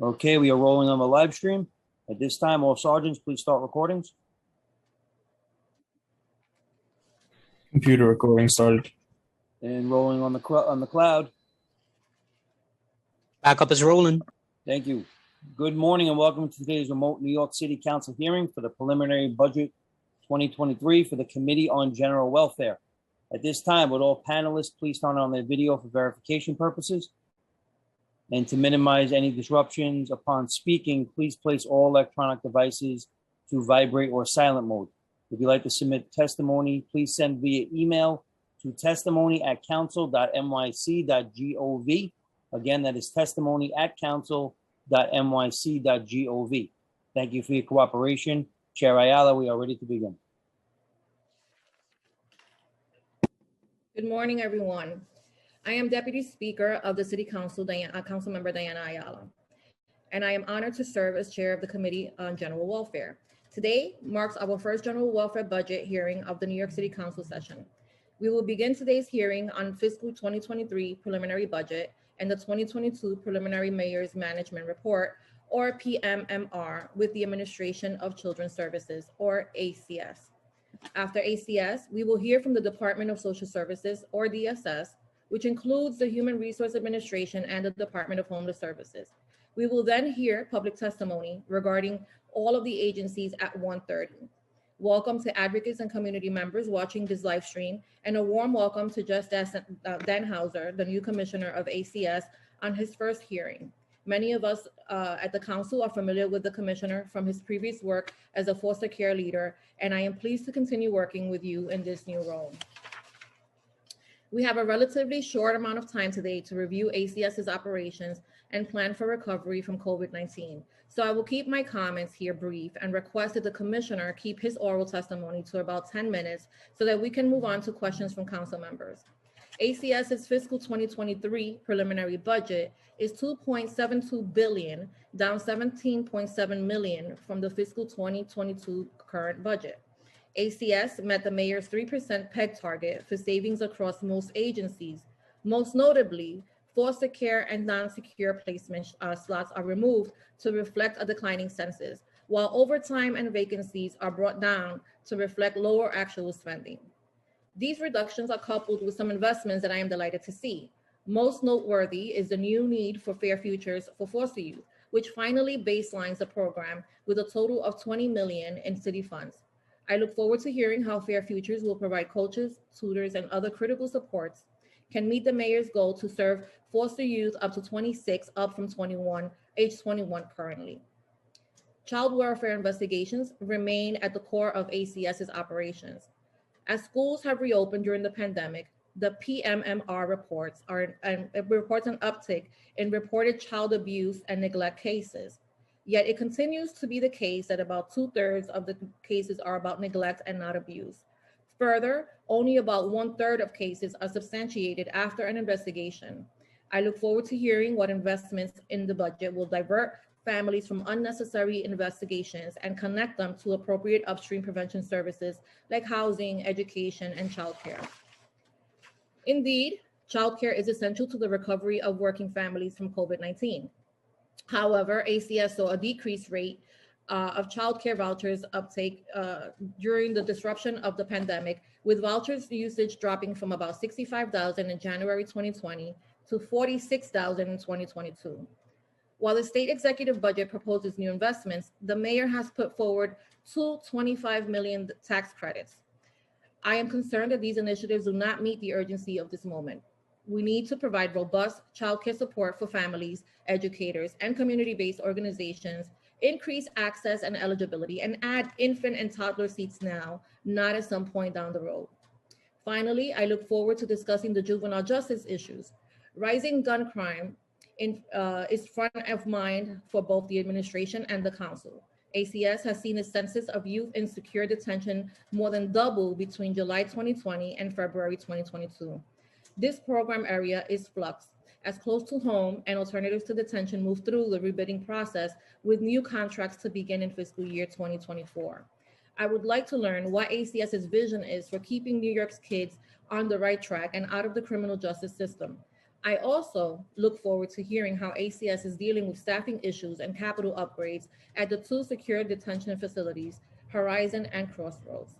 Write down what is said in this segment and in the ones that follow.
Okay, we are rolling on the live stream. At this time, all sergeants, please start recordings. Computer recording started. And rolling on the cloud. Backup is rolling. Thank you. Good morning and welcome to today's remote New York City Council hearing for the preliminary budget 2023 for the Committee on General Welfare. At this time, would all panelists please turn on their video for verification purposes? And to minimize any disruptions upon speaking, please place all electronic devices to vibrate or silent mode. If you'd like to submit testimony, please send via email to testimony@council.nyc.gov. Again, that is testimony@council.nyc.gov. Thank you for your cooperation. Chair Ayala, we are ready to begin. Good morning, everyone. I am Deputy Speaker of the City Council, Councilmember Diana Ayala, and I am honored to serve as Chair of the Committee on General Welfare. Today marks our first General Welfare budget hearing of the New York City Council session. We will begin today's hearing on fiscal 2023 preliminary budget and the 2022 preliminary Mayor's Management Report, or PMMR, with the Administration of Children's Services, or ACS. After ACS, we will hear from the Department of Social Services, or DSS, which includes the Human Resource Administration and the Department of Homeless Services. We will then hear public testimony regarding all of the agencies at 1:30. Welcome to advocates and community members watching this live stream, and a warm welcome to Justice Dan Hauser, the new commissioner of ACS, on his first hearing. Many of us at the council are familiar with the commissioner from his previous work as a foster care leader, and I am pleased to continue working with you in this new role. We have a relatively short amount of time today to review ACS's operations and plan for recovery from COVID-19. So I will keep my comments here brief and request that the commissioner keep his oral testimony to about 10 minutes so that we can move on to questions from council members. ACS's fiscal 2023 preliminary budget is $2.72 billion, down $17.7 million from the fiscal 2022 current budget. ACS met the mayor's 3% PEG target for savings across most agencies. Most notably, foster care and non-secure placement slots are removed to reflect a declining census, while overtime and vacancies are brought down to reflect lower actual spending. These reductions are coupled with some investments that I am delighted to see. Most noteworthy is the new need for Fair Futures for foster youth, which finally baselines the program with a total of $20 million in city funds. I look forward to hearing how Fair Futures will provide coaches, tutors, and other critical supports, can meet the mayor's goal to serve foster youth up to 26, up from age 21 currently. Child welfare investigations remain at the core of ACS's operations. As schools have reopened during the pandemic, the PMMR reports an uptick in reported child abuse and neglect cases. Yet it continues to be the case that about 2/3 of the cases are about neglect and not abuse. Further, only about 1/3 of cases are substantiated after an investigation. I look forward to hearing what investments in the budget will divert families from unnecessary investigations and connect them to appropriate upstream prevention services like housing, education, and childcare. Indeed, childcare is essential to the recovery of working families from COVID-19. However, ACS saw a decreased rate of childcare vouchers uptake during the disruption of the pandemic, with vouchers usage dropping from about 65,000 in January 2020 to 46,000 in 2022. While the state executive budget proposes new investments, the mayor has put forward two $25 million tax credits. I am concerned that these initiatives do not meet the urgency of this moment. We need to provide robust childcare support for families, educators, and community-based organizations, increase access and eligibility, and add infant and toddler seats now, not at some point down the road. Finally, I look forward to discussing the juvenile justice issues. Rising gun crime is front of mind for both the administration and the council. ACS has seen a census of youth in secure detention more than double between July 2020 and February 2022. This program area is flux, as close to home and alternatives to detention move through the rebidding process with new contracts to begin in fiscal year 2024. I would like to learn what ACS's vision is for keeping New York's kids on the right track and out of the criminal justice system. I also look forward to hearing how ACS is dealing with staffing issues and capital upgrades at the two secure detention facilities, Horizon and Crossroads.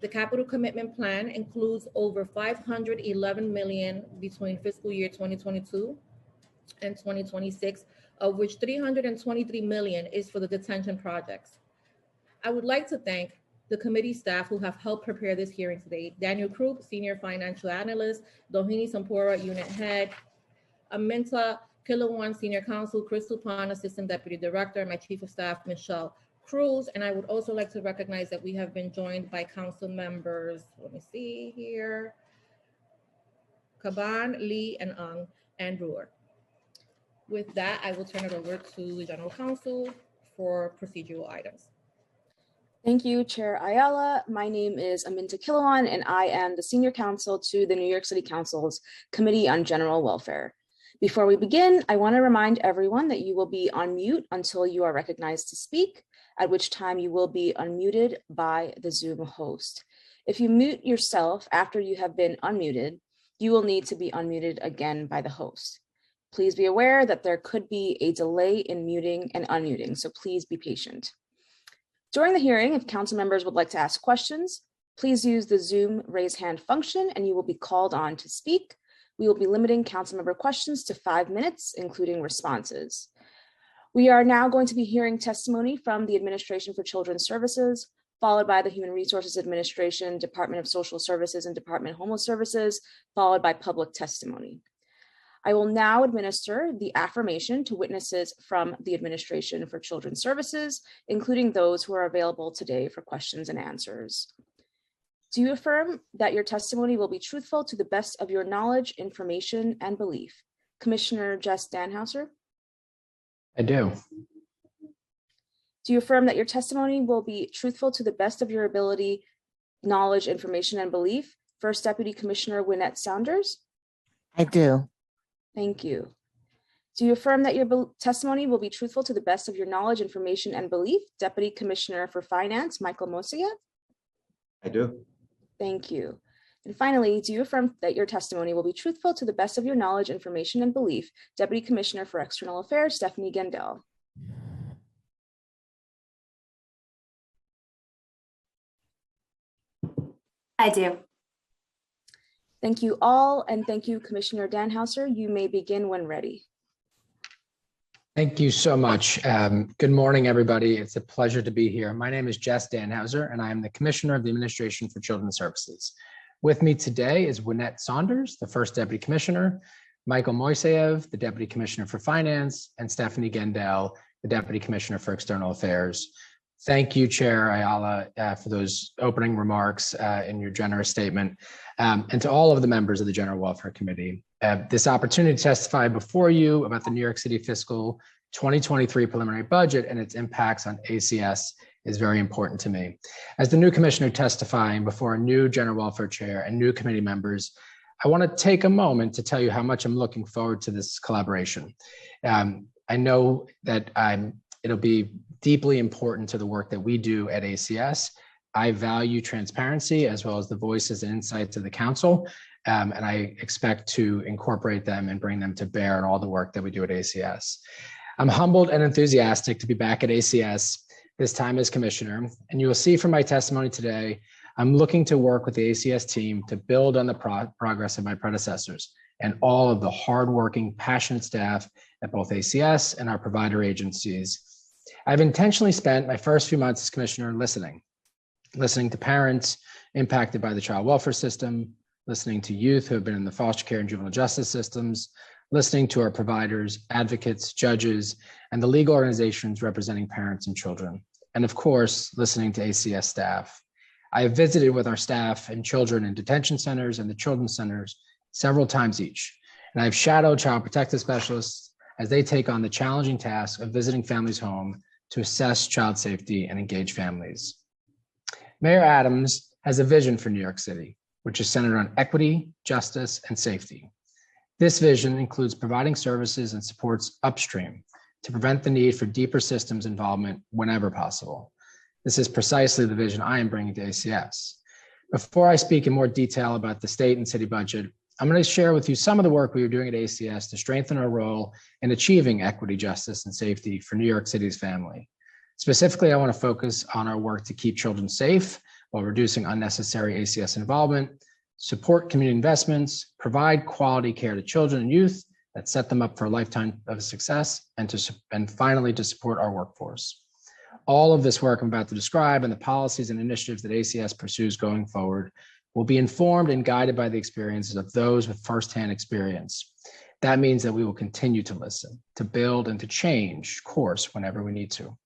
The capital commitment plan includes over $511 million between fiscal year 2022 and 2026, of which $323 million is for the detention projects. I would like to thank the committee staff who have helped prepare this hearing today. Daniel Krupp, Senior Financial Analyst, Doheny Sampora, Unit Head, Aminta Kilawan, Senior Counsel, Crystal Pan, Assistant Deputy Director, and my Chief of Staff, Michelle Cruz. And I would also like to recognize that we have been joined by council members, let me see here, Caban, Lee, and Ung, and Brewer. With that, I will turn it over to the General Counsel for procedural items. Thank you, Chair Ayala. My name is Aminta Kilawan, and I am the Senior Counsel to the New York City Council's Committee on General Welfare. Before we begin, I want to remind everyone that you will be on mute until you are recognized to speak, at which time you will be unmuted by the Zoom host. If you mute yourself after you have been unmuted, you will need to be unmuted again by the host. Please be aware that there could be a delay in muting and unmuting, so please be patient. During the hearing, if council members would like to ask questions, please use the Zoom raise hand function and you will be called on to speak. We will be limiting council member questions to 5 minutes, including responses. We are now going to be hearing testimony from the Administration for Children's Services, followed by the Human Resources Administration, Department of Social Services, and Department of Homeless Services, followed by public testimony. I will now administer the affirmation to witnesses from the Administration for Children's Services, including those who are available today for questions and answers. Do you affirm that your testimony will be truthful to the best of your knowledge, information, and belief? Commissioner Jess Danhauser? I do. Do you affirm that your testimony will be truthful to the best of your ability, knowledge, information, and belief? First Deputy Commissioner Wynette Saunders? I do. Thank you. Do you affirm that your testimony will be truthful to the best of your knowledge, information, and belief? Deputy Commissioner for Finance, Michael Mosayev? I do. Thank you. And finally, do you affirm that your testimony will be truthful to the best of your knowledge, information, and belief? Deputy Commissioner for External Affairs, Stephanie Gendel? I do. Thank you all, and thank you, Commissioner Danhauser. You may begin when ready. Thank you so much. Good morning, everybody. It's a pleasure to be here. My name is Jess Danhauser, and I am the Commissioner of the Administration for Children's Services. With me today is Wynette Saunders, the First Deputy Commissioner, Michael Moiseyev, the Deputy Commissioner for Finance, and Stephanie Gendel, the Deputy Commissioner for External Affairs. Thank you, Chair Ayala, for those opening remarks in your generous statement, and to all of the members of the General Welfare Committee. This opportunity to testify before you about the New York City fiscal 2023 preliminary budget and its impacts on ACS is very important to me. As the new commissioner testifying before a new General Welfare Chair and new committee members, I want to take a moment to tell you how much I'm looking forward to this collaboration. I know that it'll be deeply important to the work that we do at ACS. I value transparency as well as the voices and insights of the council, and I expect to incorporate them and bring them to bear on all the work that we do at ACS. I'm humbled and enthusiastic to be back at ACS, this time as commissioner, and you will see from my testimony today, I'm looking to work with the ACS team to build on the progress of my predecessors and all of the hardworking, passionate staff at both ACS and our provider agencies. I've intentionally spent my first few months as commissioner listening to parents impacted by the child welfare system, listening to youth who have been in the foster care and juvenile justice systems, listening to our providers, advocates, judges, and the legal organizations representing parents and children, and of course, listening to ACS staff. I have visited with our staff and children in detention centers and the children's centers several times each, and I've shadowed child protective specialists as they take on the challenging task of visiting families home to assess child safety and engage families. Mayor Adams has a vision for New York City, which is centered on equity, justice, and safety. This vision includes providing services and supports upstream to prevent the need for deeper systems involvement whenever possible. This is precisely the vision I am bringing to ACS. Before I speak in more detail about the state and city budget, I'm going to share with you some of the work we are doing at ACS to strengthen our role in achieving equity, justice, and safety for New York City's family. Specifically, I want to focus on our work to keep children safe while reducing unnecessary ACS involvement, support community investments, provide quality care to children and youth that set them up for a lifetime of success, and finally, to support our workforce. All of this work I'm about to describe and the policies and initiatives that ACS pursues going forward will be informed and guided by the experiences of those with firsthand experience. That means that we will continue to listen, to build, and to change course whenever we need to.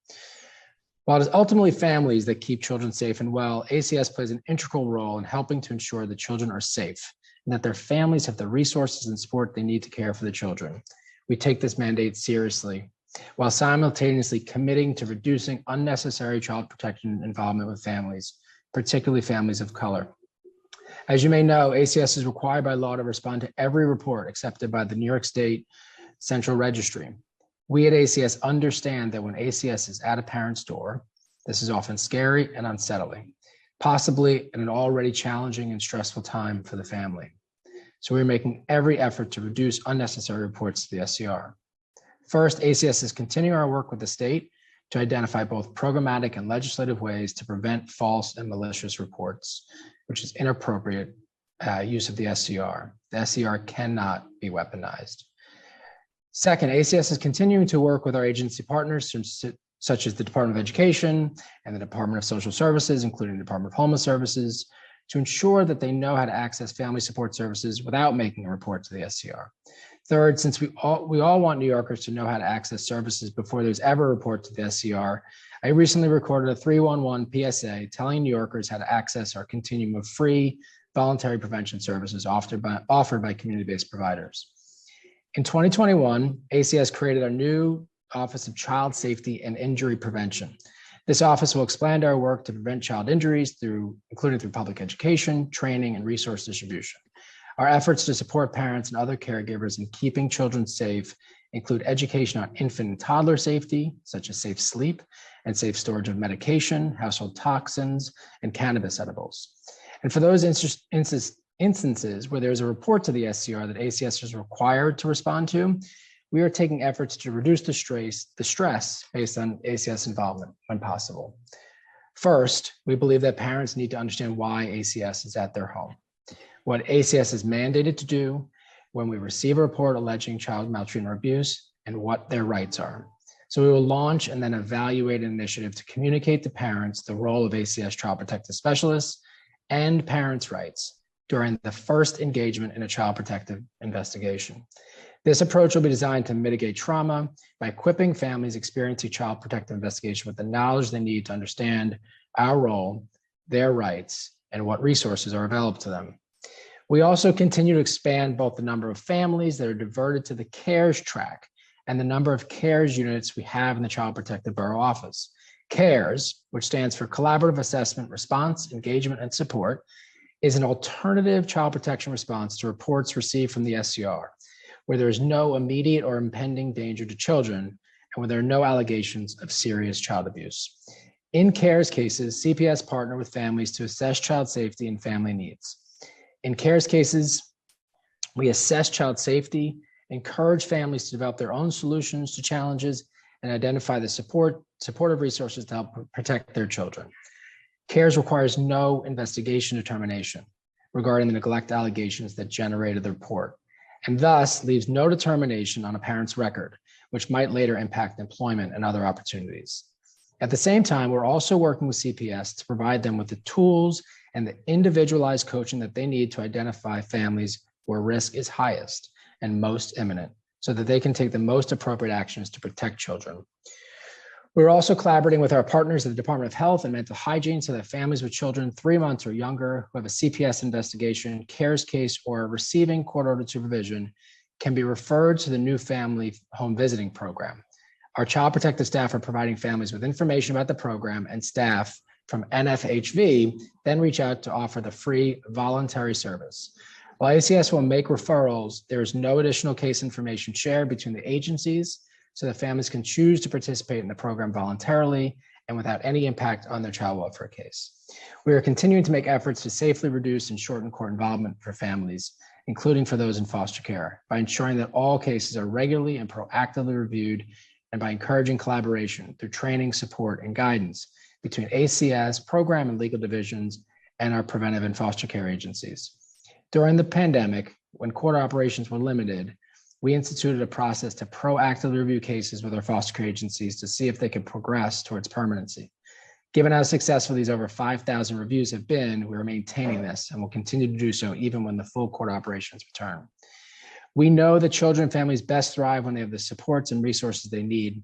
While it is ultimately families that keep children safe and well, ACS plays an integral role in helping to ensure that children are safe and that their families have the resources and support they need to care for the children. We take this mandate seriously, while simultaneously committing to reducing unnecessary child protection involvement with families, particularly families of color. As you may know, ACS is required by law to respond to every report accepted by the New York State Central Registry. We at ACS understand that when ACS is at a parent's door, this is often scary and unsettling, possibly in an already challenging and stressful time for the family. So we're making every effort to reduce unnecessary reports to the SCR. First, ACS is continuing our work with the state to identify both programmatic and legislative ways to prevent false and malicious reports, which is inappropriate use of the SCR. The SCR cannot be weaponized. Second, ACS is continuing to work with our agency partners, such as the Department of Education and the Department of Social Services, including the Department of Homeless Services, to ensure that they know how to access family support services without making a report to the SCR. Third, since we all want New Yorkers to know how to access services before there's ever a report to the SCR, I recently recorded a 311 PSA telling New Yorkers how to access our continuum of free voluntary prevention services offered by community-based providers. In 2021, ACS created our new Office of Child Safety and Injury Prevention. This office will expand our work to prevent child injuries including through public education, training, and resource distribution. Our efforts to support parents and other caregivers in keeping children safe include education on infant and toddler safety, such as safe sleep and safe storage of medication, household toxins, and cannabis edibles. And for those instances where there's a report to the SCR that ACS is required to respond to, we are taking efforts to reduce the stress based on ACS involvement when possible. First, we believe that parents need to understand why ACS is at their home, what ACS is mandated to do when we receive a report alleging child maltreatment or abuse, and what their rights are. So we will launch and then evaluate an initiative to communicate to parents the role of ACS child protective specialists and parents' rights during the first engagement in a child protective investigation. This approach will be designed to mitigate trauma by equipping families experiencing child protective investigation with the knowledge they need to understand our role, their rights, and what resources are available to them. We also continue to expand both the number of families that are diverted to the CARES track and the number of CARES units we have in the Child Protective Borough Office. CARES, which stands for Collaborative Assessment, Response, Engagement, and Support, is an alternative child protection response to reports received from the SCR, where there is no immediate or impending danger to children and where there are no allegations of serious child abuse. In CARES cases, CPS partner with families to assess child safety and family needs. In CARES cases, we assess child safety, encourage families to develop their own solutions to challenges, and identify the supportive resources to help protect their children. CARES requires no investigation determination regarding the neglect allegations that generated the report, and thus leaves no determination on a parent's record, which might later impact employment and other opportunities. At the same time, we're also working with CPS to provide them with the tools and the individualized coaching that they need to identify families where risk is highest and most imminent, so that they can take the most appropriate actions to protect children. We're also collaborating with our partners at the Department of Health and Mental Hygiene so that families with children 3 months or younger who have a CPS investigation, CARES case, or are receiving court-ordered supervision can be referred to the new family home visiting program. Our child protective staff are providing families with information about the program, and staff from NFHV then reach out to offer the free voluntary service. While ACS will make referrals, there is no additional case information shared between the agencies, so that families can choose to participate in the program voluntarily and without any impact on their child welfare case. We are continuing to make efforts to safely reduce and shorten court involvement for families, including for those in foster care, by ensuring that all cases are regularly and proactively reviewed, and by encouraging collaboration through training, support, and guidance between ACS, program and legal divisions, and our preventive and foster care agencies. During the pandemic, when court operations were limited, we instituted a process to proactively review cases with our foster care agencies to see if they could progress towards permanency. Given how successful these over 5,000 reviews have been, we are maintaining this and will continue to do so even when the full court operations return. We know that children and families best thrive when they have the supports and resources they need.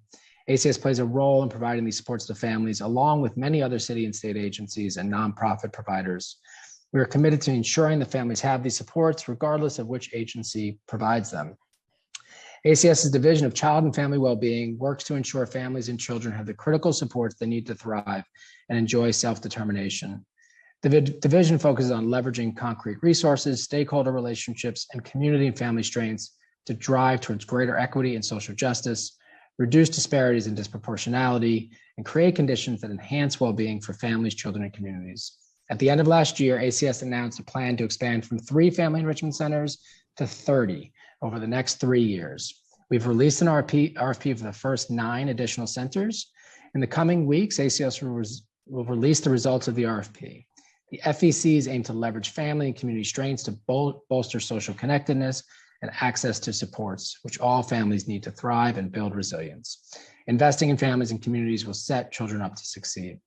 ACS plays a role in providing these supports to families, along with many other city and state agencies and nonprofit providers. We are committed to ensuring that families have these supports, regardless of which agency provides them. ACS's Division of Child and Family Wellbeing works to ensure families and children have the critical supports they need to thrive and enjoy self-determination. The division focuses on leveraging concrete resources, stakeholder relationships, and community and family strengths to drive towards greater equity and social justice, reduce disparities and disproportionality, and create conditions that enhance well-being for families, children, and communities. At the end of last year, ACS announced a plan to expand from 3 family enrichment centers to 30 over the next 3 years. We've released an RFP for the first 9 additional centers. In the coming weeks, ACS will release the results of the RFP. The FECs aim to leverage family and community strengths to bolster social connectedness and access to supports, which all families need to thrive and build resilience. Investing in families and communities will set children up to succeed.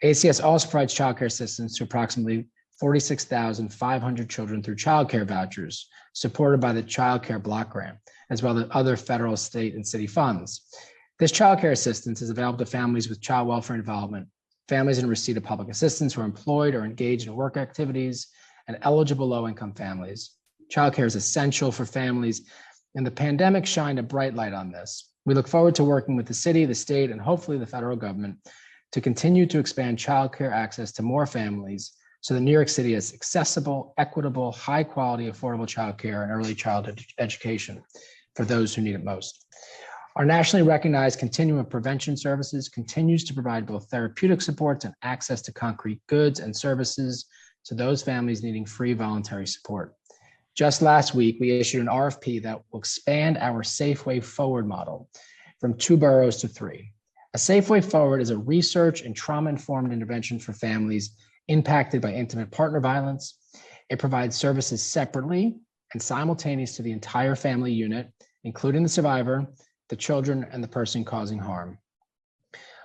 ACS also provides childcare assistance to approximately 46,500 children through childcare vouchers, supported by the Child Care Block Grant, as well as other federal, state, and city funds. This childcare assistance is available to families with child welfare involvement, families in receipt of public assistance who are employed or engaged in work activities, and eligible low-income families. Childcare is essential for families, and the pandemic shined a bright light on this. We look forward to working with the city, the state, and hopefully the federal government to continue to expand childcare access to more families so that New York City has accessible, equitable, high-quality, affordable childcare and early childhood education for those who need it most. Our nationally recognized continuum of prevention services continues to provide both therapeutic supports and access to concrete goods and services to those families needing free voluntary support. Just last week, we issued an RFP that will expand our Safe Way Forward model from 2 boroughs to 3. A Safe Way Forward is a research and trauma-informed intervention for families impacted by intimate partner violence. It provides services separately and simultaneous to the entire family unit, including the survivor, the children, and the person causing harm.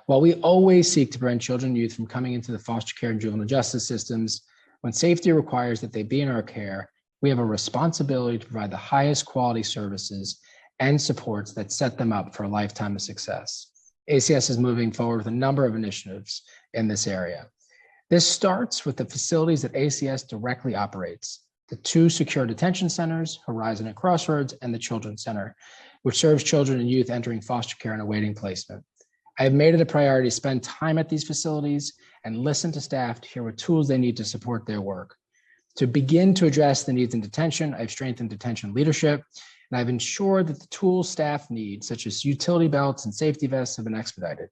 While we always seek to prevent children and youth from coming into the foster care and juvenile justice systems, when safety requires that they be in our care, we have a responsibility to provide the highest quality services and supports that set them up for a lifetime of success. ACS is moving forward with a number of initiatives in this area. This starts with the facilities that ACS directly operates, the 2 secure detention centers, Horizon and Crossroads, and the Children's Center, which serves children and youth entering foster care and awaiting placement. I have made it a priority to spend time at these facilities and listen to staff to hear what tools they need to support their work. To begin to address the needs in detention, I've strengthened detention leadership, and I've ensured that the tools staff need, such as utility belts and safety vests, have been expedited.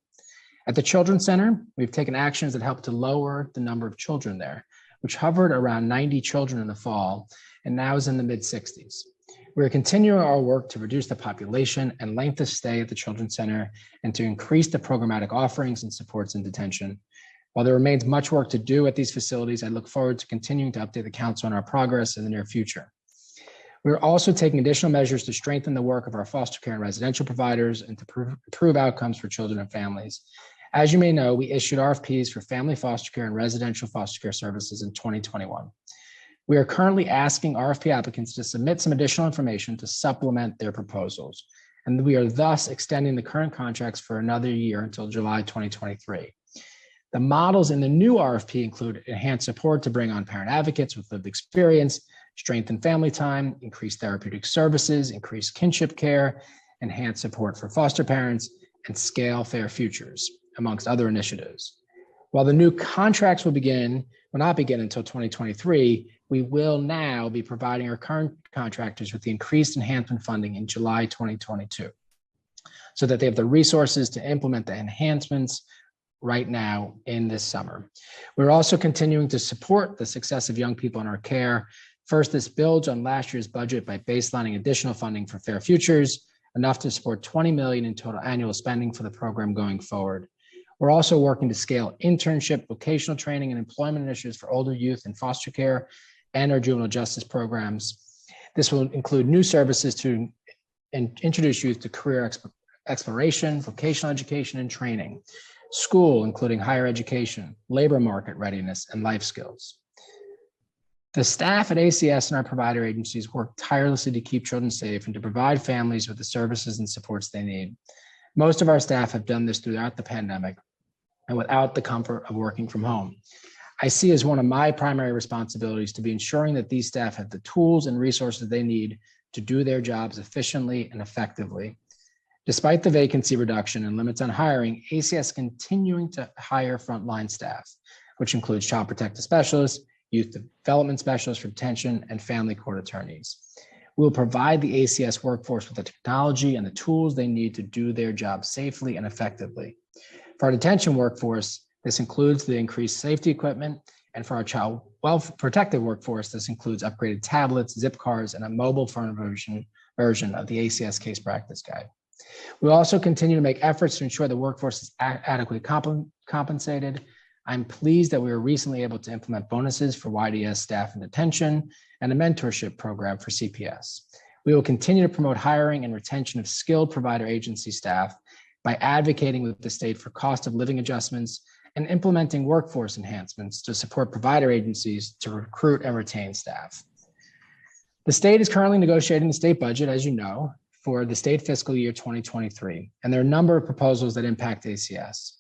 At the Children's Center, we've taken actions that help to lower the number of children there, which hovered around 90 children in the fall and now is in the mid-60s. We are continuing our work to reduce the population and length of stay at the Children's Center and to increase the programmatic offerings and supports in detention. While there remains much work to do at these facilities, I look forward to continuing to update the Council on our progress in the near future. We are also taking additional measures to strengthen the work of our foster care and residential providers and to improve outcomes for children and families. As you may know, we issued RFPs for family foster care and residential foster care services in 2021. We are currently asking RFP applicants to submit some additional information to supplement their proposals, and we are thus extending the current contracts for another year until July 2023. The models in the new RFP include enhanced support to bring on parent advocates with lived experience, strengthen family time, increase therapeutic services, increase kinship care, enhance support for foster parents, and scale fair futures, amongst other initiatives. While the new contracts will not begin until 2023, we will now be providing our current contractors with the increased enhancement funding in July 2022, so that they have the resources to implement the enhancements right now in this summer. We're also continuing to support the success of young people in our care First, this builds on last year's budget by baselining additional funding for Fair Futures, enough to support $20 million in total annual spending for the program going forward. We're also working to scale internship, vocational training, and employment initiatives for older youth in foster care and our juvenile justice programs. This will include new services to introduce youth to career exploration, vocational education, and training, school, including higher education, labor market readiness, and life skills. The staff at ACS and our provider agencies work tirelessly to keep children safe and to provide families with the services and supports they need. Most of our staff have done this throughout the pandemic and without the comfort of working from home. I see as one of my primary responsibilities to be ensuring that these staff have the tools and resources they need to do their jobs efficiently and effectively. Despite the vacancy reduction and limits on hiring, ACS is continuing to hire frontline staff, which includes child protective specialists, youth development specialists for detention, and family court attorneys. We will provide the ACS workforce with the technology and the tools they need to do their job safely and effectively. For our detention workforce, this includes the increased safety equipment, and for our child protective workforce, this includes upgraded tablets, zip cards, and a mobile phone version of the ACS case practice guide. We also continue to make efforts to ensure the workforce is adequately compensated. I'm pleased that we were recently able to implement bonuses for YDS staff in detention and a mentorship program for CPS. We will continue to promote hiring and retention of skilled provider agency staff by advocating with the state for cost of living adjustments and implementing workforce enhancements to support provider agencies to recruit and retain staff. The state is currently negotiating the state budget, as you know, for the state fiscal year 2023, and there are a number of proposals that impact ACS.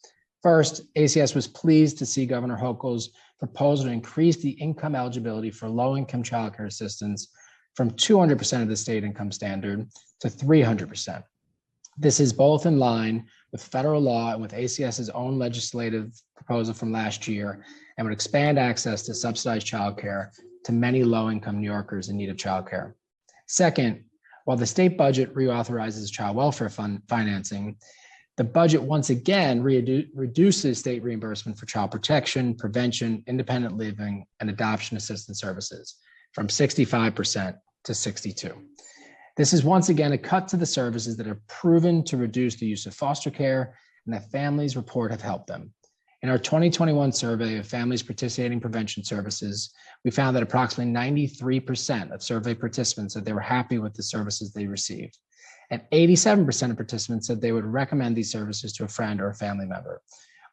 First, ACS was pleased to see Governor Hochul's proposal to increase the income eligibility for low-income childcare assistance from 200% of the state income standard to 300%. This is both in line with federal law and with ACS's own legislative proposal from last year, and would expand access to subsidized childcare to many low-income New Yorkers in need of childcare. Second, while the state budget reauthorizes child welfare fund financing, the budget once again reduces state reimbursement for child protection, prevention, independent living, and adoption assistance services from 65% to 62%. This is once again a cut to the services that are proven to reduce the use of foster care and that families report have helped them. In our 2021 survey of families participating in prevention services, we found that approximately 93% of survey participants said they were happy with the services they received. And 87% of participants said they would recommend these services to a friend or a family member.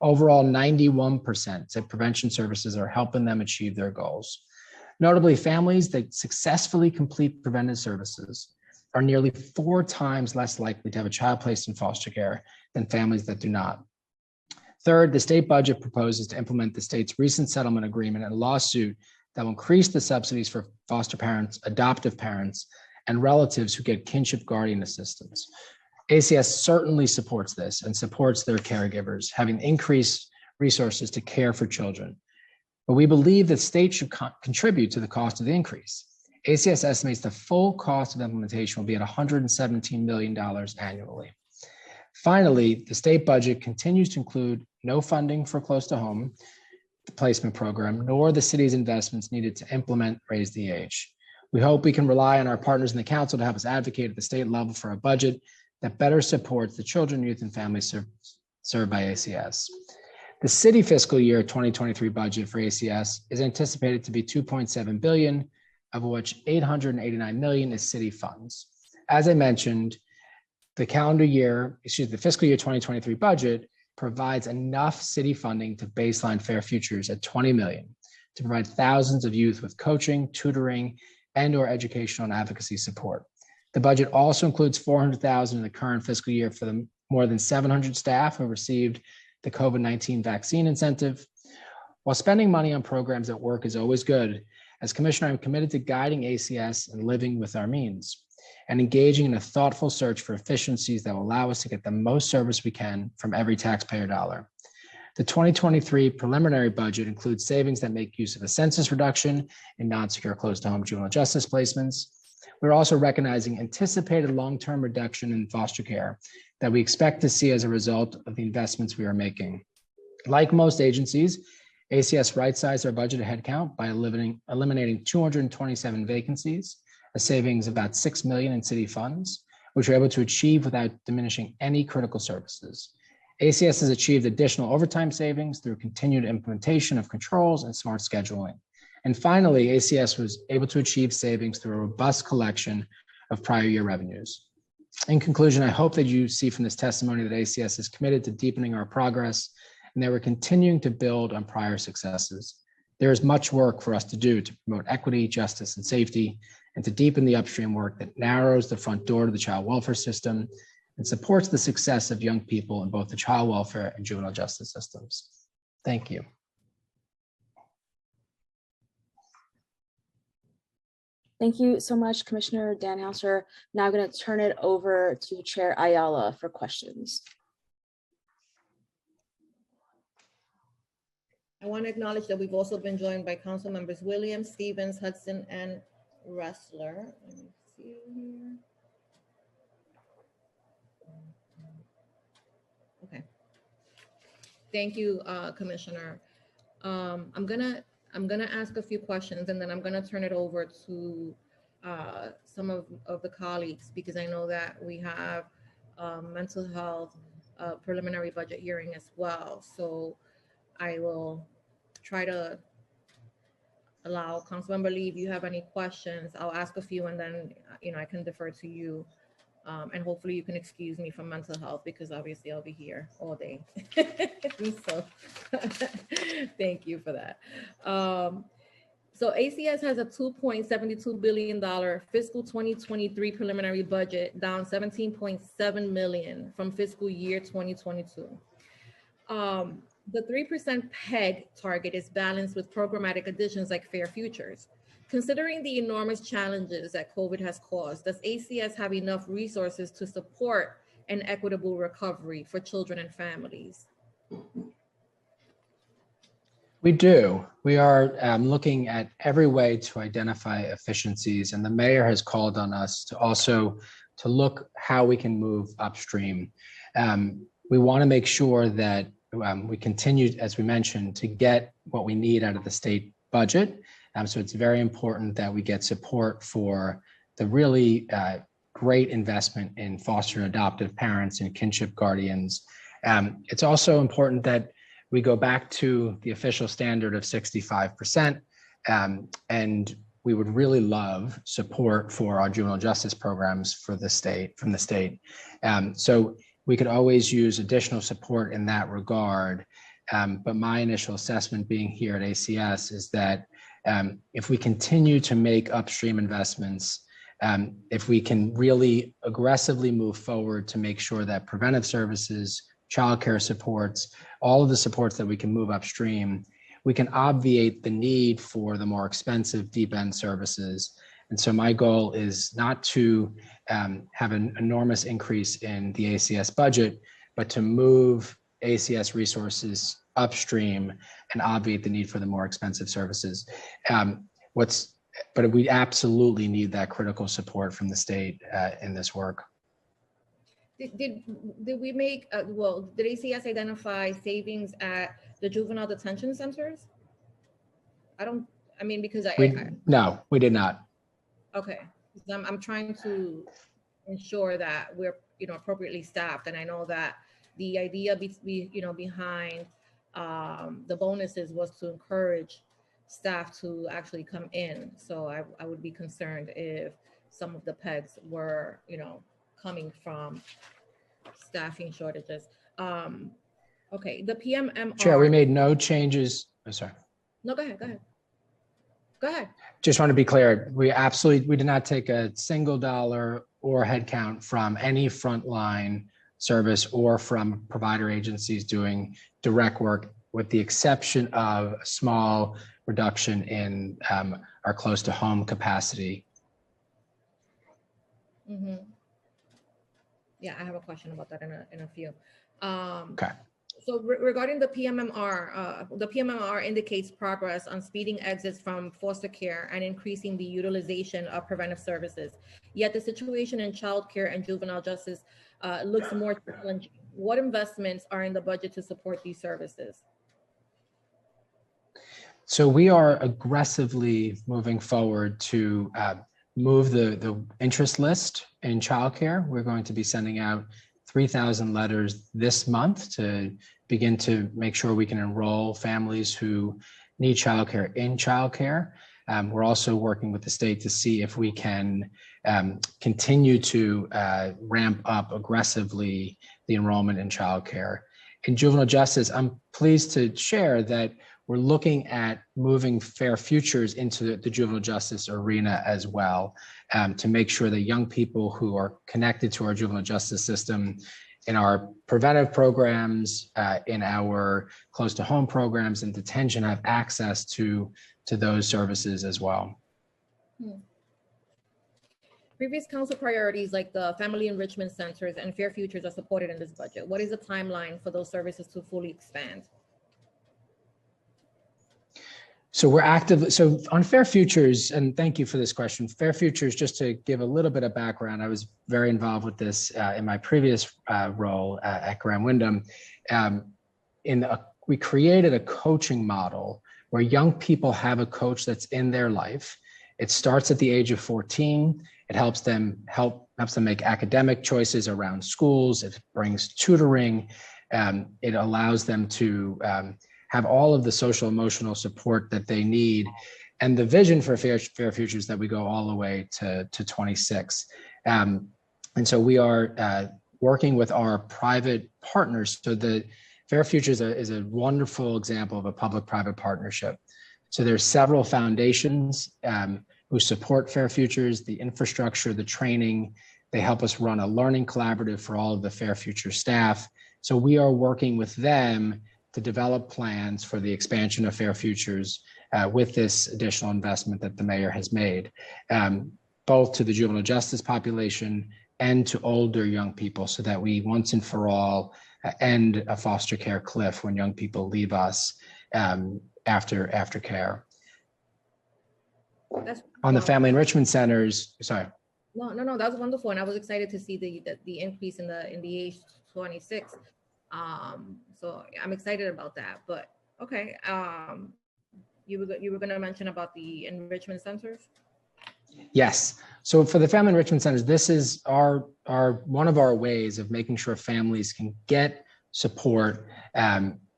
Overall, 91% said prevention services are helping them achieve their goals. Notably, families that successfully complete preventive services are nearly 4 times less likely to have a child placed in foster care than families that do not. Third, the state budget proposes to implement the state's recent settlement agreement and lawsuit that will increase the subsidies for foster parents, adoptive parents, and relatives who get kinship guardian assistance. ACS certainly supports this and supports their caregivers having increased resources to care for children. But we believe that states should contribute to the cost of the increase. ACS estimates the full cost of implementation will be at $117 million annually. Finally, the state budget continues to include no funding for close to home, the placement program, nor the city's investments needed to implement Raise the Age. We hope we can rely on our partners in the council to help us advocate at the state level for a budget that better supports the children, youth, and families served by ACS. The city fiscal year 2023 budget for ACS is anticipated to be $2.7 billion, of which $889 million is city funds. As I mentioned, the fiscal year 2023 budget provides enough city funding to baseline Fair Futures at $20 million to provide thousands of youth with coaching, tutoring, and/or educational and advocacy support. The budget also includes $400,000 in the current fiscal year for the more than 700 staff who received the COVID-19 vaccine incentive. While spending money on programs at work is always good, as Commissioner, I'm committed to guiding ACS and living with our means and engaging in a thoughtful search for efficiencies that will allow us to get the most service we can from every taxpayer dollar. The 2023 preliminary budget includes savings that make use of a census reduction in non-secure close-to-home juvenile justice placements. We're also recognizing anticipated long-term reduction in foster care that we expect to see as a result of the investments we are making. Like most agencies, ACS right-sized our budgeted headcount by eliminating 227 vacancies, a savings of about $6 million in city funds, which we're able to achieve without diminishing any critical services. ACS has achieved additional overtime savings through continued implementation of controls and smart scheduling. And finally, ACS was able to achieve savings through a robust collection of prior year revenues. In conclusion, I hope that you see from this testimony that ACS is committed to deepening our progress and that we're continuing to build on prior successes. There is much work for us to do to promote equity, justice, and safety, and to deepen the upstream work that narrows the front door to the child welfare system and supports the success of young people in both the child welfare and juvenile justice systems. Thank you. Thank you so much, Commissioner Danhauser. Now I'm going to turn it over to Chair Ayala for questions. I want to acknowledge that we've also been joined by Council members Williams, Stevens, Hudson, and Ressler. Let me see here. Okay. Thank you, Commissioner. I'm gonna ask a few questions, and then I'm gonna turn it over to some of the colleagues, because I know that we have mental health preliminary budget hearing as well. So I will try to allow Councilmember Lee, if you have any questions, I'll ask a few, and then I can defer to you. And hopefully you can excuse me from mental health, because obviously I'll be here all day. So thank you for that. So ACS has a $2.72 billion fiscal 2023 preliminary budget, down $17.7 million from fiscal year 2022. The 3% PEG target is balanced with programmatic additions like Fair Futures. Considering the enormous challenges that COVID has caused, does ACS have enough resources to support an equitable recovery for children and families? We do. We are looking at every way to identify efficiencies, and the mayor has called on us to also to look how we can move upstream. We want to make sure that we continue, as we mentioned, to get what we need out of the state budget. So it's very important that we get support for the really great investment in foster and adoptive parents and kinship guardians. It's also important that we go back to the official standard of 65%, and we would really love support for our juvenile justice programs for the state, from the state. So we could always use additional support in that regard. But my initial assessment being here at ACS is that if we continue to make upstream investments, if we can really aggressively move forward to make sure that preventive services, childcare supports, all of the supports that we can move upstream, we can obviate the need for the more expensive deep end services. And so my goal is not to have an enormous increase in the ACS budget, but to move ACS resources upstream and obviate the need for the more expensive services. But we absolutely need that critical support from the state in this work. Did we make, did ACS identify savings at the juvenile detention centers? No, we did not. Okay, I'm trying to ensure that we're, appropriately staffed. And I know that the idea behind the bonuses was to encourage staff to actually come in. So I would be concerned if some of the PEGs were, coming from staffing shortages. Okay, the PMMR. Chair, we made no changes. I'm sorry. No, go ahead. Go ahead. Just want to be clear. We did not take a single dollar or headcount from any frontline service or from provider agencies doing direct work, with the exception of a small reduction in our close to home capacity. Mm-hmm. Yeah, I have a question about that in a few. Okay. So regarding the PMMR indicates progress on speeding exits from foster care and increasing the utilization of preventive services. Yet the situation in child care and juvenile justice looks more challenging. What investments are in the budget to support these services? So we are aggressively moving forward to move the interest list in childcare. We're going to be sending out 3,000 letters this month to begin to make sure we can enroll families who need childcare in childcare. We're also working with the state to see if we can continue to ramp up aggressively the enrollment in childcare. In juvenile justice, I'm pleased to share that we're looking at moving Fair Futures into the juvenile justice arena as well, to make sure that young people who are connected to our juvenile justice system in our preventive programs, in our close to home programs and detention have access to those services as well. Previous council priorities like the family enrichment centers and Fair Futures are supported in this budget. What is the timeline for those services to fully expand? So we're actively, so on Fair Futures, and thank you for this question. Fair Futures, just to give a little bit of background, I was very involved with this in my previous role at Graham Windham. We created a coaching model where young people have a coach that's in their life. It starts at the age of 14. It helps them make academic choices around schools. It brings tutoring. It allows them to have all of the social emotional support that they need. And the vision for Fair Futures that we go all the way to 26. And so we are working with our private partners. So the Fair Futures is a wonderful example of a public-private partnership. So there's several foundations who support Fair Futures, the infrastructure, the training. They help us run a learning collaborative for all of the Fair Future staff. So we are working with them to develop plans for the expansion of Fair Futures with this additional investment that the mayor has made, both to the juvenile justice population and to older young people, so that we once and for all end a foster care cliff when young people leave us after care. On the family enrichment centers, sorry. No, that's wonderful, and I was excited to see the increase in the age 26. So I'm excited about that. But okay, you were going to mention about the enrichment centers. Yes. So for the family enrichment centers, this is our one of our ways of making sure families can get support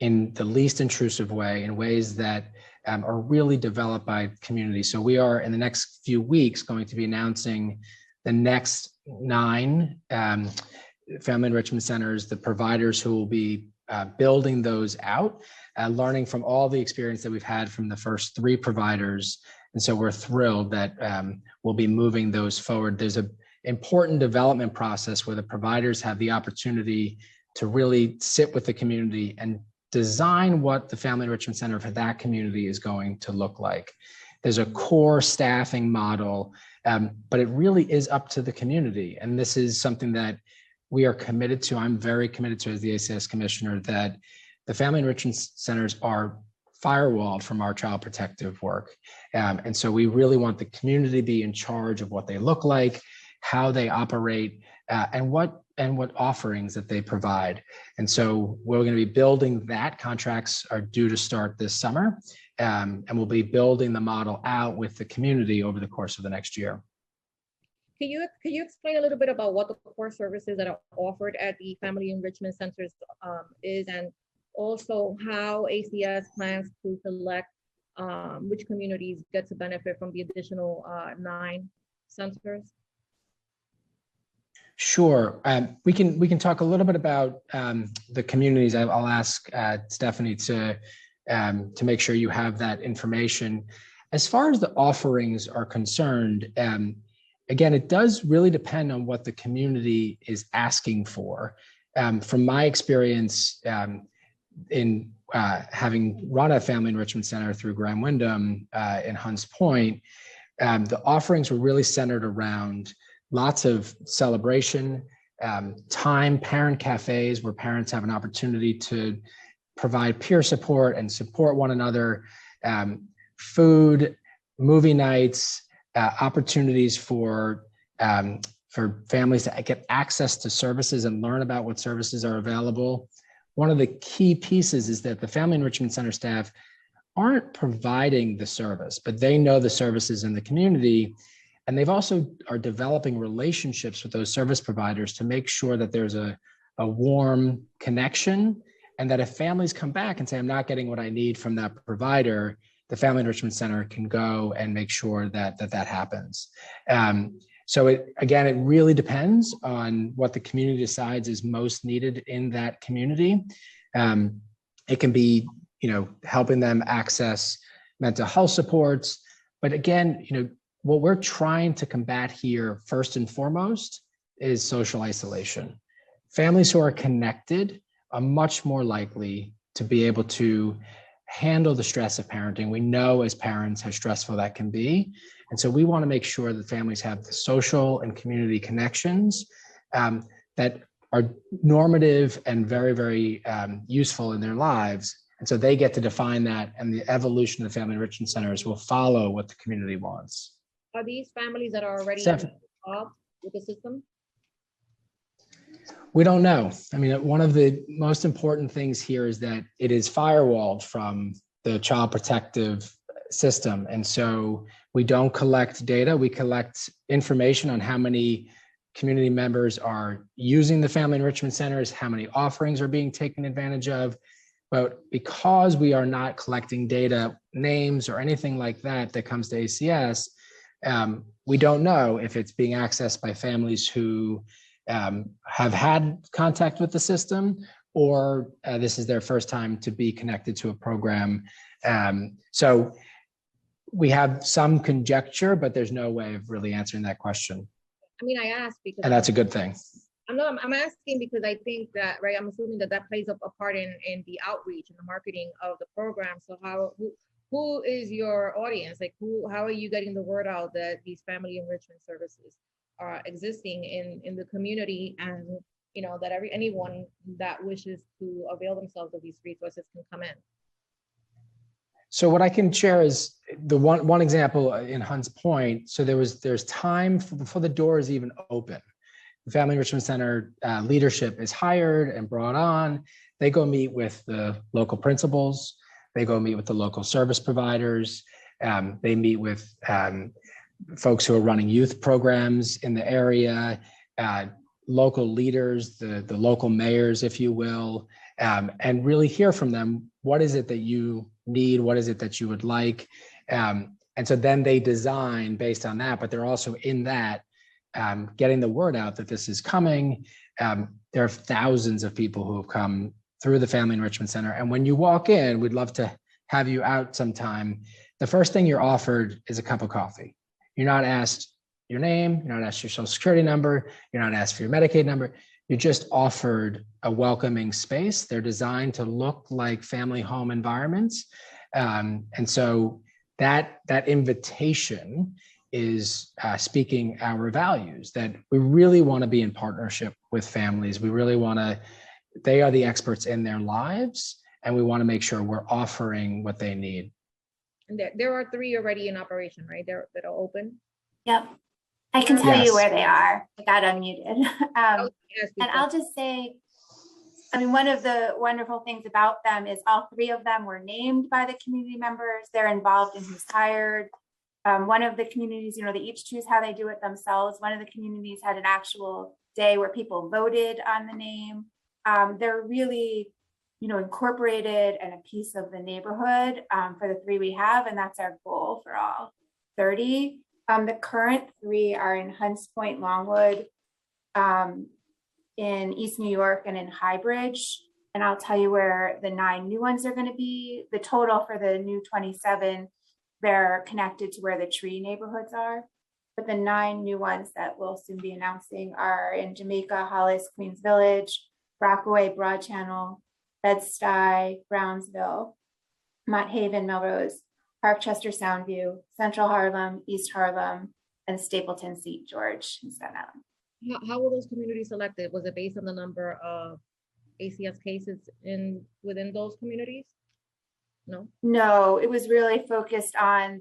in the least intrusive way, in ways that are really developed by community. So we are in the next few weeks going to be announcing the next 9 family enrichment centers, the providers who will be building those out, learning from all the experience that we've had from the first 3 providers. And so we're thrilled that we'll be moving those forward. There's an important development process where the providers have the opportunity to really sit with the community and design what the family enrichment center for that community is going to look like. There's a core staffing model, but it really is up to the community. And this is something that we are committed to. I'm very committed to as the ACS commissioner, that the family enrichment centers are firewalled from our child protective work. And so we really want the community to be in charge of what they look like, how they operate, and what offerings that they provide. And so we're going to be building that. Contracts are due to start this summer, and we'll be building the model out with the community over the course of the next year. Can you explain a little bit about what the core services that are offered at the family enrichment centers is, and also how ACS plans to select which communities get to benefit from the additional 9 centers? Sure. We can talk a little bit about the communities. I'll ask Stephanie to make sure you have that information. As far as the offerings are concerned, again, it does really depend on what the community is asking for. From my experience in having run a family enrichment center through Graham Windham in Hunts Point, the offerings were really centered around lots of celebration, time, parent cafes where parents have an opportunity to provide peer support and support one another, food, movie nights, opportunities for families to get access to services and learn about what services are available. One of the key pieces is that the family enrichment center staff aren't providing the service, but they know the services in the community. And they've also are developing relationships with those service providers to make sure that there's a warm connection, and that if families come back and say, I'm not getting what I need from that provider, the Family Enrichment Center can go and make sure that happens. So it really depends on what the community decides is most needed in that community. It can be, helping them access mental health supports. But again, what we're trying to combat here first and foremost is social isolation. Families who are connected are much more likely to be able to handle the stress of parenting. We know as parents how stressful that can be. And so we want to make sure that families have the social and community connections that are normative and very, very useful in their lives. And so they get to define that, and the evolution of the Family Enrichment Centers will follow what the community wants. Are these families that are already involved with the system? We don't know. I mean, one of the most important things here is that it is firewalled from the child protective system. And so we don't collect data. We collect information on how many community members are using the Family Enrichment Centers, how many offerings are being taken advantage of. But because we are not collecting data, names, or anything like that comes to ACS, we don't know if it's being accessed by families who have had contact with the system, or this is their first time to be connected to a program. So we have some conjecture, but there's no way of really answering that question. I mean, I asked because— And that's a good thing. I'm asking because I think that, right, I'm assuming that plays a part in the outreach and the marketing of the program. So who is your audience? Like, how are you getting the word out that these family enrichment services are existing in the community, and that anyone that wishes to avail themselves of these resources can come in? So what I can share is the one example in Hunts Point. So there's time before the door is even open. The Family Enrichment Center leadership is hired and brought on. They go meet with the local principals. They go meet with the local service providers. They meet with folks who are running youth programs in the area, local leaders, the local mayors, if you will, and really hear from them. What is it that you need? What is it that you would like? And so then they design based on that, but they're also in that getting the word out that this is coming. There are thousands of people who have come through the Family Enrichment Center. And when you walk in, we'd love to have you out sometime. The first thing you're offered is a cup of coffee. You're not asked your name, you're not asked your social security number, you're not asked for your Medicaid number. You're just offered a welcoming space. They're designed to look like family home environments. And so that invitation is speaking our values, that we really want to be in partnership with families. We really want to, they are the experts in their lives, and we want to make sure we're offering what they need. And there are 3 already in operation, right? That are open. Yep. I can tell Yes. you where they are. I got unmuted. And I'll just say, I mean, one of the wonderful things about them is all 3 of them were named by the community members. They're involved in who's hired. One of the communities, they each choose how they do it themselves. One of the communities had an actual day where people voted on the name. They're really, incorporated and a piece of the neighborhood for the 3 we have, and that's our goal for all 30. The current 3 are in Hunts Point, Longwood, in East New York, and in Highbridge. And I'll tell you where the 9 new ones are going to be. The total for the new 27, they're connected to where the tree neighborhoods are. But the 9 new ones that we'll soon be announcing are in Jamaica, Hollis, Queens Village, Rockaway, Broad Channel, Bed-Stuy, Brownsville, Mott Haven, Melrose, Parkchester, Soundview, Central Harlem, East Harlem, and Stapleton, St. George, and Staten Island. How were those communities selected? Was it based on the number of ACS cases within those communities? No, it was really focused on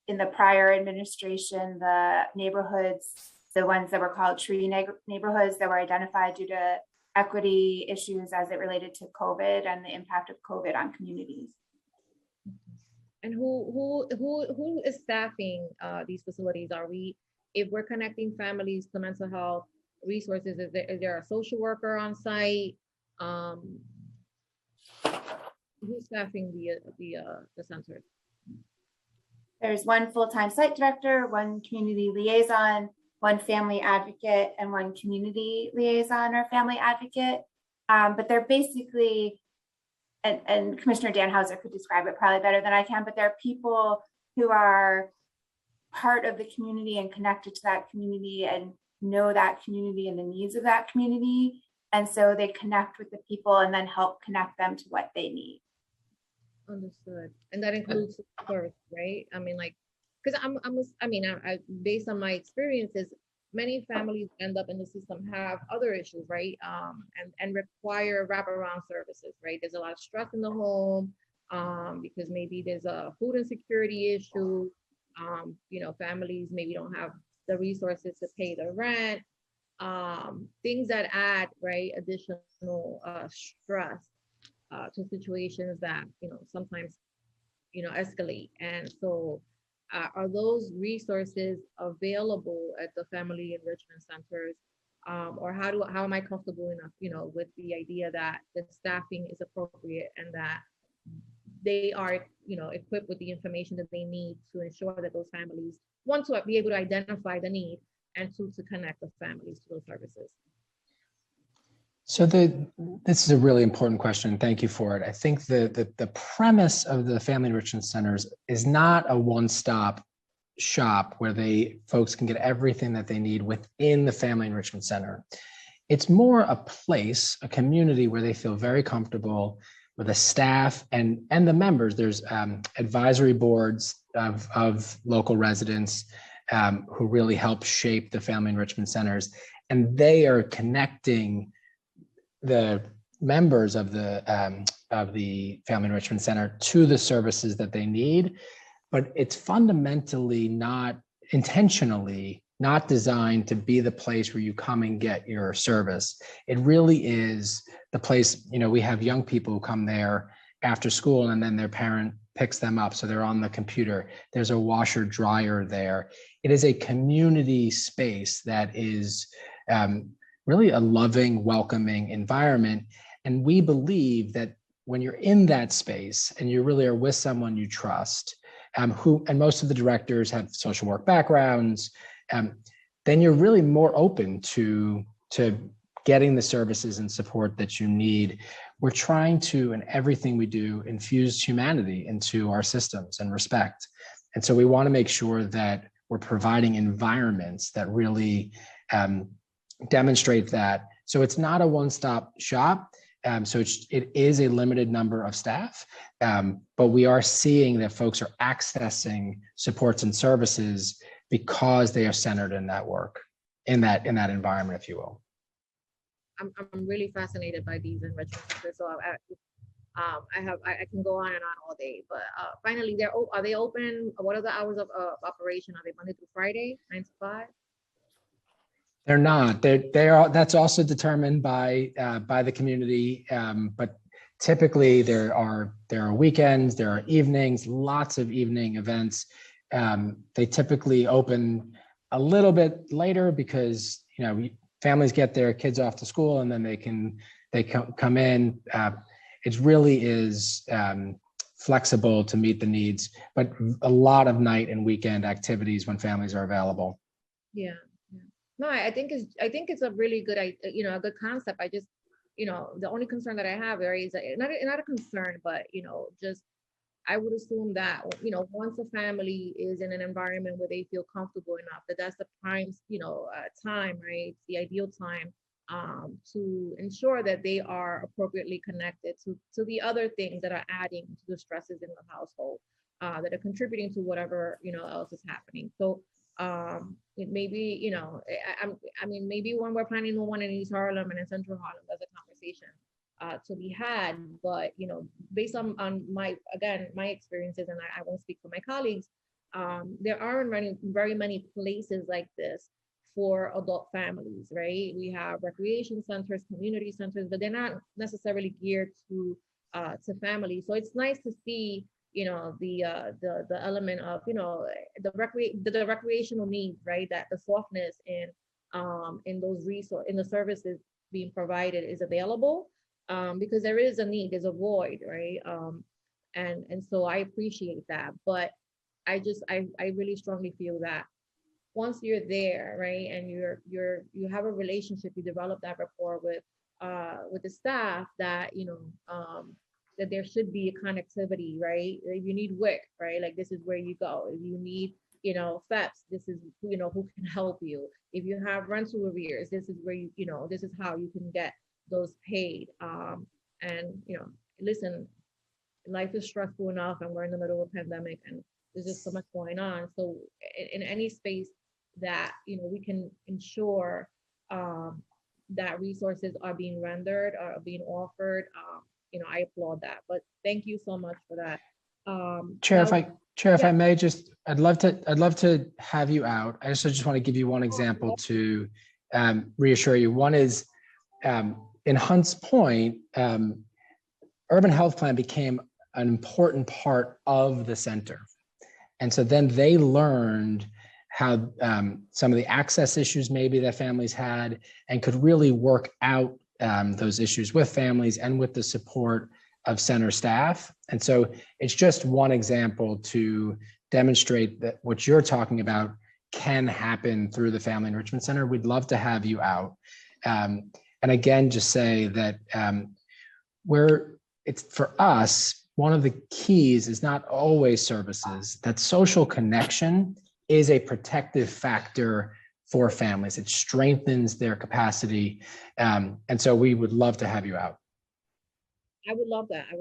in the prior administration, the neighborhoods, the ones that were called tree neighborhoods that were identified due to equity issues as it related to COVID and the impact of COVID on communities. And who is staffing these facilities? If we're connecting families to mental health resources, is there a social worker on site? Who's staffing the centers? There's one full-time site director, one community liaison, one family advocate, and one community liaison or family advocate. But they're basically, and Commissioner Dan Hauser could describe it probably better than I can, but they're people who are part of the community and connected to that community and know that community and the needs of that community. And so they connect with the people and then help connect them to what they need. Understood. And that includes support, right? I mean, like, because I based on my experiences, many families end up in the system have other issues, right? And require wraparound services, right? There's a lot of stress in the home, because maybe there's a food insecurity issue. Families maybe don't have the resources to pay the rent. Things that add, right, additional stress to situations that sometimes escalate. And so are those resources available at the family enrichment centers, or how am I comfortable enough with the idea that the staffing is appropriate and that they are equipped with the information that they need to ensure that those families want to be able to identify the need and to connect the families to those services? So this is a really important question. Thank you for it. I think the premise of the family enrichment centers is not a one-stop shop where folks can get everything that they need within the family enrichment center. It's more a place, a community where they feel very comfortable with the staff and the members. There's advisory boards of local residents who really help shape the family enrichment centers, and they are connecting the members of the family enrichment center to the services that they need. But it's fundamentally not intentionally not designed to be the place where you come and get your service. It really is the place, we have young people who come there after school and then their parent picks them up. So they're on the computer. There's a washer dryer there. It is a community space that is really a loving, welcoming environment. And we believe that when you're in that space and you really are with someone you trust, and most of the directors have social work backgrounds, then you're really more open to getting the services and support that you need. We're trying to, in everything we do, infuse humanity into our systems and respect. And so we want to make sure that we're providing environments that really demonstrate that. So it's not a one-stop shop. So it is a limited number of staff, but we are seeing that folks are accessing supports and services because they are centered in that work, in that environment, if you will. I'm really fascinated by these enrichment centers. So I can go on and on all day. But finally, are they open? What are the hours of operation? Are they Monday through Friday, 9 to 5? They're not. They are. That's also determined by the community. But typically, there are weekends, there are evenings, lots of evening events. They typically open a little bit later because families get their kids off to school and then they come in. It really is flexible to meet the needs, but a lot of night and weekend activities when families are available. Yeah. No, I think it's a really good, a good concept. I just, the only concern that I have there is not a concern, but just I would assume that once a family is in an environment where they feel comfortable enough, that's the prime time, right? It's the ideal time to ensure that they are appropriately connected to the other things that are adding to the stresses in the household, that are contributing to whatever else is happening. So it may be, maybe when we're planning one in East Harlem and in Central Harlem, there's a conversation to be had. But based on my experiences, and I won't speak for my colleagues, there aren't very many places like this for adult families, right? We have recreation centers, community centers, but they're not necessarily geared to families. So it's nice to see the element of, the recreational needs, right? That the softness in those in the services being provided is available, because there is a need, there's a void, right? And so I appreciate that, but I really strongly feel that once you're there, right, and you have a relationship, you develop that rapport with the staff, that that there should be a connectivity, right? If you need WIC, right, like this is where you go. If you need FEPS, this is who can help you. If you have rental arrears, this is where this is how you can get those paid. And listen, life is stressful enough, and we're in the middle of a pandemic, and there's just so much going on. So in any space that we can ensure that resources are being rendered, are being offered, I applaud that. But thank you so much for that. Chair, if I may, I'd love to have you out. I just want to give you one example to reassure you. One is in Hunts Point, urban health plan became an important part of the center. And so then they learned how some of the access issues maybe that families had, and could really work out those issues with families and with the support of center staff. And so it's just one example to demonstrate that what you're talking about can happen through the Family Enrichment Center. We'd love to have you out. And again, just say that it's for us, one of the keys is not always services, that social connection is a protective factor for families. It strengthens their capacity. And so we would love to have you out. I would love that. I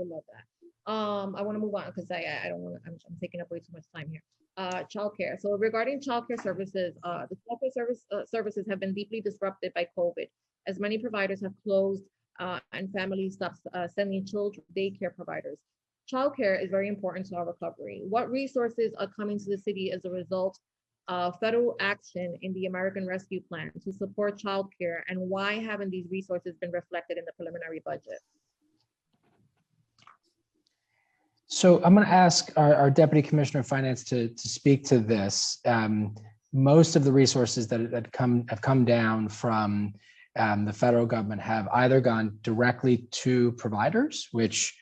want to move on because I don't want to, I'm taking up way too much time here. Childcare. So regarding childcare services, the childcare services have been deeply disrupted by COVID, as many providers have closed and families stopped sending children to daycare providers. Childcare is very important to our recovery. What resources are coming to the city as a result of federal action in the American Rescue Plan to support childcare, and why haven't these resources been reflected in the preliminary budget? So I'm going to ask our Deputy Commissioner of Finance to speak to this. Most of the resources that have come down from the federal government have either gone directly to providers, which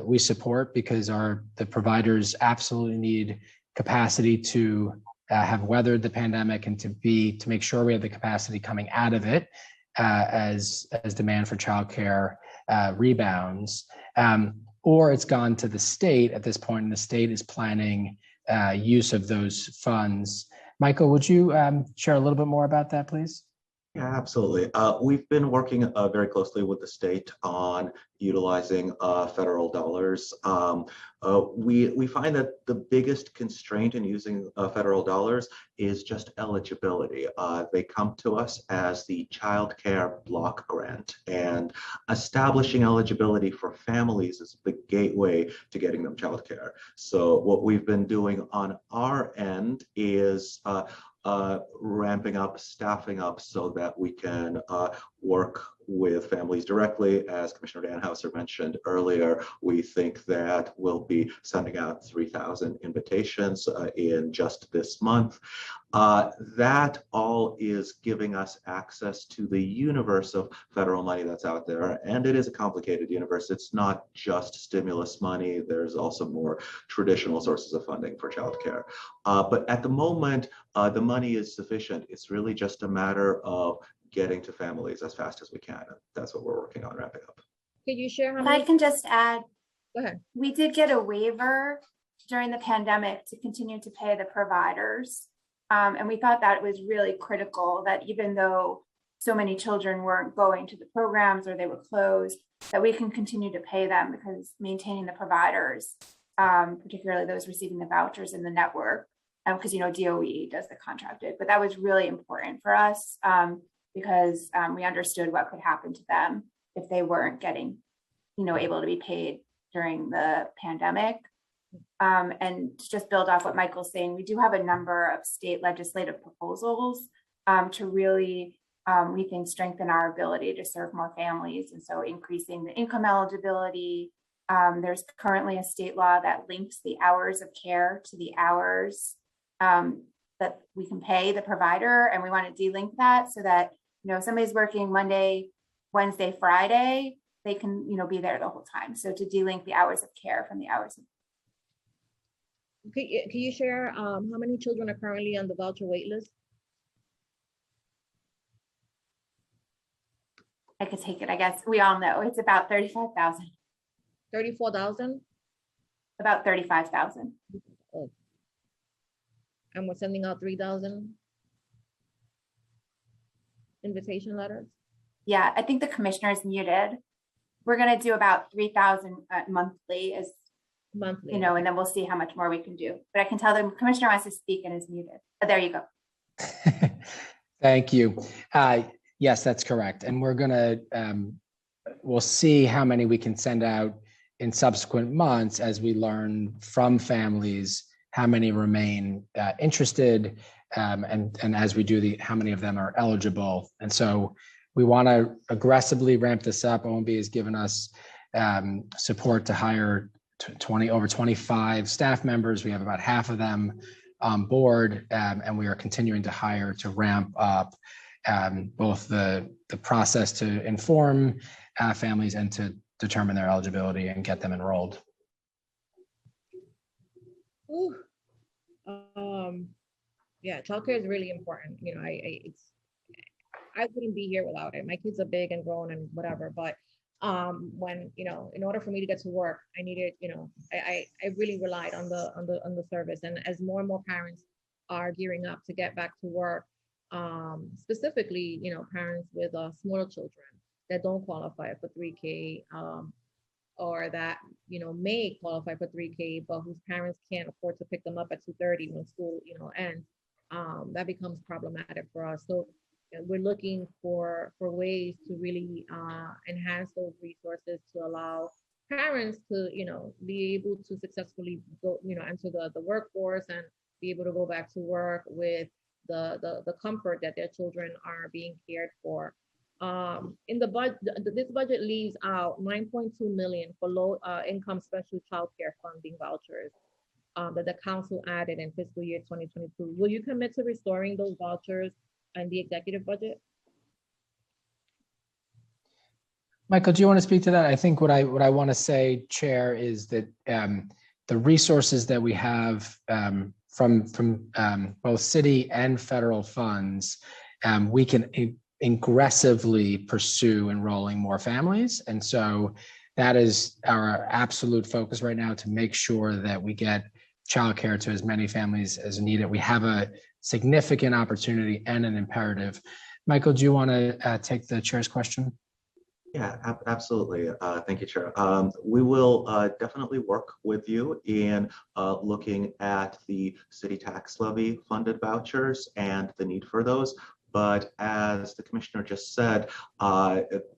we support because the providers absolutely need capacity to have weathered the pandemic and to make sure we have the capacity coming out of it as demand for childcare rebounds. Or it's gone to the state at this point, and the state is planning use of those funds. Michael, would you share a little bit more about that, please? Yeah, absolutely. We've been working very closely with the state on utilizing federal dollars. We find that the biggest constraint in using federal dollars is just eligibility. They come to us as the Child Care Block Grant, and establishing eligibility for families is the gateway to getting them child care. So what we've been doing on our end is ramping up, staffing up so that we can work with families directly. As Commissioner Danhauser mentioned earlier, we think that we'll be sending out 3,000 invitations in just this month. That all is giving us access to the universe of federal money that's out there, and it is a complicated universe. It's not just stimulus money. There's also more traditional sources of funding for childcare. But at the moment, the money is sufficient. It's really just a matter of getting to families as fast as we can. And that's what we're working on ramping up. Can you share how many? I can just add, go ahead. We did get a waiver during the pandemic to continue to pay the providers. And we thought that it was really critical that even though so many children weren't going to the programs or they were closed, that we can continue to pay them, because maintaining the providers, particularly those receiving the vouchers in the network, because DOE does the contracted, but that was really important for us because we understood what could happen to them if they weren't getting, able to be paid during the pandemic. And to just build off what Michael's saying, we do have a number of state legislative proposals to really, we think, strengthen our ability to serve more families. And so increasing the income eligibility, There's currently a state law that links the hours of care to the hours that we can pay the provider, and we want to delink that so that, if somebody's working Monday, Wednesday, Friday, they can, be there the whole time. So to delink the hours of care from the hours of. Can you share how many children are currently on the voucher wait list? I could take it, I guess. We all know it's about 35,000. 34,000? About 35,000. Oh. And we're sending out 3,000 invitation letters? Yeah, I think the commissioner is muted. We're going to do about 3,000 monthly is Monthly. and then we'll see how much more we can do. But I can tell the commissioner wants to speak and is muted. But there you go. Thank you. Yes, that's correct. And we're gonna, we'll see how many we can send out in subsequent months as we learn from families how many remain interested, and as we do how many of them are eligible. And so we want to aggressively ramp this up. OMB has given us support to hire over 25 staff members. We have about half of them on board, and we are continuing to hire to ramp up both the process to inform families and to determine their eligibility and get them enrolled. Ooh. Yeah, childcare is really important. I wouldn't be here without it. My kids are big and grown and whatever, but when in order for me to get to work, I needed, I really relied on the service. And as more and more parents are gearing up to get back to work, specifically, parents with smaller children that don't qualify for 3K, or that may qualify for 3K, but whose parents can't afford to pick them up at 2:30 when school ends, that becomes problematic for us. So we're looking for ways to really enhance those resources to allow parents to be able to successfully go enter the workforce and be able to go back to work with the comfort that their children are being cared for. In the budget, this budget leaves out $9.2 million for low income special child care funding vouchers that the council added in fiscal year 2022. Will you commit to restoring those vouchers and the executive budget? Michael, do you want to speak to that? I think what I want to say, Chair, is that the resources that we have from both city and federal funds, we can aggressively pursue enrolling more families. And so that is our absolute focus right now, to make sure that we get childcare to as many families as needed. We have a significant opportunity and an imperative. Michael, do you want to take the chair's question? Yeah, absolutely. Thank you, Chair. We will definitely work with you in looking at the city tax levy funded vouchers and the need for those. But as the commissioner just said,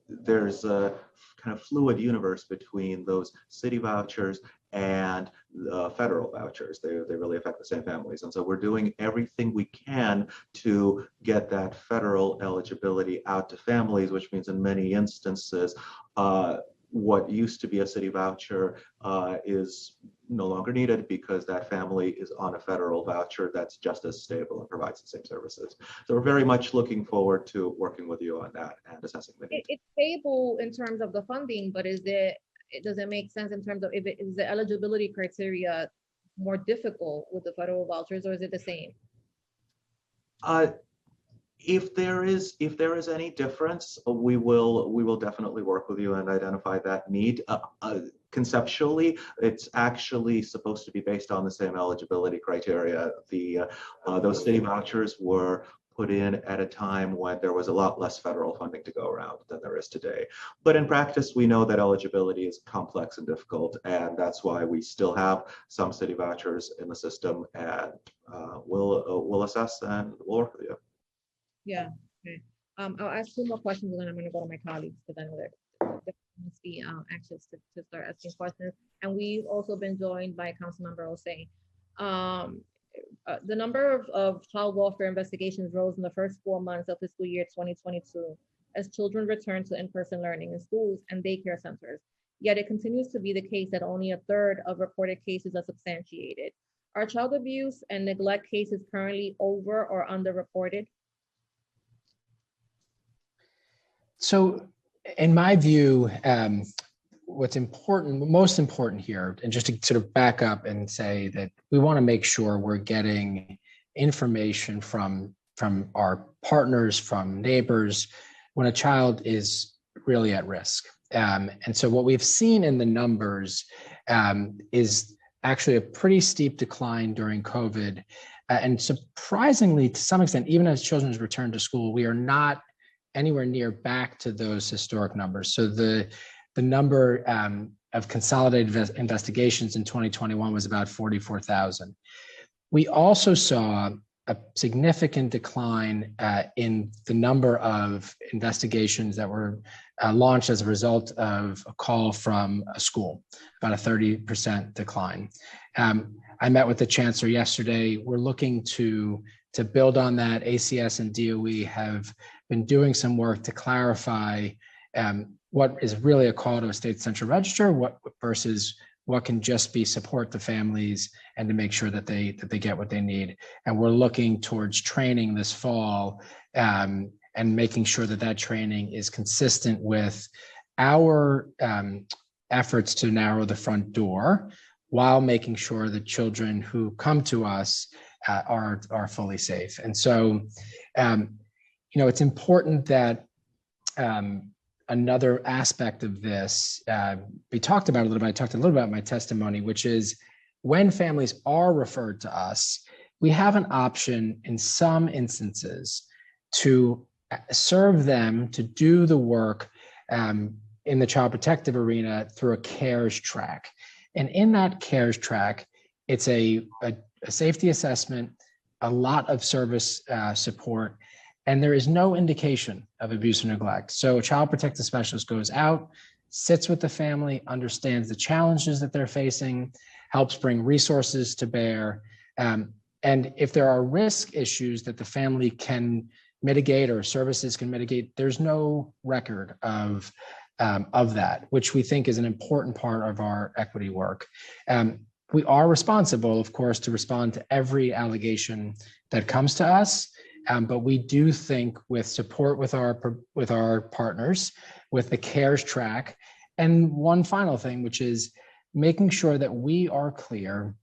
there's a kind of fluid universe between those city vouchers and the federal vouchers. They really affect the same families. And so we're doing everything we can to get that federal eligibility out to families, which means in many instances, what used to be a city voucher is no longer needed because that family is on a federal voucher that's just as stable and provides the same services. So we're very much looking forward to working with you on that and assessing the need. It's stable in terms of the funding, but does it make sense in terms of is the eligibility criteria more difficult with the federal vouchers, or is it the same? If there is any difference, we will definitely work with you and identify that need. Conceptually, it's actually supposed to be based on the same eligibility criteria. Those city vouchers were put in at a time when there was a lot less federal funding to go around than there is today. But in practice, we know that eligibility is complex and difficult, and that's why we still have some city vouchers in the system, and we'll assess and we'll work with you. Yeah, okay. I'll ask 2 more questions and then I'm going to go to my colleagues because I know that must be anxious to start asking questions. And we've also been joined by Councilmember Osei. The number of child welfare investigations rose in the first 4 months of fiscal year 2022 as children returned to in-person learning in schools and daycare centers. yet it continues to be the case that only a third of reported cases are substantiated. Are child abuse and neglect cases currently over or underreported? So in my view, what's important, most important here, and just to sort of back up and say that we want to make sure we're getting information from our partners, from neighbors, when a child is really at risk. And so what we've seen in the numbers is actually a pretty steep decline during COVID. And surprisingly, to some extent, even as children's return to school, we are not anywhere near back to those historic numbers. So the number of consolidated investigations in 2021 was about 44,000. We also saw a significant decline in the number of investigations that were launched as a result of a call from a school, about a 30% decline. I met with the chancellor yesterday. We're looking to build on that. ACS and DOE have been doing some work to clarify what is really a call to a state central register, versus what can just be support the families and to make sure that they get what they need. And we're looking towards training this fall and making sure that training is consistent with our efforts to narrow the front door, while making sure that children who come to us are fully safe. And so, it's important that another aspect of this, we talked about a little bit, I talked a little about my testimony, which is when families are referred to us, we have an option in some instances to serve them, to do the work in the child protective arena through a CARES track. And in that CARES track, it's a safety assessment, a lot of service support, and there is no indication of abuse or neglect. So a child protective specialist goes out, sits with the family, understands the challenges that they're facing, helps bring resources to bear. And if there are risk issues that the family can mitigate or services can mitigate, there's no record of that, which we think is an important part of our equity work. We are responsible, of course, to respond to every allegation that comes to us. But we do think, with support with our partners, with the CARES track, and one final thing, which is making sure that we are clear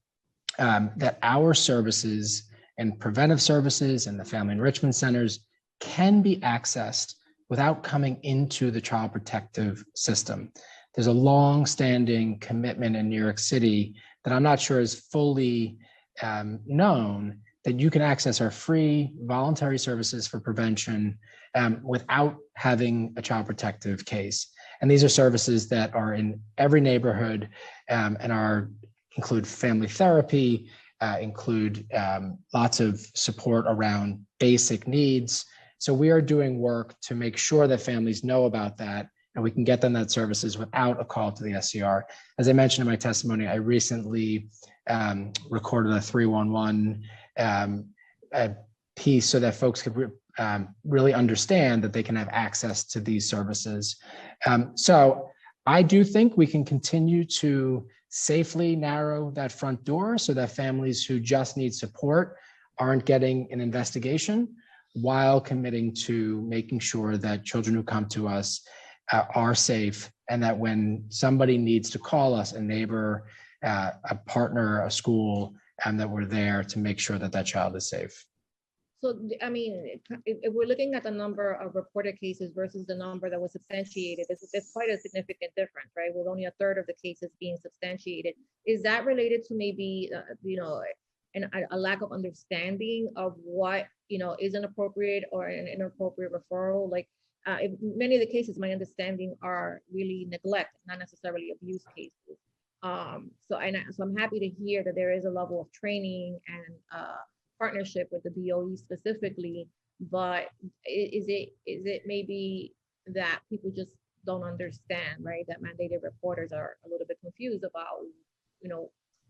that our services and preventive services and the family enrichment centers can be accessed without coming into the child protective system. There's a long-standing commitment in New York City that I'm not sure is fully known, that you can access our free voluntary services for prevention without having a child protective case. And these are services that are in every neighborhood and include family therapy, include lots of support around basic needs. So we are doing work to make sure that families know about that and we can get them that services without a call to the SCR. As I mentioned in my testimony, I recently recorded a 311 piece so that folks could really understand that they can have access to these services. So I do think we can continue to safely narrow that front door so that families who just need support aren't getting an investigation, while committing to making sure that children who come to us are safe, and that when somebody needs to call us, a neighbor, a partner, a school, and that we're there to make sure that that child is safe. So, I mean, if we're looking at the number of reported cases versus the number that was substantiated, it's quite a significant difference, right? With only a third of the cases being substantiated. Is that related to maybe, a lack of understanding of what, is an appropriate or an inappropriate referral? Like, if many of the cases, my understanding, are really neglect, not necessarily abuse cases. So I'm happy to hear that there is a level of training and partnership with the DOE specifically, but is it maybe that people just don't understand, right? That mandated reporters are a little bit confused about,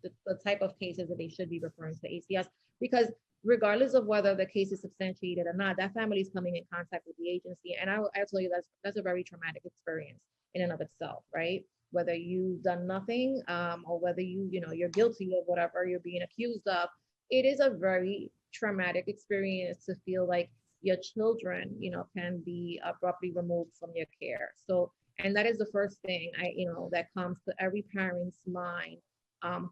the type of cases that they should be referring to ACS, because regardless of whether the case is substantiated or not, that family is coming in contact with the agency. And I'll tell you, that's a very traumatic experience in and of itself, right? whether you've done nothing or whether you're guilty of whatever you're being accused of. It is a very traumatic experience to feel like your children, can be abruptly removed from your care. So, and that is the first thing that comes to every parent's mind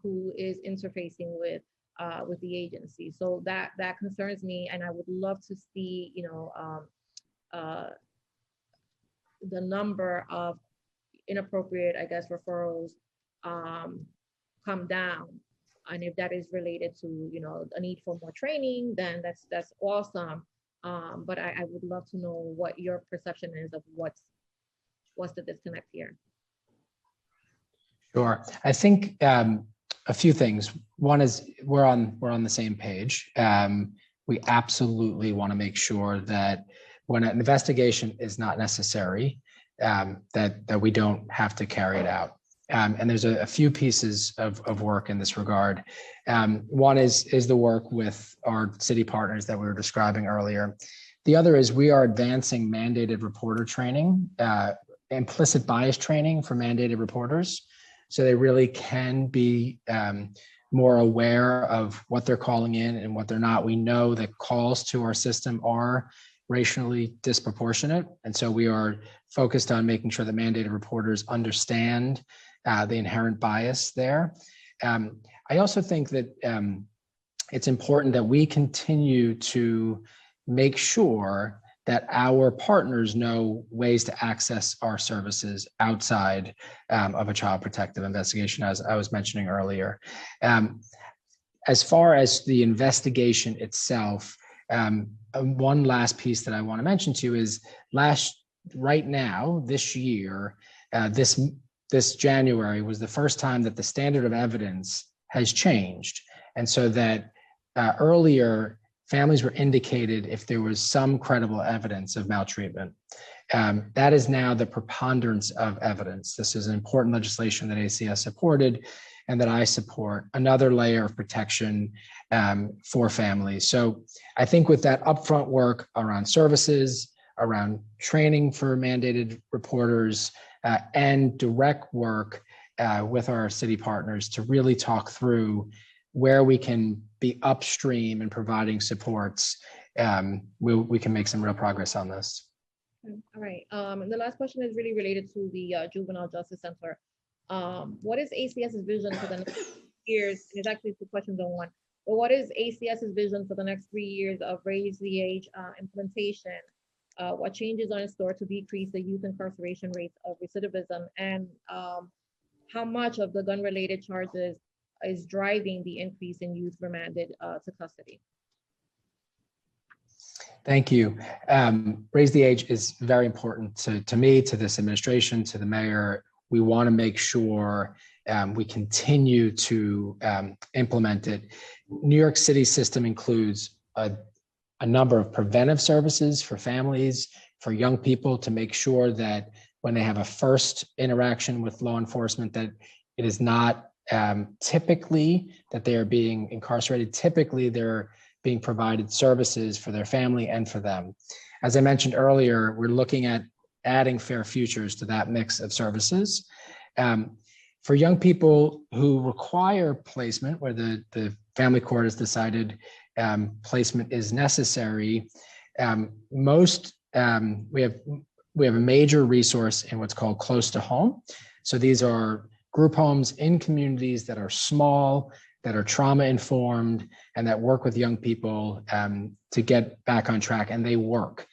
who is interfacing with the agency. So that concerns me, and I would love to see, the number of inappropriate, I guess, referrals come down. And if that is related to, a need for more training, then that's awesome. But I would love to know what your perception is of what's the disconnect here. Sure. I think a few things. One is we're on the same page. We absolutely want to make sure that when an investigation is not necessary, that we don't have to carry it out. And there's a few pieces of work in this regard. One is the work with our city partners that we were describing earlier. The other is we are advancing mandated reporter training, implicit bias training for mandated reporters, so they really can be more aware of what they're calling in and what they're not. We know that calls to our system are racially disproportionate, and so we are focused on making sure that mandated reporters understand the inherent bias there. I also think that it's important that we continue to make sure that our partners know ways to access our services outside of a child protective investigation, as I was mentioning earlier. As far as the investigation itself, one last piece that I want to mention to you is right now, this year, this January was the first time that the standard of evidence has changed. And so that earlier, families were indicated if there was some credible evidence of maltreatment. That is now the preponderance of evidence. This is an important legislation that ACS supported and that I support, another layer of protection for families. So I think with that upfront work around services, around training for mandated reporters, and direct work with our city partners to really talk through where we can be upstream in providing supports, we can make some real progress on this. All right. And the last question is really related to the Juvenile Justice Center. What is ACS's vision for the next years? And it's actually 2 questions on one. But what is ACS's vision for the next 3 years of Raise the Age implementation? What changes are in store to decrease the youth incarceration rates of recidivism? And how much of the gun-related charges is driving the increase in youth remanded to custody? Thank you. Raise the Age is very important to me, to this administration, to the mayor. We want to make sure we continue to implement it. New York City system includes a number of preventive services for families, for young people, to make sure that when they have a first interaction with law enforcement, that it is not typically that they are being incarcerated. Typically, they're being provided services for their family and for them. As I mentioned earlier, we're looking at adding Fair Futures to that mix of services. For young people who require placement, where the family court has decided placement is necessary, we have a major resource in what's called close to home. So these are group homes in communities that are small, that are trauma informed, and that work with young people to get back on track, and they work.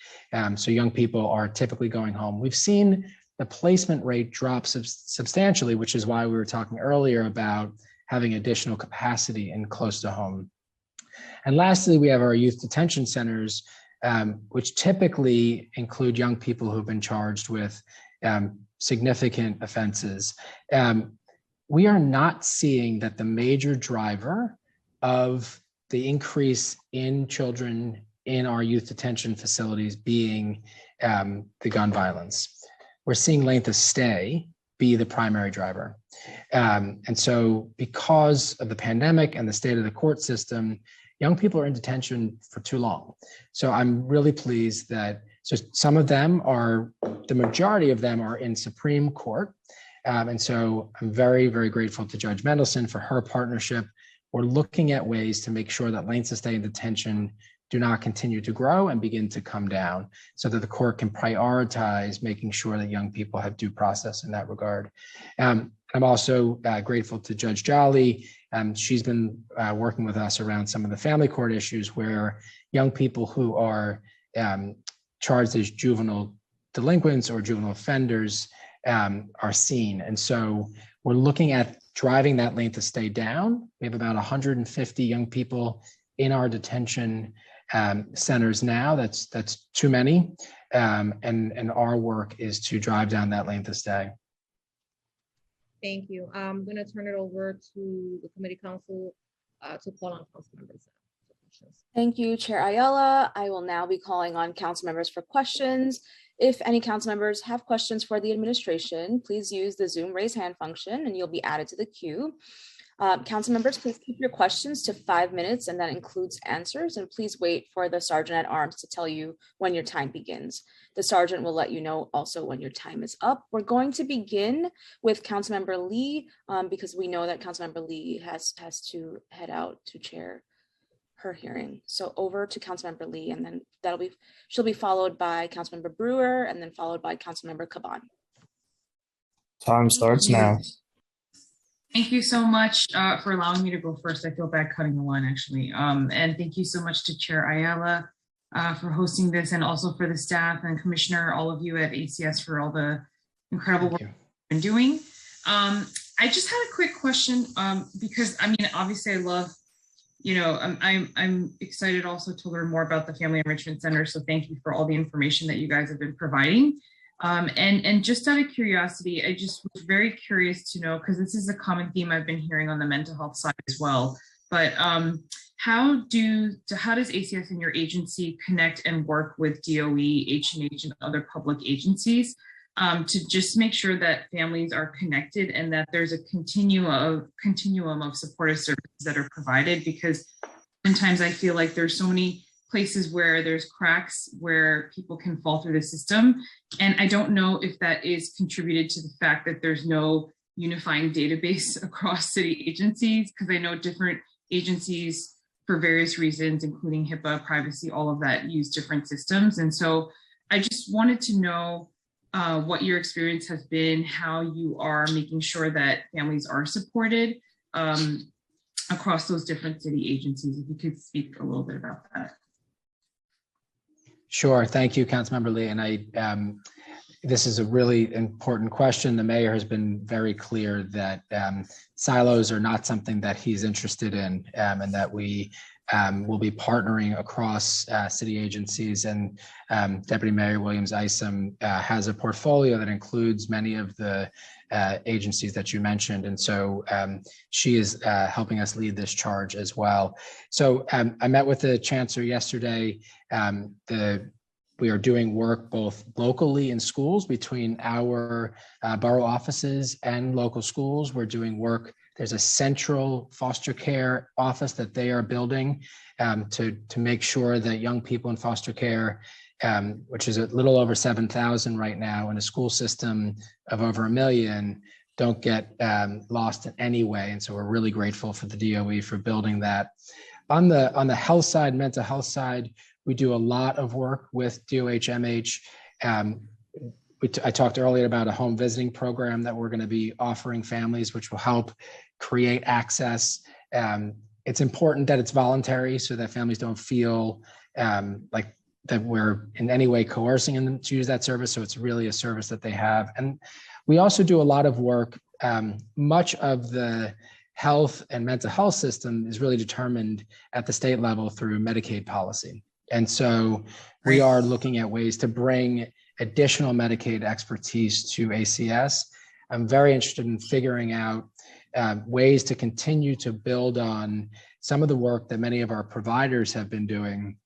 So young people are typically going home. We've seen the placement rate drop substantially, which is why we were talking earlier about having additional capacity in close to home. And lastly, we have our youth detention centers, which typically include young people who've been charged with significant offenses. We are not seeing that the major driver of the increase in children in our youth detention facilities being the gun violence. We're seeing length of stay be the primary driver. And so because of the pandemic and the state of the court system, young people are in detention for too long. So I'm really pleased that, so some of them are, the majority of them are in Supreme Court. And so I'm very, very grateful to Judge Mendelson for her partnership. We're looking at ways to make sure that lengths of stay in detention do not continue to grow and begin to come down so that the court can prioritize making sure that young people have due process in that regard. I'm also grateful to Judge Jolly. She's been working with us around some of the family court issues where young people who are charged as juvenile delinquents or juvenile offenders are seen. And so we're looking at driving that length of stay down. We have about 150 young people in our detention centers now. That's too many. And our work is to drive down that length of stay. Thank you. I'm going to turn it over to the committee council to call on council members. Thank you, Chair Ayala. I will now be calling on council members for questions. If any council members have questions for the administration, please use the Zoom raise hand function and you'll be added to the queue. Council members, please keep your questions to 5 minutes, and that includes answers. And please wait for the Sergeant at Arms to tell you when your time begins. The Sergeant will let you know also when your time is up. We're going to begin with Councilmember Lee because we know that Councilmember Lee has to head out to chair her hearing. So over to Councilmember Lee, and then she'll be followed by Councilmember Brewer, and then followed by Councilmember Caban. Time starts now. Thank you so much for allowing me to go first. I feel bad cutting the line, actually. And thank you so much to Chair Ayala for hosting this, and also for the staff and Commissioner, all of you at ACS for all the incredible work you've been doing. I just had a quick question because, I mean, obviously I love, you know, I'm excited also to learn more about the Family Enrichment Center. So thank you for all the information that you guys have been providing. And just out of curiosity, I just was very curious to know, because this is a common theme I've been hearing on the mental health side as well, but how does ACS and your agency connect and work with DOE, H&H, and other public agencies to just make sure that families are connected and that there's a continuum of supportive services that are provided? Because sometimes I feel like there's so many places where there's cracks where people can fall through the system. And I don't know if that is contributed to the fact that there's no unifying database across city agencies, because I know different agencies for various reasons, including HIPAA, privacy, all of that, use different systems. And so I just wanted to know what your experience has been, how you are making sure that families are supported across those different city agencies. If you could speak a little bit about that. Sure. Thank you, Councilmember Lee. And this is a really important question. The mayor has been very clear that silos are not something that he's interested in, and that we will be partnering across city agencies. And Deputy Mayor Williams Isom has a portfolio that includes many of the agencies that you mentioned. And so she is helping us lead this charge as well. So I met with the Chancellor yesterday. We are doing work both locally in schools between our borough offices and local schools. We're doing work. There's a central foster care office that they are building to make sure that young people in foster care, which is a little over 7,000 right now in a school system of over 1 million, don't get lost in any way. And so we're really grateful for the DOE for building that. On the health side, mental health side, we do a lot of work with DOH-MH. I talked earlier about a home visiting program that we're going to be offering families, which will help create access. It's important that it's voluntary so that families don't feel like that we're in any way coercing them to use that service. So it's really a service that they have. And we also do a lot of work. Much of the health and mental health system is really determined at the state level through Medicaid policy. And so we are looking at ways to bring additional Medicaid expertise to ACS. I'm very interested in figuring out ways to continue to build on some of the work that many of our providers have been doing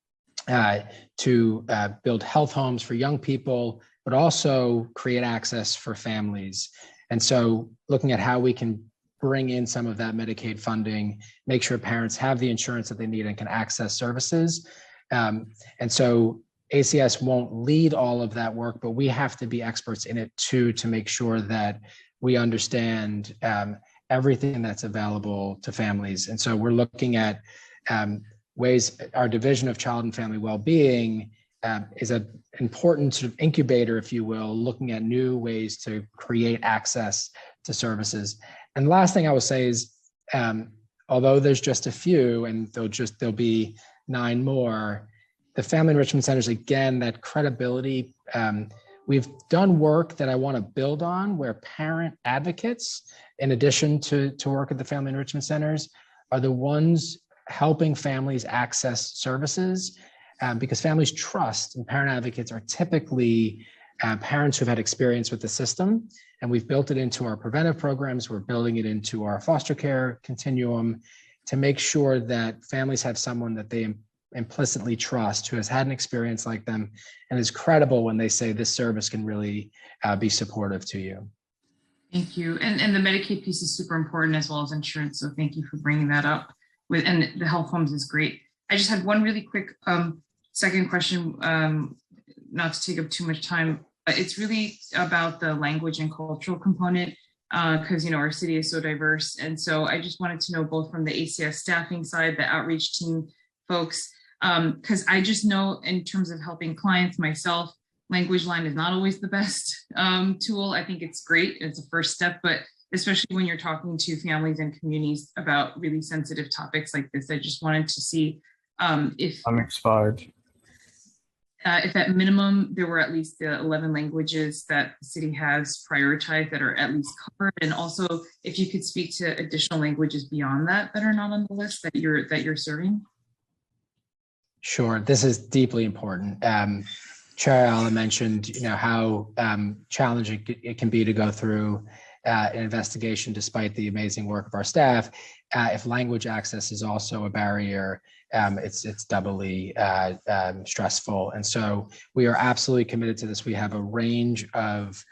to build health homes for young people, but also create access for families. And so looking at how we can bring in some of that Medicaid funding, make sure parents have the insurance that they need and can access services. And so ACS won't lead all of that work, but we have to be experts in it too, to make sure that we understand everything that's available to families. And so we're looking at ways. Our Division of Child and Family Wellbeing is an important sort of incubator, if you will, looking at new ways to create access to services. And the last thing I will say is, although there's just a few, and there'll be 9 more, the Family Enrichment Centers, again, that credibility. We've done work that I want to build on, where parent advocates, in addition to work at the Family Enrichment Centers, are the ones helping families access services, because families trust, and parent advocates are typically parents who've had experience with the system. And we've built it into our preventive programs. We're building it into our foster care continuum to make sure that families have someone that they implicitly trust, who has had an experience like them and is credible when they say this service can really be supportive to you. Thank you. And the Medicaid piece is super important, as well as insurance. So thank you for bringing that up. And the health homes is great. I just had one really quick second question, not to take up too much time. It's really about the language and cultural component, because our city is so diverse. And so I just wanted to know, both from the ACS staffing side, the outreach team folks, because I just know, in terms of helping clients myself, language line is not always the best tool. I think it's great. It's a first step, but especially when you're talking to families and communities about really sensitive topics like this, I just wanted to see if I'm expired. If at minimum there were at least the 11 languages that the city has prioritized that are at least covered, and also if you could speak to additional languages beyond that are not on the list that you're serving. Sure, this is deeply important. Chair Ayala mentioned, how challenging it can be to go through an investigation despite the amazing work of our staff. If language access is also a barrier, it's doubly stressful. And so we are absolutely committed to this. We have a range of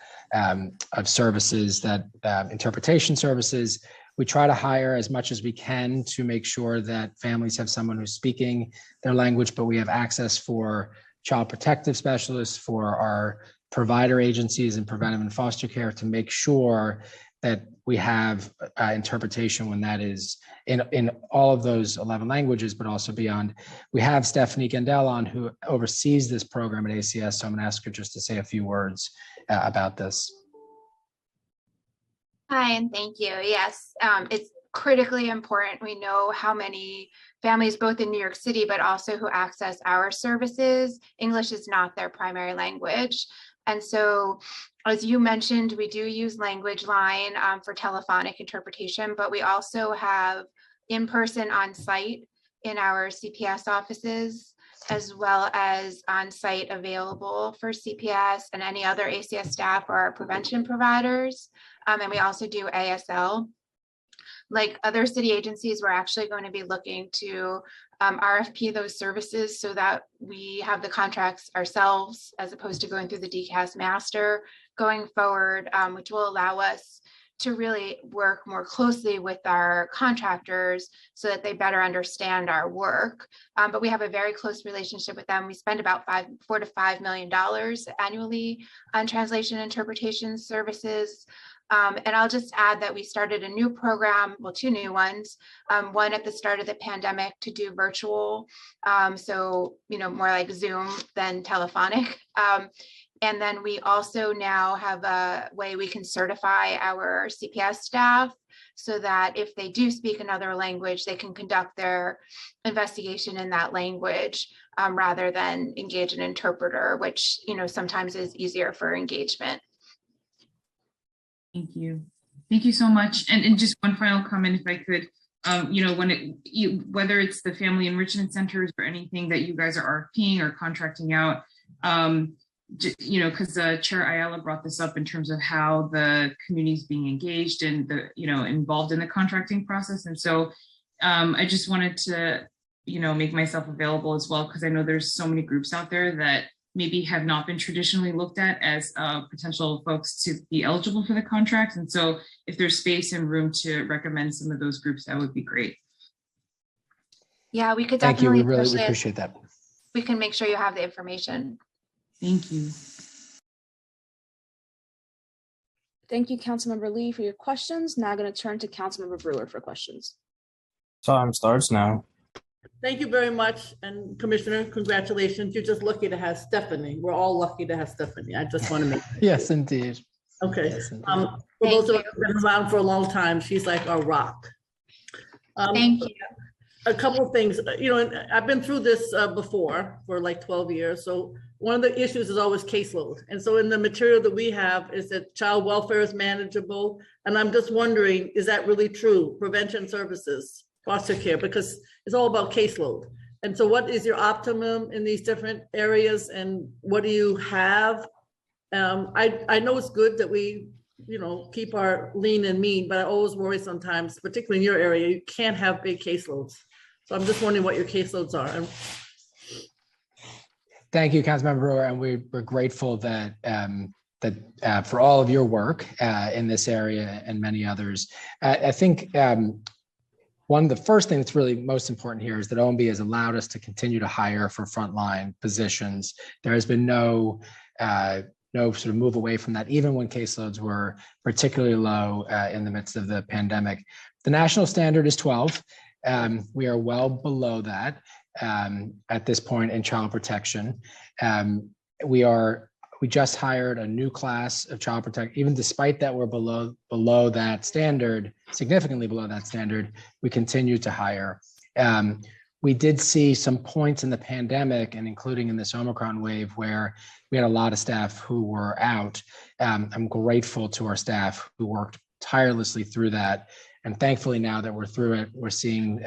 services, that interpretation services. We try to hire as much as we can to make sure that families have someone who's speaking their language, but we have access for child protective specialists, for our provider agencies and preventive and foster care, to make sure that we have interpretation when that is in all of those 11 languages, but also beyond. We have Stephanie Gendel on, who oversees this program at ACS, so I'm going to ask her just to say a few words about this. Hi, and thank you. Yes, it's critically important. We know how many families, both in New York City, but also who access our services, English is not their primary language. And so, as you mentioned, we do use Language Line for telephonic interpretation, but we also have in-person on-site in our CPS offices, as well as on-site available for CPS and any other ACS staff or our prevention providers. And we also do ASL. Like other city agencies, we're actually going to be looking to RFP those services so that we have the contracts ourselves, as opposed to going through the DCAS master going forward, which will allow us to really work more closely with our contractors so that they better understand our work. But we have a very close relationship with them. We spend about $4 to $5 million annually on translation interpretation services. And I'll just add that we started a new program, well, 2 new ones, one at the start of the pandemic to do virtual, so, more like Zoom than telephonic. And then we also now have a way we can certify our CPS staff so that if they do speak another language, they can conduct their investigation in that language rather than engage an interpreter, which, sometimes is easier for engagement. Thank you. Thank you so much. And just one final comment, if I could, whether it's the family enrichment centers or anything that you guys are RFPing or contracting out, because Chair Ayala brought this up in terms of how the community is being engaged and involved in the contracting process. And so I just wanted to, make myself available as well, because I know there's so many groups out there that maybe have not been traditionally looked at as potential folks to be eligible for the contract. And so if there's space and room to recommend some of those groups, that would be great. Yeah, we could Thank you. definitely. We really appreciate that. We can make sure you have the information. Thank you. Thank you, Councilmember Lee, for your questions. Now going to turn to Councilmember Brewer for questions. Time starts now. Thank you very much. And Commissioner, congratulations. You're just lucky to have Stephanie. We're all lucky to have Stephanie. I just want to make that Yes, clear. indeed. Okay. Yes, indeed. For those of us who've been around for a long time, she's like our rock. Thank you. A couple of things, and I've been through this before for like 12 years. So one of the issues is always caseload. And so in the material that we have is that child welfare is manageable. And I'm just wondering, is that really true? Prevention services, foster care, because it's all about caseload. And so what is your optimum in these different areas and what do you have? I know it's good that we, keep our lean and mean, but I always worry sometimes, particularly in your area, you can't have big caseloads. So I'm just wondering what your caseloads are. Thank you, Councilmember Brewer, and we're grateful that for all of your work in this area and many others. I think one of the first thing that's really most important here is that OMB has allowed us to continue to hire for frontline positions. There has been no sort of move away from that, even when caseloads were particularly low in the midst of the pandemic. The national standard is 12. We are well below that at this point in child protection. We just hired a new class of child protection. Even despite that we're below that standard, significantly below that standard, we continue to hire. We did see some points in the pandemic, and including in this Omicron wave, where we had a lot of staff who were out. I'm grateful to our staff who worked tirelessly through that. And thankfully, now that we're through it, we're seeing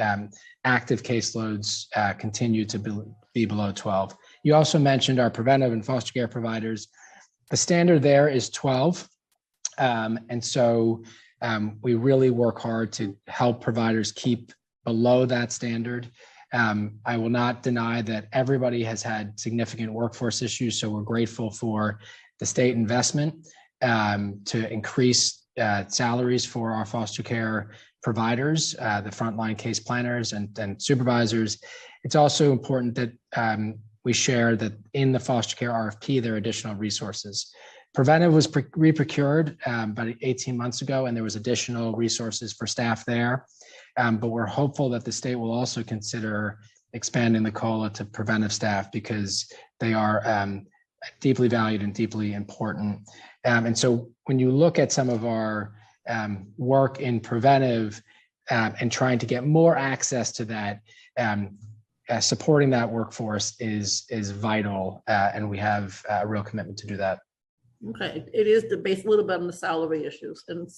active caseloads continue to be below 12. You also mentioned our preventive and foster care providers. The standard there is 12. And so we really work hard to help providers keep below that standard. I will not deny that everybody has had significant workforce issues, so we're grateful for the state investment to increase salaries for our foster care providers, the frontline case planners and supervisors. It's also important that we share that in the foster care RFP, there are additional resources. Preventive was re-procured about 18 months ago, and there was additional resources for staff there. But we're hopeful that the state will also consider expanding the COLA to preventive staff because they are deeply valued and deeply important. And so when you look at some of our work in preventive and trying to get more access to that, supporting that workforce is vital, and we have a real commitment to do that. Okay, it is based a little bit on the salary issues. And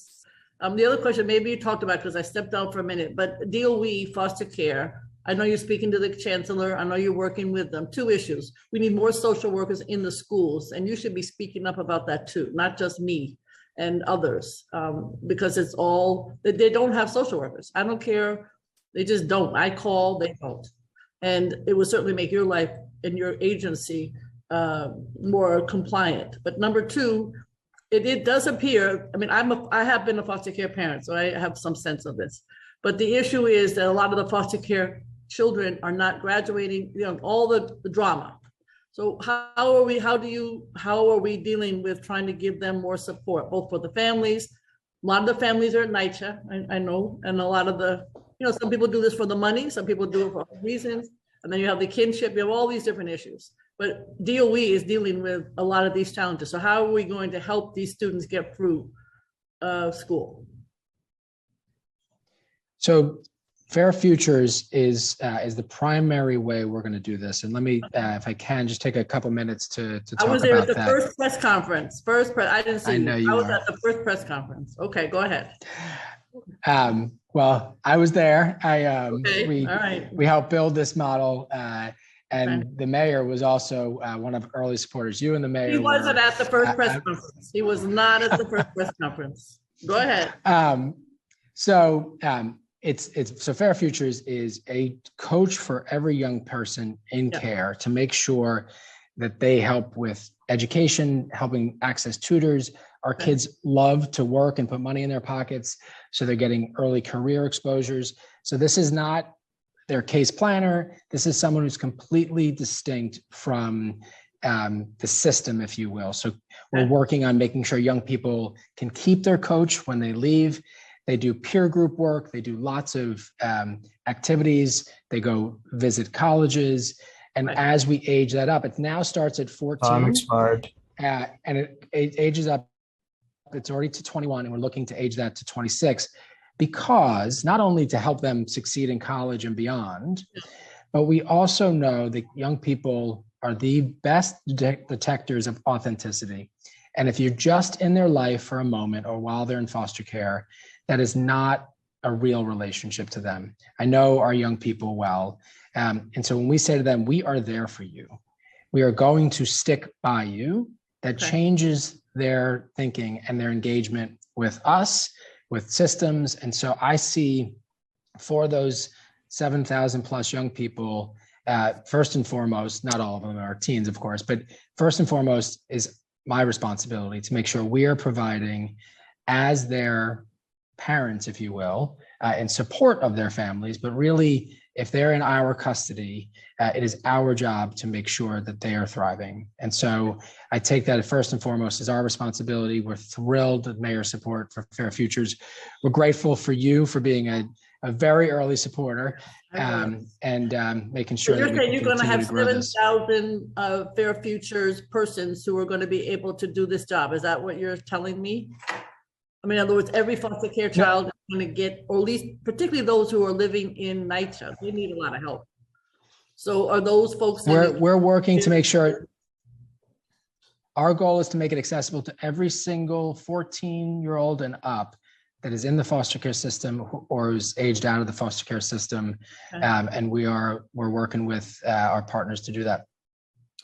the other question, maybe you talked about, because I stepped out for a minute, but DOE foster care, I know you're speaking to the chancellor. I know you're working with them. Two issues. We need more social workers in the schools, and you should be speaking up about that too, not just me and others, because it's all, they don't have social workers. I don't care. They just don't. I call, they don't. And it would certainly make your life and your agency more compliant. But number two, it does appear, I mean, I have been a foster care parent, so I have some sense of this. But the issue is that a lot of the foster care children are not graduating, all the drama. So how are we dealing with trying to give them more support, both for the families? A lot of the families are at NYCHA, I know, and a lot of the, some people do this for the money, some people do it for other reasons, and then you have the kinship, you have all these different issues. But DOE is dealing with a lot of these challenges. So how are we going to help these students get through school? So Fair Futures is the primary way we're going to do this. And let me, if I can, just take a couple minutes to talk about that. I was there at the first press conference. I didn't see you. I was at the first press conference. Okay, go ahead. Well, I was there. We helped build this model. And the mayor was also one of early supporters. You and the mayor. He wasn't at the first press conference. He was not at the first press conference. Go ahead. So Fair Futures is a coach for every young person in care to make sure that they help with education, helping access tutors. Our kids love to work and put money in their pockets, so they're getting early career exposures. So this is not their case planner. This is someone who's completely distinct from the system, if you will. So we're working on making sure young people can keep their coach when they leave. They do peer group work. They do lots of activities. They go visit colleges. And as we age that up, it now starts at 14. Time expired. And it ages up. It's already to 21, and we're looking to age that to 26, because not only to help them succeed in college and beyond, but we also know that young people are the best detectors of authenticity. And if you're just in their life for a moment or while they're in foster care, that is not a real relationship to them. I know our young people well. And so when we say to them, we are there for you, we are going to stick by you, that changes their thinking and their engagement with us, with systems. And so I see for those 7,000 plus young people, first and foremost, not all of them are teens, of course, but first and foremost is my responsibility to make sure we are providing, as their parents, if you will, in support of their families, but really, if they're in our custody, it is our job to make sure that they are thriving. And so I take that first and foremost as our responsibility. We're thrilled with Mayor's support for Fair Futures. We're grateful for you for being a very early supporter and making sure you're that saying you're going to have grow this. 7,000 Fair Futures persons who are going to be able to do this job. Is that what you're telling me? I mean, in other words, every foster care child is going to get, or at least particularly those who are living in NYCHA, they need a lot of help. So are those folks? We're working to make sure. Our goal is to make it accessible to every single 14-year-old and up that is in the foster care system or is aged out of the foster care system. And we're working with our partners to do that.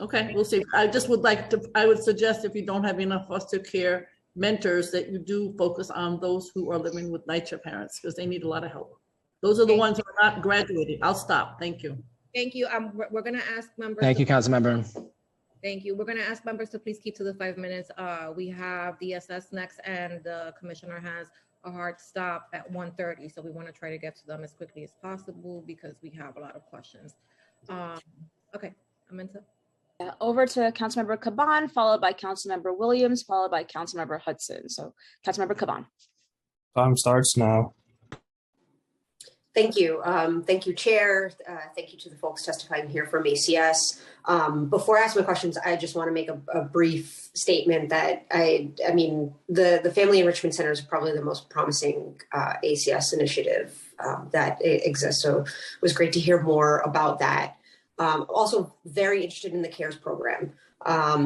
Okay, we'll see. I just would like to, I would suggest if you don't have enough foster care mentors that you do focus on those who are living with NYCHA parents, because they need a lot of help. Those are the ones who are not graduated. I'll stop. Thank you. Thank you. We're going to ask members. Thank you, Councilmember. Thank you. We're going to ask members to please keep to the 5 minutes. We have the SS next, and the commissioner has a hard stop at 1:30. So we want to try to get to them as quickly as possible because we have a lot of questions. Okay, Aminta. Over to Councilmember Caban, followed by Councilmember Williams, followed by Councilmember Hudson. So Councilmember Caban. Time starts now. Thank you. Thank you, Chair. Thank you to the folks testifying here from ACS. Before I ask my questions, I just want to make a brief statement that I mean, the Family Enrichment Center is probably the most promising ACS initiative that exists. So it was great to hear more about that. Also very interested in the CARES program,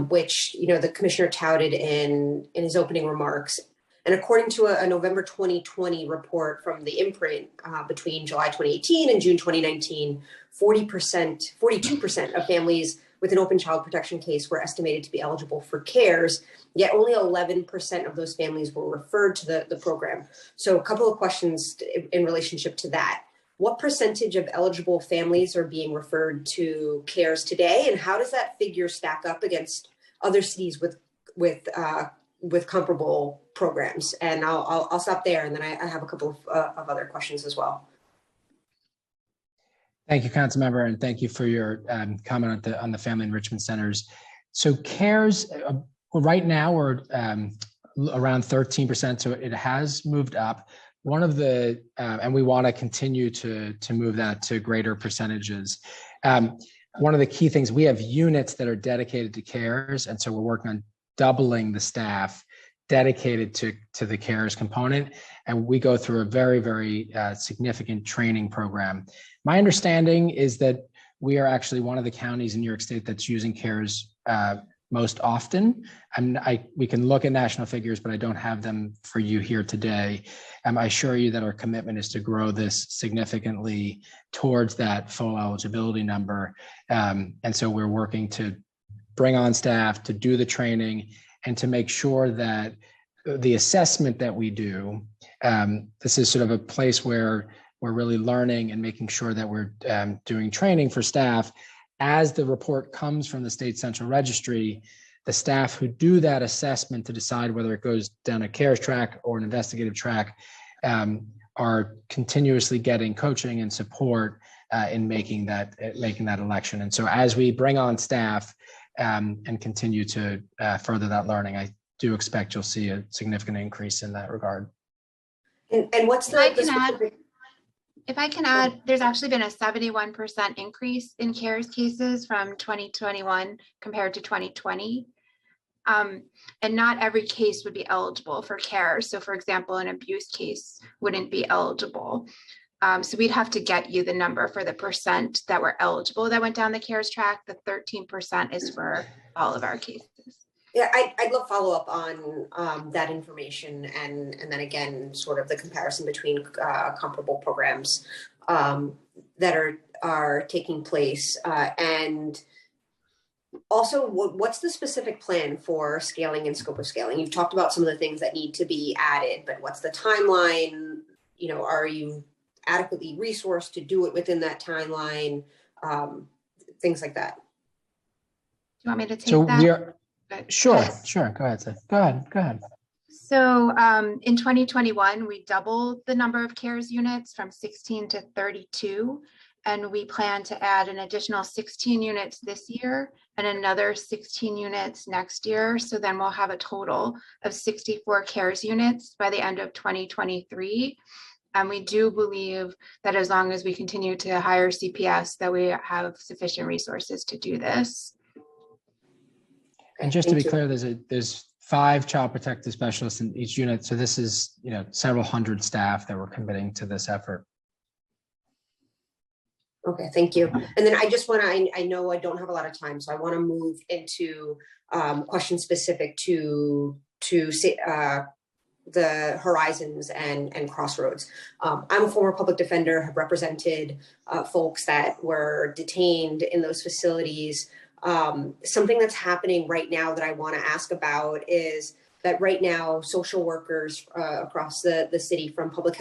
which, you know, the commissioner touted in his opening remarks. And according to a November 2020 report from the imprint, between July 2018 and June 2019, 42% of families with an open child protection case were estimated to be eligible for CARES, yet only 11% of those families were referred to the program. So a couple of questions in relationship to that. What percentage of eligible families are being referred to CARES today, and how does that figure stack up against other cities with comparable programs? And I'll stop there, and then I have a couple of other questions as well. Thank you, Councilmember, and thank you for your comment on the Family Enrichment Centers. So CARES, right now we're around 13%, so it has moved up. One of the, and we want to continue to move that to greater percentages. One of the key things, we have units that are dedicated to CARES, and so we're working on doubling the staff dedicated to the CARES component, and we go through a very, very significant training program. My understanding is that we are actually one of the counties in New York State that's using CARES most often. We can look at national figures, but I don't have them for you here today. I assure you that our commitment is to grow this significantly towards that full eligibility number. And so we're working to bring on staff, to do the training, and to make sure that the assessment that we do, this is sort of a place where we're really learning and making sure that we're doing training for staff. As the report comes from the State Central Registry, the staff who do that assessment to decide whether it goes down a CARES track or an investigative track are continuously getting coaching and support in making that election. And so as we bring on staff, and continue to further that learning. I do expect you'll see a significant increase in that regard. And what's If I the can add, specific? if I can add, there's actually been a 71% increase in CARES cases from 2021 compared to 2020. And not every case would be eligible for care. So for example, an abuse case wouldn't be eligible. So we'd have to get you the number for the percent that were eligible that went down the CARES track. The 13% is for all of our cases. Yeah, I'd love follow up on that information and then again, sort of the comparison between comparable programs that are taking place. And also, what's the specific plan for scaling and scope of scaling? You've talked about some of the things that need to be added, but what's the timeline? You know, are you adequately resourced to do it within that timeline? Things like that. Do you want me to take So that? we are, sure. Go ahead, Seth. Go ahead. So in 2021, we doubled the number of CARES units from 16 to 32. And we plan to add an additional 16 units this year and another 16 units next year. So then we'll have a total of 64 CARES units by the end of 2023. And we do believe that as long as we continue to hire CPS, that we have sufficient resources to do this. And just to be clear, there's 5 child protective specialists in each unit. So this is, several hundred staff that we're committing to this effort. Okay, thank you. And then I just want to, I know I don't have a lot of time, so I want to move into questions specific to the Horizons and Crossroads. I'm a former public defender, have represented folks that were detained in those facilities. Something that's happening right now that I want to ask about is that right now social workers across the city from public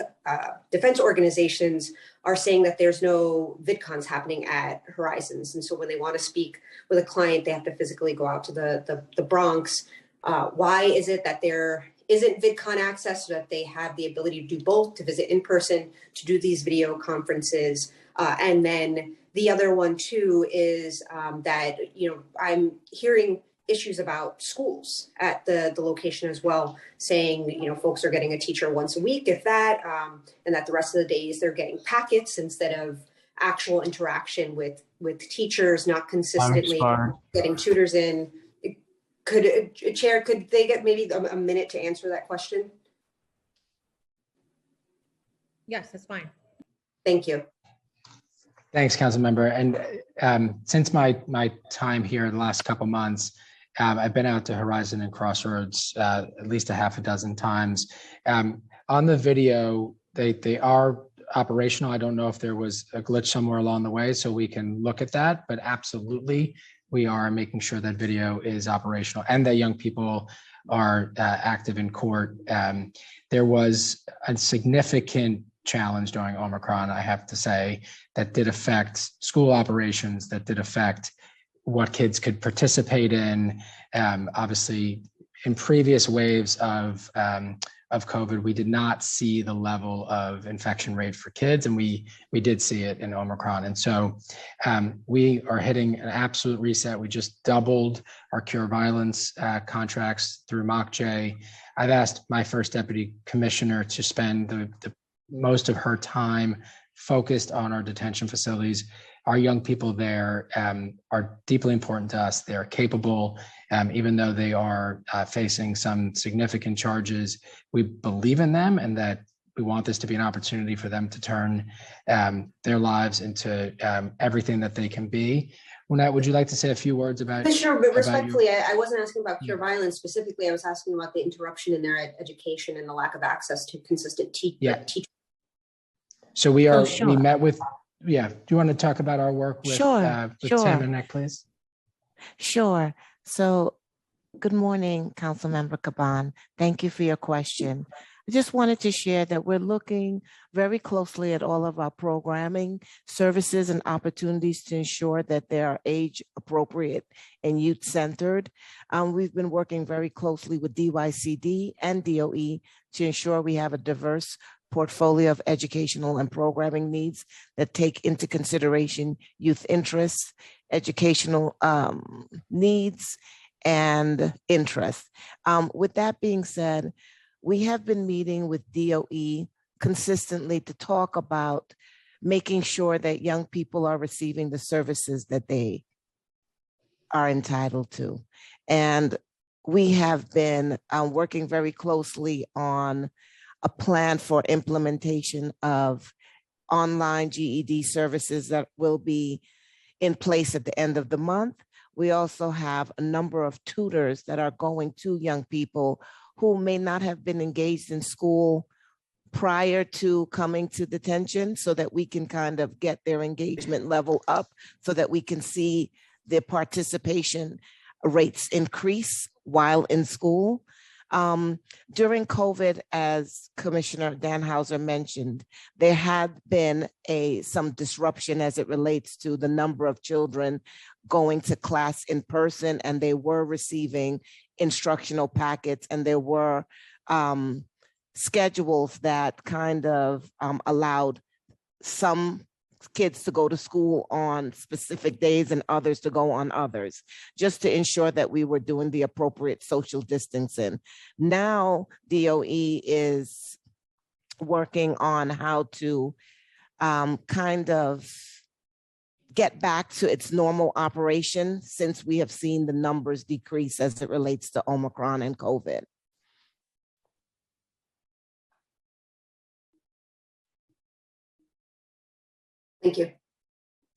defense organizations are saying that there's no VidCons happening at Horizons. And so when they want to speak with a client, they have to physically go out to the Bronx. Why is it that there isn't VidCon access so that they have the ability to do both, to visit in person, to do these video conferences? And then the other one too is that, I'm hearing issues about schools at the location as well, saying, folks are getting a teacher once a week, if that, and that the rest of the days they're getting packets instead of actual interaction with teachers, not consistently getting tutors in. Chair, could they get maybe a minute to answer that question? Yes, that's fine. Thank you. Thanks, Council Member. And since my time here the last couple months, I've been out to Horizon and Crossroads at least a half a dozen times. On the video, they are operational. I don't know if there was a glitch somewhere along the way, so we can look at that, but absolutely, we are making sure that video is operational and that young people are active in court. There was a significant challenge during Omicron, I have to say, that did affect school operations, that did affect what kids could participate in. Obviously, in previous waves of COVID, we did not see the level of infection rate for kids, and we did see it in Omicron. And so we are hitting an absolute reset. We just doubled our cure violence contracts through MOCJ. I've asked my first deputy commissioner to spend the most of her time focused on our detention facilities. Our young people there are deeply important to us. They are capable, even though they are facing some significant charges. We believe in them and that we want this to be an opportunity for them to turn their lives into everything that they can be. Unat, would you like to say a few words about? Sure, but respectfully, I wasn't asking about cure violence specifically. I was asking about the interruption in their education and the lack of access to consistent teaching. So we are. We met with. Yeah. Do you want to talk about our work with, Sure. Tim and Nick, please? Sure. So, good morning, Councilmember Caban. Thank you for your question. I just wanted to share that we're looking very closely at all of our programming, services, and opportunities to ensure that they are age appropriate and youth centered. We've been working very closely with DYCD and DOE to ensure we have a diverse portfolio of educational and programming needs that take into consideration youth interests educational needs and interests. With that being said, we have been meeting with DOE consistently to talk about making sure that young people are receiving the services that they are entitled to. And we have been working very closely on a plan for implementation of online GED services that will be in place at the end of the month. We also have a number of tutors that are going to young people who may not have been engaged in school prior to coming to detention, so that we can kind of get their engagement level up, so that we can see their participation rates increase while in school. During COVID, as Commissioner Danhauser mentioned, there had been some disruption as it relates to the number of children going to class in person, and they were receiving instructional packets, and there were schedules that kind of allowed some kids to go to school on specific days and others to go on others, just to ensure that we were doing the appropriate social distancing. Now, DOE is working on how to kind of get back to its normal operation, since we have seen the numbers decrease as it relates to Omicron and COVID. Thank you.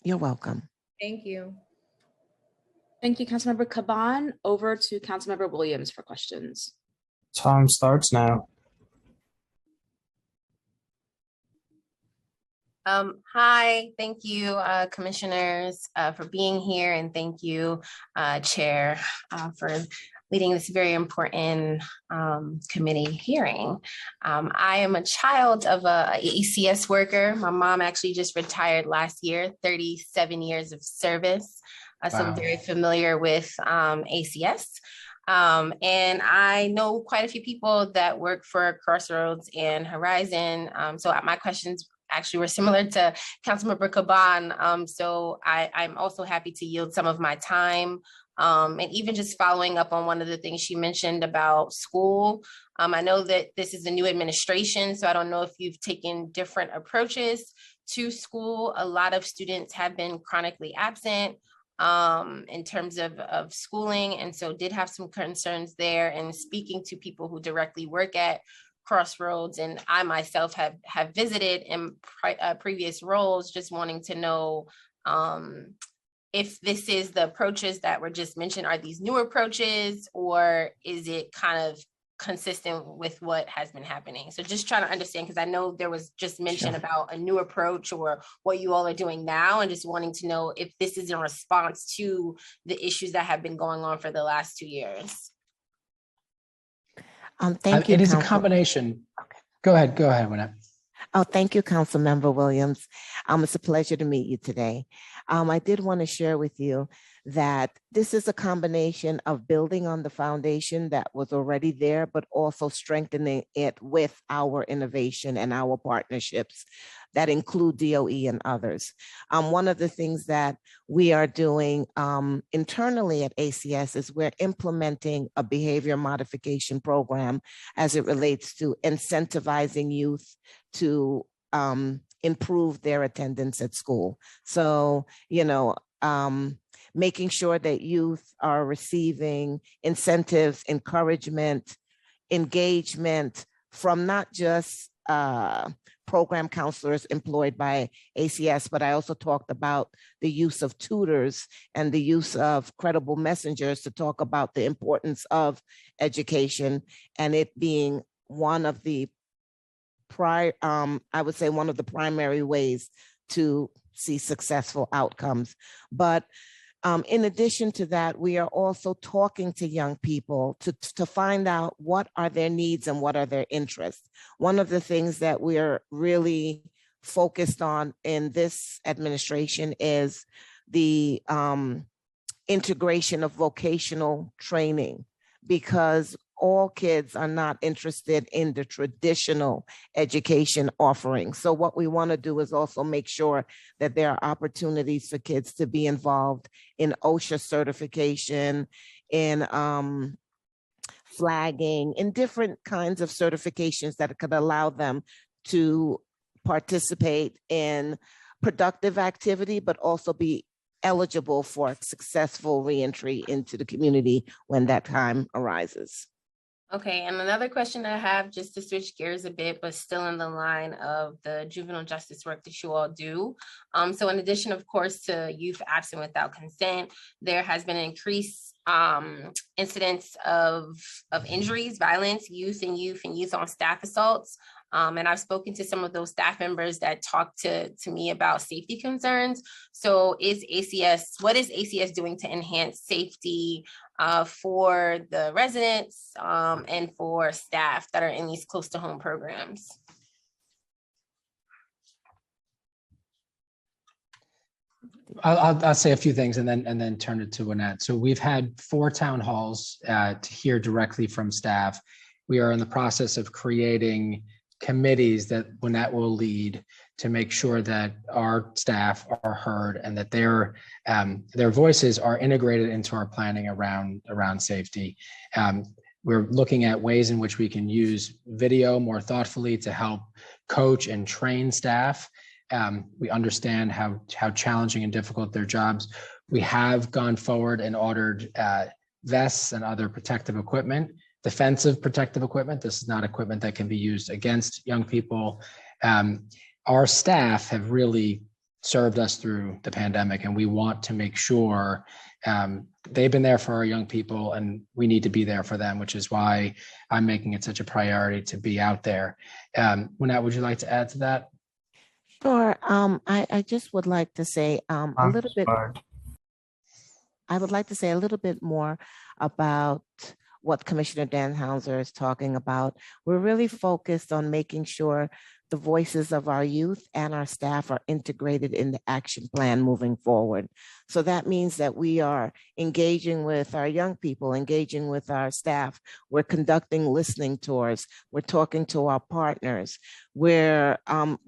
You're welcome. Thank you. Thank you, Councilmember Caban. Over to Councilmember Williams for questions. Time starts now. Hi, thank you, commissioners, for being here, and thank you, Chair, for leading this very important committee hearing. I am a child of a ACS worker. My mom actually just retired last year, 37 years of service. So I'm very familiar with ACS. And I know quite a few people that work for Crossroads and Horizon. So my questions actually were similar to Councilmember Caban. So I'm also happy to yield some of my time. And even just following up on one of the things she mentioned about school. I know that this is a new administration, so I don't know if you've taken different approaches to school. A lot of students have been chronically absent in terms of schooling, and so did have some concerns there. And speaking to people who directly work at Crossroads, and I myself have visited in previous roles, just wanting to know if this is the approaches that were just mentioned, are these new approaches, or is it kind of consistent with what has been happening? So just trying to understand, because I know there was just mention about a new approach or what you all are doing now, and just wanting to know if this is in response to the issues that have been going on for the last 2 years. Thank you. It is a combination. Okay. Go ahead, Wynette. Oh, thank you, Councilmember Williams. It's a pleasure to meet you today. I did want to share with you that this is a combination of building on the foundation that was already there, but also strengthening it with our innovation and our partnerships that include DOE and others. One of the things that we are doing internally at ACS is we're implementing a behavior modification program as it relates to incentivizing youth to improve their attendance at school. So, making sure that youth are receiving incentives, encouragement, engagement from not just program counselors employed by ACS, but I also talked about the use of tutors and the use of credible messengers to talk about the importance of education, and it being one of the I would say one of the primary ways to see successful outcomes. But in addition to that, we are also talking to young people to find out what are their needs and what are their interests. One of the things that we are really focused on in this administration is the integration of vocational training, because all kids are not interested in the traditional education offering. So what we want to do is also make sure that there are opportunities for kids to be involved in OSHA certification, in flagging, in different kinds of certifications that could allow them to participate in productive activity, but also be eligible for successful reentry into the community when that time arises. Okay, and another question I have, just to switch gears a bit, but still in the line of the juvenile justice work that you all do. So in addition, of course, to youth absent without consent, there has been an increased incidence of injuries, violence, youth on staff assaults. And I've spoken to some of those staff members that talked to me about safety concerns. So what is ACS doing to enhance safety for the residents and for staff that are in these close to home programs? I'll say a few things and then turn it to Annette. So we've had 4 town halls to hear directly from staff. We are in the process of creating committees that Annette will lead to make sure that our staff are heard and that their voices are integrated into our planning around safety. We're looking at ways in which we can use video more thoughtfully to help coach and train staff. We understand how challenging and difficult their jobs. We have gone forward and ordered vests and other protective equipment, defensive protective equipment. This is not equipment that can be used against young people. Our staff have really served us through the pandemic, and we want to make sure they've been there for our young people, and we need to be there for them, which is why I'm making it such a priority to be out there. Annette, would you like to add to that? Sure. I just would like to say a little bit. I would like to say a little bit more about what Commissioner Danhauser is talking about. We're really focused on making sure the voices of our youth and our staff are integrated in the action plan moving forward. So that means that we are engaging with our young people, engaging with our staff. We're conducting listening tours. We're talking to our partners. We're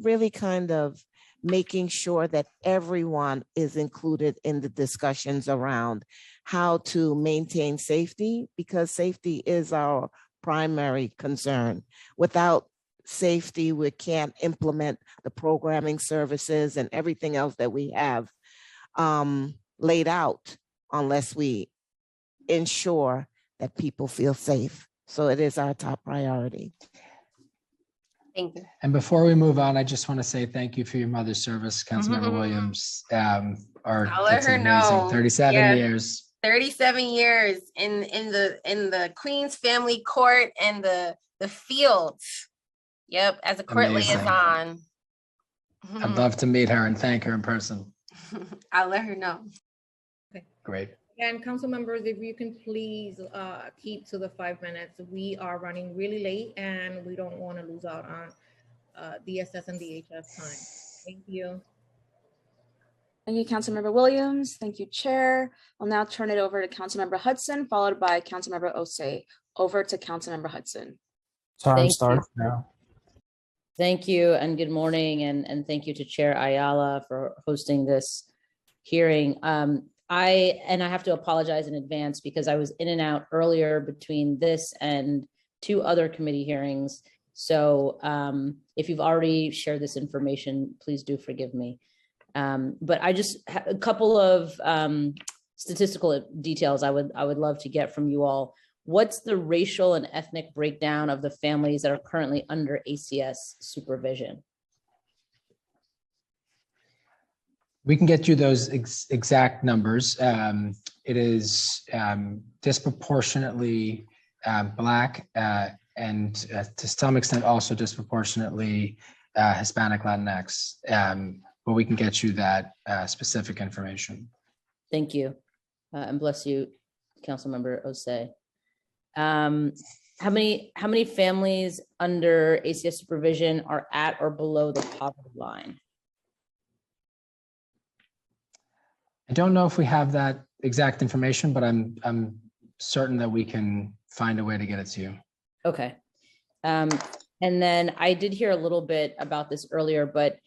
really kind of making sure that everyone is included in the discussions around how to maintain safety, because safety is our primary concern. Without safety, we can't implement the programming services and everything else that we have laid out unless we ensure that people feel safe. So it is our top priority. Thank you. And before we move on, I just want to say thank you for your mother's service, Councilmember Williams. I'll let her know. 37 years. 37 years in the Queen's family court and the fields. Yep, as a court liaison. I'd love to meet her and thank her in person. I'll let her know. Okay. Great. And council members, if you can please keep to the 5 minutes. We are running really late and we don't want to lose out on DSS and DHS time. Thank you. Thank you, Councilmember Williams. Thank you, Chair. I'll now turn it over to Councilmember Hudson, followed by Councilmember Osei. Over to Councilmember Hudson. Time starts now. Thank you and good morning, and thank you to Chair Ayala for hosting this hearing. I have to apologize in advance because I was in and out earlier between this and 2 other committee hearings. So if you've already shared this information, please do forgive me. But I just a couple of statistical details I would love to get from you all. What's the racial and ethnic breakdown of the families that are currently under ACS supervision? We can get you those exact numbers. It is disproportionately Black and to some extent also disproportionately Hispanic Latinx. But we can get you that specific information. Thank you. And bless you, Councilmember Osei. How many families under ACS supervision are at or below the poverty line? I don't know if we have that exact information, but I'm certain that we can find a way to get it to you. Okay. And then I did hear a little bit about this earlier, but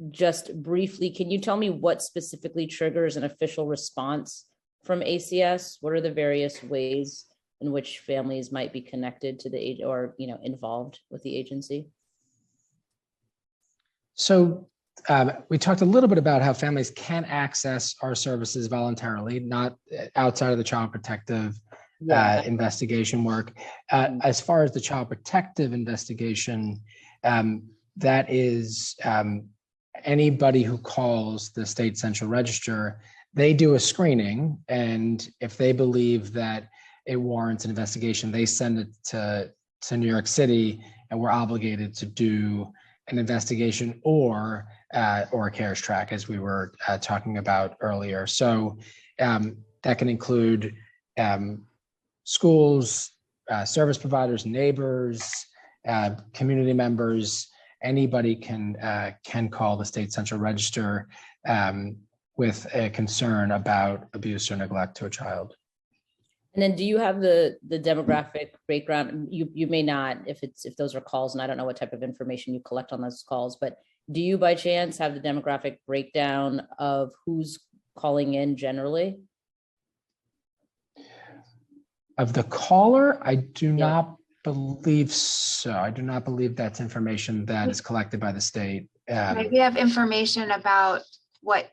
just briefly, can you tell me what specifically triggers an official response from ACS? What are the various ways in which families might be connected to the or involved with the agency? So we talked a little bit about how families can access our services voluntarily, not outside of the child protective investigation work. As far as the child protective investigation, that is anybody who calls the state central register, they do a screening, and if they believe that it warrants an investigation, they send it to New York City, and we're obligated to do an investigation or a CARES track, as we were talking about earlier. So that can include schools, service providers, neighbors, community members. Anybody can call the state central register with a concern about abuse or neglect to a child. And then do you have the demographic breakdown? You may not, if those are calls, and I don't know what type of information you collect on those calls, but do you by chance have the demographic breakdown of who's calling in generally? Of the caller, I do not believe so. I do not believe that's information that is collected by the state. We have information about what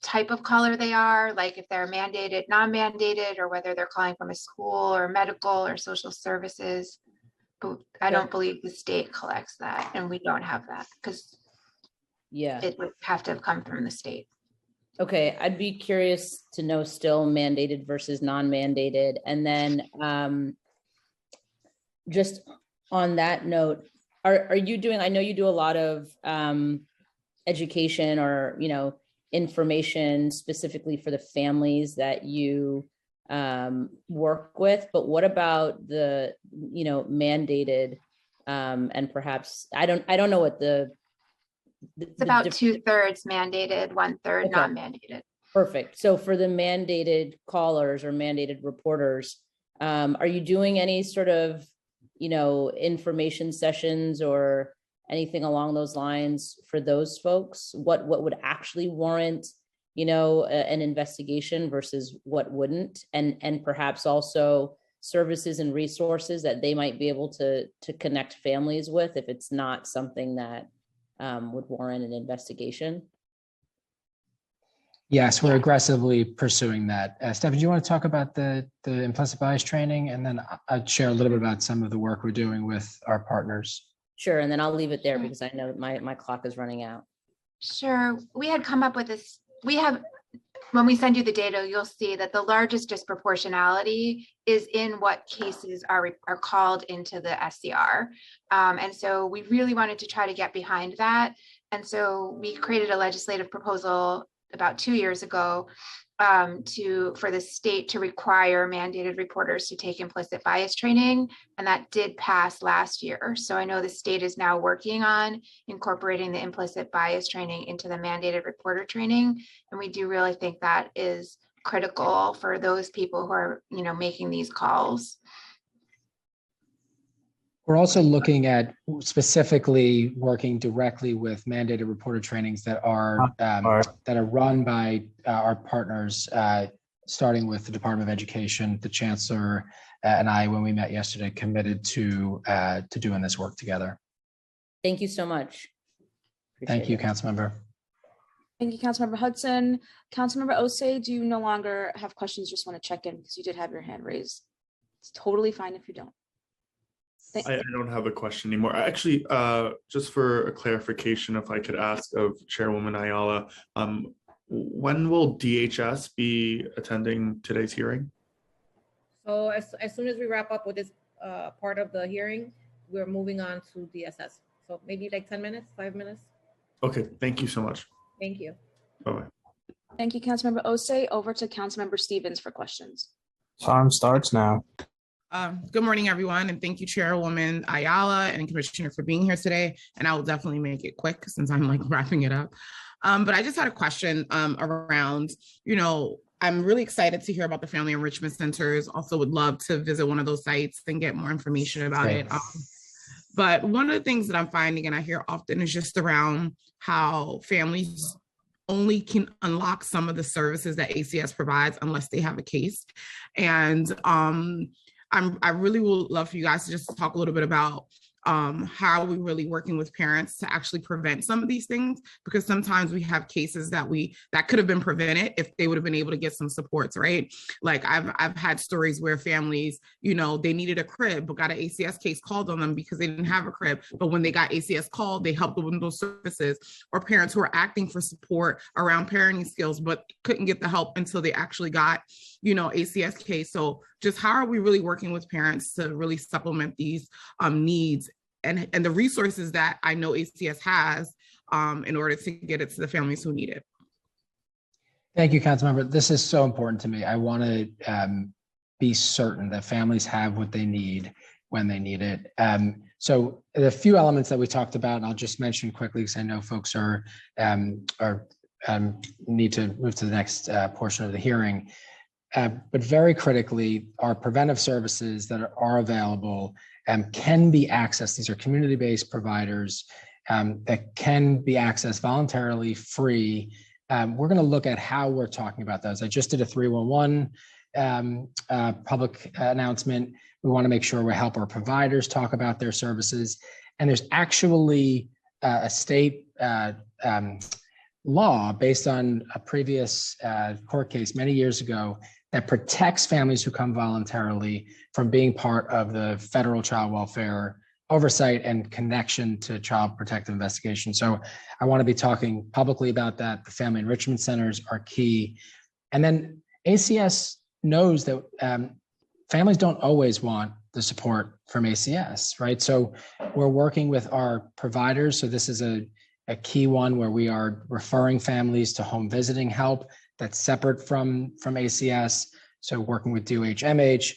type of caller they are, like if they're mandated, non-mandated, or whether they're calling from a school or medical or social services. But I don't believe the state collects that, and we don't have that because it would have to have come from the state. Okay, I'd be curious to know still mandated versus non-mandated. And then just on that note, are you doing, I know you do a lot of education or, information specifically for the families that you work with, but what about the, mandated and perhaps, I don't know what it's about 2/3 mandated, 1/3 non-mandated. Perfect. So for the mandated callers or mandated reporters, are you doing any sort of, information sessions or anything along those lines for those folks? What would actually warrant, an investigation versus what wouldn't, and perhaps also services and resources that they might be able to connect families with if it's not something that would warrant an investigation? Yes, we're aggressively pursuing that. Stephanie, do you want to talk about the implicit bias training? And then I'll share a little bit about some of the work we're doing with our partners. Sure, and then I'll leave it there because I know my clock is running out. Sure, we had come up with this. When we send you the data, you'll see that the largest disproportionality is in what cases are called into the SCR. And so we really wanted to try to get behind that. And so we created a legislative proposal about 2 years ago for the state to require mandated reporters to take implicit bias training, and that did pass last year. So I know the state is now working on incorporating the implicit bias training into the mandated reporter training, and we do really think that is critical for those people who are, making these calls. We're also looking at specifically working directly with mandated reporter trainings that are run by our partners, starting with the Department of Education. The Chancellor and I, when we met yesterday, committed to doing this work together. Thank you so much. Thank you, Councilmember. Thank you, Councilmember Hudson. Councilmember Osei, do you no longer have questions? Just want to check in because you did have your hand raised. It's totally fine if you don't. I don't have a question anymore. Actually, just for a clarification, if I could ask of Chairwoman Ayala, when will DHS be attending today's hearing? So as soon as we wrap up with this part of the hearing, we're moving on to DSS. So maybe like 10 minutes, 5 minutes. Okay, thank you so much. Thank you. Bye-bye. Thank you, Councilmember Osei. Over to Councilmember Stevens for questions. Time starts now. Good morning, everyone, and thank you, Chairwoman Ayala and Commissioner for being here today. And I will definitely make it quick since I'm wrapping it up. But I just had a question around, I'm really excited to hear about the family enrichment centers. Also would love to visit one of those sites and get more information about it. But one of the things that I'm finding and I hear often is just around how families only can unlock some of the services that ACS provides unless they have a case. And I really would love for you guys to just talk a little bit about how are we really working with parents to actually prevent some of these things, because sometimes we have cases that could have been prevented if they would have been able to get some supports, right? Like I've had stories where families, they needed a crib but got an ACS case called on them because they didn't have a crib, but when they got ACS called, they helped with those services. Or parents who are acting for support around parenting skills but couldn't get the help until they actually got ACS case. So just how are we really working with parents to really supplement these needs and the resources that I know ACS has in order to get it to the families who need it? Thank you, Councilmember. This is so important to me. I want to be certain that families have what they need when they need it. So the few elements that we talked about, and I'll just mention quickly because I know folks are need to move to the next portion of the hearing. But very critically, our preventive services that are available can be accessed. These are community-based providers that can be accessed voluntarily, free. We're going to look at how we're talking about those. I just did a 311 public announcement. We want to make sure we help our providers talk about their services. And there's actually a state law based on a previous court case many years ago that protects families who come voluntarily from being part of the federal child welfare oversight and connection to child protective investigation. So I want to be talking publicly about that. The family enrichment centers are key. And then ACS knows that families don't always want the support from ACS, right? So we're working with our providers. So this is a key one where we are referring families to home visiting help that's separate from ACS. So working with DOH-MH,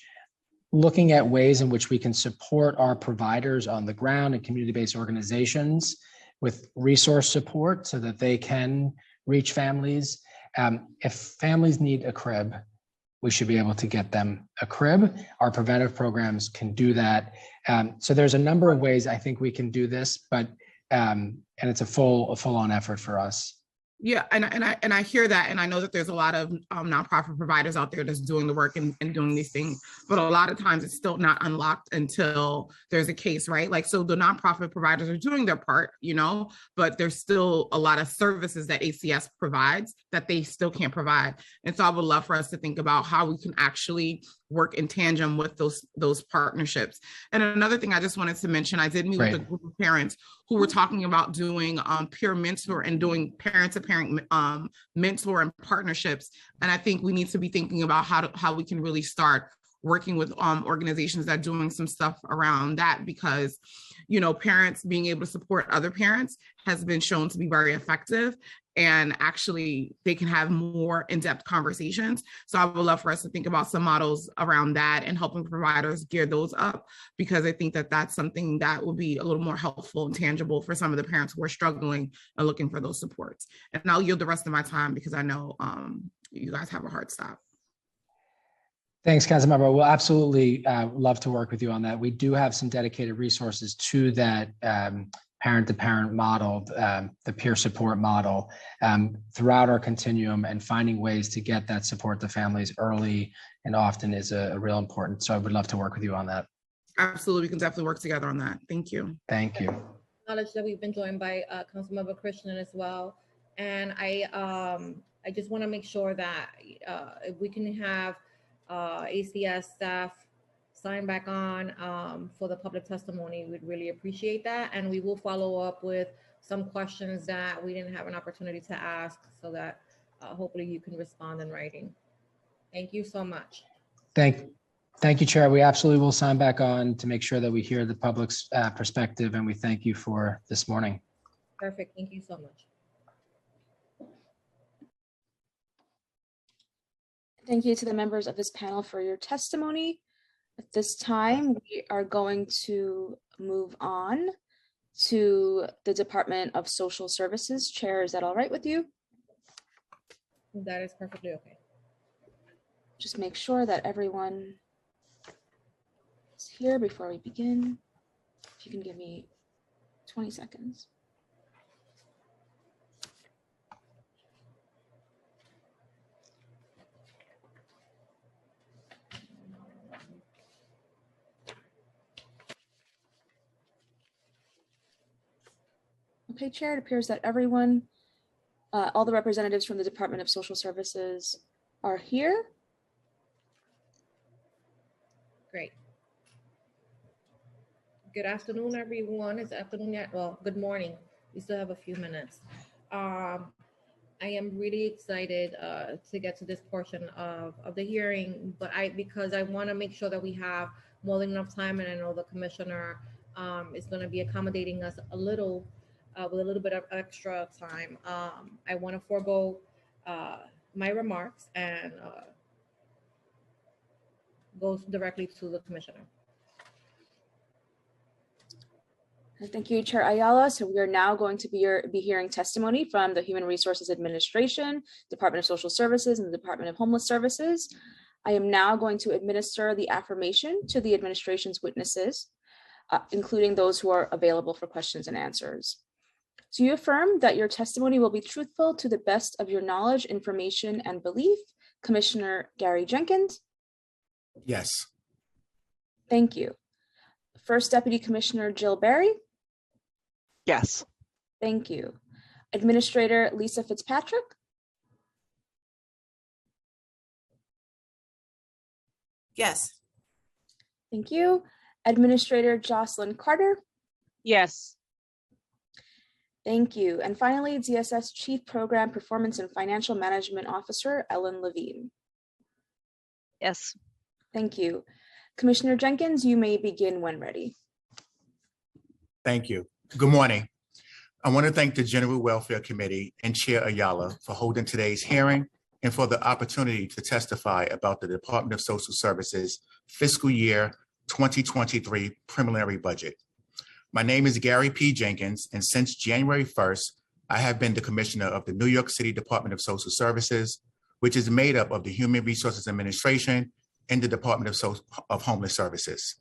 looking at ways in which we can support our providers on the ground and community-based organizations with resource support so that they can reach families. If families need a crib, we should be able to get them a crib. Our preventive programs can do that. So there's a number of ways I think we can do this, but and it's a full-on effort for us. Yeah, and I hear that, and I know that there's a lot of nonprofit providers out there that's doing the work and doing these things, but a lot of times it's still not unlocked until there's a case, right? Like, so the nonprofit providers are doing their part, but there's still a lot of services that ACS provides that they still can't provide. And so I would love for us to think about how we can actually work in tandem with those partnerships. And another thing I just wanted to mention, I did meet with a group of parents who were talking about doing peer mentor and doing parent-to-parent mentor and partnerships. And I think we need to be thinking about how we can really start working with organizations that are doing some stuff around that, because parents being able to support other parents has been shown to be very effective, and actually they can have more in-depth conversations. So I would love for us to think about some models around that and helping providers gear those up, because I think that that's something that will be a little more helpful and tangible for some of the parents who are struggling and looking for those supports. And I'll yield the rest of my time because I know you guys have a hard stop. Thanks, Councilmember. We'll absolutely love to work with you on that. We do have some dedicated resources to that parent-to-parent model, the peer support model, throughout our continuum, and finding ways to get that support to families early and often is a real important. So I would love to work with you on that. Absolutely, we can definitely work together on that. Thank you. Thank you. Acknowledge that we've been joined by Councilmember Christian as well, and I just want to make sure that if we can have ACS staff sign back on for the public testimony, we'd really appreciate that. And we will follow up with some questions that we didn't have an opportunity to ask, so that hopefully you can respond in writing. Thank you so much. Thank you, Chair. We absolutely will sign back on to make sure that we hear the public's perspective, and we thank you for this morning. Perfect. Thank you so much. Thank you to the members of this panel for your testimony. At this time, we are going to move on to the Department of Social Services. Chair, is that all right with you? That is perfectly okay. just make sure that everyone is here before we begin. If you can give me 20 seconds. Okay, Chair, it appears that everyone, all the representatives from the Department of Social Services are here. Great. Good afternoon, everyone. It's afternoon yet. Well, good morning. We still have a few minutes. I am really excited to get to this portion of the hearing, but because I want to make sure that we have more than enough time, and I know the commissioner is going to be accommodating us a little with a little bit of extra time. I want to forego my remarks and go directly to the commissioner. Thank you, Chair Ayala. So we are now going to be hearing testimony from the Human Resources Administration, Department of Social Services, and the Department of Homeless Services. I am now going to administer the affirmation to the administration's witnesses, including those who are available for questions and answers. Do you affirm that your testimony will be truthful to the best of your knowledge, information, and belief? Commissioner Gary Jenkins? Yes. Thank you. First Deputy Commissioner Jill Berry? Yes. Thank you. Administrator Lisa Fitzpatrick? Yes. Thank you. Administrator Jocelyn Carter? Yes. Thank you. And finally, DSS Chief Program Performance and Financial Management Officer, Ellen Levine. Yes. Thank you. Commissioner Jenkins, you may begin when ready. Thank you. Good morning. I want to thank the General Welfare Committee and Chair Ayala for holding today's hearing and for the opportunity to testify about the Department of Social Services fiscal year 2023 preliminary budget. My name is Gary P. Jenkins, and since January 1st, I have been the Commissioner of the New York City Department of Social Services, which is made up of the Human Resources Administration and the Department of Homeless Services.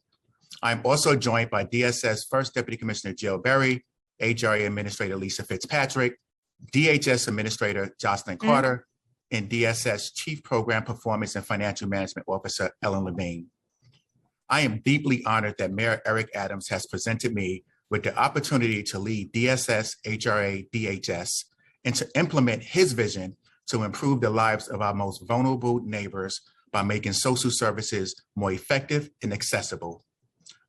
I'm also joined by DSS First Deputy Commissioner Jill Berry, HRA Administrator Lisa Fitzpatrick, DHS Administrator Jocelyn Carter, and DSS Chief Program Performance and Financial Management Officer Ellen Levine. I am deeply honored that Mayor Eric Adams has presented me with the opportunity to lead DSS, HRA, DHS, and to implement his vision to improve the lives of our most vulnerable neighbors by making social services more effective and accessible.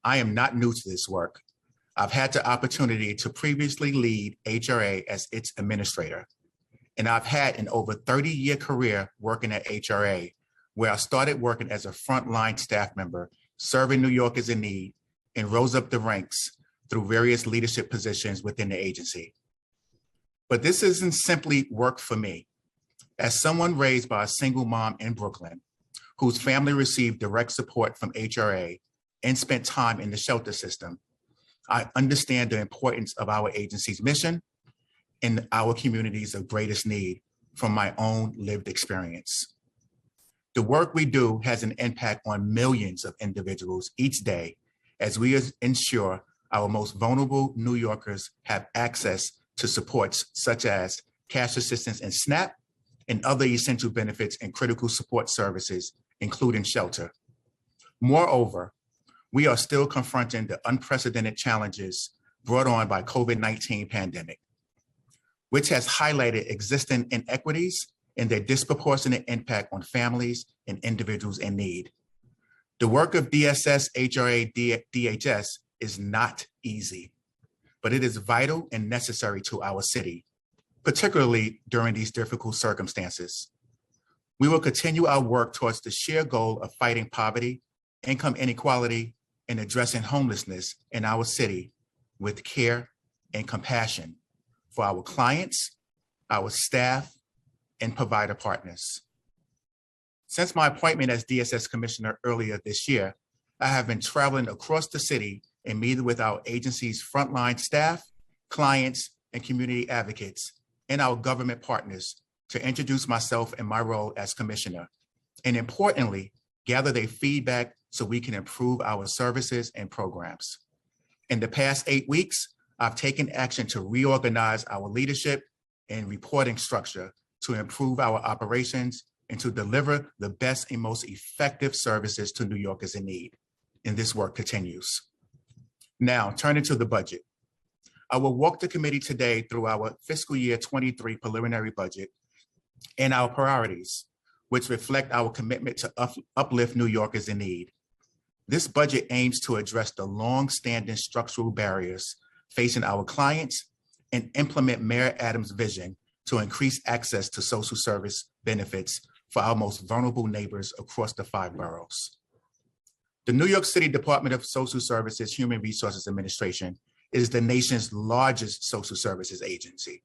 I am not new to this work. I've had the opportunity to previously lead HRA as its administrator, and I've had an over 30-year career working at HRA, where I started working as a frontline staff member, serving New Yorkers in need, and rose up the ranks through various leadership positions within the agency. But this isn't simply work for me. As someone raised by a single mom in Brooklyn, whose family received direct support from HRA and spent time in the shelter system, I understand the importance of our agency's mission in our communities of greatest need from my own lived experience. The work we do has an impact on millions of individuals each day as we ensure our most vulnerable New Yorkers have access to supports such as cash assistance and SNAP and other essential benefits and critical support services, including shelter. Moreover, we are still confronting the unprecedented challenges brought on by COVID-19 pandemic, which has highlighted existing inequities and their disproportionate impact on families and individuals in need. The work of DSS, HRA, DHS is not easy, but it is vital and necessary to our city, particularly during these difficult circumstances. We will continue our work towards the shared goal of fighting poverty, income inequality, and addressing homelessness in our city with care and compassion for our clients, our staff, and provider partners. Since my appointment as DSS Commissioner earlier this year, I have been traveling across the city and meeting with our agency's frontline staff, clients, and community advocates, and our government partners to introduce myself and my role as Commissioner and importantly, gather their feedback so we can improve our services and programs. In the past 8 weeks, I've taken action to reorganize our leadership and reporting structure to improve our operations and to deliver the best and most effective services to New Yorkers in need. And this work continues. Now, turning to the budget. I will walk the committee today through our fiscal year 23 preliminary budget and our priorities, which reflect our commitment to uplift New Yorkers in need. This budget aims to address the long-standing structural barriers facing our clients and implement Mayor Adams' vision to increase access to social service benefits for our most vulnerable neighbors across the 5 boroughs. The New York City Department of Social Services Human Resources Administration is the nation's largest social services agency.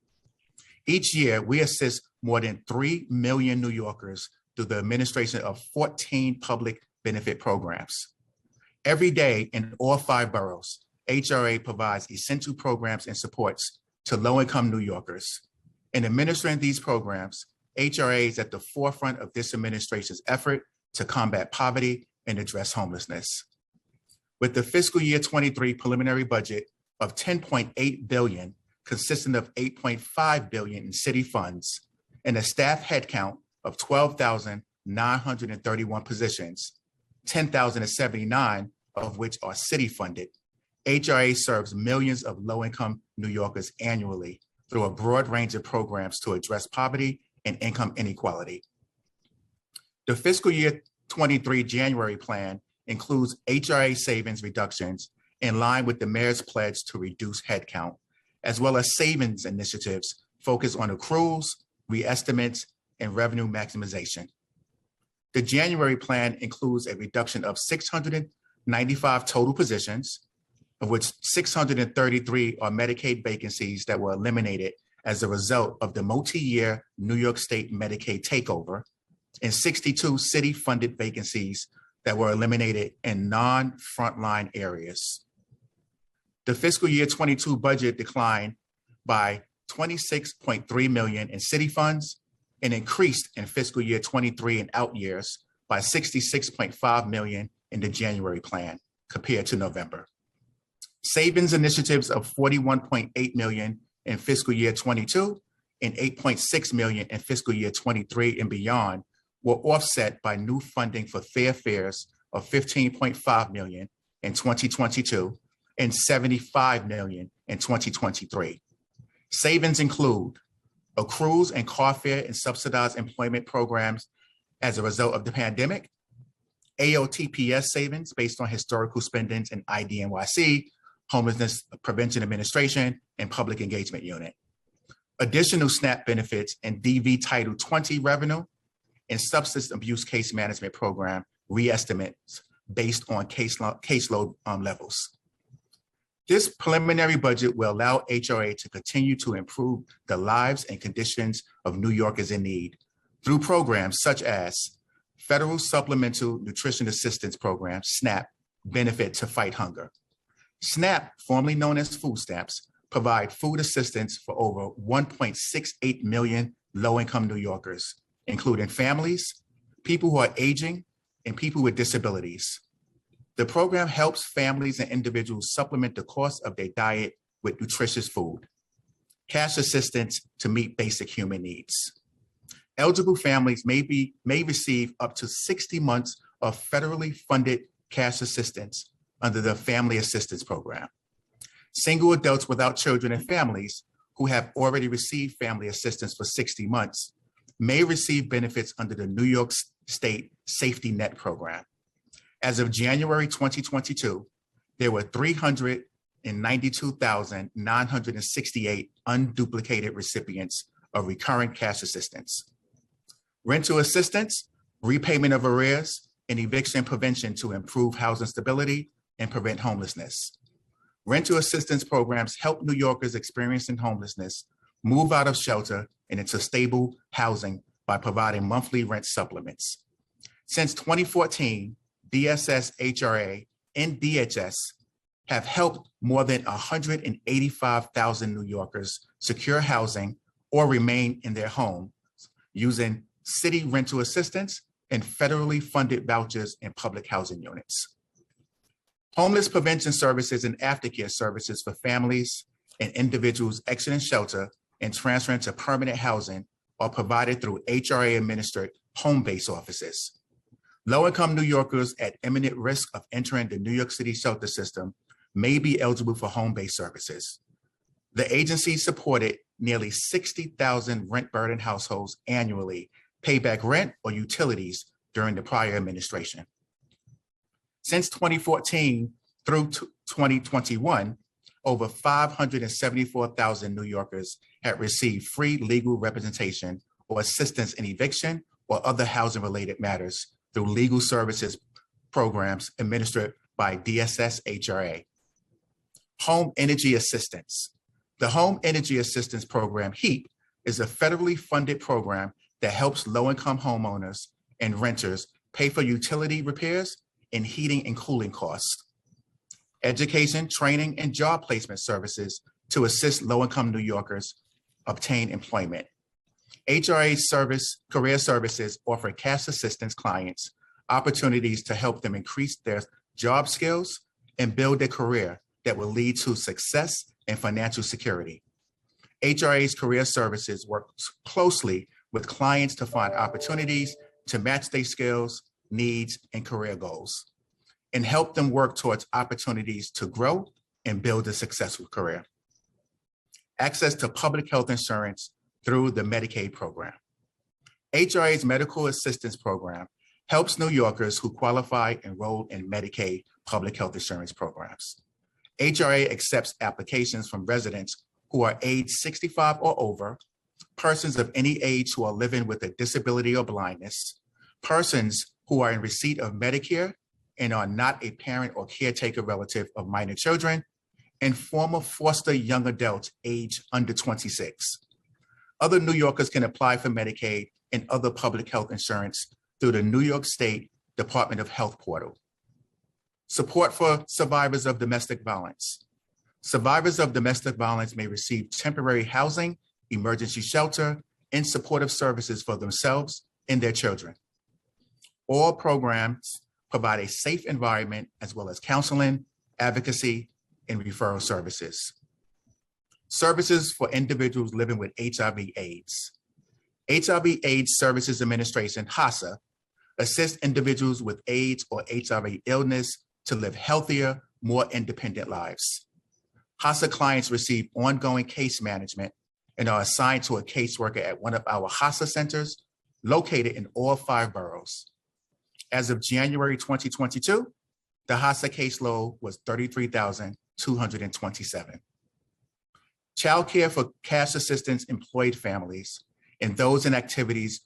Each year, we assist more than 3 million New Yorkers through the administration of 14 public benefit programs. Every day in all 5 boroughs, HRA provides essential programs and supports to low-income New Yorkers. In administering these programs, HRA is at the forefront of this administration's effort to combat poverty and address homelessness. With the fiscal year 23 preliminary budget of $10.8 billion, consisting of $8.5 billion in city funds, and a staff headcount of 12,931 positions, 10,079 of which are city funded, HRA serves millions of low-income New Yorkers annually through a broad range of programs to address poverty and income inequality. The fiscal year 23 January plan includes HRA savings reductions in line with the mayor's pledge to reduce headcount, as well as savings initiatives focused on accruals, reestimates, and revenue maximization. The January plan includes a reduction of 695 total positions, of which 633 are Medicaid vacancies that were eliminated as a result of the multi-year New York State Medicaid takeover, and 62 city-funded vacancies that were eliminated in non-frontline areas. The fiscal year 22 budget declined by $26.3 million in city funds and increased in fiscal year 23 and out years by $66.5 million in the January plan compared to November. Savings initiatives of $41.8 million in fiscal year 22 and $8.6 million in fiscal year 23 and beyond were offset by new funding for fair fares of $15.5 million in 2022 and $75 million in 2023. Savings include accruals and car fare and subsidized employment programs as a result of the pandemic, AOTPS savings based on historical spendings in IDNYC, Homelessness Prevention Administration, and Public Engagement Unit, additional SNAP benefits and DV Title 20 revenue, and substance abuse case management program re-estimates based on caseload levels. This preliminary budget will allow HRA to continue to improve the lives and conditions of New Yorkers in need through programs such as Federal Supplemental Nutrition Assistance Program, SNAP, benefit to fight hunger. SNAP, formerly known as food stamps, provide food assistance for over 1.68 million low-income New Yorkers, including families, people who are aging, and people with disabilities. The program helps families and individuals supplement the cost of their diet with nutritious food, cash assistance to meet basic human needs. Eligible families may receive up to 60 months of federally funded cash assistance under the Family Assistance Program. Single adults without children and families who have already received family assistance for 60 months may receive benefits under the New York State Safety Net Program. As of January 2022, there were 392,968 unduplicated recipients of recurring cash assistance. Rental assistance, repayment of arrears, and eviction prevention to improve housing stability and prevent homelessness. Rental assistance programs help New Yorkers experiencing homelessness move out of shelter and into stable housing by providing monthly rent supplements. Since 2014, DSS, HRA, and DHS have helped more than 185,000 New Yorkers secure housing or remain in their homes using city rental assistance and federally funded vouchers in public housing units. Homeless prevention services and aftercare services for families and individuals exiting shelter and transferring to permanent housing are provided through HRA-administered home-based offices. Low-income New Yorkers at imminent risk of entering the New York City shelter system may be eligible for home-based services. The agency supported nearly 60,000 rent-burdened households annually pay back rent or utilities during the prior administration. Since 2014 through 2021, over 574,000 New Yorkers had received free legal representation or assistance in eviction or other housing-related matters through legal services programs administered by DSS HRA. Home Energy Assistance. The Home Energy Assistance Program, HEAP, is a federally funded program that helps low-income homeowners and renters pay for utility repairs and heating and cooling costs. Education, training, and job placement services to assist low-income New Yorkers obtain employment. HRA career services offer cash assistance clients opportunities to help them increase their job skills and build a career that will lead to success and financial security. HRA's career services works closely with clients to find opportunities to match their skills, needs, and career goals, and help them work towards opportunities to grow and build a successful career. Access to public health insurance through the Medicaid program. HRA's Medical Assistance Program helps New Yorkers who qualify enroll in Medicaid public health insurance programs. HRA accepts applications from residents who are age 65 or over, persons of any age who are living with a disability or blindness, persons who are in receipt of Medicare and are not a parent or caretaker relative of minor children, and former foster young adults age under 26. Other New Yorkers can apply for Medicaid and other public health insurance through the New York State Department of Health portal. Support for survivors of domestic violence. Survivors of domestic violence may receive temporary housing, emergency shelter, and supportive services for themselves and their children. All programs provide a safe environment as well as counseling, advocacy, and referral services. Services for individuals living with HIV/AIDS. HIV/AIDS Services Administration, HACA, assists individuals with AIDS or HIV illness to live healthier, more independent lives. HACA clients receive ongoing case management and are assigned to a caseworker at one of our HACA centers located in all 5 boroughs. As of January 2022, the HACA caseload was 33,227. Child care for cash assistance employed families and those in activities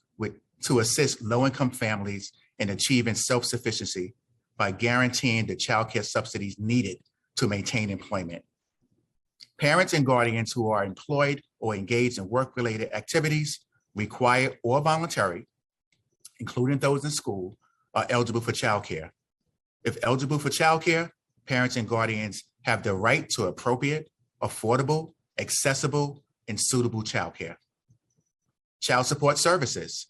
to assist low-income families in achieving self-sufficiency by guaranteeing the child care subsidies needed to maintain employment. Parents and guardians who are employed or engaged in work-related activities, required or voluntary, including those in school, are eligible for child care. If eligible for child care, parents and guardians have the right to appropriate, affordable, accessible, and suitable child care. Child support services.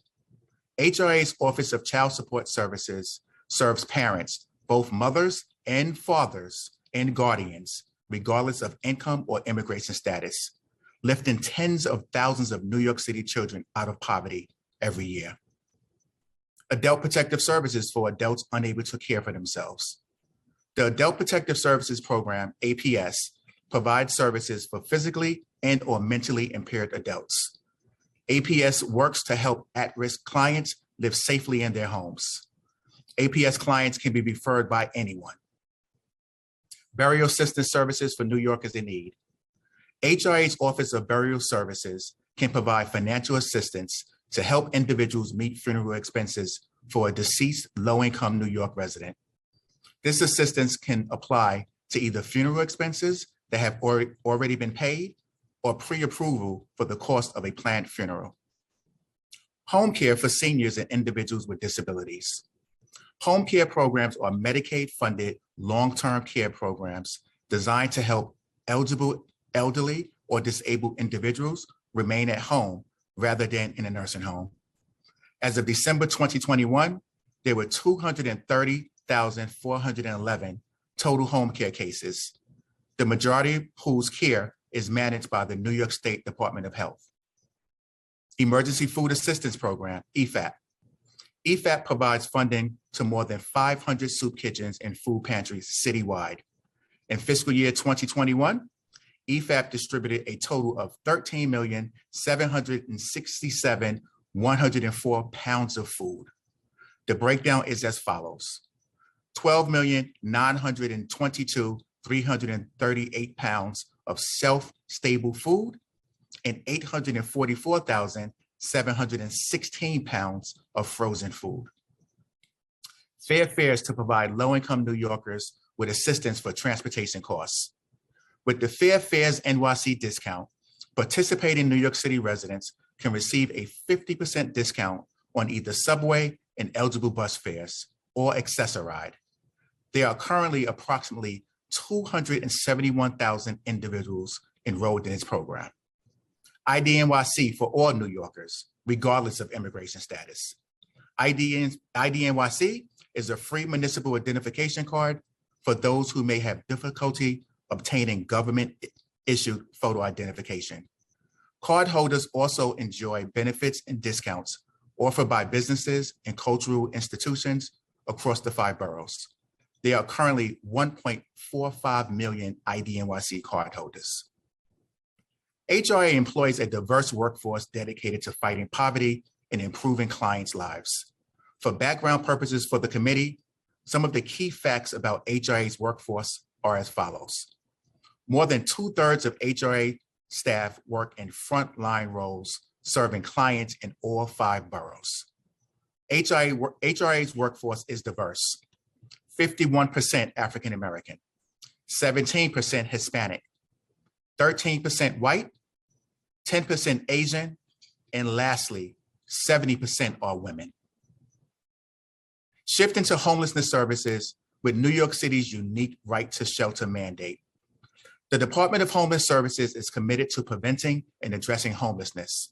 HRA's Office of Child Support Services serves parents, both mothers and fathers and guardians, regardless of income or immigration status, lifting tens of thousands of New York City children out of poverty every year. Adult Protective Services for adults unable to care for themselves. The Adult Protective Services Program, APS, provides services for physically and or mentally impaired adults. APS works to help at-risk clients live safely in their homes. APS clients can be referred by anyone. Burial assistance services for New Yorkers in need. HRA's Office of Burial Services can provide financial assistance to help individuals meet funeral expenses for a deceased low-income New York resident. This assistance can apply to either funeral expenses that have already been paid or pre-approval for the cost of a planned funeral. Home care for seniors and individuals with disabilities. Home care programs are Medicaid-funded long-term care programs designed to help eligible elderly or disabled individuals remain at home rather than in a nursing home. As of December 2021, there were 230,411 total home care cases, the majority of whose care is managed by the New York State Department of Health. Emergency Food Assistance Program, EFAP. EFAP provides funding to more than 500 soup kitchens and food pantries citywide. In fiscal year 2021, EFAP distributed a total of 13,767,104 pounds of food. The breakdown is as follows: 12,922,338 pounds of shelf-stable food and 844,716 pounds of frozen food. Fair fares to provide low-income New Yorkers with assistance for transportation costs. With the Fair Fares NYC discount, participating New York City residents can receive a 50% discount on either subway and eligible bus fares or Access-a-Ride. There are currently approximately 271,000 individuals enrolled in this program. IDNYC for all New Yorkers, regardless of immigration status. IDNYC is a free municipal identification card for those who may have difficulty obtaining government-issued photo identification. Cardholders also enjoy benefits and discounts offered by businesses and cultural institutions across the 5 boroughs. There are currently 1.45 million IDNYC cardholders. HRA employs a diverse workforce dedicated to fighting poverty and improving clients' lives. For background purposes for the committee, some of the key facts about HRA's workforce are as follows. More than 2/3 of HRA staff work in frontline roles, serving clients in all 5 boroughs. HRA's workforce is diverse: 51% African American, 17% Hispanic, 13% white, 10% Asian, and lastly, 70% are women. Shifting to homelessness services with New York City's unique right to shelter mandate. The Department of Homeless Services is committed to preventing and addressing homelessness.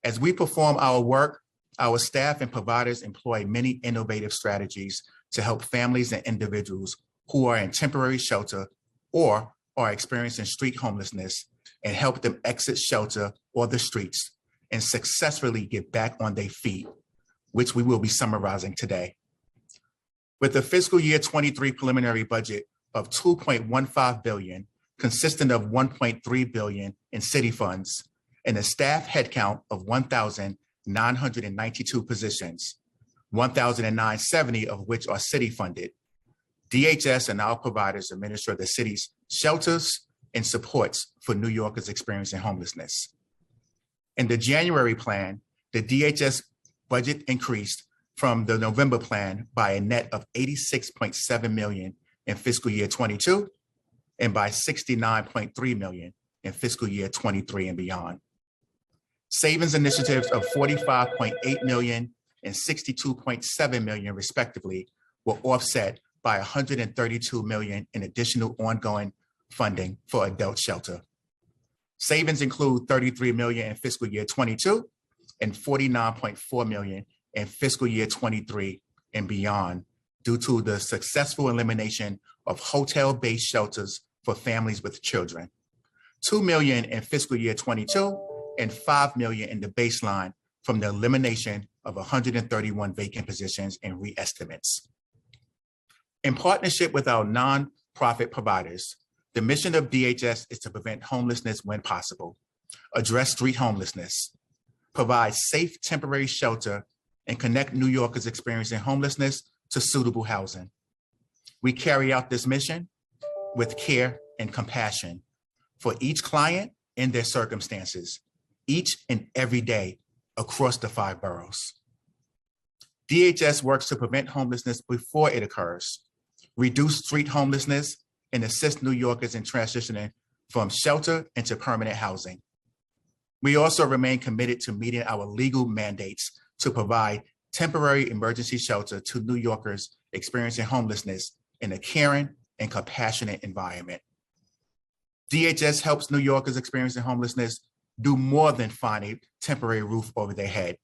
As we perform our work, our staff and providers employ many innovative strategies to help families and individuals who are in temporary shelter or are experiencing street homelessness and help them exit shelter or the streets and successfully get back on their feet, which we will be summarizing today. With the fiscal year 23 preliminary budget of $2.15 billion, consisting of $1.3 billion in city funds and a staff headcount of 1,992 positions, 1,970 of which are city funded, DHS and our providers administer the city's shelters and supports for New Yorkers experiencing homelessness. In the January plan, the DHS budget increased from the November plan by a net of $86.7 million in fiscal year 22 and by $69.3 million in fiscal year 23 and beyond. Savings initiatives of $45.8 million and $62.7 million respectively were offset by $132 million in additional ongoing funding for adult shelter. Savings include $33 million in fiscal year 22 and $49.4 million in fiscal year 23 and beyond due to the successful elimination of hotel-based shelters for families with children. $2 million in fiscal year 22 and $5 million in the baseline from the elimination of 131 vacant positions and re-estimates. In partnership with our nonprofit providers, the mission of DHS is to prevent homelessness when possible, address street homelessness, provide safe temporary shelter, and connect New Yorkers experiencing homelessness to suitable housing. We carry out this mission with care and compassion for each client and their circumstances, each and every day across the 5 boroughs. DHS works to prevent homelessness before it occurs, reduce street homelessness, and assist New Yorkers in transitioning from shelter into permanent housing. We also remain committed to meeting our legal mandates to provide temporary emergency shelter to New Yorkers experiencing homelessness in a caring and compassionate environment. DHS helps New Yorkers experiencing homelessness do more than find a temporary roof over their head.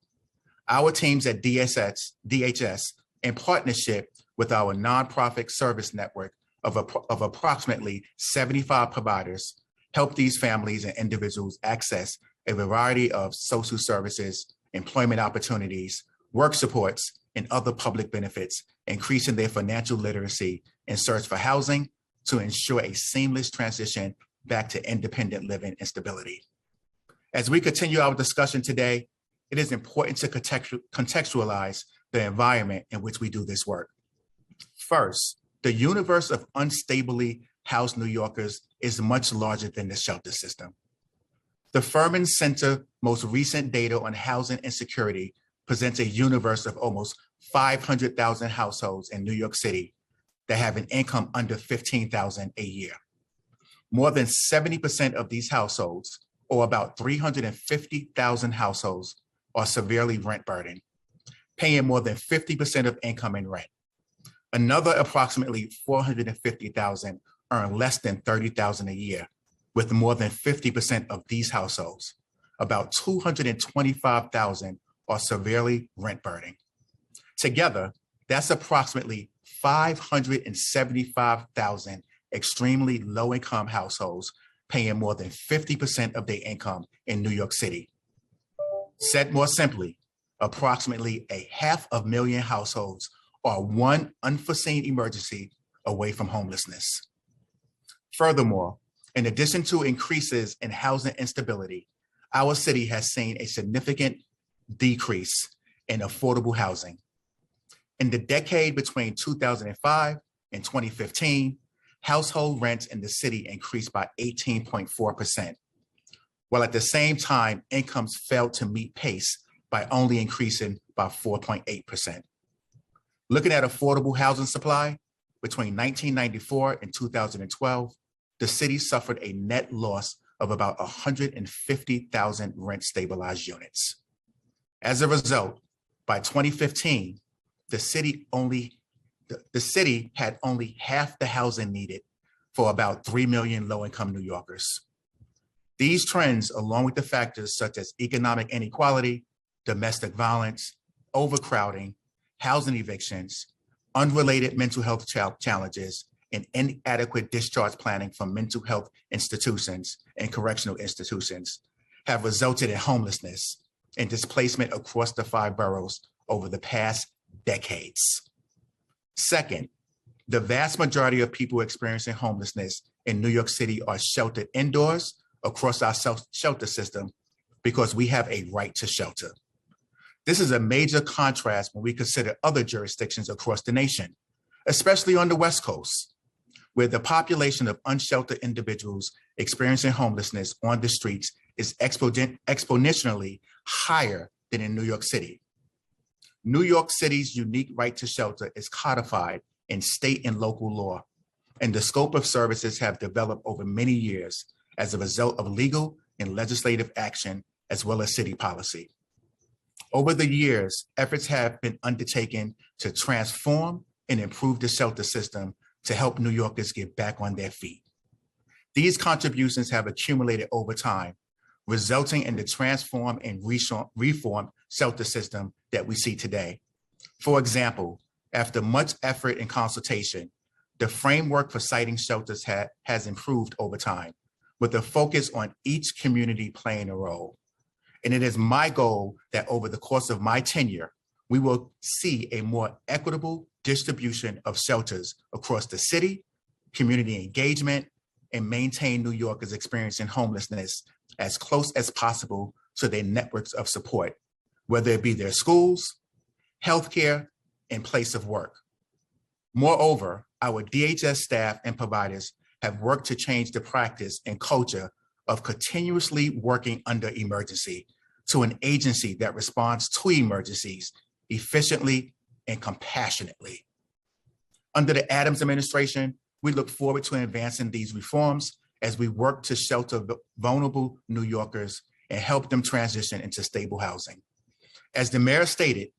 Our teams at DHS, in partnership with our nonprofit service network of approximately 75 providers, help these families and individuals access a variety of social services, employment opportunities, work supports, and other public benefits, increasing their financial literacy in search for housing to ensure a seamless transition back to independent living and stability. As we continue our discussion today, it is important to contextualize the environment in which we do this work. First, the universe of unstably housed New Yorkers is much larger than the shelter system. The Furman Center most recent data on housing insecurity presents a universe of almost 500,000 households in New York City that have an income under $15,000 a year. More than 70% of these households, or about 350,000 households, are severely rent burdened, paying more than 50% of income in rent. Another approximately 450,000 earn less than $30,000 a year, with more than 50% of these households, about 225,000, are severely rent burdened. Together, that's approximately 575,000 extremely low-income households paying more than 50% of their income in New York City. Said more simply, approximately 500,000 households are one unforeseen emergency away from homelessness. Furthermore, in addition to increases in housing instability, our city has seen a significant decrease in affordable housing. In the decade between 2005 and 2015, household rents in the city increased by 18.4%, while at the same time, incomes failed to meet pace by only increasing by 4.8%. Looking at affordable housing supply, between 1994 and 2012, the city suffered a net loss of about 150,000 rent stabilized units. As a result, by 2015, the city had only half the housing needed for about 3 million low-income New Yorkers. These trends, along with the factors such as economic inequality, domestic violence, overcrowding, housing evictions, unrelated mental health challenges, and inadequate discharge planning from mental health institutions and correctional institutions, have resulted in homelessness and displacement across the 5 boroughs over the past decades. Second, the vast majority of people experiencing homelessness in New York City are sheltered indoors across our shelter system because we have a right to shelter. This is a major contrast when we consider other jurisdictions across the nation, especially on the West Coast, where the population of unsheltered individuals experiencing homelessness on the streets is exponentially higher than in New York City. New York City's unique right to shelter is codified in state and local law, and the scope of services have developed over many years as a result of legal and legislative action, as well as city policy. Over the years, efforts have been undertaken to transform and improve the shelter system to help New Yorkers get back on their feet. These contributions have accumulated over time, resulting in the transformed and reformed shelter system that we see today. For example, after much effort and consultation, the framework for siting shelters has improved over time, with a focus on each community playing a role. And it is my goal that over the course of my tenure, we will see a more equitable distribution of shelters across the city, community engagement, and maintain New Yorkers experiencing homelessness as close as possible to their networks of support, whether it be their schools, healthcare, and place of work. Moreover, our DHS staff and providers have worked to change the practice and culture of continuously working under emergency to an agency that responds to emergencies efficiently and compassionately. Under the Adams administration, we look forward to advancing these reforms as we work to shelter vulnerable New Yorkers and help them transition into stable housing. As the mayor stated,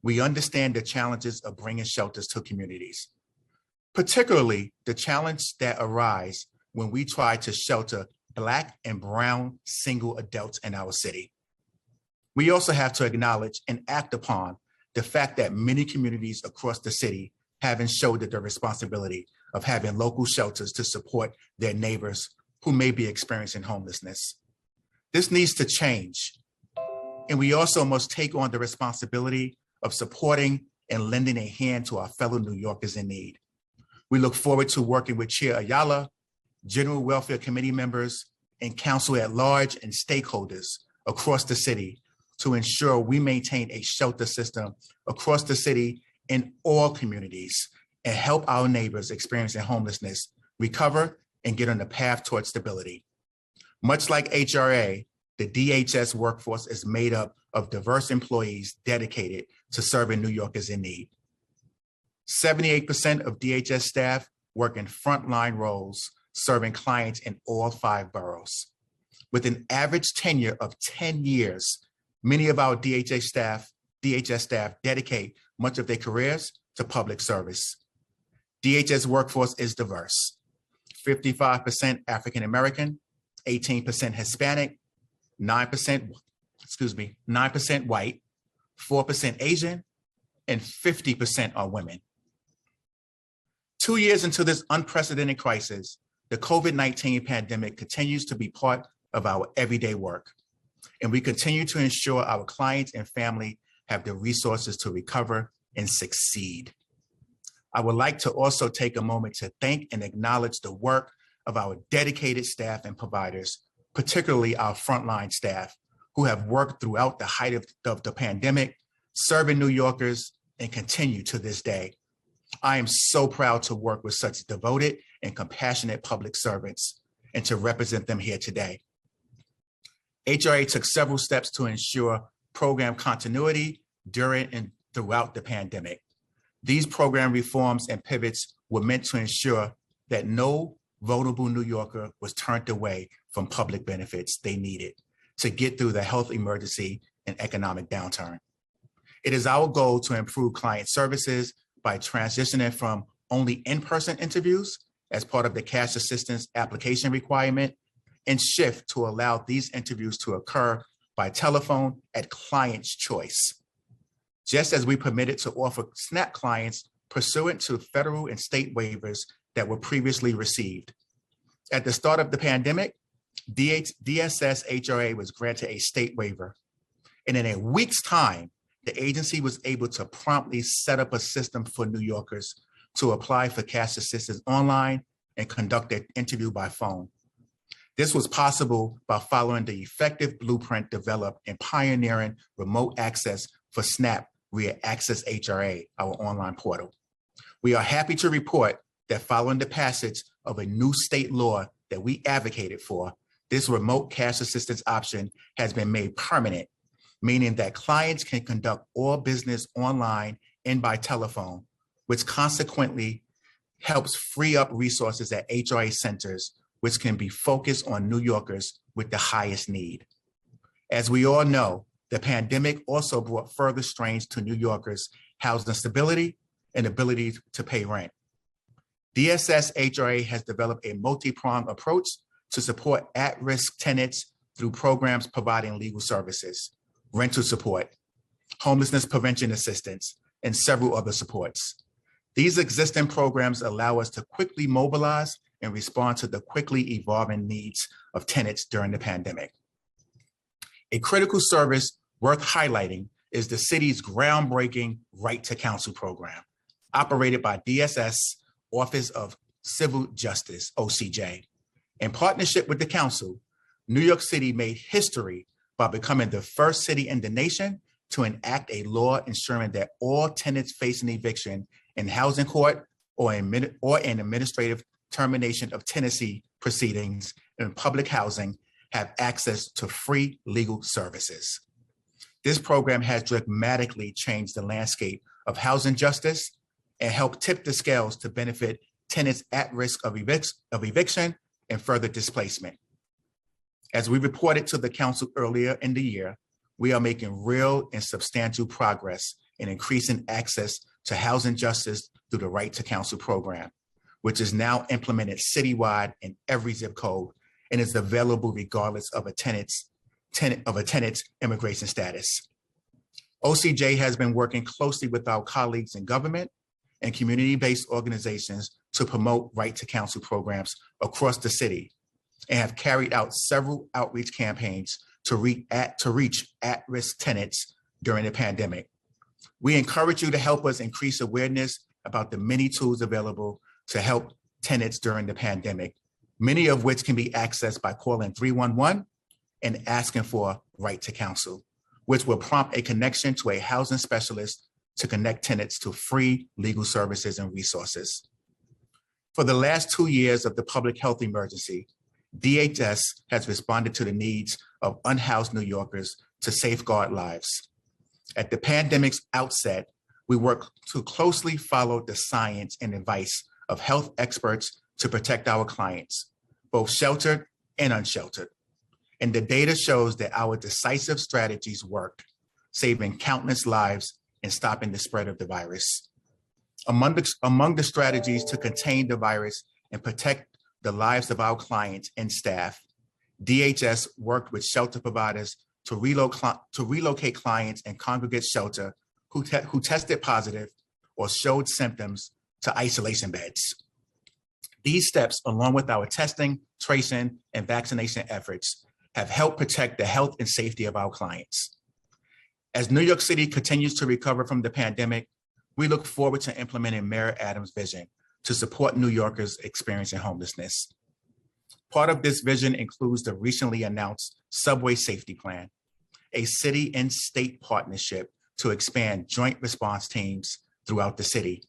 we understand the challenges of bringing shelters to communities, particularly the challenge that arise when we try to shelter Black and brown single adults in our city. We also have to acknowledge and act upon the fact that many communities across the city haven't shouldered the responsibility of having local shelters to support their neighbors who may be experiencing homelessness. This needs to change. And we also must take on the responsibility of supporting and lending a hand to our fellow New Yorkers in need. We look forward to working with Chair Ayala, General Welfare Committee members, and council at large and stakeholders across the city to ensure we maintain a shelter system across the city in all communities and help our neighbors experiencing homelessness recover and get on the path towards stability. Much like HRA, the DHS workforce is made up of diverse employees dedicated to serving New Yorkers in need. 78% of DHS staff work in frontline roles, serving clients in all 5 boroughs. With an average tenure of 10 years, many of our DHS staff dedicate much of their careers to public service. DHS workforce is diverse. 55% African American, 18% Hispanic, 9% white, 4% Asian, and 50% are women. 2 years into this unprecedented crisis, the COVID-19 pandemic continues to be part of our everyday work, and we continue to ensure our clients and family have the resources to recover and succeed. I would like to also take a moment to thank and acknowledge the work of our dedicated staff and providers, particularly our frontline staff, who have worked throughout the height of the pandemic, serving New Yorkers, and continue to this day. I am so proud to work with such devoted and compassionate public servants and to represent them here today. HRA took several steps to ensure program continuity during and throughout the pandemic. These program reforms and pivots were meant to ensure that no vulnerable New Yorker was turned away from public benefits they needed to get through the health emergency and economic downturn. It is our goal to improve client services by transitioning from only in-person interviews as part of the cash assistance application requirement and shift to allow these interviews to occur by telephone at client's choice. Just as we permitted to offer SNAP clients pursuant to federal and state waivers that were previously received. At the start of the pandemic, DSS HRA was granted a state waiver. And in a week's time, the agency was able to promptly set up a system for New Yorkers to apply for cash assistance online and conduct an interview by phone. This was possible by following the effective blueprint developed in pioneering remote access for SNAP via Access HRA, our online portal. We are happy to report that following the passage of a new state law that we advocated for, this remote cash assistance option has been made permanent, meaning that clients can conduct all business online and by telephone, which consequently helps free up resources at HRA centers, which can be focused on New Yorkers with the highest need. As we all know, the pandemic also brought further strains to New Yorkers' housing stability and ability to pay rent. DSS HRA has developed a multi-pronged approach to support at-risk tenants through programs providing legal services, rental support, homelessness prevention assistance, and several other supports. These existing programs allow us to quickly mobilize and respond to the quickly evolving needs of tenants during the pandemic. A critical service worth highlighting is the city's groundbreaking Right to Counsel program, operated by DSS Office of Civil Justice, OCJ. In partnership with the council, New York City made history by becoming the first city in the nation to enact a law ensuring that all tenants facing eviction in housing court or in administrative termination of tenancy proceedings in public housing have access to free legal services. This program has dramatically changed the landscape of housing justice and helped tip the scales to benefit tenants at risk of eviction and further displacement. As we reported to the council earlier in the year, we are making real and substantial progress in increasing access to housing justice through the Right to Counsel program, which is now implemented citywide in every zip code and is available regardless of a tenant's tenant's immigration status. OCJ has been working closely with our colleagues in government and community-based organizations to promote right to counsel programs across the city and have carried out several outreach campaigns to reach at-risk tenants during the pandemic. We encourage you to help us increase awareness about the many tools available to help tenants during the pandemic, many of which can be accessed by calling 311 and asking for right to counsel, which will prompt a connection to a housing specialist to connect tenants to free legal services and resources. For the last 2 years of the public health emergency, DHS has responded to the needs of unhoused New Yorkers to safeguard lives. At the pandemic's outset, we worked to closely follow the science and advice of health experts to protect our clients, both sheltered and unsheltered. And the data shows that our decisive strategies work, saving countless lives and stopping the spread of the virus. Among the strategies to contain the virus and protect the lives of our clients and staff, DHS worked with shelter providers to relocate clients in congregate shelter who tested positive or showed symptoms to isolation beds. These steps, along with our testing, tracing, and vaccination efforts, have helped protect the health and safety of our clients. As New York City continues to recover from the pandemic, we look forward to implementing Mayor Adams' vision to support New Yorkers experiencing homelessness. Part of this vision includes the recently announced Subway Safety Plan, a city and state partnership to expand joint response teams throughout the city,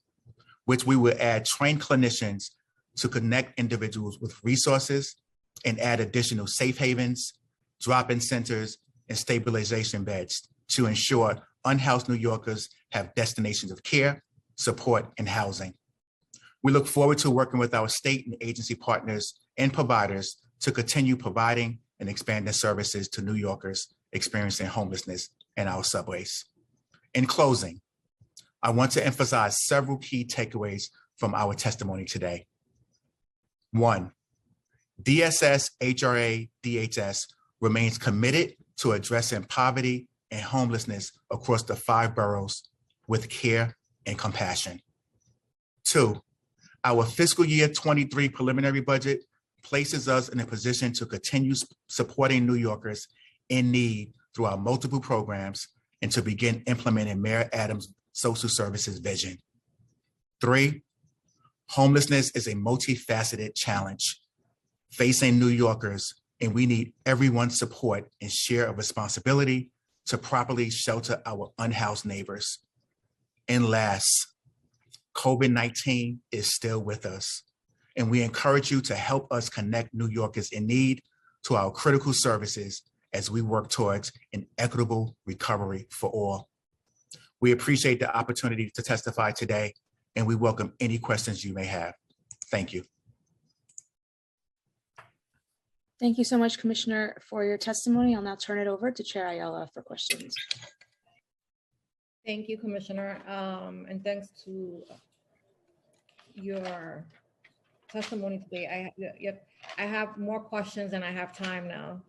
which we will add trained clinicians to connect individuals with resources and add additional safe havens, drop-in centers, and stabilization beds to ensure unhoused New Yorkers have destinations of care, support, and housing. We look forward to working with our state and agency partners and providers to continue providing and expanding services to New Yorkers experiencing homelessness in our subways. In closing, I want to emphasize several key takeaways from our testimony today. 1, DSS, HRA, DHS remains committed to addressing poverty and homelessness across the 5 boroughs with care and compassion. 2, our fiscal year 23 preliminary budget places us in a position to continue supporting New Yorkers in need through our multiple programs and to begin implementing Mayor Adams' social services vision. 3, homelessness is a multifaceted challenge facing New Yorkers, and we need everyone's support and share of responsibility to properly shelter our unhoused neighbors. And last, COVID-19 is still with us, and we encourage you to help us connect New Yorkers in need to our critical services as we work towards an equitable recovery for all. We appreciate the opportunity to testify today, and we welcome any questions you may have. Thank you. Thank you so much, Commissioner, for your testimony. I'll now turn it over to Chair Ayala for questions. Thank you, Commissioner, and thanks to your testimony today. I have more questions than I have time now.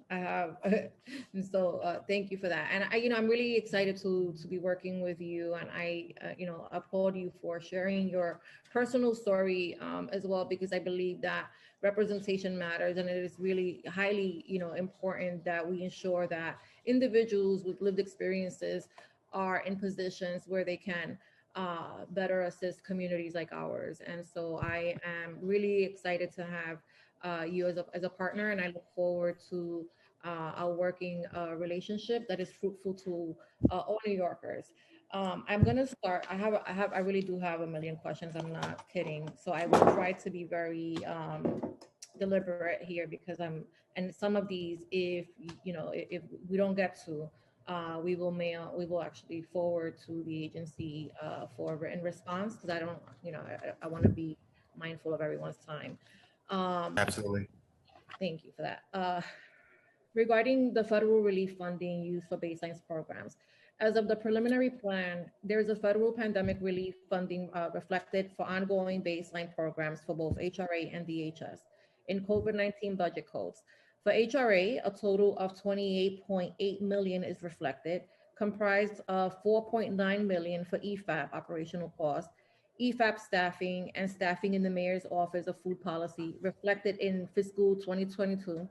Thank you for that. And I'm really excited to be working with you, and I applaud you for sharing your personal story as well, because I believe that representation matters, and it is really highly important that we ensure that individuals with lived experiences are in positions where they can better assist communities like ours. And so I am really excited to have you as a partner, and I look forward to a working relationship that is fruitful to all New Yorkers. I'm gonna start. I really do have a million questions. I'm not kidding. So I will try to be very deliberate here, because and some of these, if we don't get to, we will actually forward to the agency for written response, because I want to be mindful of everyone's time. Absolutely. Thank you for that. Regarding the federal relief funding used for baseline programs, as of the preliminary plan, there's a federal pandemic relief funding reflected for ongoing baseline programs for both HRA and DHS in COVID-19 budget codes. For HRA, a total of 28.8 million is reflected, comprised of 4.9 million for EFAP operational costs, EFAP staffing, and staffing in the Mayor's Office of Food Policy reflected in fiscal 2022,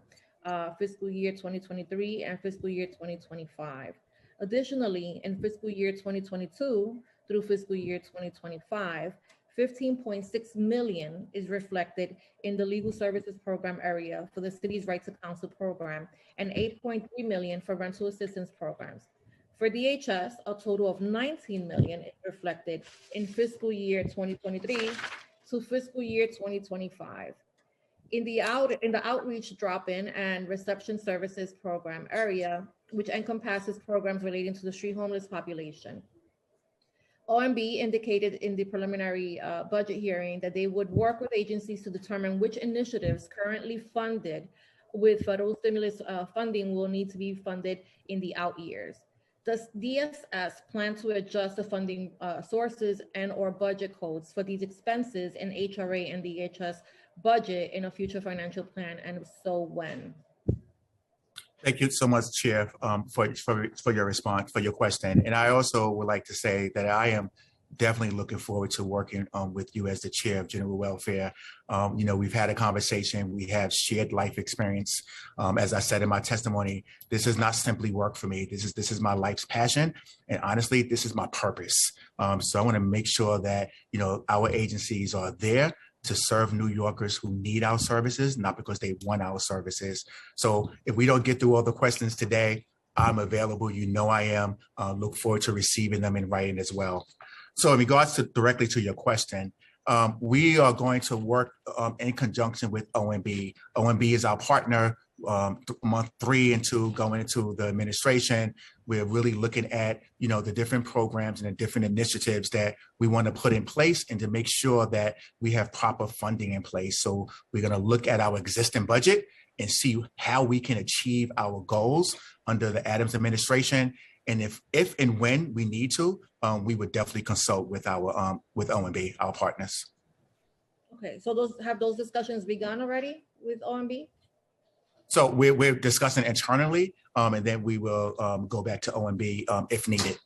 fiscal year 2023, and fiscal year 2025. Additionally, in fiscal year 2022 through fiscal year 2025, 15.6 million is reflected in the legal services program area for the city's right to counsel program and 8.3 million for rental assistance programs. For DHS, a total of 19 million is reflected in fiscal year 2023 to fiscal year 2025. In the outreach drop-in and reception services program area, which encompasses programs relating to the street homeless population, OMB indicated in the preliminary budget hearing that they would work with agencies to determine which initiatives currently funded with federal stimulus funding will need to be funded in the out years. Does DSS plan to adjust the funding sources and or budget codes for these expenses in HRA and DHS budget in a future financial plan, and if so, when? Thank you so much, Chair, for your response, for your question. And I also would like to say that I am definitely looking forward to working with you as the Chair of General Welfare. You know, we've had a conversation, we have shared life experience. As I said in my testimony, this is not simply work for me. This is my life's passion. And honestly, this is my purpose. So I want to make sure that, you know, our agencies are there to serve New Yorkers who need our services, not because they want our services. So if we don't get through all the questions today, I'm available. You know I am. Look forward to receiving them in writing as well. So in regards to directly to your question, we are going to work in conjunction with OMB. OMB is our partner. Month 3 and 2 going into the administration, we're really looking at, you know, the different programs and the different initiatives that we want to put in place and to make sure that we have proper funding in place. So we're going to look at our existing budget and see how we can achieve our goals under the Adams administration. And if and when we need to, we would definitely consult with our with OMB, our partners. Okay, so those discussions begun already with OMB? So we're discussing internally, and then we will go back to OMB if needed.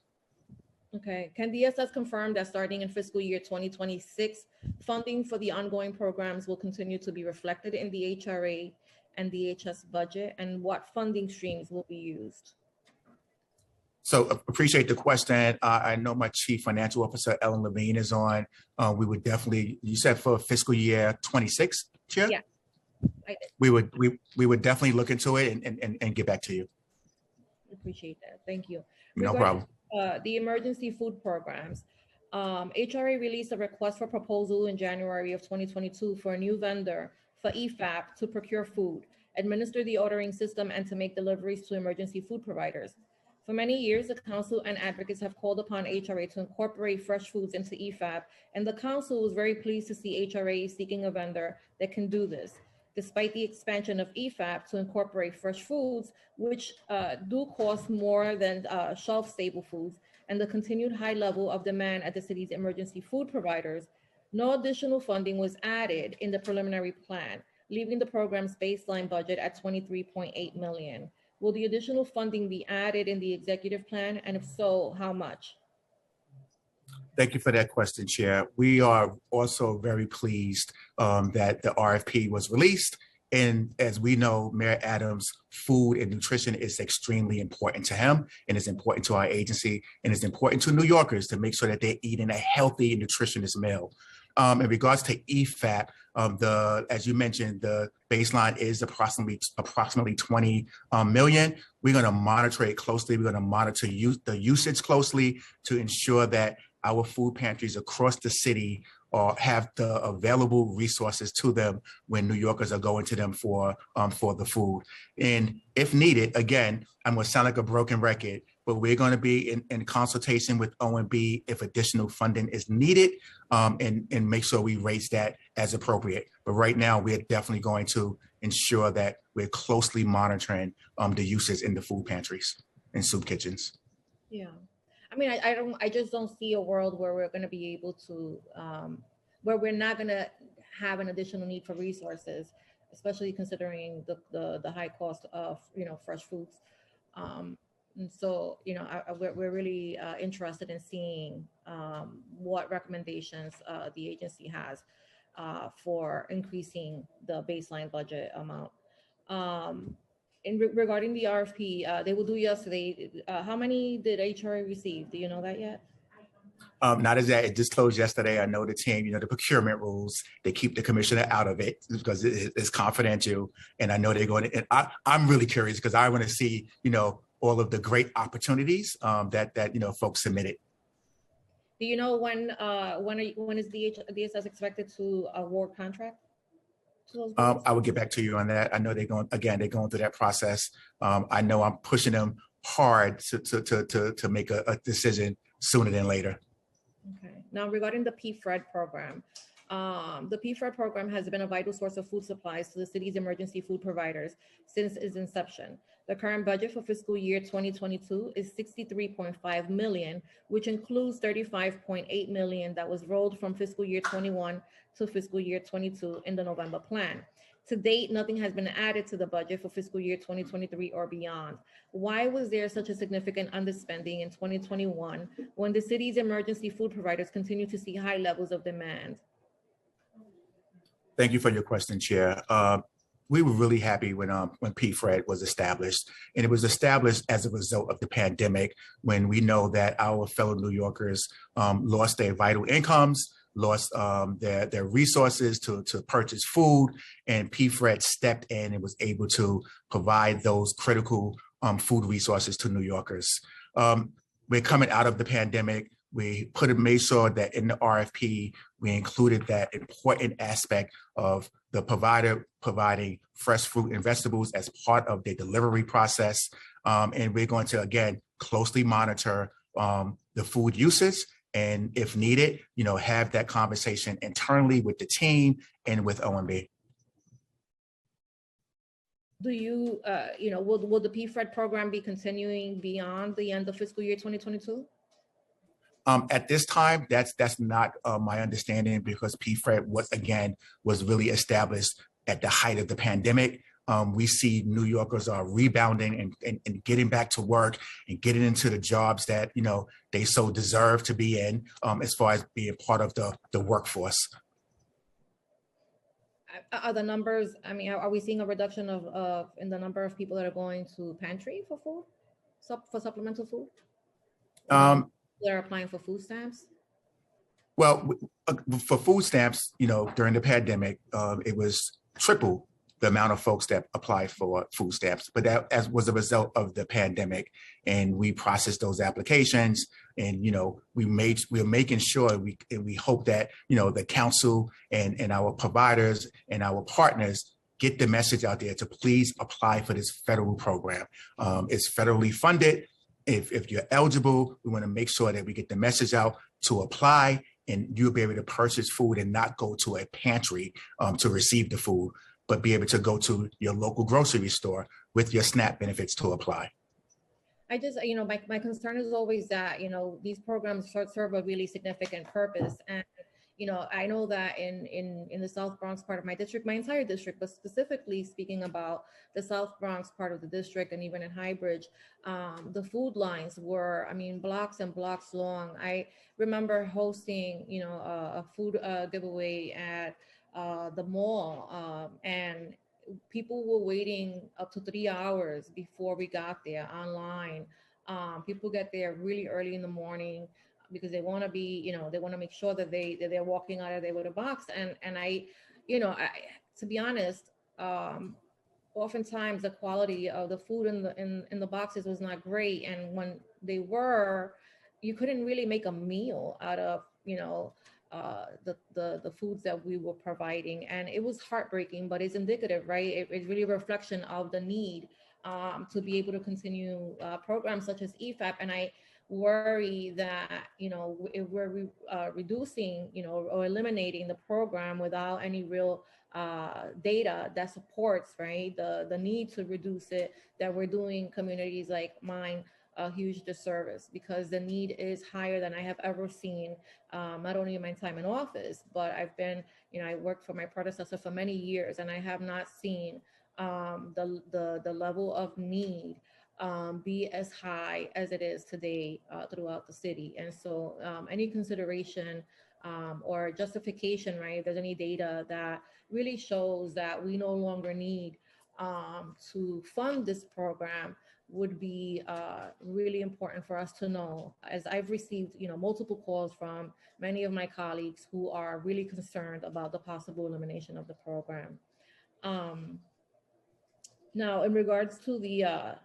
Okay, can DSS confirm that starting in fiscal year 2026, funding for the ongoing programs will continue to be reflected in the HRA and DHS budget, and what funding streams will be used? So appreciate the question. I know my Chief Financial Officer, Ellen Levine, is on. We would definitely, you said for fiscal year 26, Chair? Yeah. We would definitely look into it and get back to you. Appreciate that. Thank you. No problem. The emergency food programs. HRA released a request for proposal in January of 2022 for a new vendor for EFAP to procure food, administer the ordering system, and to make deliveries to emergency food providers. For many years, the council and advocates have called upon HRA to incorporate fresh foods into EFAP, and the council was very pleased to see HRA seeking a vendor that can do this. Despite the expansion of EFAP to incorporate fresh foods, which do cost more than shelf-stable foods, and the continued high level of demand at the city's emergency food providers, no additional funding was added in the preliminary plan, leaving the program's baseline budget at 23.8 million. Will the additional funding be added in the executive plan? And if so, how much? Thank you for that question, Chair. We are also very pleased that the RFP was released. And as we know, Mayor Adams' food and nutrition is extremely important to him, and it's important to our agency, and it's important to New Yorkers to make sure that they're eating a healthy and nutritious meal. In regards to EFAP, as you mentioned, the baseline is approximately 20 million. We're going to monitor it closely. We're going to monitor the usage closely to ensure that our food pantries across the city have the available resources to them when New Yorkers are going to them for the food. And if needed, again, I'm going to sound like a broken record, but we're going to be in consultation with OMB if additional funding is needed, and make sure we raise that as appropriate. But right now, we're definitely going to ensure that we're closely monitoring the uses in the food pantries and soup kitchens. Yeah. I mean, I just don't see a world where we're going to be able to, where we're not going to have an additional need for resources. especially considering the high cost of, fresh foods. And so, we're really interested in seeing what recommendations the agency has for increasing the baseline budget amount. Regarding the RFP, they will do yesterday. How many did HRA receive? Do you know that yet? Not as that it just closed yesterday. I know the team, the procurement rules, they keep the commissioner out of it because it's confidential. And I know they're going to, and I'm really curious because I want to see, all of the great opportunities that folks submitted. Do you know when is DSS expected to award contract? I will get back to you on that. I know they're going through that process. I know I'm pushing them hard to make a decision sooner than later. Okay. Now, regarding the PFRED program, the PFRED program has been a vital source of food supplies to the city's emergency food providers since its inception. The current budget for fiscal year 2022 is $63.5 million, which includes $35.8 million that was rolled from fiscal year 21 to fiscal year 22 in the November plan. To date, nothing has been added to the budget for fiscal year 2023 or beyond. Why was there such a significant underspending in 2021 when the city's emergency food providers continue to see high levels of demand? Thank you for your question, Chair. We were really happy when PFRED was established, and it was established as a result of the pandemic, when we know that our fellow New Yorkers lost their vital incomes, lost their resources to purchase food, and PFRED stepped in and was able to provide those critical food resources to New Yorkers. We're coming out of the pandemic. We made sure that in the RFP, we included that important aspect of the provider providing fresh fruit and vegetables as part of their delivery process. And we're going to, again, closely monitor the food usage, and if needed, have that conversation internally with the team and with OMB. Do you, will the PFRED program be continuing beyond the end of fiscal year 2022? At this time, that's not my understanding, because PFRED was really established at the height of the pandemic. We see New Yorkers are rebounding and getting back to work and getting into the jobs that they so deserve to be in, as far as being part of the workforce. Are the numbers? I mean, are we seeing a reduction in the number of people that are going to pantry for food, for supplemental food? That are applying for food stamps? Well, for food stamps, during the pandemic, it was triple the amount of folks that applied for food stamps, but that was a result of the pandemic, and we processed those applications, and we're making sure we hope that the council and our providers and our partners get the message out there to please apply for this federal program. It's federally funded. If you're eligible, we want to make sure that we get the message out to apply, and you'll be able to purchase food and not go to a pantry to receive the food, but be able to go to your local grocery store with your SNAP benefits to apply. I just, my concern is always that, these programs serve a really significant purpose. And, I know that in the South Bronx part of my district, my entire district, but specifically speaking about the South Bronx part of the district, and even in Highbridge, the food lines were, blocks and blocks long. I remember hosting, a food giveaway at the mall, and people were waiting up to 3 hours before we got there online. People get there really early in the morning because they want to be, they want to make sure that they're walking out of there with a box. And I, to be honest, oftentimes the quality of the food in the boxes was not great. And when they were, you couldn't really make a meal out of, the foods that we were providing. And it was heartbreaking, but it's indicative, right? It's really a reflection of the need to be able to continue programs such as EFAP. And I worry that, if we're reducing, or eliminating the program without any real data that supports, right, the need to reduce it, that we're doing communities like mine a huge disservice, because the need is higher than I have ever seen, not only in my time in office, but I've been, I worked for my predecessor for many years, and I have not seen the level of need be as high as it is today throughout the city. And so any consideration or justification, right, if there's any data that really shows that we no longer need to fund this program, would be really important for us to know, as I've received, multiple calls from many of my colleagues who are really concerned about the possible elimination of the program. Now, in regards to the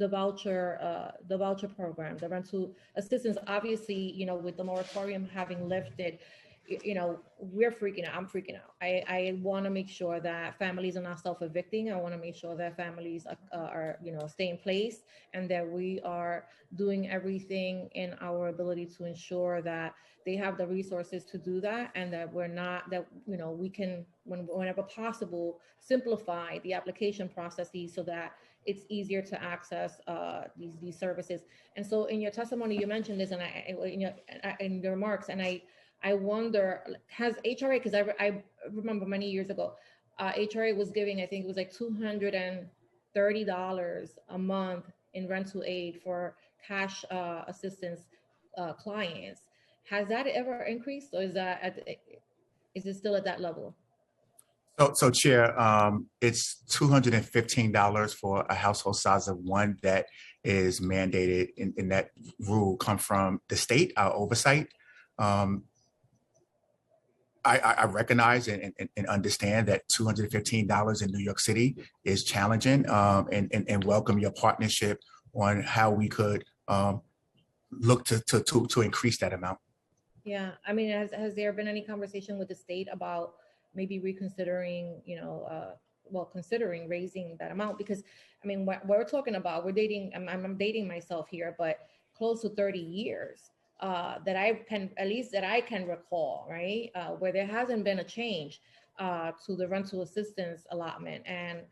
voucher program, the rental assistance, obviously, with the moratorium having lifted, we're freaking out. I'm freaking out. I want to make sure that families are not self-evicting. I want to make sure that families are stay in place, and that we are doing everything in our ability to ensure that they have the resources to do that, and that we can, whenever possible, simplify the application processes so that it's easier to access these services. And so in your testimony, you mentioned this, and in your remarks, and I wonder, has HRA, because I remember many years ago, HRA was giving, I think it was like $230 a month in rental aid for cash assistance clients. Has that ever increased, or is it still at that level? So Chair, it's $215 for a household size of one that is mandated, in that rule come from the state, our oversight. I recognize and understand that $215 in New York City is challenging, and welcome your partnership on how we could look to increase that amount. Yeah, I mean, has there been any conversation with the state about maybe reconsidering, considering raising that amount? Because I mean, what we're talking about, I'm dating myself here, but close to 30 years that I can recall, right, where there hasn't been a change to the rental assistance allotment, and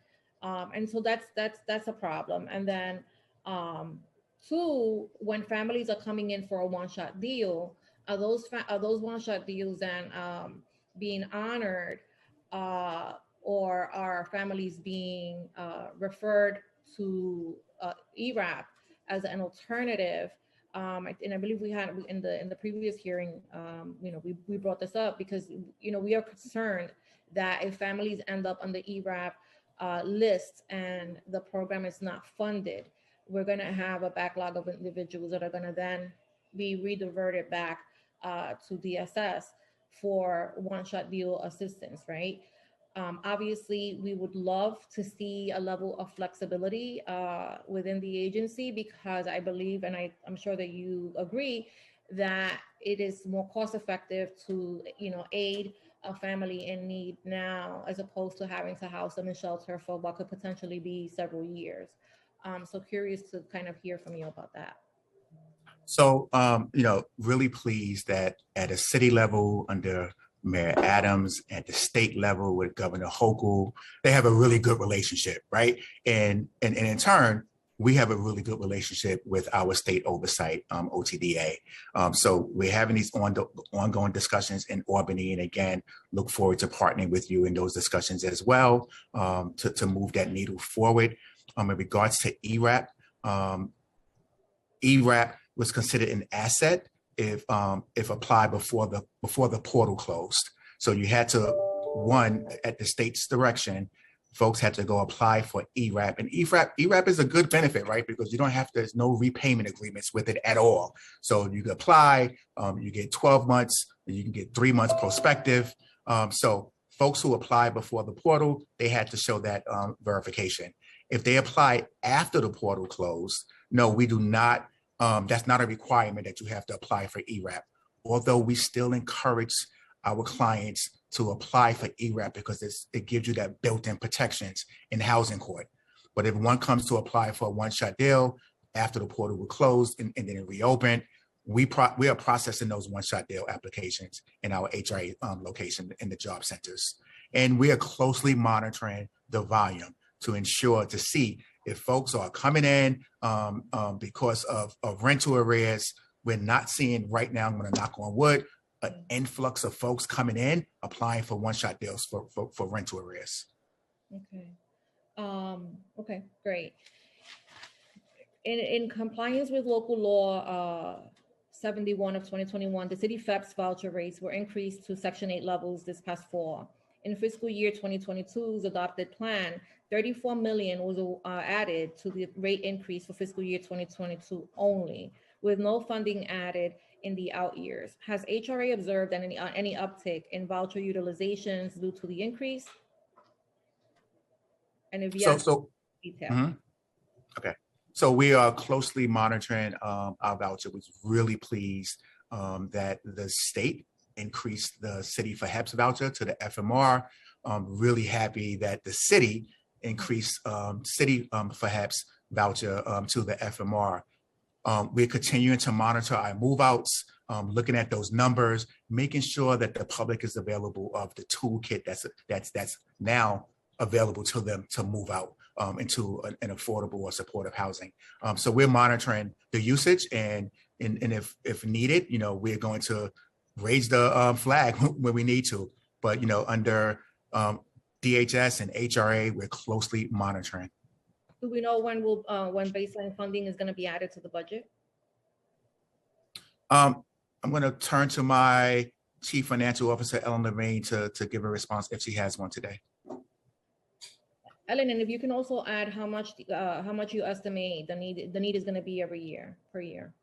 so that's a problem. And then two, when families are coming in for a one-shot deal, are those one-shot deals then being honored, or are families being referred to ERAP as an alternative? And I believe we had in the previous hearing, we brought this up because we are concerned that if families end up on the ERAP list and the program is not funded, we're going to have a backlog of individuals that are going to then be rediverted back to DSS for one-shot deal assistance, right? Obviously, we would love to see a level of flexibility within the agency, because I believe, and I'm sure that you agree, that it is more cost-effective to aid a family in need now, as opposed to having to house them in shelter for what could potentially be several years. So curious to kind of hear from you about that. So, really pleased that at a city level under Mayor Adams, at the state level with Governor Hochul, they have a really good relationship, right? And in turn, we have a really good relationship with our state oversight, OTDA. So we're having these ongoing discussions in Albany, and again, look forward to partnering with you in those discussions as well, to move that needle forward. In regards to ERAP, ERAP was considered an asset if applied before the portal closed. So you had to, one, at the state's direction, folks had to go apply for ERAP. And ERAP is a good benefit, right? Because you don't have to, there's no repayment agreements with it at all. So you can apply, you get 12 months, you can get 3 months prospective. So folks who apply before the portal, they had to show that verification. If they apply after the portal closed, no, we do not. That's not a requirement that you have to apply for ERAP, although we still encourage our clients to apply for ERAP because it gives you that built-in protections in housing court. But if one comes to apply for a one-shot deal after the portal was closed and then it reopened, we are processing those one-shot deal applications in our HRA location in the job centers. And we are closely monitoring the volume to ensure to see if folks are coming in because of rental arrears, we're not seeing right now, I'm going to knock on wood, an influx of folks coming in applying for one-shot deals for rental arrears. Okay. Okay, great. In compliance with local law 71 of 2021, the city FEPS voucher rates were increased to Section 8 levels this past fall. In fiscal year 2022's adopted plan, 34 million was added to the rate increase for fiscal year 2022 only, with no funding added in the out years. Has HRA observed any uptick in voucher utilizations due to the increase? And if yes, detail. Okay. So we are closely monitoring our voucher. Was really pleased that the state increased the city for HEPS voucher to the FMR. Really happy that the city increased city for HEPS voucher to the FMR. We're continuing to monitor our move outs, looking at those numbers, making sure that the public is available of the toolkit that's now available to them to move out into an affordable or supportive housing. So we're monitoring the usage, and if needed, we're going to raise the flag when we need to. But under DHS and HRA, we're closely monitoring. Do we know when baseline funding is going to be added to the budget? I'm going to turn to my Chief Financial Officer, Ellen Lorraine, to give a response if she has one today. Ellen, and if you can also add how much you estimate the need is going to be every year per year.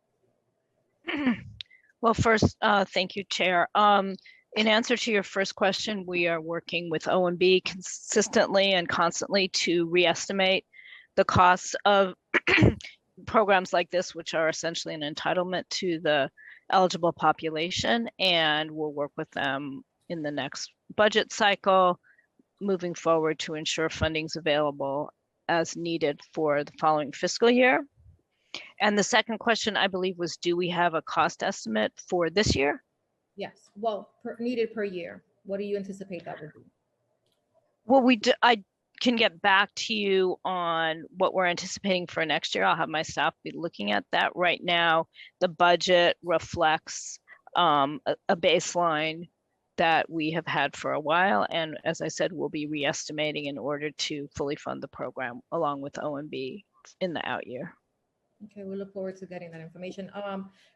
Well, first, thank you, Chair. In answer to your first question, we are working with OMB consistently and constantly to re-estimate the costs of programs like this, which are essentially an entitlement to the eligible population, and we'll work with them in the next budget cycle moving forward to ensure funding's available as needed for the following fiscal year. And the second question, I believe, was, do we have a cost estimate for this year? Yes, well, needed per year. What do you anticipate that would be? Well, I can get back to you on what we're anticipating for next year. I'll have my staff be looking at that. Right now, the budget reflects a baseline that we have had for a while. And as I said, we'll be re-estimating in order to fully fund the program along with OMB in the out year. Okay, we look forward to getting that information.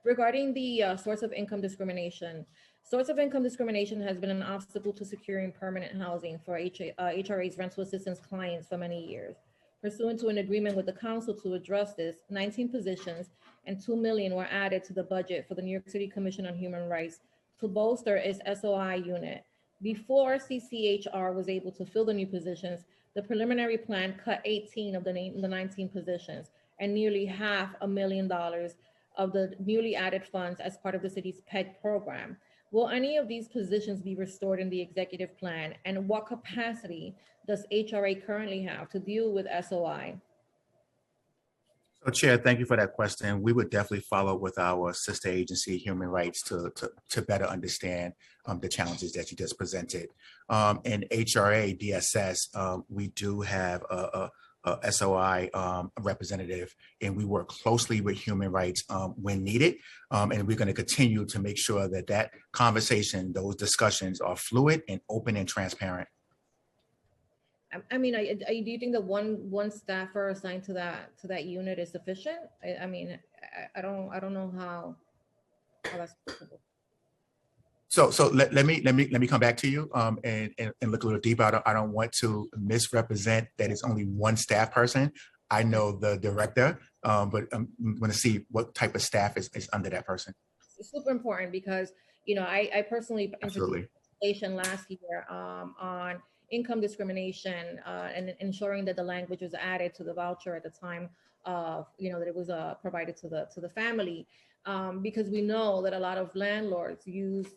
Regarding the source of income discrimination has been an obstacle to securing permanent housing for HRA's rental assistance clients for many years. Pursuant to an agreement with the council to address this, 19 positions and $2 million were added to the budget for the New York City Commission on Human Rights to bolster its SOI unit. Before CCHR was able to fill the new positions, the preliminary plan cut 18 of the 19 positions and nearly $500,000 of the newly added funds as part of the city's PEG program. Will any of these positions be restored in the executive plan? And what capacity does HRA currently have to deal with SOI? So, Chair, thank you for that question. We would definitely follow with our sister agency, Human Rights, to better understand the challenges that you just presented. In HRA DSS, we do have a SOI representative, and we work closely with Human Rights when needed. And we're going to continue to make sure that that conversation, those discussions are fluid and open and transparent. I mean, do you think that one staffer assigned to that unit is sufficient? I mean, I don't know how that's possible. So let me come back to you and look a little deeper. I don't want to misrepresent that it's only one staff person. I know the director, but I'm going to see what type of staff is under that person. It's super important because I personally Absolutely legislation last year on income discrimination and ensuring that the language was added to the voucher at the time of that it was provided to the family. Because we know that a lot of landlords use,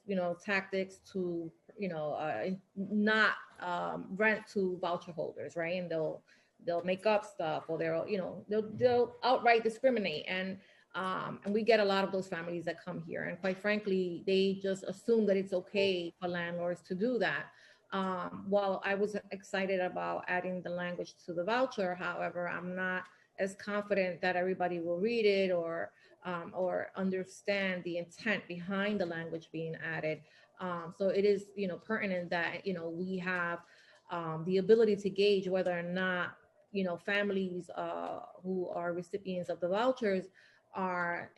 tactics to, not rent to voucher holders, right? And they'll make up stuff, or they'll outright discriminate. And we get a lot of those families that come here, and quite frankly, they just assume that it's okay for landlords to do that. While I was excited about adding the language to the voucher, however, I'm not as confident that everybody will read it or understand the intent behind the language being added. So it is, pertinent that, we have the ability to gauge whether or not, families who are recipients of the vouchers are,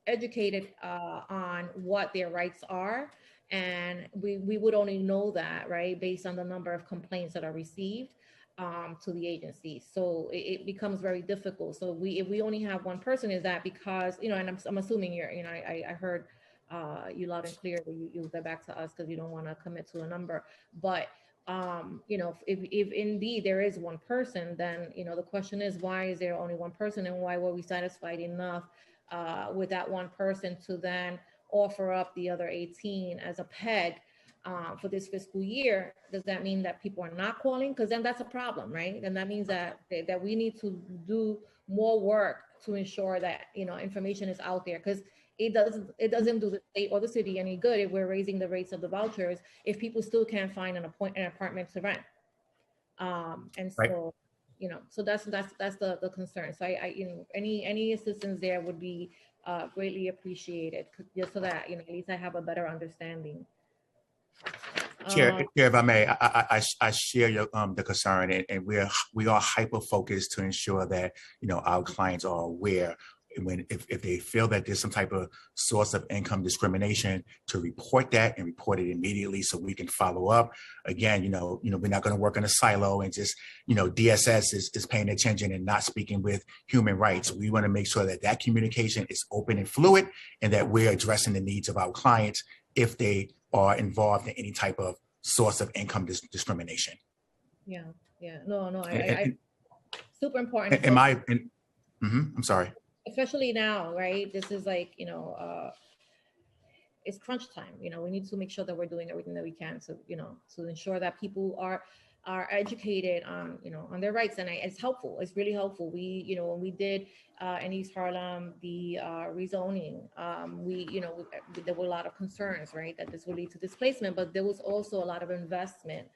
educated on what their rights are. And we would only know that, right, based on the number of complaints that are received to the agency. So it becomes very difficult. So if we only have one person, is that because, and I'm assuming you're, I heard you loud and clear that you'll get back to us because you don't want to commit to a number. But if indeed there is one person, then, the question is, why is there only one person, and why were we satisfied enough with that one person to then offer up the other 18 as a peg for this fiscal year? Does that mean that people are not calling? Because then that's a problem, right? And that means that we need to do more work to ensure that, information is out there, because it doesn't do the state or the city any good if we're raising the rates of the vouchers if people still can't find an apartment to rent. And so, so that's the concern. So I any assistance there would be greatly appreciaed, just so that, at least I have a better understanding. Chair, if I may, I share your the concern, and we are hyper focused to ensure that our clients are aware if they feel that there's some type of source of income discrimination, to report that and report it immediately so we can follow up. Again, we're not going to work in a silo and just, DSS is paying attention and not speaking with human rights. We want to make sure that communication is open and fluid, and that we're addressing the needs of our clients if they are involved in any type of source of income discrimination. Yeah. No, I super important. I'm sorry. Especially now, right? This is like, it's crunch time. We need to make sure that we're doing everything that we can to, to ensure that people are educated on, on their rights. And it's helpful. It's really helpful. We, when we did in East Harlem, the rezoning, there were a lot of concerns, right, that this would lead to displacement, but there was also a lot of investment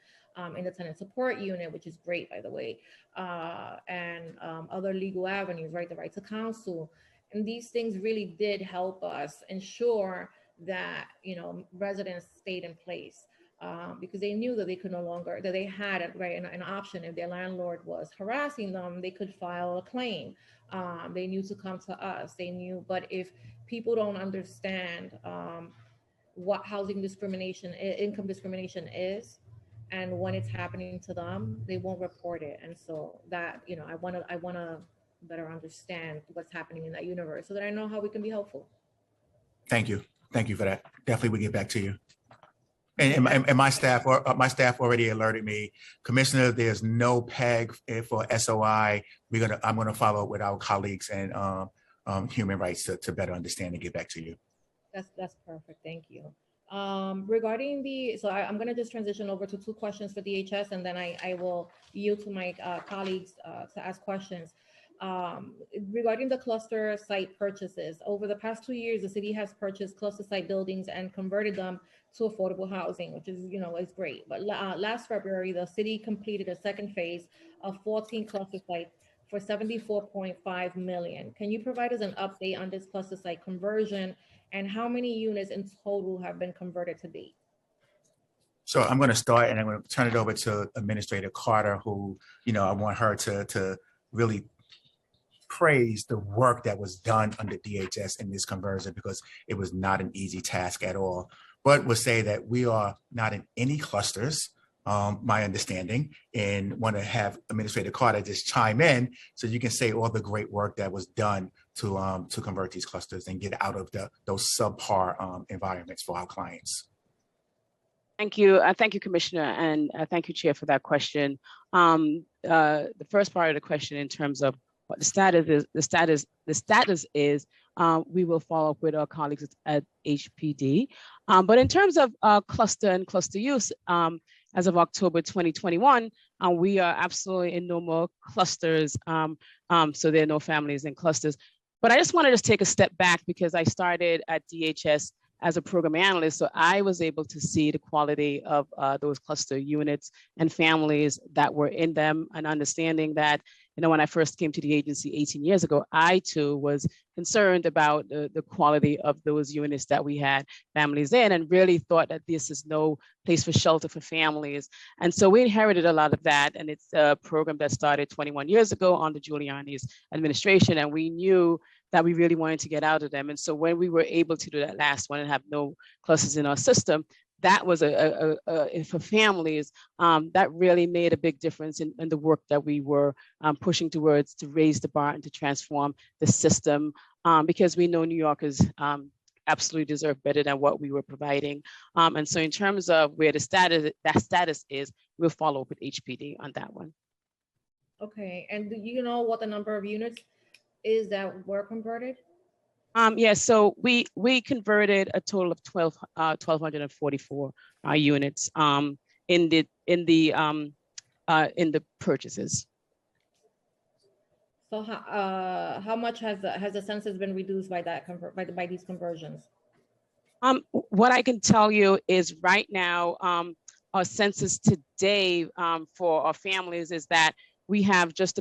in the tenant support unit, which is great, by the way, and other legal avenues, right, the right to counsel. And these things really did help us ensure that, residents stayed in place, because they knew that they could no longer, that they had an option. If their landlord was harassing them, they could file a claim. They knew to come to us. They knew, but if people don't understand what housing discrimination, income discrimination is, and when it's happening to them, they won't report it. And so that, I want to better understand what's happening in that universe so that I know how we can be helpful. Thank you for that. Definitely we'll get back to you. And my staff already alerted me, Commissioner, there's no PEG for SOI. I'm gonna follow up with our colleagues and human rights to better understand and get back to you. That's perfect. Thank you. Regarding so I'm going to just transition over to two questions for DHS, and then I will yield to my colleagues to ask questions. Regarding the cluster site purchases, over the past 2 years, the city has purchased cluster site buildings and converted them to affordable housing, which is, is great. But last February, the city completed a second phase of 14 cluster sites for $74.5 million. Can you provide us an update on this cluster site conversion, and how many units in total have been converted to date? So I'm going to start, and I'm going to turn it over to Administrator Carter, who, I want her to really praise the work that was done under DHS in this conversion, because it was not an easy task at all. But we'll say that we are not in any clusters, my understanding, and want to have Administrator Carter just chime in so you can say all the great work that was done to convert these clusters and get out of those subpar environments for our clients. Thank you. Thank you, Commissioner, and thank you, Chair, for that question. The first part of the question, in terms of what the status is, we will follow up with our colleagues at HPD. But in terms of cluster and cluster use, as of October 2021, we are absolutely in no more clusters. So there are no families in clusters. But I just wanted to take a step back, because I started at DHS as a program analyst. So I was able to see the quality of those cluster units and families that were in them, and understanding that, when I first came to the agency 18 years ago, I too was concerned about the quality of those units that we had families in, and really thought that this is no place for shelter for families. And so we inherited a lot of that. And it's a program that started 21 years ago under Giuliani's administration. And we knew that we really wanted to get out of them. And so when we were able to do that last one and have no clusters in our system, that was for families, that really made a big difference in the work that we were pushing towards to raise the bar and to transform the system, because we know New Yorkers absolutely deserve better than what we were providing. And so in terms of where that status is, we'll follow up with HPD on that one. Okay, and do you know what the number of units is that were converted? Yeah, so we converted a total of 1,244 units in the purchases. So how much has the census been reduced by that by these conversions? What I can tell you is right now, our census today for our families is that we have just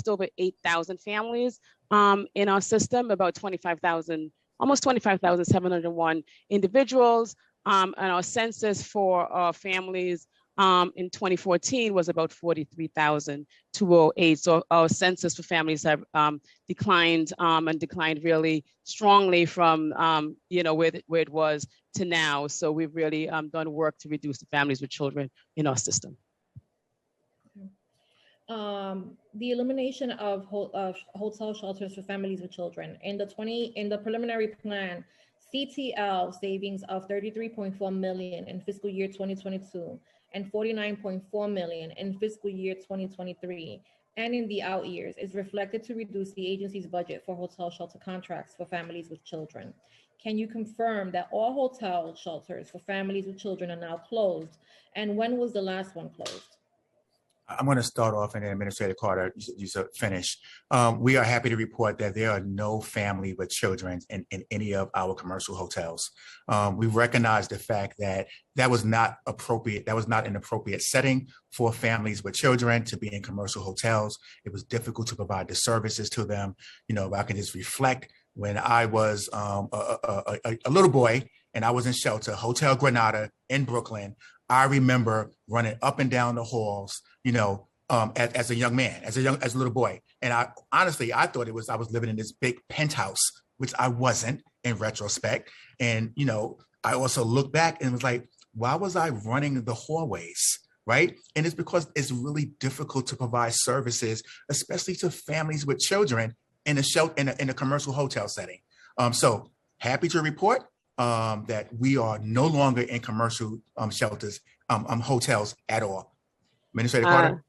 over 8,000 families in our system, about 25,000, almost 25,701 individuals. And our census for our families in 2014 was about 43,208. So our census for families have declined and declined really strongly from where it was to now. So we've really done work to reduce the families with children in our system. The elimination of hotel shelters for families with children. In the preliminary plan, CTL savings of $33.4 million in fiscal year 2022 and $49.4 million in fiscal year 2023, and in the out years is reflected to reduce the agency's budget for hotel shelter contracts for families with children. Can you confirm that all hotel shelters for families with children are now closed? And when was the last one closed? I'm going to start off, and then Administrator Carter, you should finish. We are happy to report that there are no family with children in any of our commercial hotels. We recognize the fact that that was not appropriate. That was not an appropriate setting for families with children to be in commercial hotels. It was difficult to provide the services to them. I can just reflect when I was a little boy and I was in shelter, Hotel Granada in Brooklyn. I remember running up and down the halls, as a young man, as a little boy. And I thought I was living in this big penthouse, which I wasn't in retrospect. And, I also look back and was like, why was I running the hallways? Right. And it's because it's really difficult to provide services, especially to families with children in a commercial hotel setting. So happy to report that we are no longer in commercial shelters, hotels at all. Administrator Carter?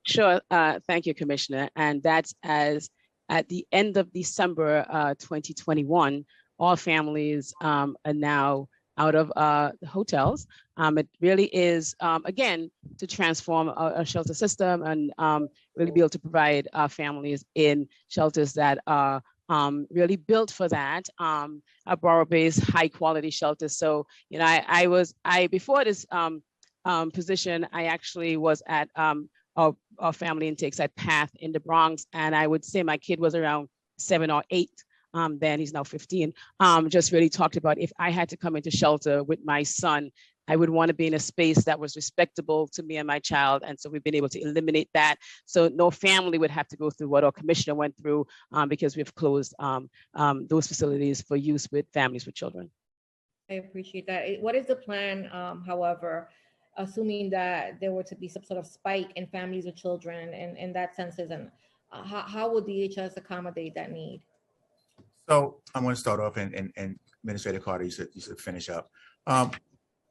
Sure. Thank you, Commissioner. And that's as at the end of December 2021, all families are now out of the hotels. It really is, again, to transform our shelter system and really be able to provide our families in shelters that are really built for that, a borough-based, high-quality shelter. So, before this position, I actually was at our family intakes at Path in the Bronx, and I would say my kid was around 7 or 8. Then he's now 15. Just really talked about if I had to come into shelter with my son, I would want to be in a space that was respectable to me and my child. And so we've been able to eliminate that. So no family would have to go through what our commissioner went through because we've closed those facilities for use with families with children. I appreciate that. What is the plan, however, assuming that there were to be some sort of spike in families with children and that census, and how would DHS accommodate that need? So I want to start off, and Administrator Carter, you should finish up.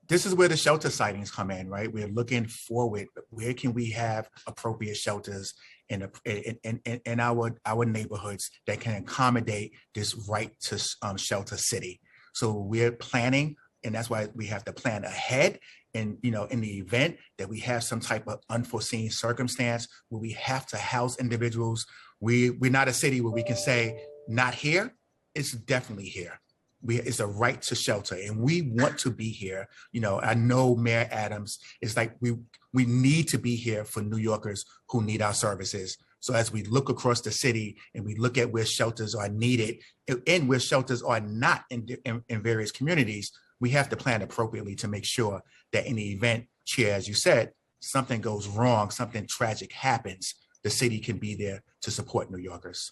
This is where the shelter sightings come in, right? We're looking forward. Where can we have appropriate shelters in our neighborhoods that can accommodate this right to shelter city? So we're planning, and that's why we have to plan ahead. And in the event that we have some type of unforeseen circumstance where we have to house individuals, we're not a city where we can say not here. It's definitely here. It's a right to shelter, and we want to be here. You know, I know Mayor Adams is like, we need to be here for New Yorkers who need our services. So as we look across the city and we look at where shelters are needed and where shelters are not in various communities, we have to plan appropriately to make sure that in the event, Chair, as you said, something goes wrong, something tragic happens, the city can be there to support New Yorkers.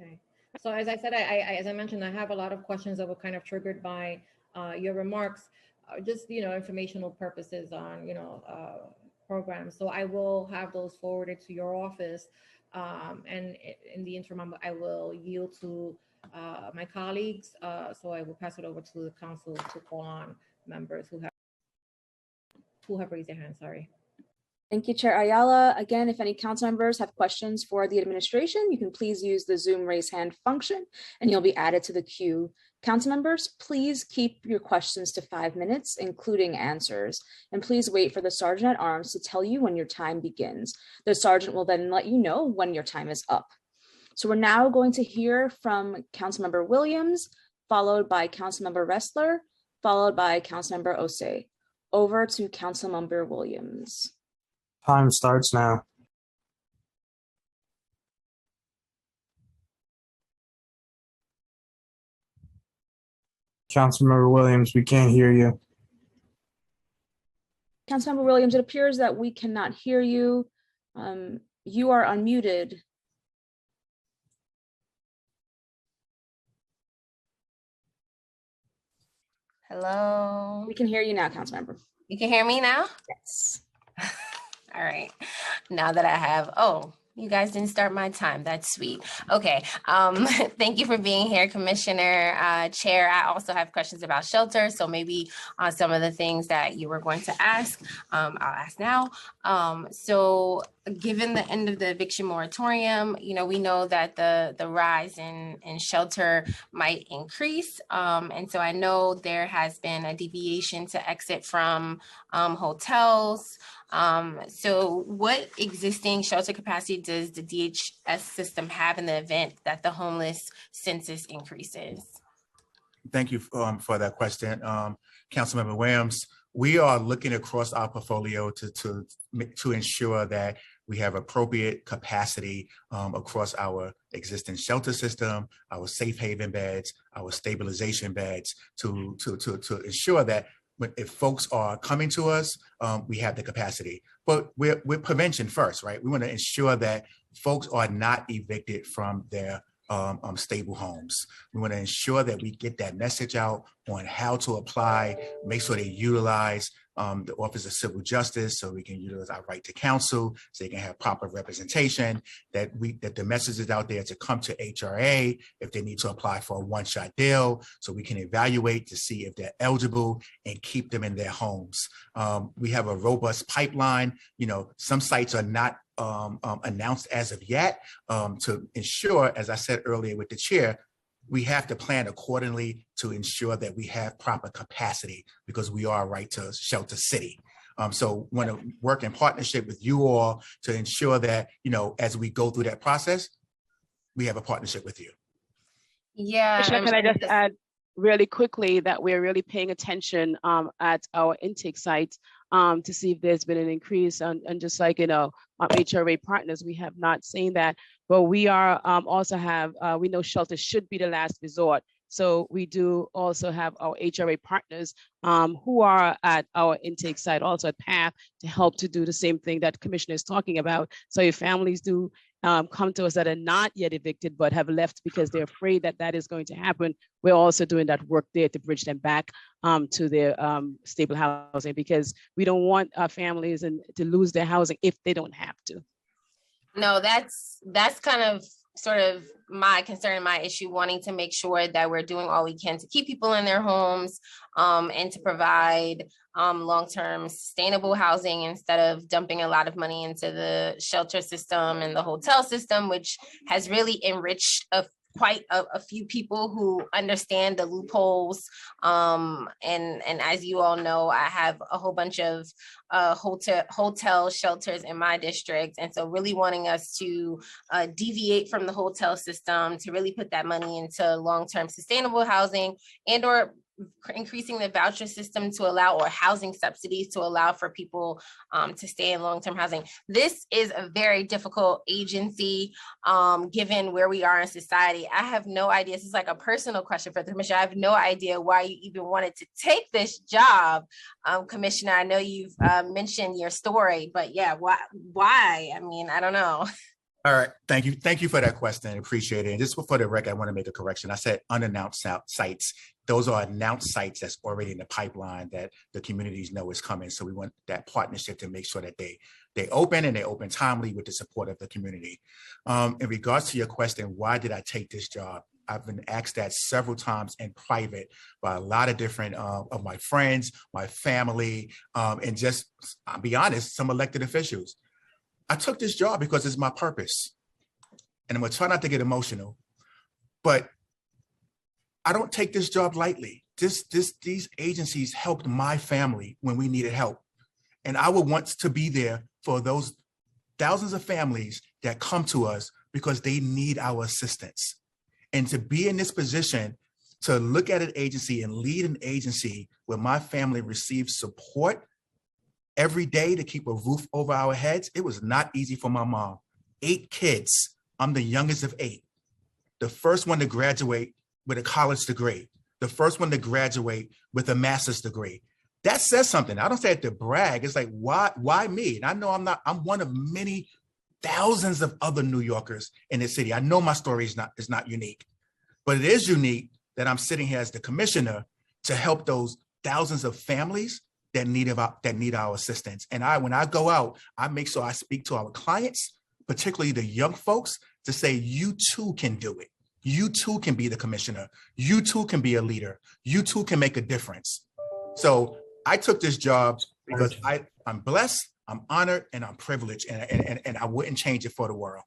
Okay. So as I said, as I mentioned, I have a lot of questions that were kind of triggered by your remarks, just, you know, informational purposes on, you know, programs. So I will have those forwarded to your office. And in the interim, I will yield to my colleagues. So I will pass it over to the council to call on members who have raised their hands, sorry. Thank you, Chair Ayala. Again, if any council members have questions for the administration, you can please use the Zoom raise hand function and you'll be added to the queue. Council members, please keep your questions to 5 minutes, including answers, and please wait for the Sergeant at Arms to tell you when your time begins. The Sergeant will then let you know when your time is up. So we're now going to hear from Councilmember Williams, followed by Councilmember Ressler, followed by Councilmember Osei. Over to Councilmember Williams. Time starts now. Councilmember Williams, we can't hear you. Councilmember Williams, it appears that we cannot hear you. You are unmuted. Hello. We can hear you now, Councilmember. You can hear me now? Yes. All right. Now that I have, oh, you guys didn't start my time. That's sweet. Okay. Thank you for being here, Commissioner, Chair. I also have questions about shelter. So maybe some of the things that you were going to ask, I'll ask now. So given the end of the eviction moratorium, you know, we know that the rise in shelter might increase. And so I know there has been a deviation to exit from hotels. So what existing shelter capacity does the DHS system have in the event that the homeless census increases? Thank you for that question, Councilmember Williams. We are looking across our portfolio to ensure that we have appropriate capacity across our existing shelter system, our safe haven beds, our stabilization beds, to ensure that if folks are coming to us, we have the capacity. But we're prevention first, right? We want to ensure that folks are not evicted from their stable homes. We want to ensure that we get that message out on how to apply, make sure they utilize the Office of Civil Justice so we can utilize our right to counsel, so they can have proper representation, that the message is out there to come to HRA if they need to apply for a one-shot deal, so we can evaluate to see if they're eligible and keep them in their homes. We have a robust pipeline. You know, some sites are not announced as of yet to ensure, as I said earlier with the chair, we have to plan accordingly to ensure that we have proper capacity because we are a right to shelter city. So want to work in partnership with you all to ensure that, you know, as we go through that process, we have a partnership with you. Yeah. Can I just add really quickly that we're really paying attention at our intake sites to see if there's been an increase, and just like, you know, HRA partners, we have not seen that, but we are also have, we know shelter should be the last resort. So we do also have our HRA partners who are at our intake site, also at PATH, to help to do the same thing that Commissioner is talking about. So if families do come to us that are not yet evicted but have left because they're afraid that that is going to happen, we're also doing that work there to bridge them back to their stable housing, because we don't want our families to lose their housing if they don't have to. No, that's kind of sort of my concern, my issue, wanting to make sure that we're doing all we can to keep people in their homes and to provide long-term sustainable housing instead of dumping a lot of money into the shelter system and the hotel system, which has really enriched quite a few people who understand the loopholes. And as you all know, I have a whole bunch of hotel shelters in my district. And so really wanting us to deviate from the hotel system to really put that money into long-term sustainable housing and or increasing the voucher system to allow, or housing subsidies to allow for people to stay in long-term housing. This is a very difficult agency, given where we are in society. I have no idea. This is like a personal question for the commissioner. I have no idea why you even wanted to take this job, Commissioner. I know you've mentioned your story, but yeah, why? I mean, I don't know. All right, thank you. Thank you for that question. I appreciate it. And just for the record, I want to make a correction. I said unannounced sites. Those are announced sites that's already in the pipeline that the communities know is coming. So we want that partnership to make sure that they open and they open timely with the support of the community. In regards to your question, why did I take this job? I've been asked that several times in private by a lot of different of my friends, my family, and just, I'll be honest, some elected officials. I took this job because it's my purpose. And I'm gonna try not to get emotional, but I don't take this job lightly. These agencies helped my family when we needed help. And I would want to be there for those thousands of families that come to us because they need our assistance. And to be in this position, to look at an agency and lead an agency where my family receives support every day to keep a roof over our heads, it was not easy for my mom. 8 kids, I'm the youngest of 8. The first one to graduate with a college degree. The first one to graduate with a master's degree. That says something. I don't say it to brag. It's like, why me? And I know I'm one of many thousands of other New Yorkers in this city. I know my story is not unique, but it is unique that I'm sitting here as the commissioner to help those thousands of families that need our assistance. And when I go out, I make sure I speak to our clients, particularly the young folks, to say, you too can do it. You too can be the commissioner. You too can be a leader. You too can make a difference. So I took this job because I'm blessed, I'm honored, and I'm privileged, and I wouldn't change it for the world.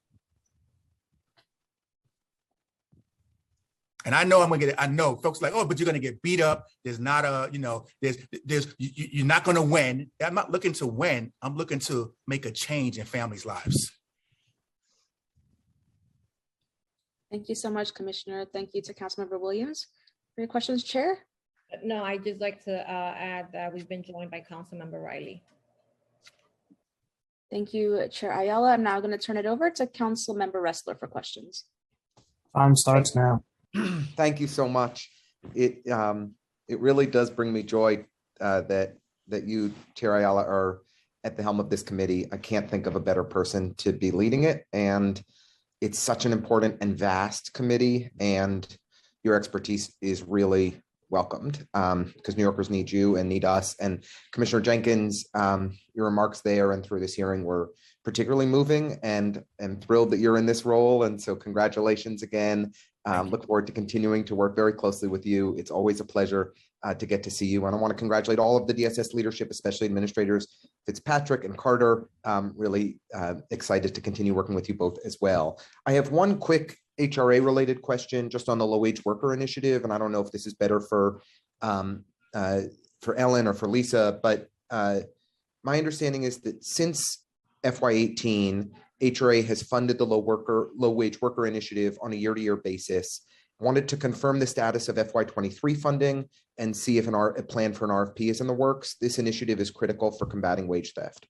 And I know I know folks like, oh, but you're gonna get beat up. There's not you're not gonna win. I'm not looking to win. I'm looking to make a change in families' lives. Thank you so much, Commissioner. Thank you to Councilmember Williams. Any questions, Chair? No, I'd just like to add that we've been joined by Councilmember Riley. Thank you, Chair Ayala. I'm now going to turn it over to Councilmember Ressler for questions. Time starts now. Thank you so much. It really does bring me joy that you, Chair Ayala, are at the helm of this committee. I can't think of a better person to be leading it, and it's such an important and vast committee, and your expertise is really welcomed because New Yorkers need you and need us. And Commissioner Jenkins, your remarks there and through this hearing were particularly moving, and thrilled that you're in this role. And so congratulations again. Look forward to continuing to work very closely with you. It's always a pleasure to get to see you. And I want to congratulate all of the DSS leadership, especially administrators Fitzpatrick and Carter. Really excited to continue working with you both as well. I have one quick HRA related question just on the low wage worker initiative. And I don't know if this is better for Ellen or for Lisa, but my understanding is that since FY18, HRA has funded the low wage worker initiative on a year-to-year basis. I wanted to confirm the status of FY23 funding and see if a plan for an RFP is in the works. This initiative is critical for combating wage theft.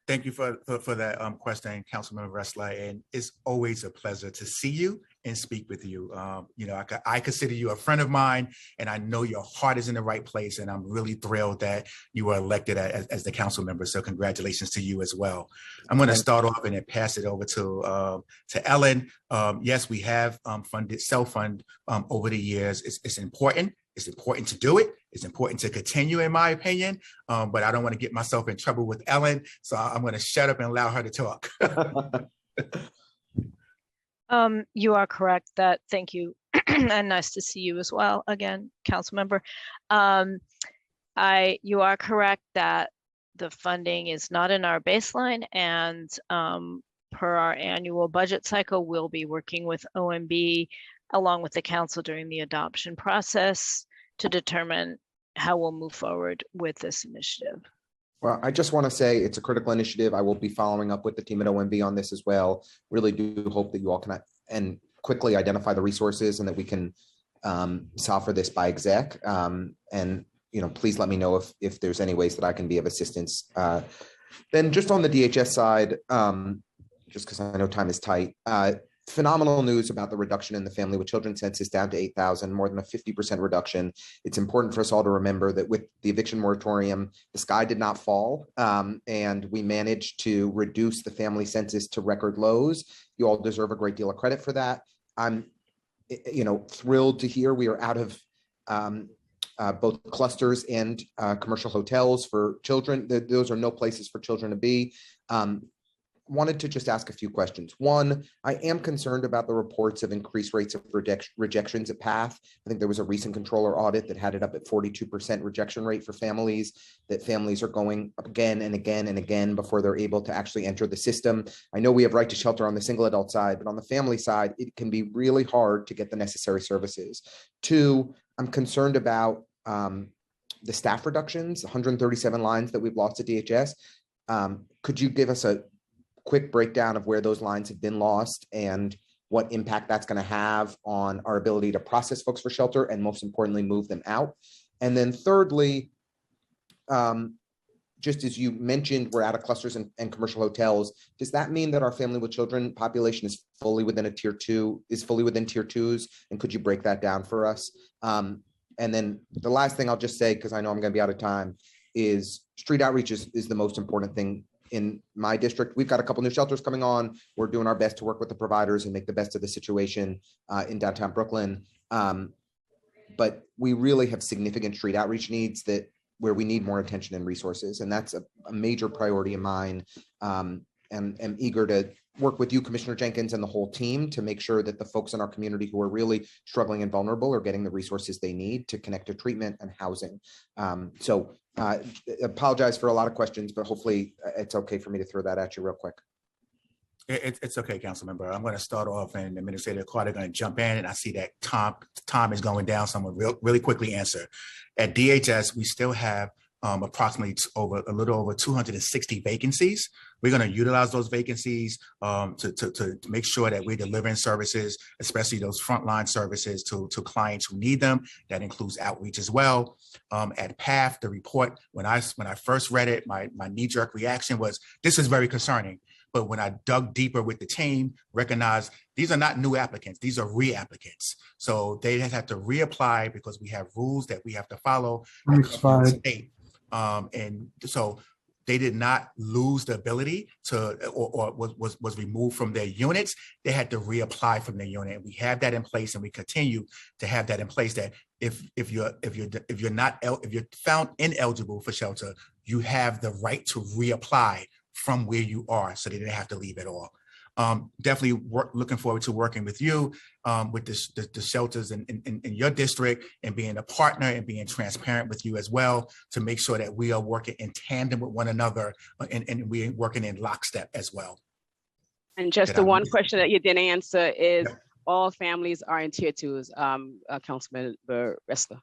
Thank you for that question, Councilmember Ressler. And it's always a pleasure to see you and speak with you. I consider you a friend of mine, and I know your heart is in the right place. And I'm really thrilled that you were elected as the council member. So congratulations to you as well. I'm going to start off and then pass it over to Ellen. Yes, we have self-fund over the years. It's important. It's important to do it. It's important to continue, in my opinion, but I don't want to get myself in trouble with Ellen. So I'm going to shut up and allow her to talk. You are correct that, thank you, and nice to see you as well again, council member. You are correct that the funding is not in our baseline, and per our annual budget cycle, we'll be working with OMB along with the council during the adoption process to determine how we'll move forward with this initiative. Well, I just want to say it's a critical initiative. I will be following up with the team at OMB on this as well. Really do hope that you all can and quickly identify the resources and that we can solve for this by exec. And please let me know if there's any ways that I can be of assistance. Then just on the DHS side, just because I know time is tight, phenomenal news about the reduction in the family with children census down to 8,000, more than a 50% reduction. It's important for us all to remember that with the eviction moratorium, the sky did not fall, and we managed to reduce the family census to record lows. You all deserve a great deal of credit for that. I'm, thrilled to hear we are out of both clusters and commercial hotels for children. Those are no places for children to be. Wanted to just ask a few questions. One, I am concerned about the reports of increased rates of rejections at PATH. I think there was a recent controller audit that had it up at 42% rejection rate for families, that families are going again and again and again before they're able to actually enter the system. I know we have right to shelter on the single adult side, but on the family side, it can be really hard to get the necessary services. Two, I'm concerned about the staff reductions, 137 lines that we've lost at DHS. Could you give us a quick breakdown of where those lines have been lost and what impact that's going to have on our ability to process folks for shelter and most importantly, move them out? And then thirdly, just as you mentioned, we're out of clusters and commercial hotels. Does that mean that our family with children population is fully within tier 2s? And could you break that down for us? And then the last thing I'll just say, because I know I'm going to be out of time, is street outreach is the most important thing in my district. We've got a couple new shelters coming on. We're doing our best to work with the providers and make the best of the situation in downtown Brooklyn. But we really have significant street outreach needs where we need more attention and resources. And that's a major priority of mine. And am eager to work with you, Commissioner Jenkins, and the whole team to make sure that the folks in our community who are really struggling and vulnerable are getting the resources they need to connect to treatment and housing. Apologize for a lot of questions, but hopefully it's okay for me to throw that at you real quick. It's okay, council member. I'm going to start off and Administrator Carter going to jump in, and I see that time is going down, so I'm going to really quickly answer. At DHS, we still have approximately a little over 260 vacancies. We're going to utilize those vacancies to make sure that we're delivering services, especially those frontline services to clients who need them. That includes outreach as well. At PATH, the report, when I first read it, my knee-jerk reaction was, this is very concerning. But when I dug deeper with the team, recognized these are not new applicants, these are re-applicants. So they have to reapply because we have rules that we have to follow in the state. And so they did not lose the ability to, or was removed from their units. They had to reapply from their unit. And we have that in place, and we continue to have that in place. That if you're found ineligible for shelter, you have the right to reapply from where you are, so they didn't have to leave at all. Definitely looking forward to working with you with the shelters in your district, and being a partner and being transparent with you as well, to make sure that we are working in tandem with one another and we're working in lockstep as well. And just the one question that you didn't answer is, all families are in tier 2s, Councilman Ressler.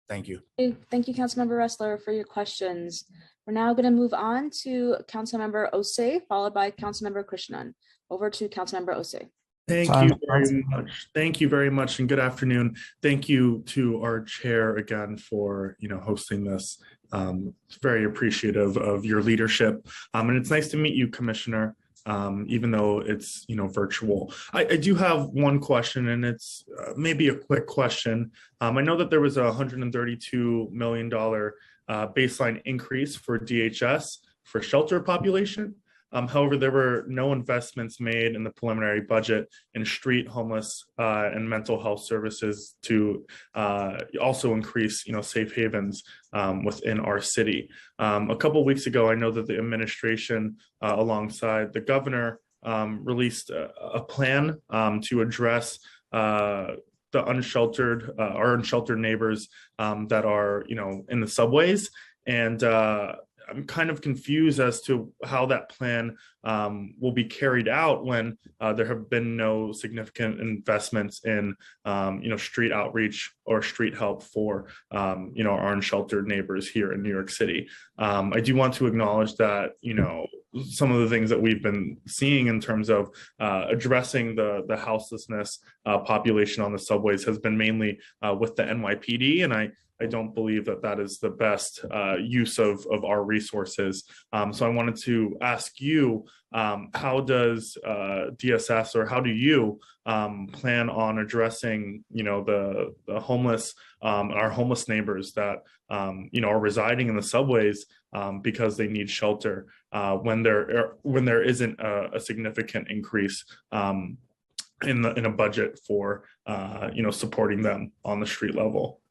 Thank you. Thank you, Councilmember Ressler, for your questions. We're now going to move on to Councilmember Osei, followed by Councilmember Krishnan. Over to Councilmember Osei. Thank you very much. Thank you very much, and good afternoon. Thank you to our chair again for hosting this. Very appreciative of your leadership, and it's nice to meet you, Commissioner. Even though it's virtual. I do have one question, and it's maybe a quick question. I know that there was a $132 million baseline increase for DHS for shelter population. However, there were no investments made in the preliminary budget in street, homeless, and mental health services to also increase, safe havens within our city. A couple of weeks ago, I know that the administration, alongside the governor, released a plan to address the unsheltered, our unsheltered neighbors that are, in the subways. And I'm kind of confused as to how that plan will be carried out when there have been no significant investments in, street outreach or street help for, our unsheltered neighbors here in New York City. I do want to acknowledge that, some of the things that we've been seeing in terms of addressing the houselessness population on the subways has been mainly with the NYPD, and I don't believe that that is the best use of our resources. So I wanted to ask you, how does DSS, or how do you plan on addressing, the homeless, our homeless neighbors that, are residing in the subways because they need shelter when there isn't a significant increase in a budget for, supporting them on the street level?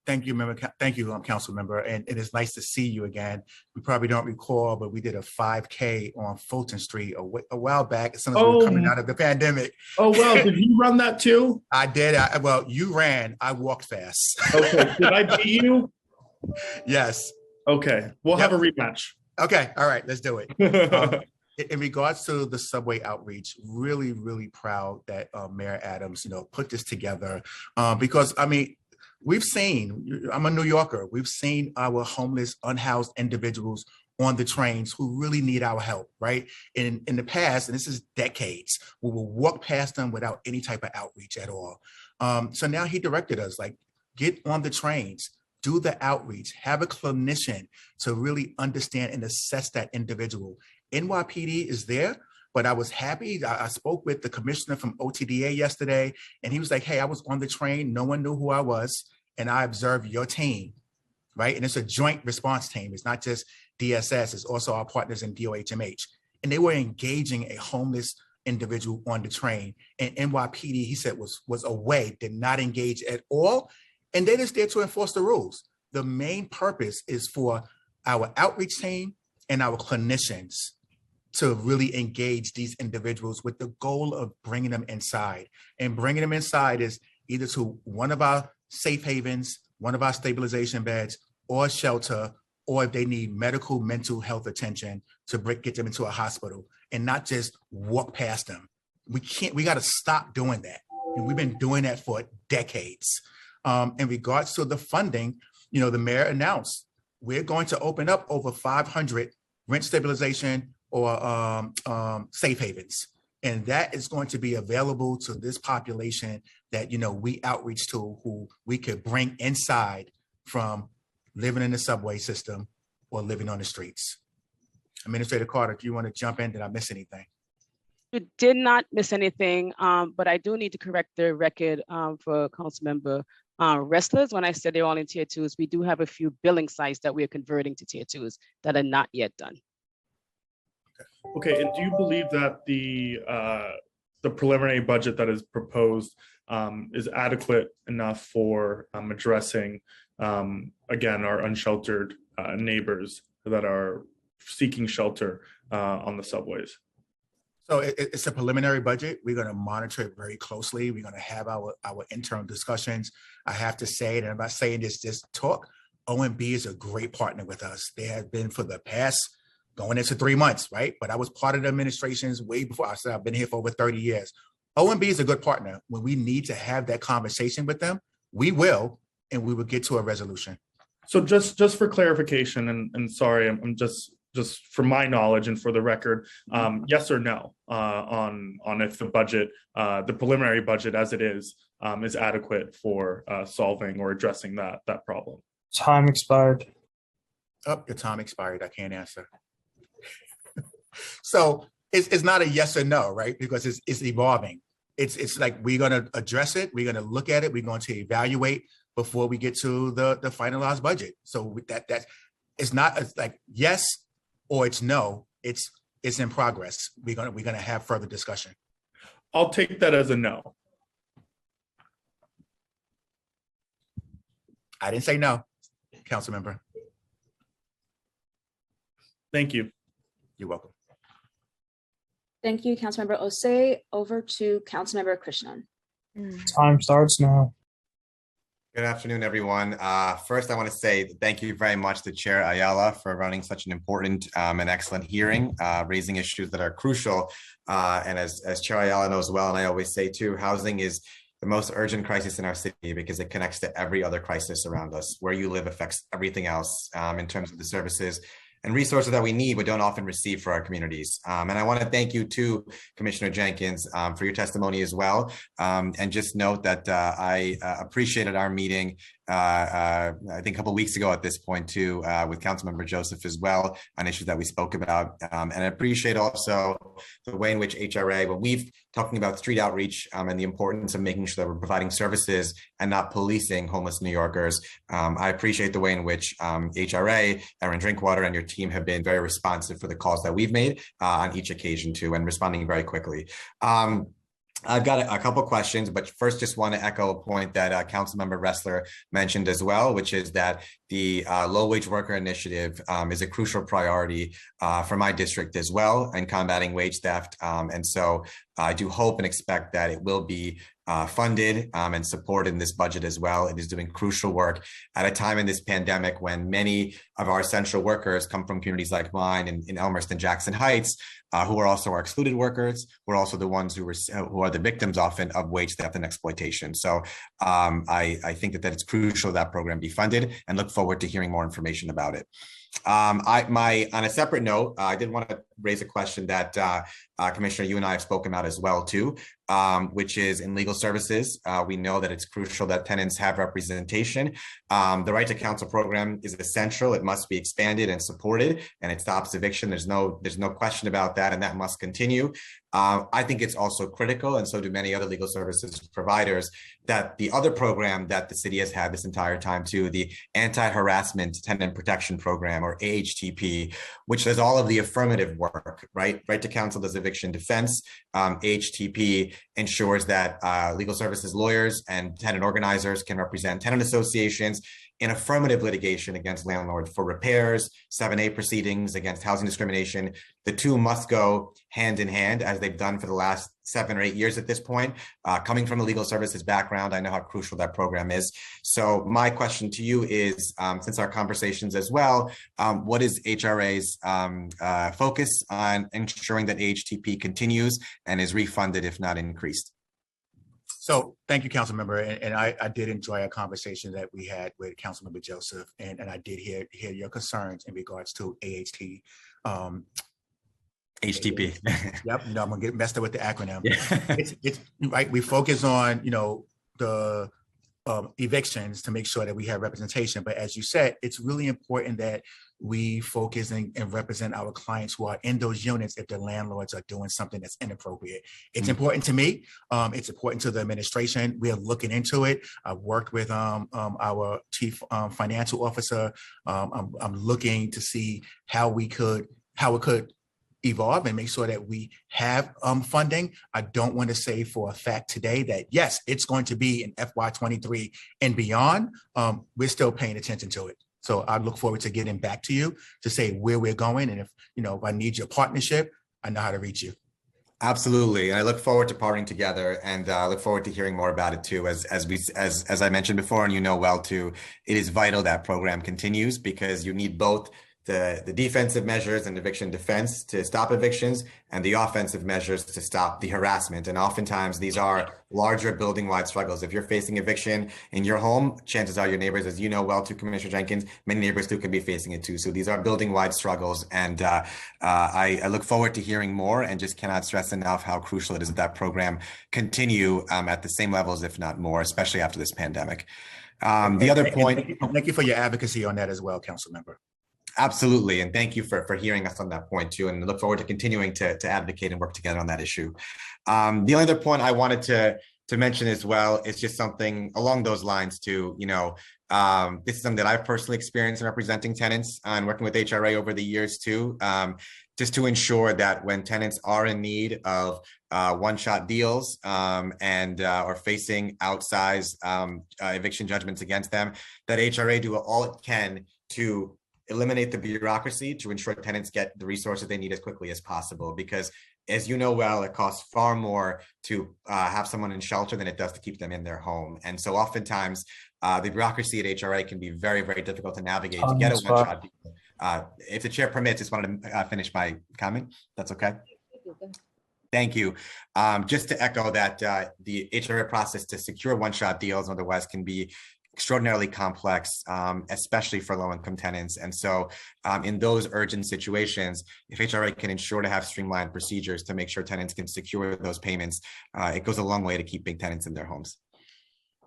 Thank you, member. Thank you, council member. And it is nice to see you again. We probably don't recall, but we did a 5K on Fulton Street a while back as soon as we were coming out of the pandemic. Oh, wow. Did you run that too? I did. Well, you ran. I walked fast. Okay. Did I beat you? Yes. Okay. We'll have a rematch. Okay. All right. Let's do it. In regards to the subway outreach, really, really proud that Mayor Adams, put this together because, we've seen, I'm a New Yorker, we've seen our homeless, unhoused individuals on the trains who really need our help, right? In the past, and this is decades, we will walk past them without any type of outreach at all. So now he directed us, like, get on the trains, do the outreach, have a clinician to really understand and assess that individual. NYPD is there, but I was happy. I spoke with the commissioner from OTDA yesterday, and he was like, hey, I was on the train. No one knew who I was, and I observed your team, right? And it's a joint response team. It's not just DSS, it's also our partners in DOHMH. And they were engaging a homeless individual on the train. And NYPD, he said, was away, did not engage at all. And they're just there to enforce the rules. The main purpose is for our outreach team and our clinicians to really engage these individuals with the goal of bringing them inside. And bringing them inside is either to one of our safe havens, one of our stabilization beds, or shelter, or if they need medical, mental health attention, to get them into a hospital and not just walk past them. We got to stop doing that. And we've been doing that for decades. In regards to the funding, the mayor announced we're going to open up over 500 rent stabilization or safe havens. And that is going to be available to this population that, we outreach to, who we could bring inside from living in the subway system or living on the streets. Administrator Carter, do you want to jump in? Did I miss anything? You did not miss anything, but I do need to correct the record for Councilmember Wrestlers. When I said they're all in tier 2s, we do have a few billing sites that we are converting to tier 2s that are not yet done. Okay, and do you believe that the preliminary budget that is proposed is adequate enough for addressing, again, our unsheltered neighbors that are seeking shelter on the subways? So it's a preliminary budget. We're going to monitor it very closely. We're going to have our internal discussions. I have to say, and I'm not saying this just talk, OMB is a great partner with us. They have been for the past going into 3 months, right? But I was part of the administrations way before. I said I've been here for over 30 years. OMB is a good partner. When we need to have that conversation with them, we will, and we will get to a resolution. So just for clarification, and sorry, I'm just for my knowledge and for the record, yes or no on if the budget, the preliminary budget as it is adequate for solving or addressing that problem? Time expired. Oh, your time expired. I can't answer. So it's not a yes or no, right? Because it's evolving. It's like we're going to address it. We're going to look at it. We're going to evaluate before we get to the finalized budget. So that it's not like yes or it's no. It's in progress. We're gonna have further discussion. I'll take that as a no. I didn't say no, council member. Thank you. You're welcome. Thank you, Councilmember Osei. Over to Councilmember Krishnan. Time starts now. Good afternoon, everyone. First, I want to say thank you very much to Chair Ayala for running such an important and excellent hearing, raising issues that are crucial. And as Chair Ayala knows well, and I always say too, housing is the most urgent crisis in our city because it connects to every other crisis around us. Where you live affects everything else in terms of the services and resources that we need but don't often receive for our communities. And I want to thank you too, Commissioner Jenkins, for your testimony as well. And just note that I appreciated our meeting I think a couple of weeks ago at this point too, with Councilmember Joseph as well on issues that we spoke about. And I appreciate also the way in which HRA, when we've talking about street outreach and the importance of making sure that we're providing services and not policing homeless New Yorkers. I appreciate the way in which HRA, Erin Drinkwater, and your team have been very responsive for the calls that we've made on each occasion too, and responding very quickly. I've got a couple questions, but first just want to echo a point that Councilmember Ressler mentioned as well, which is that the low wage worker initiative is a crucial priority for my district as well in combating wage theft. And so I do hope and expect that it will be funded and supported in this budget as well. It is doing crucial work at a time in this pandemic when many of our essential workers come from communities like mine in Elmhurst and Jackson Heights, who are also our excluded workers, who are also the ones who are the victims often of wage theft and exploitation. So I think that it's crucial that program be funded and look forward to hearing more information about it. On a separate note, I did want to raise a question that Commissioner, you and I have spoken about as well too, which is in legal services. We know that it's crucial that tenants have representation. The Right to Counsel program is essential. It must be expanded and supported, and it stops eviction. There's no question about that, and that must continue. I think it's also critical, and so do many other legal services providers, that the other program that the city has had this entire time too, the Anti-Harassment Tenant Protection Program, or AHTP, which does all of the affirmative work, right? Right to Counsel does eviction defense. AHTP ensures that legal services lawyers and tenant organizers can represent tenant associations in affirmative litigation against landlords for repairs, 7A proceedings against housing discrimination. The two must go hand in hand, as they've done for the last 7 or 8 years at this point. Coming from a legal services background, I know how crucial that program is. So my question to you is, since our conversations as well, what is HRA's focus on ensuring that AHTP continues and is refunded, if not increased? So thank you, Council Member. And I did enjoy our conversation that we had with Councilmember Joseph, and I did hear your concerns in regards to HTP. Yep, I'm gonna get messed up with the acronym. It's right. We focus on the evictions to make sure that we have representation. But as you said, it's really important that we focus and represent our clients who are in those units if the landlords are doing something that's inappropriate. It's important to me. It's important to the administration. We are looking into it. I've worked with our chief financial officer. I'm looking to see how it could evolve and make sure that we have funding. I don't want to say for a fact today that yes, it's going to be in FY23 and beyond. We're still paying attention to it. So I look forward to getting back to you to say where we're going. And if I need your partnership, I know how to reach you. Absolutely. And I look forward to partnering together, and I look forward to hearing more about it too. As I mentioned before, and you know well too, it is vital that program continues because you need both the defensive measures and eviction defense to stop evictions and the offensive measures to stop the harassment. And oftentimes these are larger building-wide struggles. If you're facing eviction in your home, chances are your neighbors, as you know well too, Commissioner Jenkins, many neighbors too could be facing it too. So these are building-wide struggles. And I look forward to hearing more and just cannot stress enough how crucial it is that that program continue at the same levels, if not more, especially after this pandemic. The other point. Thank you for your advocacy on that as well, Council Member. Absolutely. And thank you for hearing us on that point too. And look forward to continuing to advocate and work together on that issue. The only other point I wanted to mention as well is just something along those lines too. This is something that I've personally experienced in representing tenants and working with HRA over the years too, just to ensure that when tenants are in need of one-shot deals and are facing outsized eviction judgments against them, that HRA do all it can to eliminate the bureaucracy to ensure tenants get the resources they need as quickly as possible. Because as you know well, it costs far more to have someone in shelter than it does to keep them in their home. And so oftentimes the bureaucracy at HRA can be very, very difficult to navigate to get a one-shot deal. If the chair permits, just wanted to finish my comment. That's okay. Thank you. Just to echo that the HRA process to secure one-shot deals otherwise can be extraordinarily complex, especially for low-income tenants. And so in those urgent situations, if HRA can ensure to have streamlined procedures to make sure tenants can secure those payments, it goes a long way to keeping tenants in their homes.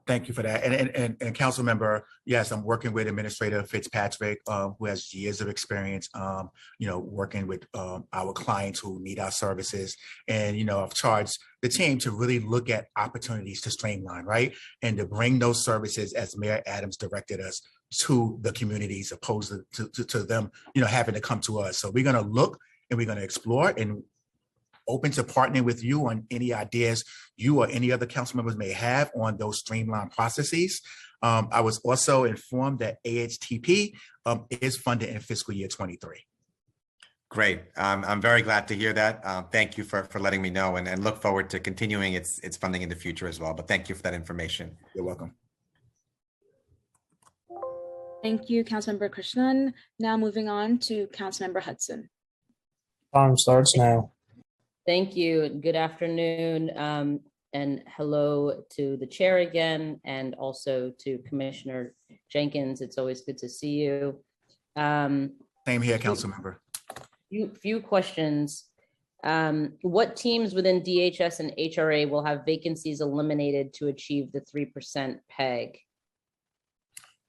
Thank you for that. And council member, yes, I'm working with Administrator Fitzpatrick, who has years of experience, working with our clients who need our services. And, I've charged the team to really look at opportunities to streamline, right? And to bring those services, as Mayor Adams directed us, to the communities, opposed to them, having to come to us. So we're going to look and we're going to explore and open to partnering with you on any ideas you or any other council members may have on those streamlined processes. I was also informed that AHTP is funded in fiscal year 23. Great. I'm very glad to hear that. Thank you for letting me know and look forward to continuing its funding in the future as well. But thank you for that information. You're welcome. Thank you, Councilmember Krishnan. Now moving on to Councilmember Hudson. Time starts now. Thank you. Good afternoon. And hello to the chair again, and also to Commissioner Jenkins. It's always good to see you. Same here, council member. Few questions. What teams within DHS and HRA will have vacancies eliminated to achieve the 3% PEG?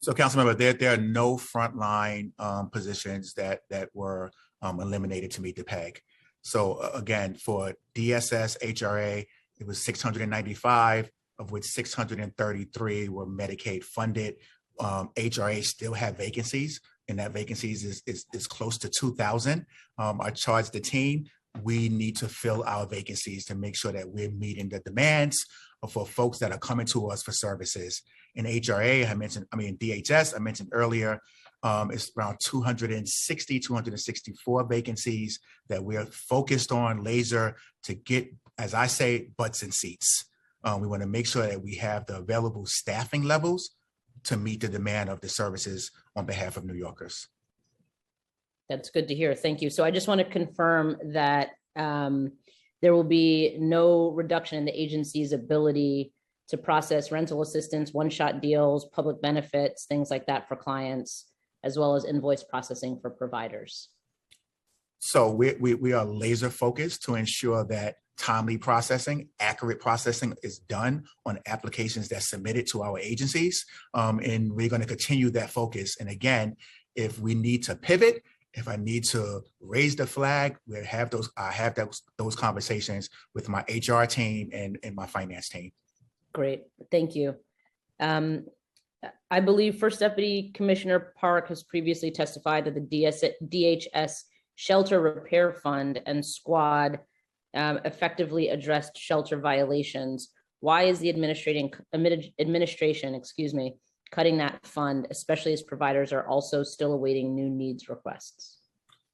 So, Councilmember, there are no frontline positions that were eliminated to meet the PEG. So again, for DSS, HRA, it was 695, of which 633 were Medicaid funded. HRA still have vacancies, and that vacancies is close to 2,000. I charged the team, we need to fill our vacancies to make sure that we're meeting the demands for folks that are coming to us for services. In HRA, DHS, I mentioned earlier, it's around 264 vacancies that we're focused on laser to get, as I say, butts in seats. We want to make sure that we have the available staffing levels to meet the demand of the services on behalf of New Yorkers. That's good to hear. Thank you. So I just want to confirm that there will be no reduction in the agency's ability to process rental assistance, one-shot deals, public benefits, things like that for clients, as well as invoice processing for providers. So we are laser focused to ensure that timely processing, accurate processing is done on applications that's submitted to our agencies. And we're going to continue that focus. And again, if we need to pivot, if I need to raise the flag, I have those conversations with my HR team and my finance team. Great, thank you. I believe First Deputy Commissioner Park has previously testified that the DHS Shelter Repair Fund and Squad effectively addressed shelter violations. Why is the administration, cutting that fund, especially as providers are also still awaiting new needs requests?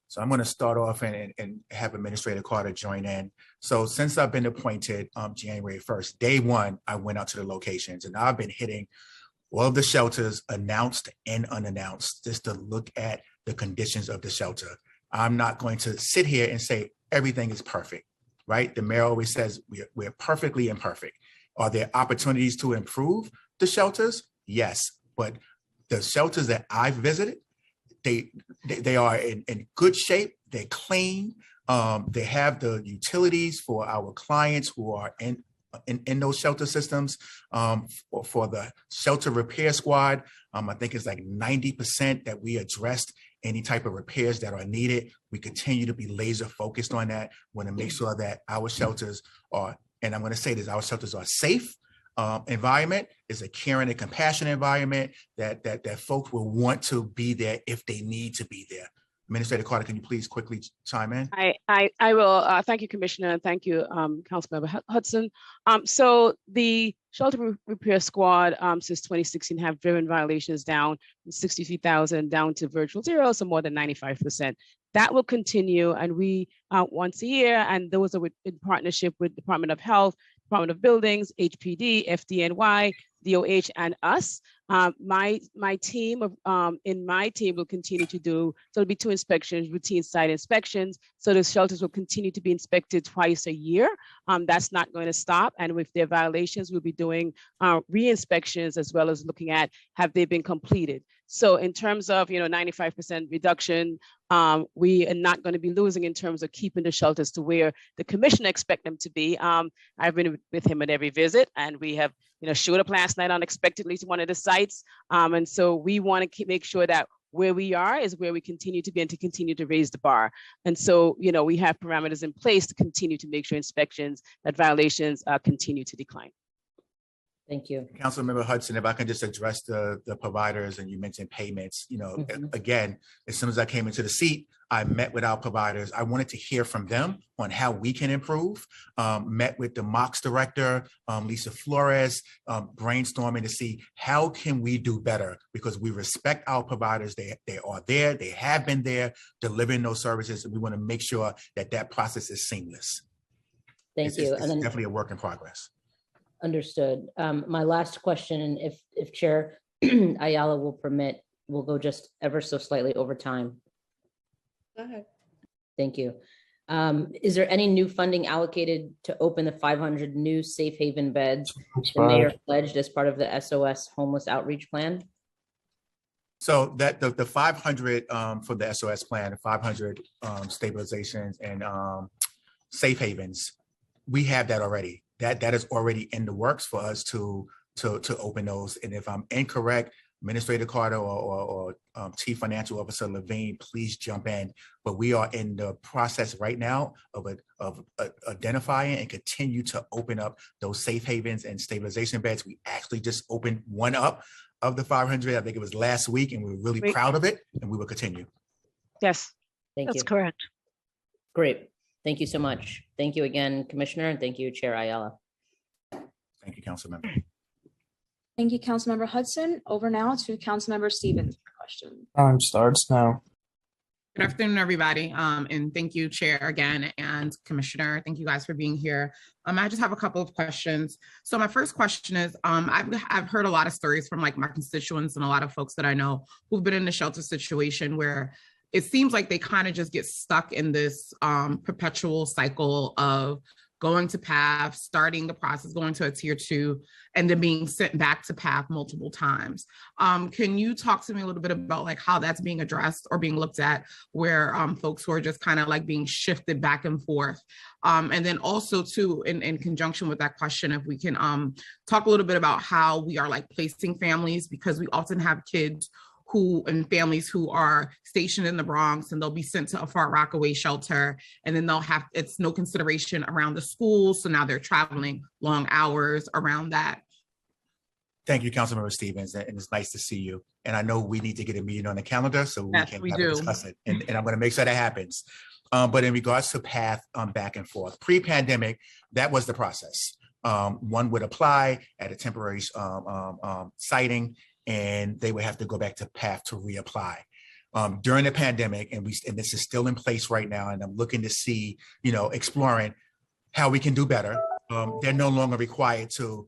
So I'm going to start off and have Administrator Carter join in. So since I've been appointed January 1st, day one, I went out to the locations and I've been hitting all of the shelters, announced and unannounced, just to look at the conditions of the shelter. I'm not going to sit here and say everything is perfect, right? The mayor always says we're perfectly imperfect. Are there opportunities to improve the shelters? Yes, but the shelters that I've visited, they are in good shape. They're clean. They have the utilities for our clients who are in those shelter systems. For the Shelter Repair Squad, I think it's like 90% that we addressed any type of repairs that are needed. We continue to be laser focused on that. We want to make sure that our shelters are, and I'm going to say this, our shelters are safe environment, is a caring and compassionate environment that folks will want to be there if they need to be there. Administrator Carter, can you please quickly chime in? I will. Thank you, Commissioner, and thank you, Councilmember Hudson. So the Shelter Repair Squad since 2016 have driven violations down from 63,000 down to virtual zero, so more than 95%. That will continue, and we once a year, and those are in partnership with Department of Health, Department of Buildings, HPD, FDNY, DOH, and us. My team in my team will continue to do, so it'll be 2 inspections, routine site inspections. So the shelters will continue to be inspected twice a year. That's not going to stop. And with their violations, we'll be doing re-inspections as well as looking at have they been completed. So in terms of 95% reduction, we are not going to be losing in terms of keeping the shelters to where the commissioner expect them to be. I've been with him at every visit, and we have showed up last night unexpectedly to one of the sites. And so we want to make sure that where we are is where we continue to be and to continue to raise the bar. And so, we have parameters in place to continue to make sure inspections, that violations continue to decline. Thank you. Councilmember Hudson, if I can just address the providers, and you mentioned payments, again, as soon as I came into the seat, I met with our providers. I wanted to hear from them on how we can improve. Met with the MOX director, Lisa Flores, brainstorming to see how can we do better, because we respect our providers. They are there, they have been there delivering those services, and we want to make sure that that process is seamless. Thank you. It's definitely a work in progress. Understood. My last question, and if Chair Ayala will permit, we'll go just ever so slightly over time. Go ahead. Thank you. Is there any new funding allocated to open the 500 new safe haven beds the mayor pledged as part of the SOS homeless outreach plan? So that the 500 for the SOS plan, the 500 stabilizations and safe havens, we have that already. That is already in the works for us to open those. And if I'm incorrect, Administrator Carter or Chief Financial Officer Levine, please jump in. But we are in the process right now of identifying and continue to open up those safe havens and stabilization beds. We actually just opened one up of the 500. I think it was last week, and we were really proud of it, and we will continue. Yes, thank you. That's correct. Great. Thank you so much. Thank you again, Commissioner, and thank you, Chair Ayala. Thank you, Councilmember. Thank you, Councilmember Hudson. Over now to Councilmember Stevens for question. Time starts now. Good afternoon, everybody. And thank you, Chair, again, and Commissioner. Thank you guys for being here. I just have a couple of questions. So my first question is, I've heard a lot of stories from like my constituents and a lot of folks that I know who've been in the shelter situation where it seems like they kind of just get stuck in this perpetual cycle of going to PATH, starting the process, going to a tier 2, and then being sent back to PATH multiple times. Can you talk to me a little bit about like how that's being addressed or being looked at, where folks who are just kind of like being shifted back and forth? And then also too, in conjunction with that question, if we can talk a little bit about how we are like placing families, because we often have kids and families who are stationed in the Bronx, and they'll be sent to a Far Rockaway shelter, and then it's no consideration around the school. So now they're traveling long hours around that. Thank you, Councilmember Stevens, and it's nice to see you. And I know we need to get a meeting on the calendar so we can discuss it, and I'm going to make sure that happens. But in regards to PATH back and forth, pre-pandemic, that was the process. One would apply at a temporary siting, and they would have to go back to PATH to reapply. During the pandemic, and this is still in place right now, and I'm looking to see, exploring how we can do better. They're no longer required to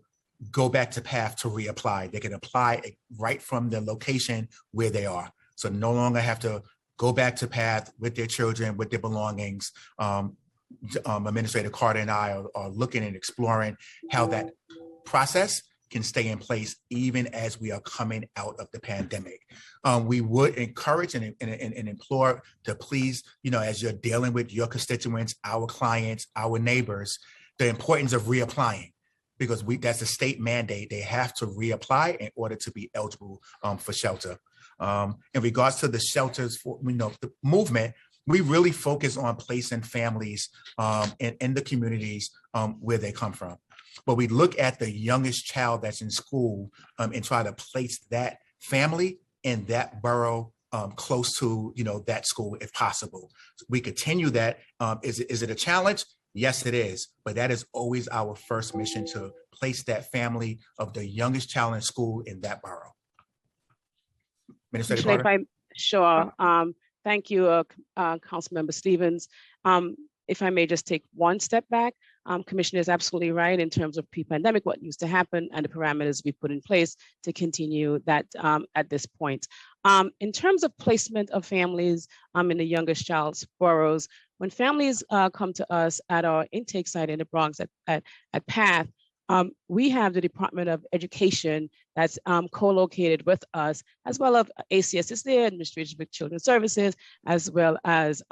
go back to PATH to reapply. They can apply right from the location where they are. So no longer have to go back to PATH with their children, with their belongings. Administrator Carter and I are looking and exploring how that process can stay in place even as we are coming out of the pandemic. We would encourage and implore to please, as you're dealing with your constituents, our clients, our neighbors, the importance of reapplying, because that's a state mandate. They have to reapply in order to be eligible for shelter. In regards to the shelters, for the movement, we really focus on placing families in the communities where they come from. But we look at the youngest child that's in school and try to place that family in that borough close to, that school if possible. We continue that. Is it a challenge? Yes, it is. But that is always our first mission, to place that family of the youngest child in school in that borough. Minister Sure. Thank you, Councilmember Stevens. If I may just take one step back, Commissioner is absolutely right in terms of pre-pandemic, what used to happen and the parameters we put in place to continue that at this point. In terms of placement of families in the youngest child's boroughs, when families come to us at our intake site in the Bronx at PATH, we have the Department of Education that's co-located with us, as well as ACS is there, Administration for Children's Services, as well as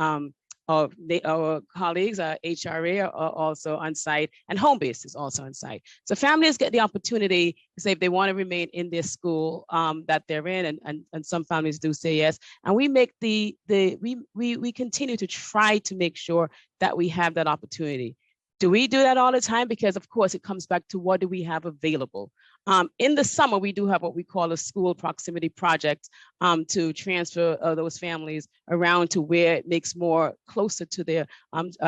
our colleagues, HRA are also on site, and home base is also on site. So families get the opportunity to say if they want to remain in their school that they're in, and some families do say yes. And we make we continue to try to make sure that we have that opportunity. Do we do that all the time? Because of course it comes back to what do we have available. In the summer, we do have what we call a school proximity project to transfer those families around to where it makes more closer to their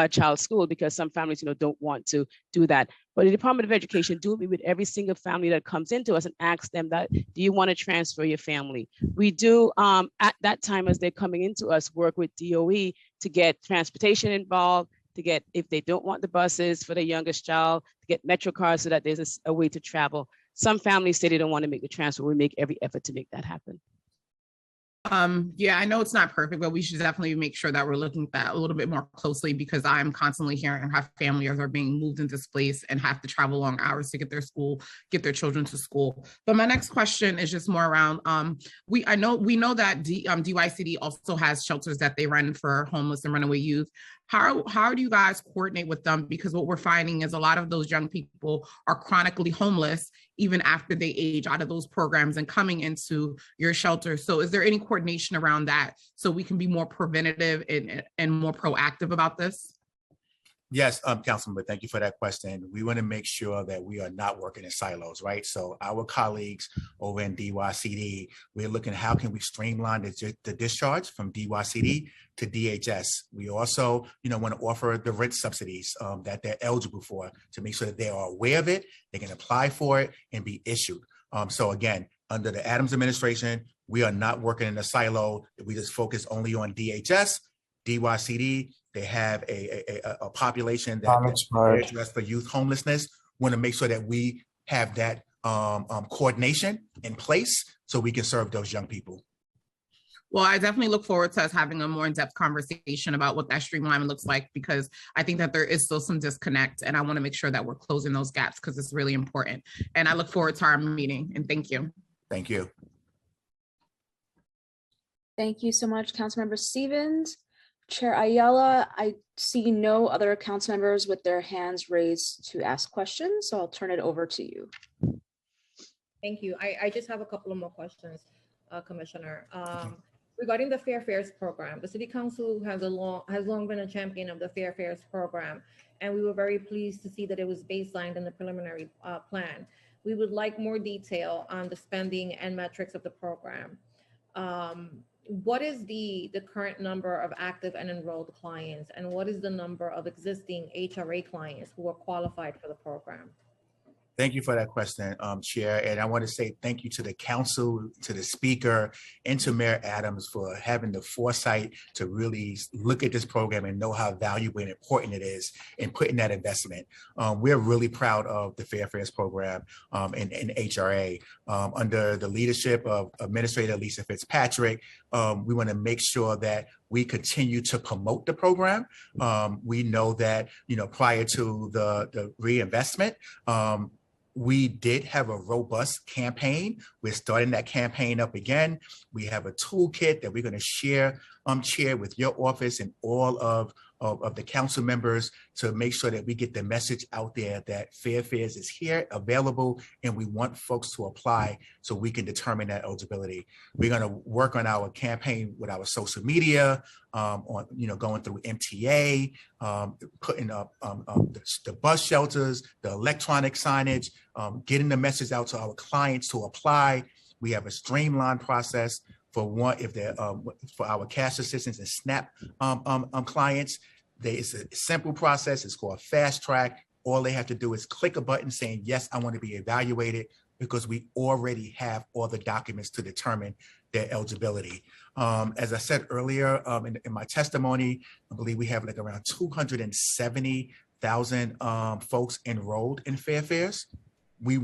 child's school, because some families, don't want to do that. But the Department of Education do meet with every single family that comes into us and ask them that, do you want to transfer your family? We do, at that time as they're coming into us, work with DOE to get transportation involved, to get, if they don't want the buses for the youngest child, to get Metro cards so that there's a way to travel. Some families say they don't want to make the transfer. We make every effort to make that happen. Yeah, I know it's not perfect, but we should definitely make sure that we're looking at that a little bit more closely, because I'm constantly hearing how families are being moved and displaced and have to travel long hours to get their children to school. But my next question is just more around, we know that DYCD also has shelters that they run for homeless and runaway youth. How do you guys coordinate with them? Because what we're finding is a lot of those young people are chronically homeless even after they age out of those programs and coming into your shelter. So is there any coordination around that so we can be more preventative and more proactive about this? Yes, Councilman, thank you for that question. We want to make sure that we are not working in silos, right? So our colleagues over in DYCD, we're looking at how can we streamline the discharge from DYCD to DHS. We also, want to offer the rent subsidies that they're eligible for, to make sure that they are aware of it, they can apply for it and be issued. So again, under the Adams administration, we are not working in a silo. We just focus only on DHS, DYCD. They have a population that is addressed for youth homelessness. Want to make sure that we have that coordination in place so we can serve those young people. Well, I definitely look forward to us having a more in-depth conversation about what that streamlining looks like, because I think that there is still some disconnect, and I want to make sure that we're closing those gaps because it's really important. And I look forward to our meeting, and thank you. Thank you. Thank you so much, Councilmember Stevens. Chair Ayala, I see no other council members with their hands raised to ask questions, so I'll turn it over to you. Thank you. I just have a couple of more questions, Commissioner. Regarding the Fair Fares program, the City Council has long been a champion of the Fair Fares program, and we were very pleased to see that it was baselined in the preliminary plan. We would like more detail on the spending and metrics of the program. What is the current number of active and enrolled clients, and what is the number of existing HRA clients who are qualified for the program? Thank you for that question, Chair. And I want to say thank you to the council, to the speaker, and to Mayor Adams for having the foresight to really look at this program and know how valuable and important it is in putting that investment. We're really proud of the Fair Fares program and HRA. Under the leadership of Administrator Lisa Fitzpatrick, we want to make sure that we continue to promote the program. We know that, prior to the reinvestment, we did have a robust campaign. We're starting that campaign up again. We have a toolkit that we're going to share with your office and all of the council members to make sure that we get the message out there that Fair Fares is here, available, and we want folks to apply so we can determine that eligibility. We're going to work on our campaign with our social media, on going through MTA, putting up the bus shelters, the electronic signage, getting the message out to our clients to apply. We have a streamlined process for one, if they're for our cash assistance and SNAP clients. It's a simple process. It's called Fast Track. All they have to do is click a button saying, yes, I want to be evaluated, because we already have all the documents to determine their eligibility. As I said earlier in my testimony, I believe we have like around 270,000 folks enrolled in Fair Fares. We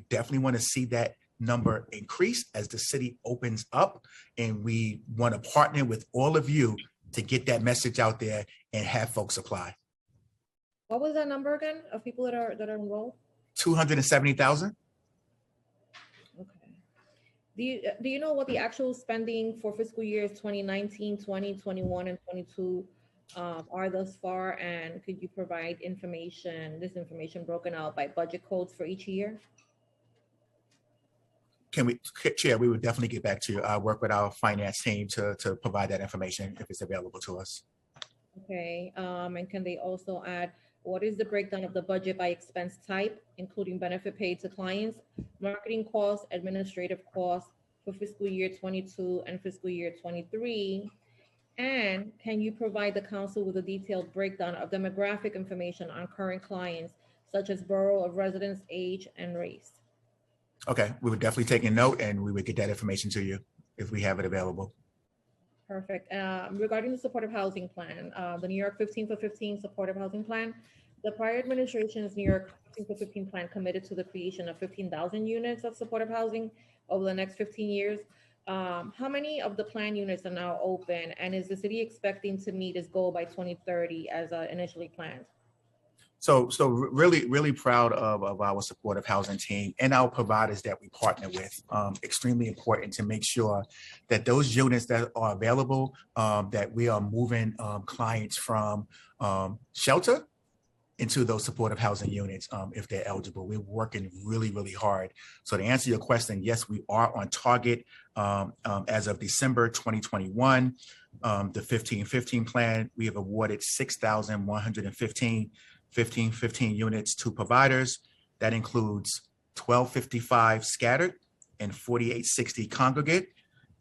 definitely want to see that number increase as the city opens up, and we want to partner with all of you to get that message out there and have folks apply. What was that number again of people that are enrolled? 270,000. Okay. Do you know what the actual spending for fiscal years 2019, 20, 21, and 22 are thus far? And could you provide this information broken out by budget codes for each year? Chair, we would definitely get back to you. I'll work with our finance team to provide that information if it's available to us. Okay, and can they also add, what is the breakdown of the budget by expense type, including benefit paid to clients, marketing costs, administrative costs for fiscal year 22 and fiscal year 23? And can you provide the council with a detailed breakdown of demographic information on current clients, such as borough of residence, age, and race? Okay, we would definitely take a note, and we would get that information to you if we have it available. Perfect. Regarding the supportive housing plan, the New York 15 for 15 supportive housing plan, the prior administration's New York 15 for 15 plan committed to the creation of 15,000 units of supportive housing over the next 15 years. How many of the plan units are now open, and is the city expecting to meet its goal by 2030 as initially planned? So really proud of our supportive housing team and our providers that we partner with. Extremely important to make sure that those units that are available, that we are moving clients from shelter into those supportive housing units if they're eligible. We're working really hard. So to answer your question, yes, we are on target as of December 2021. The 1515 plan, we have awarded 6,115 1515 units to providers. That includes 1255 scattered and 4860 congregate.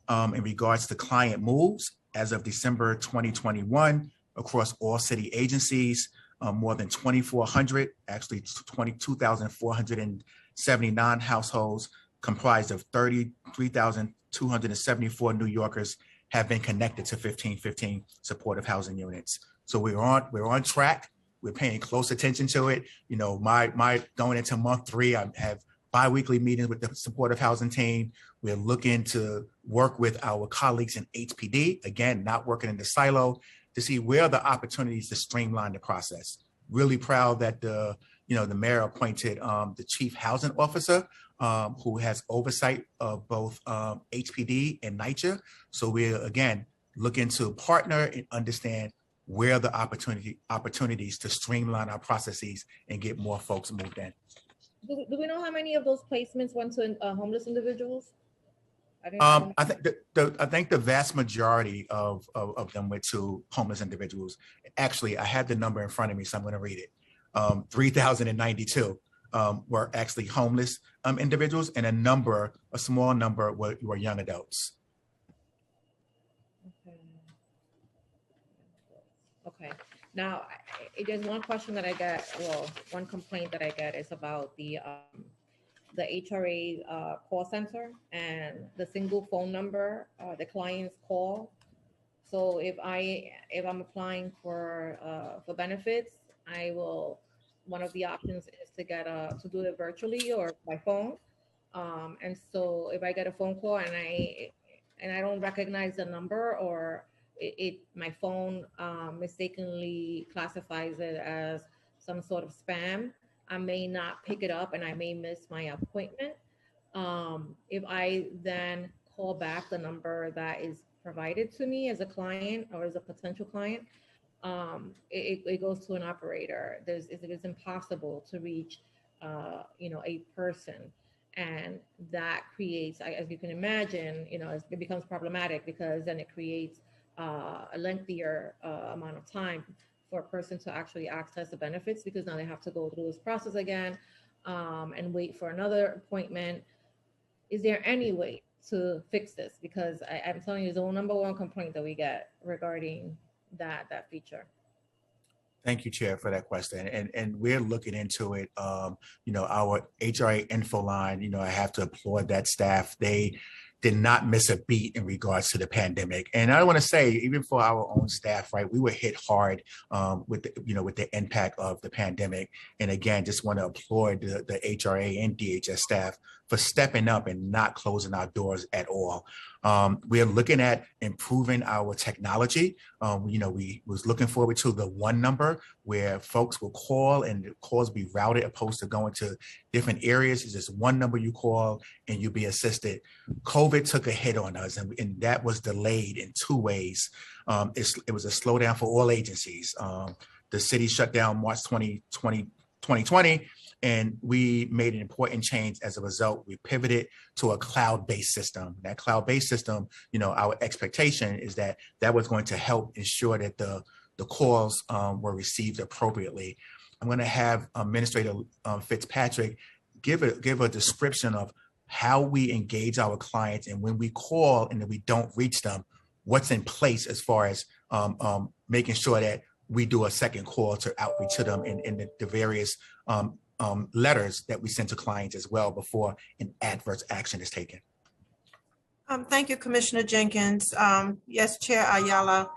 In regards to client moves, as of December 2021, across all city agencies, more than 2,400, actually 22,479 households comprised of 33,274 New Yorkers have been connected to 1515 supportive housing units. So we're on track. We're paying close attention to it. You know, my going into month 3, I have bi-weekly meetings with the supportive housing team. We're looking to work with our colleagues in HPD, again, not working in the silo, to see where are the opportunities to streamline the process. Really proud that the mayor appointed the chief housing officer who has oversight of both HPD and NYCHA. So we're, again, looking to partner and understand where are the opportunities to streamline our processes and get more folks moved in. Do we know how many of those placements went to homeless individuals? I think the vast majority of them went to homeless individuals. Actually, I had the number in front of me, so I'm going to read it. 3,092 were actually homeless individuals, and a small number were young adults. Okay. Now, there's one question that I get, one complaint that I get is about the HRA call center and the single phone number the clients call. So if I'm applying for benefits, one of the options is to do it virtually or by phone. And so if I get a phone call and I don't recognize the number, or my phone mistakenly classifies it as some sort of spam, I may not pick it up and I may miss my appointment. If I then call back the number that is provided to me as a client or as a potential client, it goes to an operator. It is impossible to reach a person. And that creates, as you can imagine, it becomes problematic, because then it creates a lengthier amount of time for a person to actually access the benefits, because now they have to go through this process again and wait for another appointment. is there any way to fix this? Because I'm telling you, it's the number one complaint that we get regarding that feature. Thank you, Chair, for that question. And we're looking into it. Our HRA info line, I have to applaud that staff. They did not miss a beat in regards to the pandemic. And I want to say, even for our own staff, right, we were hit hard with the impact of the pandemic. And again, just want to applaud the HRA and DHS staff for stepping up and not closing our doors at all. We're looking at improving our technology. We was looking forward to the one number where folks will call and the calls be routed opposed to going to different areas. It's just one number you call and you'll be assisted. COVID took a hit on us and that was delayed in two ways. It was a slowdown for all agencies. The city shut down March 2020. And we made an important change as a result. We pivoted to a cloud-based system. That cloud-based system, our expectation is that was going to help ensure that the calls were received appropriately. I'm going to have Administrator Fitzpatrick give a description of how we engage our clients and when we call and then we don't reach them, what's in place as far as making sure that we do a second call to outreach to them in the various letters that we send to clients as well before an adverse action is taken. Thank you, Commissioner Jenkins. Yes, Chair Ayala,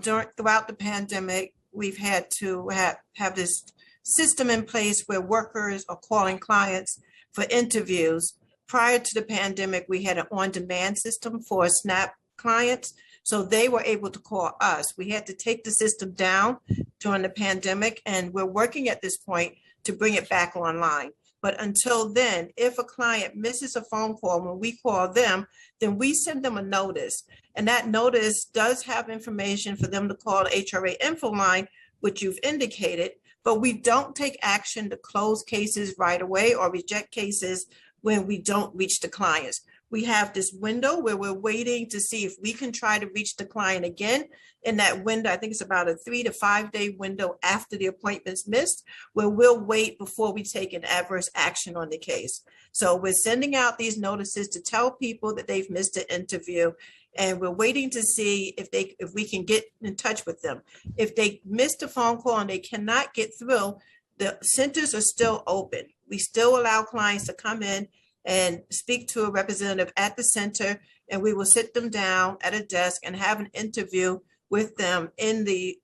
throughout the pandemic, we've had to have this system in place where workers are calling clients for interviews. Prior to the pandemic, we had an on-demand system for SNAP clients, so they were able to call us. We had to take the system down during the pandemic, and we're working at this point to bring it back online. But until then, if a client misses a phone call when we call them, then we send them a notice. And that notice does have information for them to call the HRA info line, which you've indicated, but we don't take action to close cases right away or reject cases when we don't reach the clients. We have this window where we're waiting to see if we can try to reach the client again. In that window, I think it's about a 3 to 5 day window after the appointment's missed, where we'll wait before we take an adverse action on the case. So we're sending out these notices to tell people that they've missed an interview, and we're waiting to see if we can get in touch with them. If they missed a phone call and they cannot get through, the centers are still open. We still allow clients to come in and speak to a representative at the center, and we will sit them down at a desk and have an interview with them in the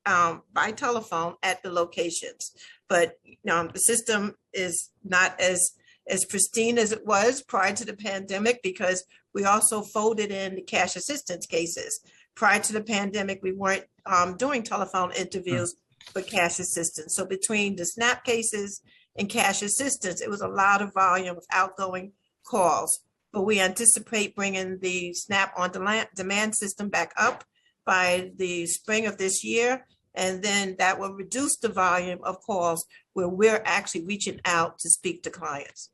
by telephone at the locations. But the system is not as pristine as it was prior to the pandemic, because we also folded in the cash assistance cases. Prior to the pandemic, we weren't doing telephone interviews for cash assistance. So between the SNAP cases and cash assistance, it was a lot of volume of outgoing calls. But we anticipate bringing the SNAP on demand system back up by the spring of this year. And then that will reduce the volume of calls where we're actually reaching out to speak to clients.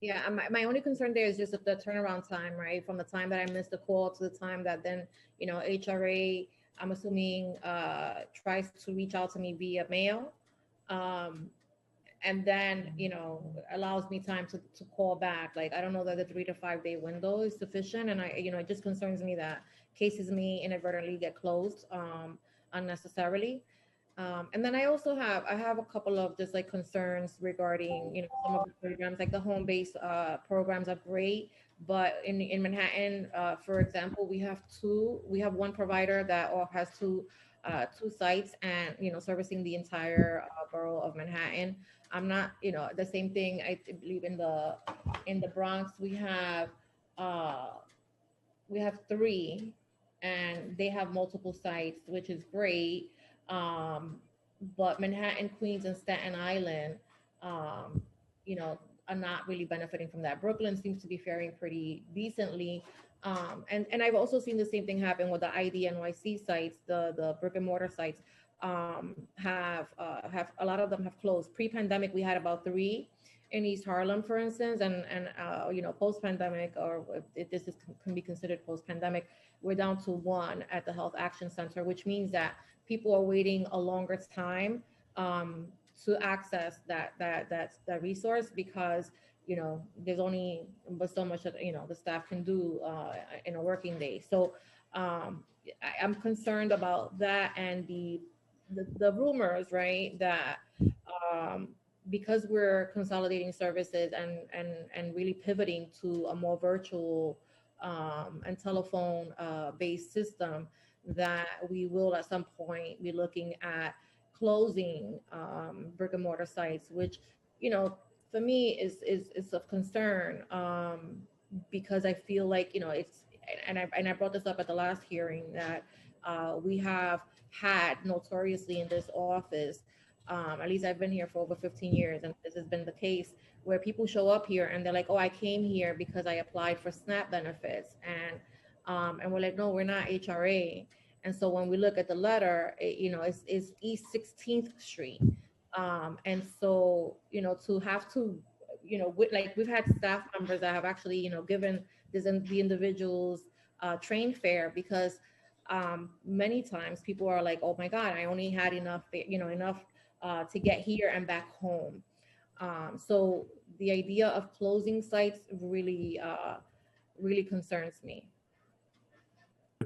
Yeah, my only concern there is just the turnaround time, right? From the time that I missed the call to the time that then, HRA, I'm assuming, tries to reach out to me via mail. And then, allows me time to call back. Like, I don't know that the 3 to 5 day window is sufficient. And it just concerns me that cases may inadvertently get closed unnecessarily. And then I also have a couple of just like concerns regarding, some of the programs, like the home-based programs are great, but in Manhattan, for example, we have one provider that has two sites and, servicing the entire borough of Manhattan. I'm not, the same thing. I believe in the Bronx, we have 3 and they have multiple sites, which is great. But Manhattan, Queens, and Staten Island, are not really benefiting from that. Brooklyn seems to be faring pretty decently. And I've also seen the same thing happen with the ID NYC sites, the brick and mortar sites have a lot of them have closed. Pre-pandemic, we had about 3 in East Harlem, for instance, and post-pandemic, or if this can be considered post-pandemic, we're down to 1 at the Health Action Center, which means that people are waiting a longer time to access that resource, because there's only but so much that, the staff can do in a working day. So I'm concerned about that and the rumors, right, that because we're consolidating services and really pivoting to a more virtual and telephone based system, that we will at some point be looking at closing brick and mortar sites, which, for me is of concern, because I feel like, it's, and I brought this up at the last hearing, that we have had notoriously in this office, at least I've been here for over 15 years, and this has been the case, where people show up here and they're like, oh, I came here because I applied for SNAP benefits. And we're like, no, we're not HRA. And so when we look at the letter, it's East 16th Street. And so, to have to, we've had staff members that have actually, given the individuals train fare, because many times people are like, oh my God, I only had enough to get here and back home. So the idea of closing sites really concerns me.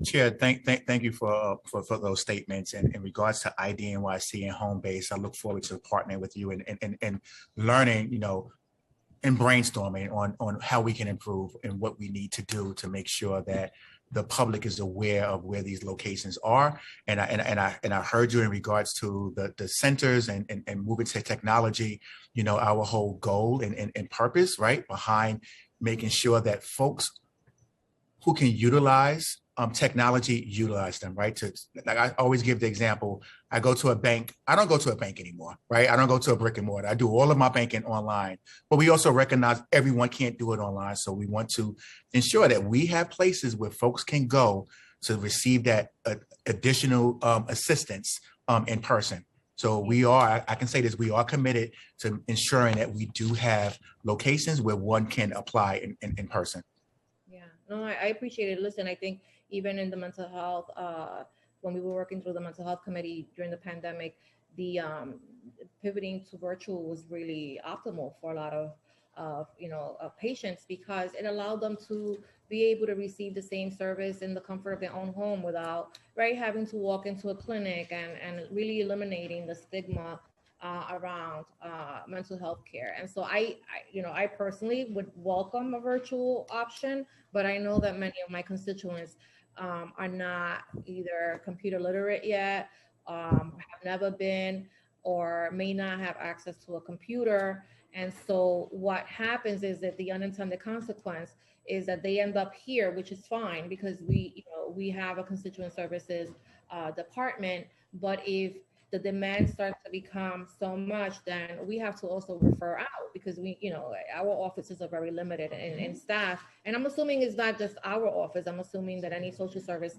Chair, thank you for those statements. And in regards to IDNYC and home base, I look forward to partnering with you and learning, and brainstorming on how we can improve and what we need to do to make sure that the public is aware of where these locations are. And I heard you in regards to the centers and moving to technology, our whole goal and purpose, right, behind making sure that folks who can utilize technology, utilize them, right? Like I always give the example, I go to a bank. I don't go to a bank anymore, right? I don't go to a brick and mortar. I do all of my banking online, but we also recognize everyone can't do it online. So we want to ensure that we have places where folks can go to receive that additional assistance in person. So I can say this, we are committed to ensuring that we do have locations where one can apply in person. Yeah, no, I appreciate it. Listen, I think even in the mental health, when we were working through the mental health committee during the pandemic, the pivoting to virtual was really optimal for a lot of patients, because it allowed them to be able to receive the same service in the comfort of their own home without having to walk into a clinic, and really eliminating the stigma around mental health care. And so I personally would welcome a virtual option, but I know that many of my constituents are not either computer literate yet, have never been, or may not have access to a computer. And so what happens is that the unintended consequence is that they end up here, which is fine because we have a constituent services department. But if the demand starts to become so much, then we have to also refer out, because our offices are very limited in staff. And I'm assuming it's not just our office. I'm assuming that any social service,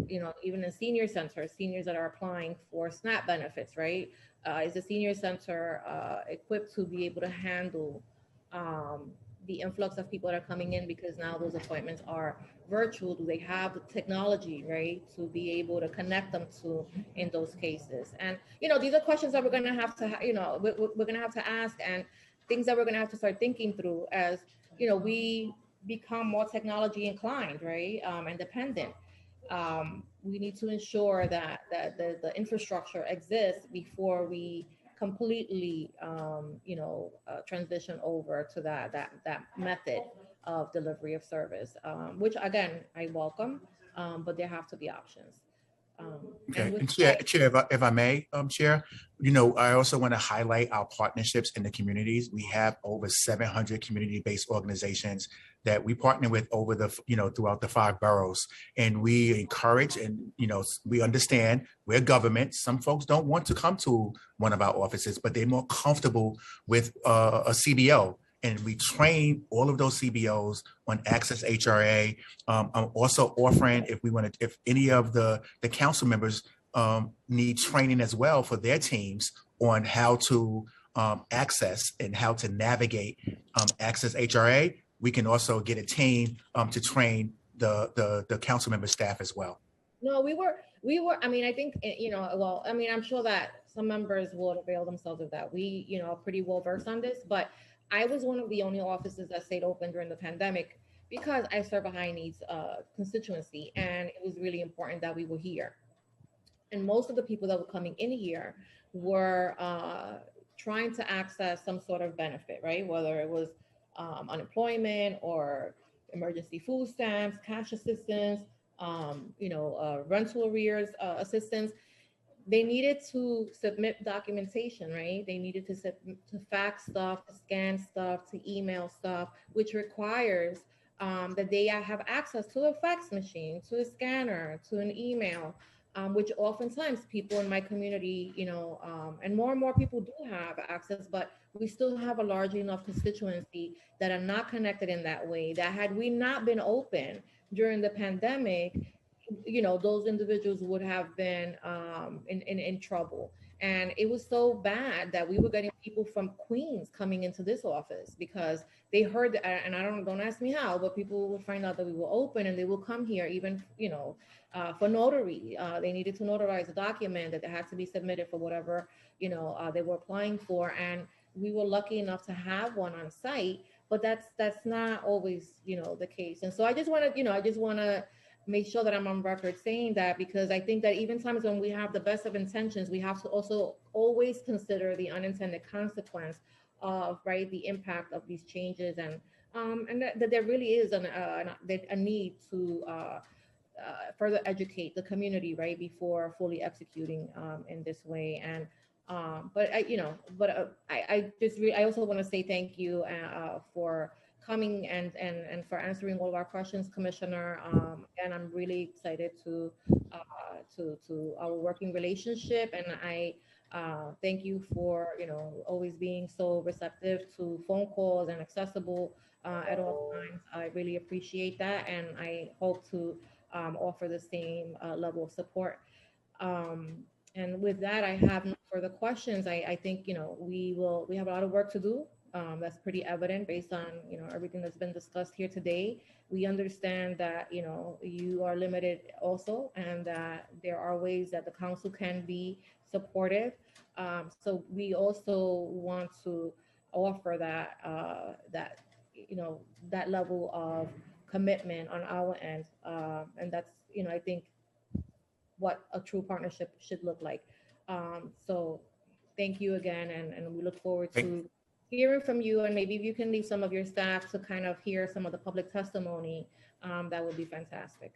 even in senior centers, seniors that are applying for SNAP benefits, right? Is the senior center equipped to be able to handle the influx of people that are coming in, because now those appointments are virtual? Do they have the technology, right, to be able to connect them to in those cases? And these are questions that we're going to have to we're going to have to ask, and things that we're going to have to start thinking through as we become more technology inclined, right, and dependent. We need to ensure that the infrastructure exists before we completely transition over to that method of delivery of service, which again I welcome, but there have to be options. Okay, and Chair, if I may, Chair, I also want to highlight our partnerships in the communities. We have over 700 community-based organizations that we partner with over throughout the 5 boroughs, and we encourage and we understand we're government. Some folks don't want to come to one of our offices, but they're more comfortable with a CBO. And we train all of those CBOs on Access HRA. I'm also offering, if any of the council members need training as well for their teams on how to access and how to navigate Access HRA, we can also get a team to train the council member staff as well. No, we were, I mean, I think, I'm sure that some members will avail themselves of that. We, are pretty well versed on this, but I was one of the only offices that stayed open during the pandemic because I serve a high needs constituency, and it was really important that we were here. And most of the people that were coming in here were trying to access some sort of benefit, right? Whether it was unemployment or emergency food stamps, cash assistance, rental arrears assistance. They needed to submit documentation, right? They needed to fax stuff, to scan stuff, to email stuff, which requires that they have access to a fax machine, to a scanner, to an email, which oftentimes people in my community, and more people do have access, but we still have a large enough constituency that are not connected in that way, that had we not been open during the pandemic, those individuals would have been in trouble. And it was so bad that we were getting people from Queens coming into this office because they heard that, and don't ask me how, but people would find out that we were open and they will come here even, for notary. They needed to notarize a document that had to be submitted for whatever, they were applying for. And we were lucky enough to have one on site, but that's not always, the case. And so I just want to, make sure that I'm on record saying that, because I think that even times when we have the best of intentions, we have to also always consider the unintended consequence of, right, the impact of these changes, and that there really is a need to further educate the community, right, before fully executing in this way. And I also want to say thank you for coming and for answering all of our questions, Commissioner. And I'm really excited to our working relationship. And I thank you for, always being so receptive to phone calls and accessible at all times. I really appreciate that. And I hope to offer the same level of support. And with that, I have no further questions. I think, we have a lot of work to do. That's pretty evident based on, everything that's been discussed here today. We understand that, you are limited also, and that there are ways that the council can be supportive. So we also want to offer that, that level of commitment on our end. And that's, I think what a true partnership should look like. So thank you again. And we look forward to hearing from you, and maybe if you can leave some of your staff to kind of hear some of the public testimony, that would be fantastic.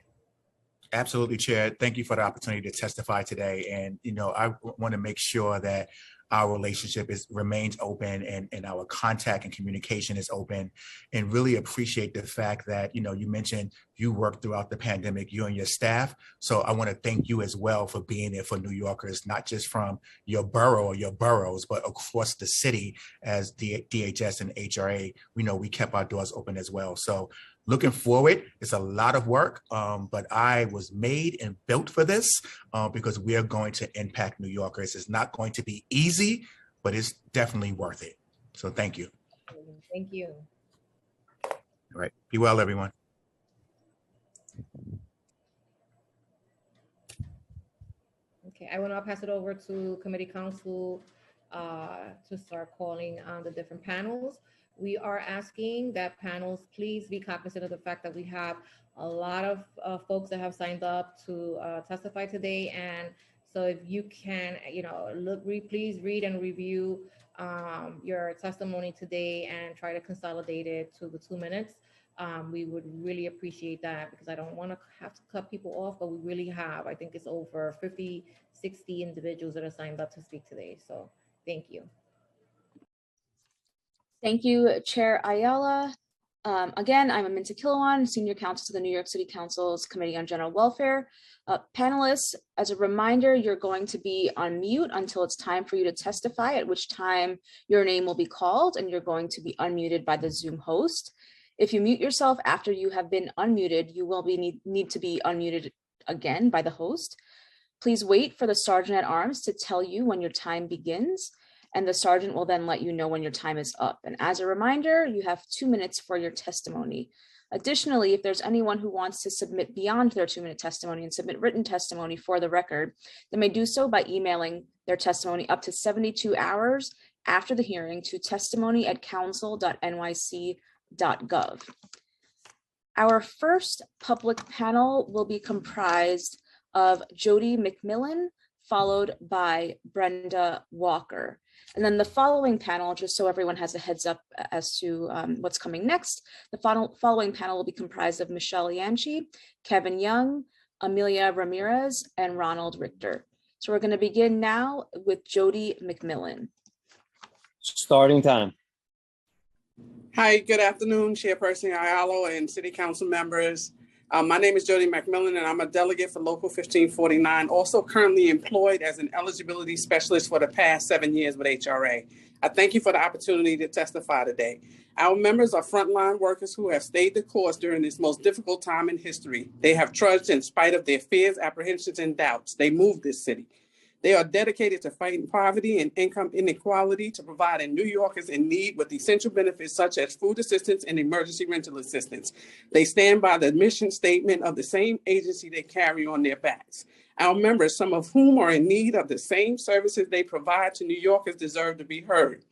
Absolutely, Chair. Thank you for the opportunity to testify today. And, I want to make sure that our relationship remains open, and our contact and communication is open, and really appreciate the fact that, you mentioned you worked throughout the pandemic, you and your staff. So I want to thank you as well for being there for New Yorkers, not just from your borough or your boroughs, but across the city. As DHS and HRA, we kept our doors open as well. So looking forward, it's a lot of work, but I was made and built for this because we are going to impact New Yorkers. It's not going to be easy, but it's definitely worth it. So thank you. Thank you. All right. Be well, everyone. Okay, I will now pass it over to Committee Council to start calling on the different panels. We are asking that panels please be cognizant of the fact that we have a lot of folks that have signed up to testify today. And so if you can, please read and review your testimony today and try to consolidate it to the 2 minutes. We would really appreciate that, because I don't want to have to cut people off, but we really have, I think it's over 50, 60 individuals that are signed up to speak today. So thank you. Thank you, Chair Ayala. Again, I'm Aminta Kilawan, Senior Counsel to the New York City Council's Committee on General Welfare. Panelists, as a reminder, you're going to be on mute until it's time for you to testify, at which time your name will be called and you're going to be unmuted by the Zoom host. If you mute yourself after you have been unmuted, you will need to be unmuted again by the host. Please wait for the Sergeant at Arms to tell you when your time begins, and the sergeant will then let you know when your time is up. And as a reminder, you have 2 minutes for your testimony. Additionally, if there's anyone who wants to submit beyond their 2-minute testimony and submit written testimony for the record, they may do so by emailing their testimony up to 72 hours after the hearing to testimony@council.nyc.gov. Our first public panel will be comprised of Jody McMillan, followed by Brenda Walker. And then the following panel, just so everyone has a heads up as to what's coming next, the following panel will be comprised of Michelle Yanchi, Kevin Young, Amelia Ramirez, and Ronald Richter. So we're going to begin now with Jody McMillan. Starting time. Hi, good afternoon, Chairperson Ayala and City Council members. My name is Jody McMillan, and I'm a delegate for Local 1549, also currently employed as an eligibility specialist for the past 7 years with HRA. I thank you for the opportunity to testify today. Our members are frontline workers who have stayed the course during this most difficult time in history. They have trudged in spite of their fears, apprehensions, and doubts. They moved this city. They are dedicated to fighting poverty and income inequality, to providing New Yorkers in need with essential benefits such as food assistance and emergency rental assistance. They stand by the mission statement of the same agency they carry on their backs. Our members, some of whom are in need of the same services they provide to New Yorkers, deserve to be heard.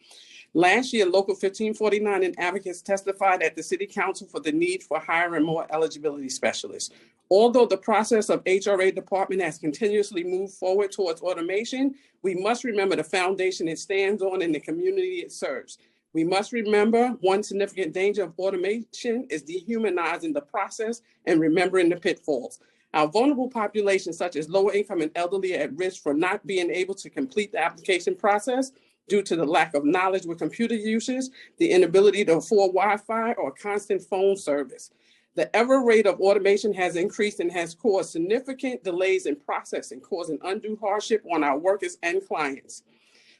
Last year, Local 1549 and advocates testified at the City Council for the need for hiring more eligibility specialists. Although the process of HRA department has continuously moved forward towards automation, we must remember the foundation it stands on and the community it serves. We must remember one significant danger of automation is dehumanizing the process and remembering the pitfalls. Our vulnerable populations, such as lower income and elderly, are at risk for not being able to complete the application process due to the lack of knowledge with computer usage, the inability to afford Wi-Fi, or constant phone service. The ever rate of automation has increased and has caused significant delays in processing, causing undue hardship on our workers and clients.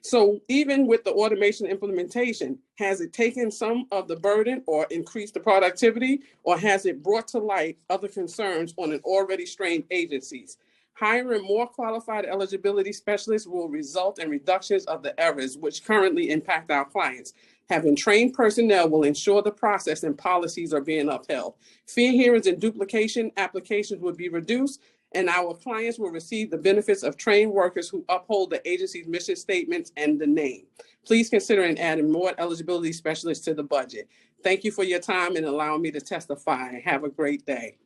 So even with the automation implementation, has it taken some of the burden or increased the productivity, or has it brought to light other concerns on an already strained agencies? Hiring more qualified eligibility specialists will result in reductions of the errors which currently impact our clients. Having trained personnel will ensure the process and policies are being upheld. Fear hearings and duplication applications will be reduced, and our clients will receive the benefits of trained workers who uphold the agency's mission statements and the name. Please consider adding more eligibility specialists to the budget. Thank you for your time and allowing me to testify. Have a great day.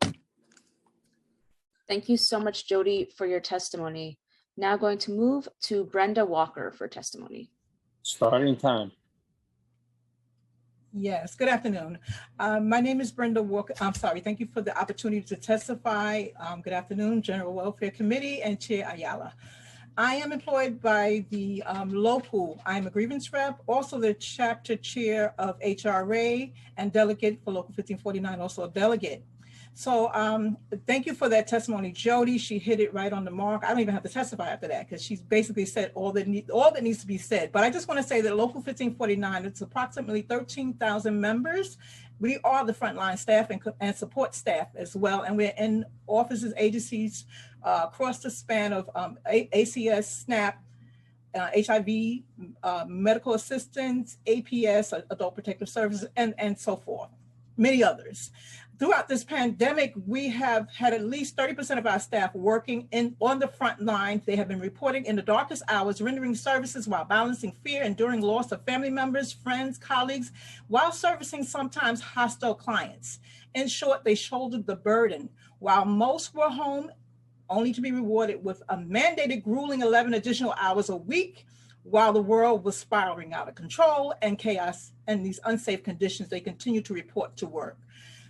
Thank you so much, Jody, for your testimony. Now going to move to Brenda Walker for testimony. Starting time. Yes, good afternoon. My name is Brenda Walker. I'm sorry, thank you for the opportunity to testify. Good afternoon, General Welfare Committee and Chair Ayala. I am employed by the local, I'm a grievance rep, also the chapter chair of HRA and delegate for Local 1549, also a delegate. So thank you for that testimony, Jody. She hit it right on the mark. I don't even have to testify after that because she's basically said all that needs to be said. But I just want to say that Local 1549, it's approximately 13,000 members. We are the frontline staff and support staff as well. And we're in offices, agencies across the span of ACS, SNAP, HIV, medical assistance, APS, Adult Protective Services, and so forth, many others. Throughout this pandemic, we have had at least 30% of our staff working on the front line. They have been reporting in the darkest hours, rendering services while balancing fear, enduring loss of family members, friends, colleagues, while servicing sometimes hostile clients. In short, they shouldered the burden. While most were home, only to be rewarded with a mandated grueling 11 additional hours a week, while the world was spiraling out of control and chaos and these unsafe conditions, they continue to report to work.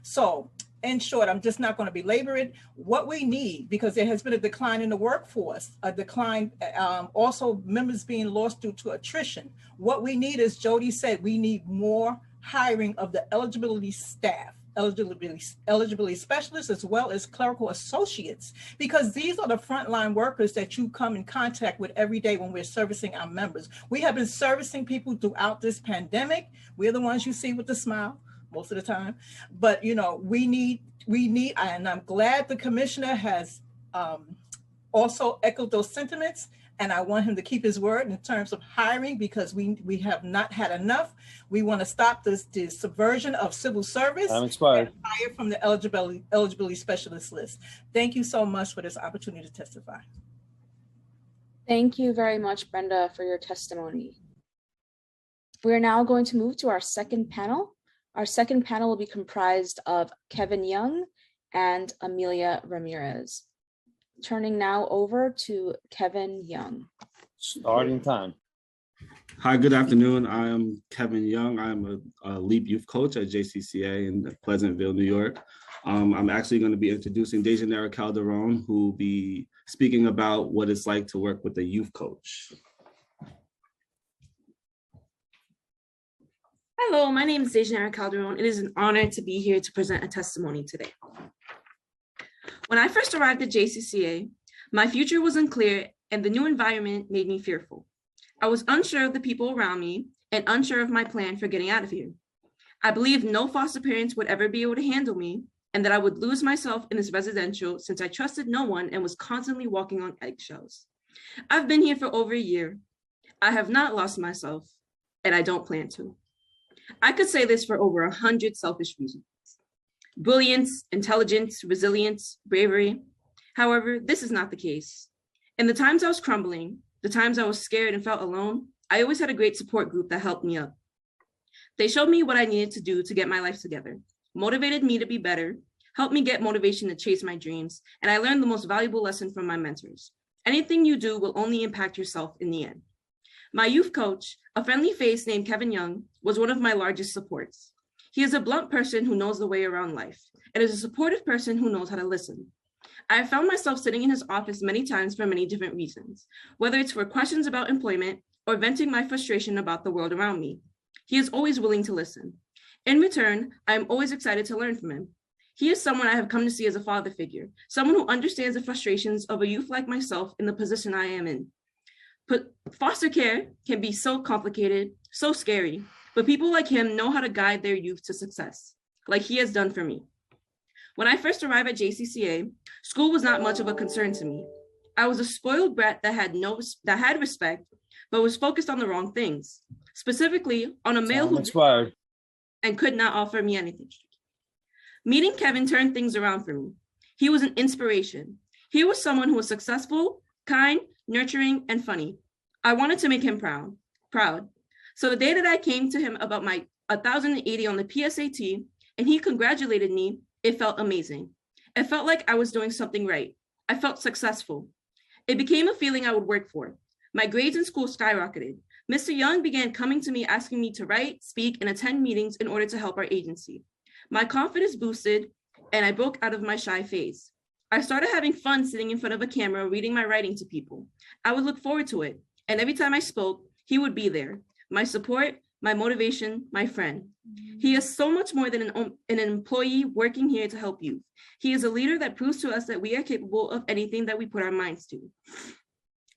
So in short, I'm just not going to belabor it. What we need, because there has been a decline in the workforce, a decline, also members being lost due to attrition. What we need, as Jody said, we need more hiring of the eligibility staff, eligibility specialists, as well as clerical associates, because these are the frontline workers that you come in contact with every day when we're servicing our members. We have been servicing people throughout this pandemic. We're the ones you see with the smile most of the time, but you know, we need, and I'm glad the commissioner has also echoed those sentiments, and I want him to keep his word in terms of hiring, because we have not had enough. We want to stop this subversion of civil service and hire from the eligibility specialist list. Thank you so much for this opportunity to testify. Thank you very much, Brenda, for your testimony. We're now going to move to our second panel. Our second panel will be comprised of Kevin Young and Amelia Ramirez. Turning now over to Kevin Young. Starting time. Hi, good afternoon. I am Kevin Young. I'm a LEAP youth coach at JCCA in Pleasantville, New York. I'm actually going to be introducing Dejanira Calderon, who will be speaking about what it's like to work with a youth coach. Hello, my name is Dejanira Calderon. It is an honor to be here to present a testimony today. When I first arrived at JCCA, my future was unclear and the new environment made me fearful. I was unsure of the people around me and unsure of my plan for getting out of here. I believed no foster parents would ever be able to handle me and that I would lose myself in this residential since I trusted no one and was constantly walking on eggshells. I've been here for over a year. I have not lost myself and I don't plan to. I could say this for over 100 selfish reasons. Brilliance, intelligence, resilience, bravery. However, this is not the case. In the times I was crumbling, the times I was scared and felt alone, I always had a great support group that helped me up. They showed me what I needed to do to get my life together, motivated me to be better, helped me get motivation to chase my dreams, and I learned the most valuable lesson from my mentors. Anything you do will only impact yourself in the end. My youth coach, a friendly face named Kevin Young, was one of my largest supports. He is a blunt person who knows the way around life and is a supportive person who knows how to listen. I have found myself sitting in his office many times for many different reasons, whether it's for questions about employment or venting my frustration about the world around me. He is always willing to listen. In return, I am always excited to learn from him. He is someone I have come to see as a father figure, someone who understands the frustrations of a youth like myself in the position I am in. But foster care can be so complicated, so scary, but people like him know how to guide their youth to success, like he has done for me. When I first arrived at JCCA, school was not much of a concern to me. I was a spoiled brat that had respect, but was focused on the wrong things, specifically on a male who expired and could not offer me anything. Meeting Kevin turned things around for me. He was an inspiration. He was someone who was successful, kind, nurturing, and funny. I wanted to make him proud. So the day that I came to him about my 1,080 on the PSAT and he congratulated me, it felt amazing. It felt like I was doing something right. I felt successful. It became a feeling I would work for. My grades in school skyrocketed. Mr. Young began coming to me asking me to write, speak, and attend meetings in order to help our agency. My confidence boosted and I broke out of my shy phase. I started having fun sitting in front of a camera, reading my writing to people. I would look forward to it. And every time I spoke, he would be there. My support, my motivation, my friend. He is so much more than an employee working here to help youth. He is a leader that proves to us that we are capable of anything that we put our minds to.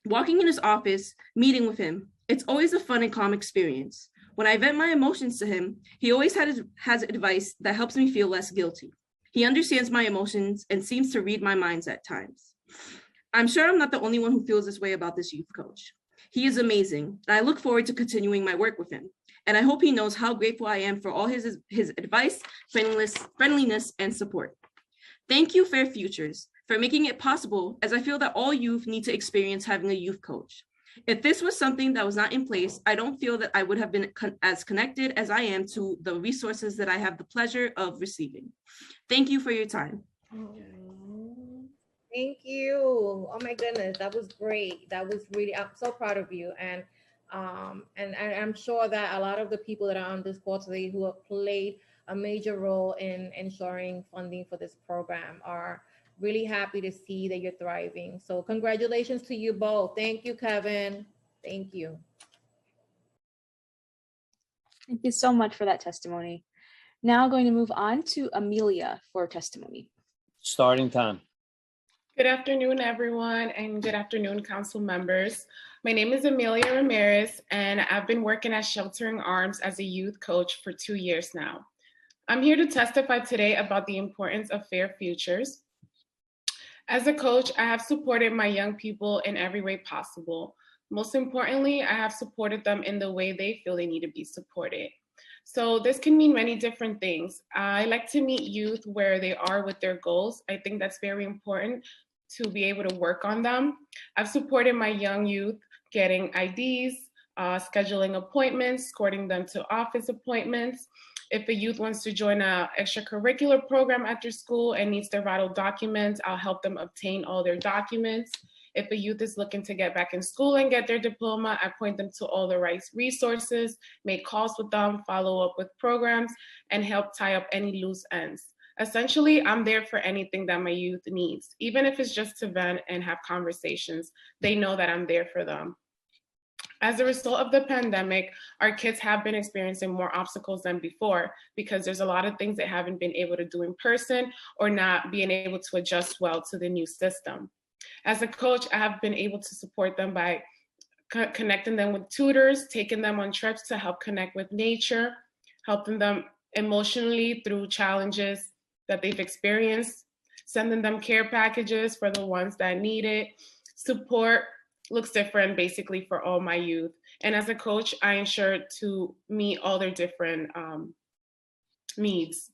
Walking in his office, meeting with him, it's always a fun and calm experience. When I vent my emotions to him, he always has advice that helps me feel less guilty. He understands my emotions and seems to read my minds at times. I'm sure I'm not the only one who feels this way about this youth coach. He is amazing, and I look forward to continuing my work with him. And I hope he knows how grateful I am for all his advice, friendliness, and support. Thank you, Fair Futures, for making it possible, as I feel that all youth need to experience having a youth coach. If this was something that was not in place, I don't feel that I would have been as connected as I am to the resources that I have the pleasure of receiving. Thank you for your time. Thank you. Oh my goodness, that was great. That was really, I'm so proud of you. And I'm sure that a lot of the people that are on this call today who have played a major role in ensuring funding for this program are really happy to see that you're thriving. So congratulations to you both. Thank you, Kevin. Thank you. Thank you so much for that testimony. Now going to move on to Amelia for testimony. Starting time. Good afternoon, everyone, and good afternoon, council members. My name is Amelia Ramirez, and I've been working at Sheltering Arms as a youth coach for 2 years now. I'm here to testify today about the importance of fair futures. As a coach, I have supported my young people in every way possible. Most importantly, I have supported them in the way they feel they need to be supported. So this can mean many different things. I like to meet youth where they are with their goals. I think that's very important to be able to work on them. I've supported my young youth getting IDs, scheduling appointments, escorting them to office appointments. If a youth wants to join an extracurricular program after school and needs their vital documents, I'll help them obtain all their documents. If a youth is looking to get back in school and get their diploma, I point them to all the right resources, make calls with them, follow up with programs, and help tie up any loose ends. Essentially, I'm there for anything that my youth needs. Even if it's just to vent and have conversations, they know that I'm there for them. As a result of the pandemic, our kids have been experiencing more obstacles than before because there's a lot of things they haven't been able to do in person or not being able to adjust well to the new system. As a coach, I have been able to support them by connecting them with tutors, taking them on trips to help connect with nature, helping them emotionally through challenges that they've experienced, sending them care packages for the ones that need it. Support looks different basically for all my youth. And as a coach, I ensure to meet all their different needs.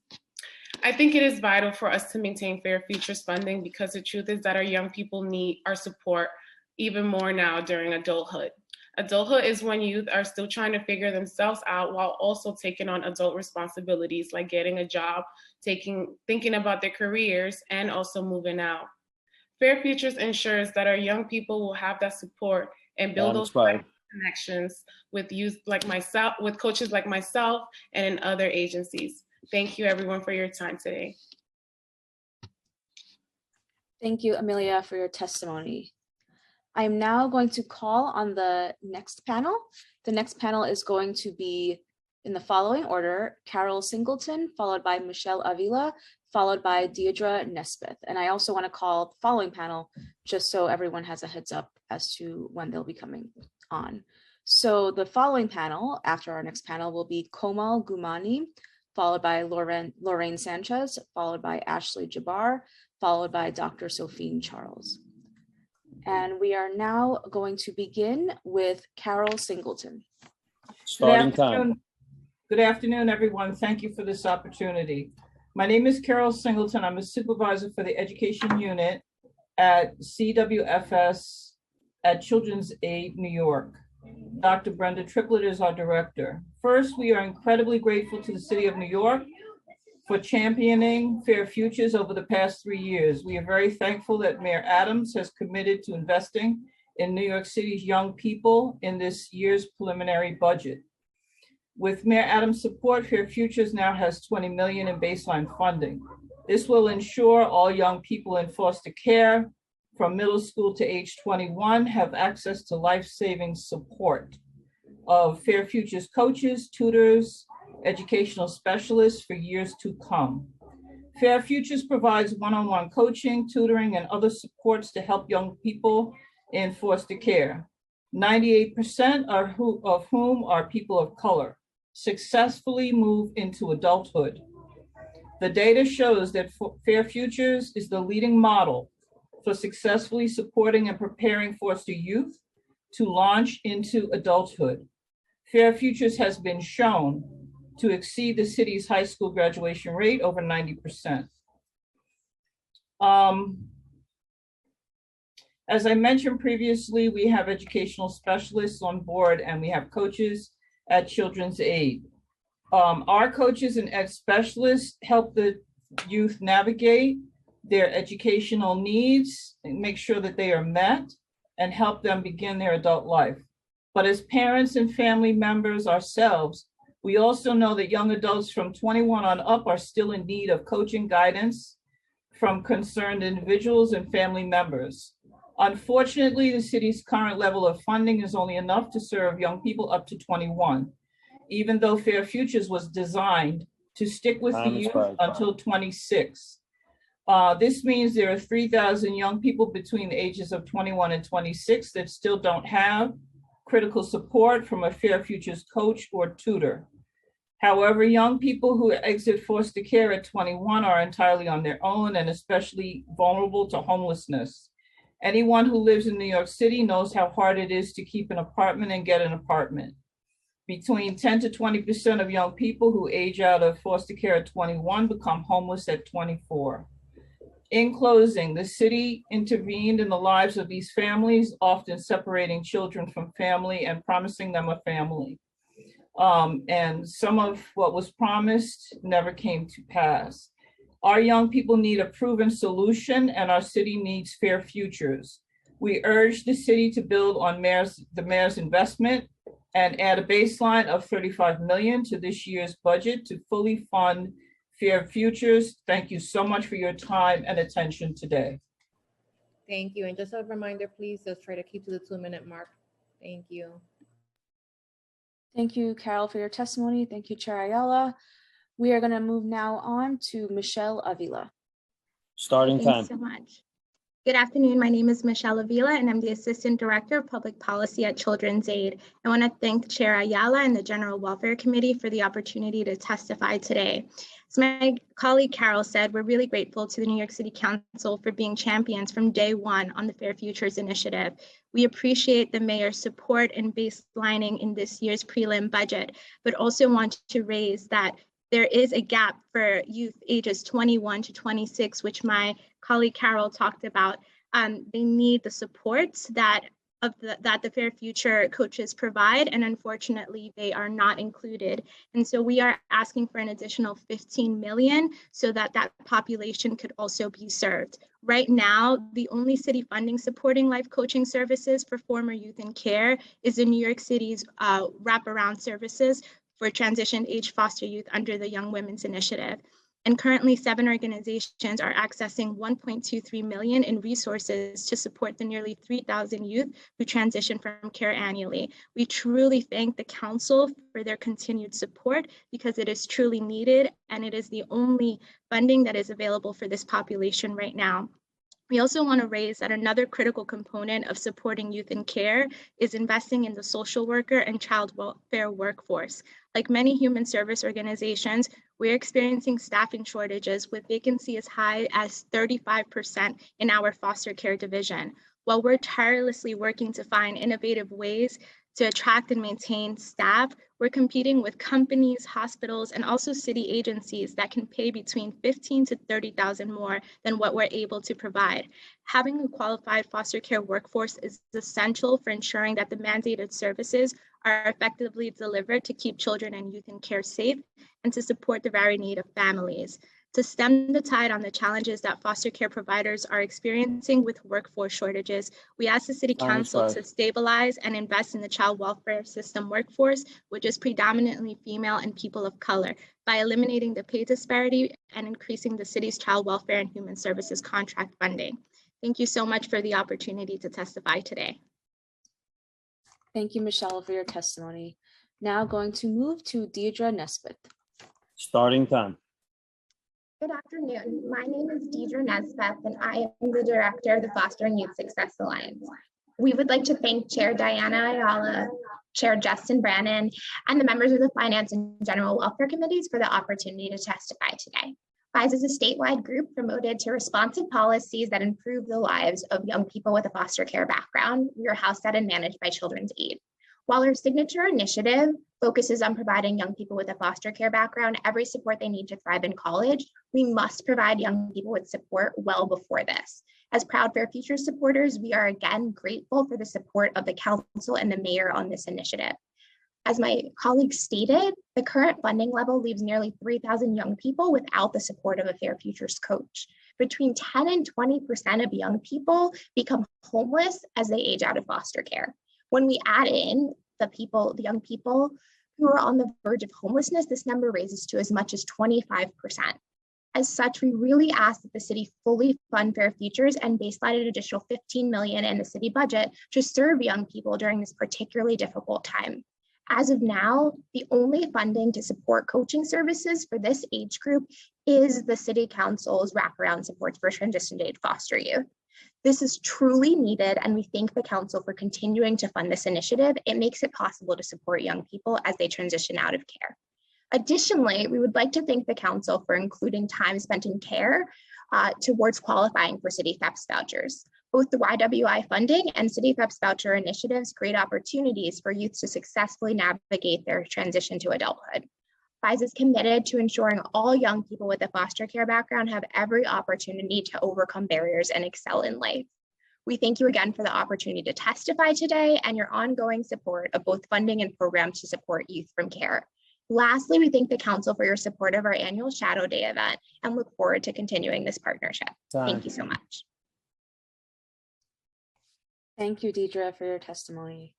I think it is vital for us to maintain Fair Futures funding because the truth is that our young people need our support even more now during adulthood. Adulthood is when youth are still trying to figure themselves out while also taking on adult responsibilities like getting a job, thinking about their careers, and also moving out. Fair Futures ensures that our young people will have that support and build those connections with youth like myself, with coaches like myself, and in other agencies. Thank you everyone for your time today. Thank you, Amelia, for your testimony. I am now going to call on the next panel. The next panel is going to be in the following order: Carol Singleton, followed by Michelle Avila, followed by Deidre Nesbitt. And I also want to call the following panel just so everyone has a heads up as to when they'll be coming on. So the following panel after our next panel will be Komal Gumani, followed by Lorraine Sanchez, followed by Ashley Jabbar, followed by Dr. Sophine Charles. And we are now going to begin with Carol Singleton. Starting time. Good afternoon, everyone. Thank you for this opportunity. My name is Carol Singleton. I'm a supervisor for the education unit at CWFS at Children's Aid New York. Dr. Brenda Triplett is our director. First, we are incredibly grateful to the City of New York for championing Fair Futures over the past 3 years. We are very thankful that Mayor Adams has committed to investing in New York City's young people in this year's preliminary budget. With Mayor Adams' support, Fair Futures now has $20 million in baseline funding. This will ensure all young people in foster care from middle school to age 21 have access to life-saving support of Fair Futures coaches, tutors, educational specialists for years to come. Fair Futures provides one-on-one coaching, tutoring, and other supports to help young people in foster care. 98% of whom are people of color successfully move into adulthood. The data shows that Fair Futures is the leading model for successfully supporting and preparing foster youth to launch into adulthood. Fair Futures has been shown to exceed the city's high school graduation rate over 90%. As I mentioned previously, we have educational specialists on board and we have coaches at Children's Aid. Our coaches and ed specialists help the youth navigate their educational needs and make sure that they are met and help them begin their adult life. But as parents and family members ourselves, we also know that young adults from 21 on up are still in need of coaching guidance from concerned individuals and family members. Unfortunately, the city's current level of funding is only enough to serve young people up to 21, even though Fair Futures was designed to stick with the youth until 26. This means there are 3,000 young people between the ages of 21 and 26 that still don't have critical support from a Fair Futures coach or tutor. However, young people who exit foster care at 21 are entirely on their own and especially vulnerable to homelessness. Anyone who lives in New York City knows how hard it is to keep an apartment and get an apartment. Between 10 to 20% of young people who age out of foster care at 21 become homeless at 24. In closing, the city intervened in the lives of these families, often separating children from family and promising them a family. And some of what was promised never came to pass. Our young people need a proven solution, and our city needs fair futures. We urge the city to build on the mayor's investment and add a baseline of $35 million to this year's budget to fully fund fair futures. Thank you so much for your time and attention today. Thank you. And just a reminder, please, let's try to keep to the 2-minute mark. Thank you. Thank you, Carol, for your testimony. Thank you, Chair Ayala. We are going to move now on to Michelle Avila. Starting time. Thanks so much. Good afternoon. My name is Michelle Avila, and I'm the Assistant Director of Public Policy at Children's Aid. I want to thank Chair Ayala and the General Welfare Committee for the opportunity to testify today. As my colleague Carol said, we're really grateful to the New York City Council for being champions from day one on the Fair Futures Initiative. We appreciate the mayor's support and baselining in this year's prelim budget, but also want to raise that there is a gap for youth ages 21 to 26, which my colleague Carol talked about. They need the supports that the Fair Future coaches provide, and unfortunately they are not included. And so we are asking for an additional 15 million so that that population could also be served. Right now, the only city funding supporting life coaching services for former youth in care is in New York City's wraparound services for transitioned age foster youth under the Young Women's Initiative. And currently 7 organizations are accessing 1.23 million in resources to support the nearly 3,000 youth who transition from care annually. We truly thank the council for their continued support because it is truly needed and it is the only funding that is available for this population right now. We also want to raise that another critical component of supporting youth in care is investing in the social worker and child welfare workforce. Like many human service organizations, we're experiencing staffing shortages with vacancy as high as 35% in our foster care division. While we're tirelessly working to find innovative ways to attract and maintain staff, we're competing with companies, hospitals, and also city agencies that can pay between $15,000 to $30,000 more than what we're able to provide. Having a qualified foster care workforce is essential for ensuring that the mandated services are effectively delivered to keep children and youth in care safe and to support the varied need of families. To stem the tide on the challenges that foster care providers are experiencing with workforce shortages, we ask the City Council to stabilize and invest in the child welfare system workforce, which is predominantly female and people of color, by eliminating the pay disparity and increasing the city's child welfare and human services contract funding. Thank you so much for the opportunity to testify today. Thank you, Michelle, for your testimony. Now going to move to Deidre Nesbitt. Starting time. Good afternoon. My name is Deidre Nesbeth, and I am the Director of the Fostering Youth Success Alliance. We would like to thank Chair Diana Ayala, Chair Justin Brannon, and the members of the Finance and General Welfare Committees for the opportunity to testify today. FISE is a statewide group promoted to responsive policies that improve the lives of young people with a foster care background. We are housed at and managed by Children's Aid. While our signature initiative focuses on providing young people with a foster care background every support they need to thrive in college, we must provide young people with support well before this. As proud Fair Futures supporters, we are again grateful for the support of the council and the mayor on this initiative. As my colleague stated, the current funding level leaves nearly 3,000 young people without the support of a Fair Futures coach. Between 10 and 20% of young people become homeless as they age out of foster care. When we add in the young people who are on the verge of homelessness, this number raises to as much as 25%. As such, we really ask that the city fully fund Fair Futures and baseline an additional $15 million in the city budget to serve young people during this particularly difficult time. As of now, the only funding to support coaching services for this age group is the City Council's wraparound supports for transitioned age foster youth. This is truly needed, and we thank the council for continuing to fund this initiative. It makes it possible to support young people as they transition out of care. Additionally, we would like to thank the council for including time spent in care towards qualifying for City FEPS vouchers. Both the YWI funding and City FEPS voucher initiatives create opportunities for youth to successfully navigate their transition to adulthood. FISE is committed to ensuring all young people with a foster care background have every opportunity to overcome barriers and excel in life. We thank you again for the opportunity to testify today and your ongoing support of both funding and programs to support youth from care. Lastly, we thank the council for your support of our annual Shadow Day event and look forward to continuing this partnership. Thank you so much. Thank you, Deidre, for your testimony.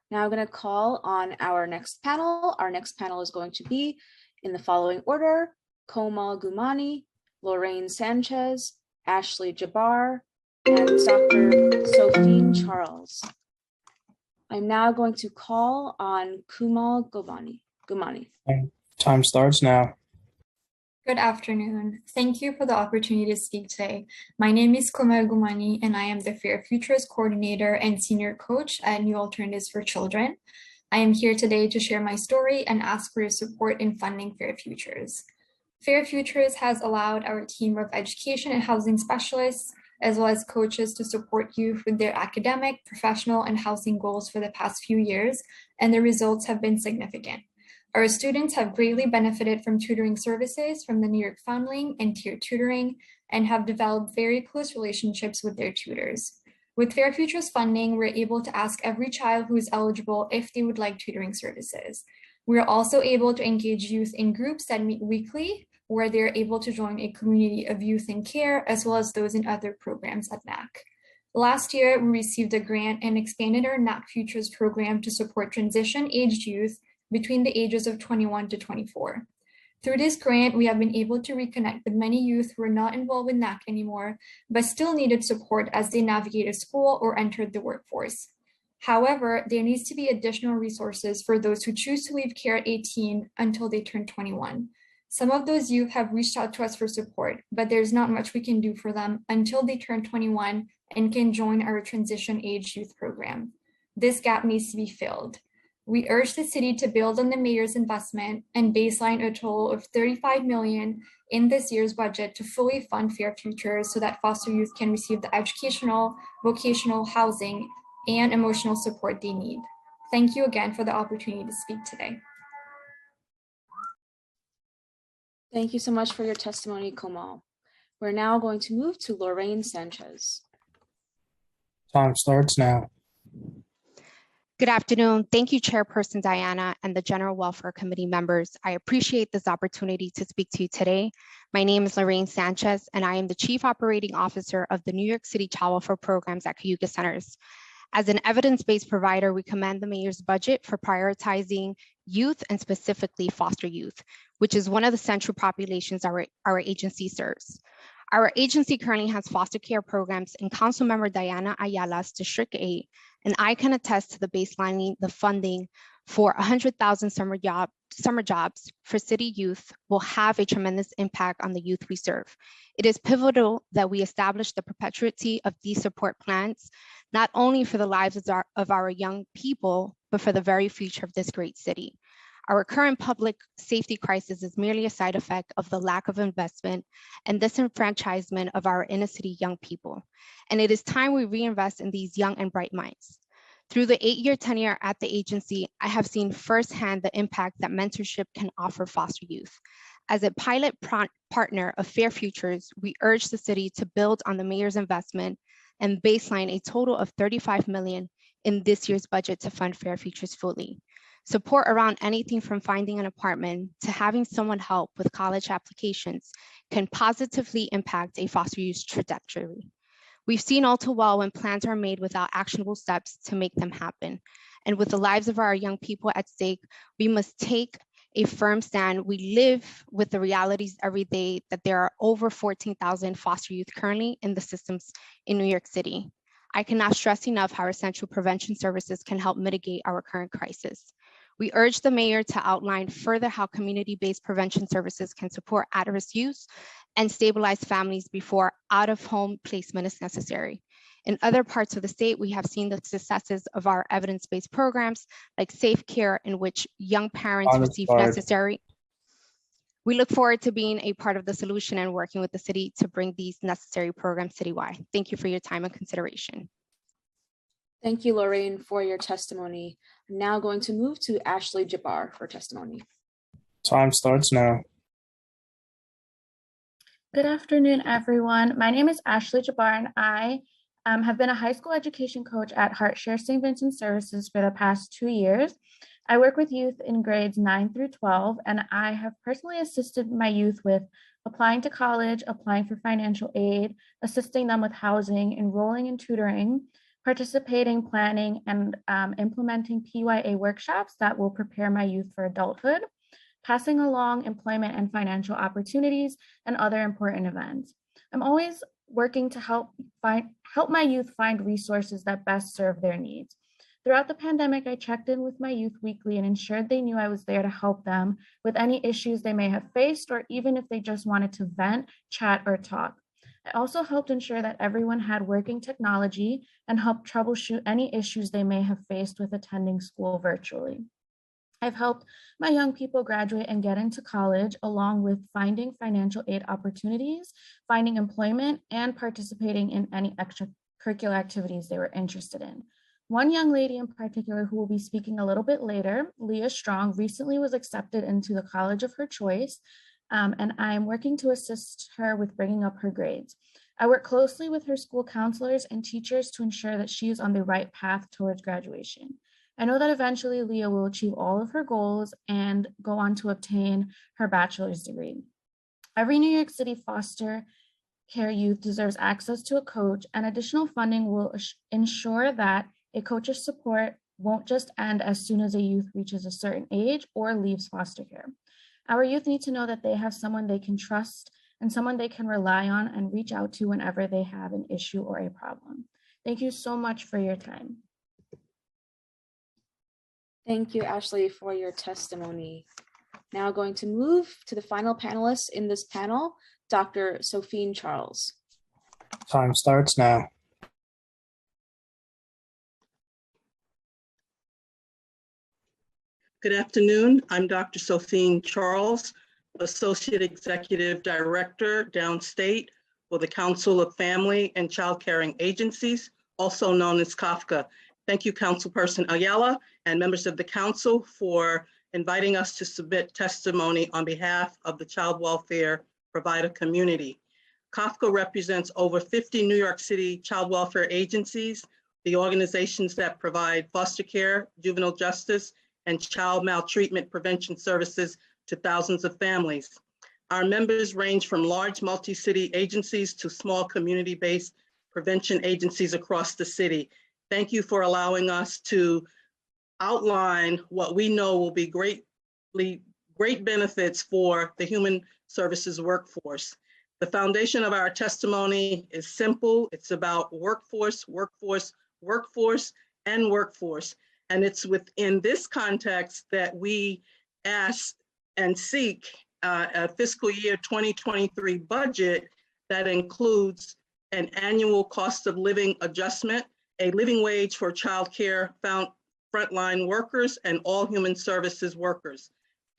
Now I'm going to call on our next panel. Our next panel is going to be in the following order: Komal Gumani, Lorraine Sanchez, Ashley Jabbar, and Dr. Sophine Charles. I'm now going to call on Komal Gumani. Time starts now. Good afternoon. Thank you for the opportunity to speak today. My name is Komal Gumani, and I am the Fair Futures Coordinator and Senior Coach at New Alternatives for Children. I am here today to share my story and ask for your support in funding Fair Futures. Fair Futures has allowed our team of education and housing specialists, as well as coaches, to support youth with their academic, professional, and housing goals for the past few years, and the results have been significant. Our students have greatly benefited from tutoring services from the New York Foundling and Tier Tutoring, and have developed very close relationships with their tutors. With Fair Futures funding, we're able to ask every child who is eligible if they would like tutoring services. We're also able to engage youth in groups that meet weekly, where they're able to join a community of youth in care, as well as those in other programs at NAC. Last year, we received a grant and expanded our NAC Futures program to support transition-aged youth between the ages of 21 to 24. Through this grant, we have been able to reconnect with many youth who are not involved with NAC anymore, but still needed support as they navigated school or entered the workforce. However, there needs to be additional resources for those who choose to leave care at 18 until they turn 21. Some of those youth have reached out to us for support, but there's not much we can do for them until they turn 21 and can join our transition age youth program. This gap needs to be filled. We urge the city to build on the mayor's investment and baseline a total of $35 million in this year's budget to fully fund Fair Futures so that foster youth can receive the educational, vocational, housing, and emotional support they need. Thank you again for the opportunity to speak today. Thank you so much for your testimony, Komal. We're now going to move to Lorraine Sanchez. Time starts now. Good afternoon. Thank you, Chairperson Diana and the General Welfare Committee members. I appreciate this opportunity to speak to you today. My name is Lorraine Sanchez, and I am the Chief Operating Officer of the New York City Child Welfare Programs at Cayuga Centers. As an evidence-based provider, we commend the mayor's budget for prioritizing youth and specifically foster youth, which is one of the central populations our agency serves. Our agency currently has foster care programs in Councilmember Diana Ayala's District 8, and I can attest to the baselining the funding for 100,000 summer jobs for city youth will have a tremendous impact on the youth we serve. It is pivotal that we establish the perpetuity of these support plans, not only for the lives of our young people, but for the very future of this great city. Our current public safety crisis is merely a side effect of the lack of investment and disenfranchisement of our inner city young people. And it is time we reinvest in these young and bright minds. Through the 8-year tenure at the agency, I have seen firsthand the impact that mentorship can offer foster youth. As a pilot partner of Fair Futures, we urge the city to build on the mayor's investment and baseline a total of $35 million in this year's budget to fund Fair Futures fully. Support around anything from finding an apartment to having someone help with college applications can positively impact a foster youth trajectory. We've seen all too well when plans are made without actionable steps to make them happen. And with the lives of our young people at stake, we must take a firm stand. We live with the realities every day that there are over 14,000 foster youth currently in the systems in New York City. I cannot stress enough how essential prevention services can help mitigate our current crisis. We urge the mayor to outline further how community-based prevention services can support at-risk youth and stabilize families before out-of-home placement is necessary. In other parts of the state, we have seen the successes of our evidence-based programs like Safe Care, in which young parents receive necessary. We look forward to being a part of the solution and working with the city to bring these necessary programs citywide. Thank you for your time and consideration. Thank you, Lorraine, for your testimony. I'm now going to move to Ashley Jabbar for testimony. Time starts now. Good afternoon, everyone. My name is Ashley Jabbar, and I have been a high school education coach at HeartShare St. Vincent Services for the past 2 years. I work with youth in grades 9 through 12, and I have personally assisted my youth with applying to college, applying for financial aid, assisting them with housing, enrolling in tutoring, participating, planning, and implementing PYA workshops that will prepare my youth for adulthood, passing along employment and financial opportunities, and other important events. I'm always working to help my youth find resources that best serve their needs. Throughout the pandemic, I checked in with my youth weekly and ensured they knew I was there to help them with any issues they may have faced, or even if they just wanted to vent, chat, or talk. I also helped ensure that everyone had working technology and helped troubleshoot any issues they may have faced with attending school virtually. I've helped my young people graduate and get into college, along with finding financial aid opportunities, finding employment, and participating in any extracurricular activities they were interested in. One young lady in particular, who will be speaking a little bit later, Leah Strong, recently was accepted into the college of her choice, and I'm working to assist her with bringing up her grades. I work closely with her school counselors and teachers to ensure that she is on the right path towards graduation. I know that eventually Leah will achieve all of her goals and go on to obtain her bachelor's degree. Every New York City foster care youth deserves access to a coach, and additional funding will ensure that a coach's support won't just end as soon as a youth reaches a certain age or leaves foster care. Our youth need to know that they have someone they can trust and someone they can rely on and reach out to whenever they have an issue or a problem. Thank you so much for your time. Thank you, Ashley, for your testimony. Now going to move to the final panelist in this panel, Dr. Sophine Charles. Time starts now. Good afternoon. I'm Dr. Sophine Charles, Associate Executive Director Downstate for the Council of Family and Child Caring Agencies, also known as CAFCA. Thank you, Councilperson Ayala and members of the council for inviting us to submit testimony on behalf of the child welfare provider community. CAFCA represents over 50 New York City child welfare agencies, the organizations that provide foster care, juvenile justice, and child maltreatment prevention services to thousands of families. Our members range from large multi-city agencies to small community-based prevention agencies across the city. Thank you for allowing us to outline what we know will be great benefits for the human services workforce. The foundation of our testimony is simple. It's about workforce, workforce, workforce, and workforce. And it's within this context that we ask and seek a fiscal year 2023 budget that includes an annual cost of living adjustment, a living wage for child care frontline workers and all human services workers,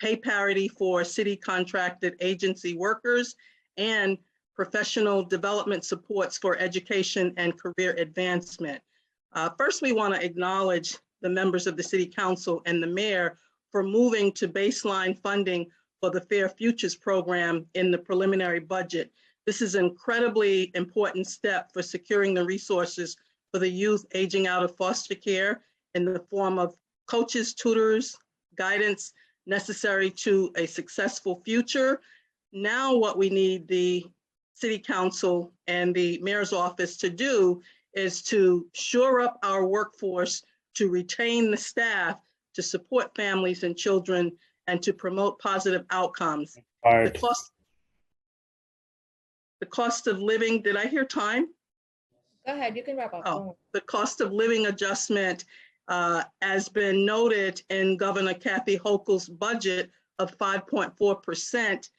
pay parity for city contracted agency workers, and professional development supports for education and career advancement. First, we want to acknowledge the members of the City Council and the Mayor for moving to baseline funding for the Fair Futures program in the preliminary budget. This is an incredibly important step for securing the resources for the youth aging out of foster care in the form of coaches, tutors, guidance necessary to a successful future. Now what we need the City Council and the Mayor's office to do is to shore up our workforce, to retain the staff, to support families and children, and to promote positive outcomes. The cost of living, did I hear time? Go ahead, you can wrap up. Oh, the cost of living adjustment has been noted in Governor Kathy Hochul's budget of 5.4%.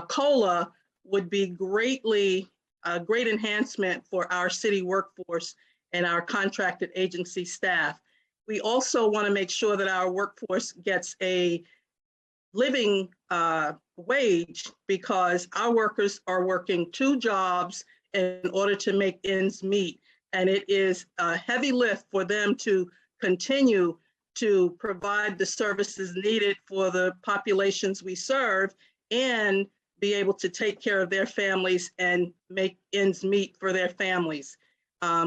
COLA would be a great enhancement for our city workforce and our contracted agency staff. We also want to make sure that our workforce gets a living wage, because our workers are working 2 jobs in order to make ends meet. And it is a heavy lift for them to continue to provide the services needed for the populations we serve and be able to take care of their families and make ends meet for their families.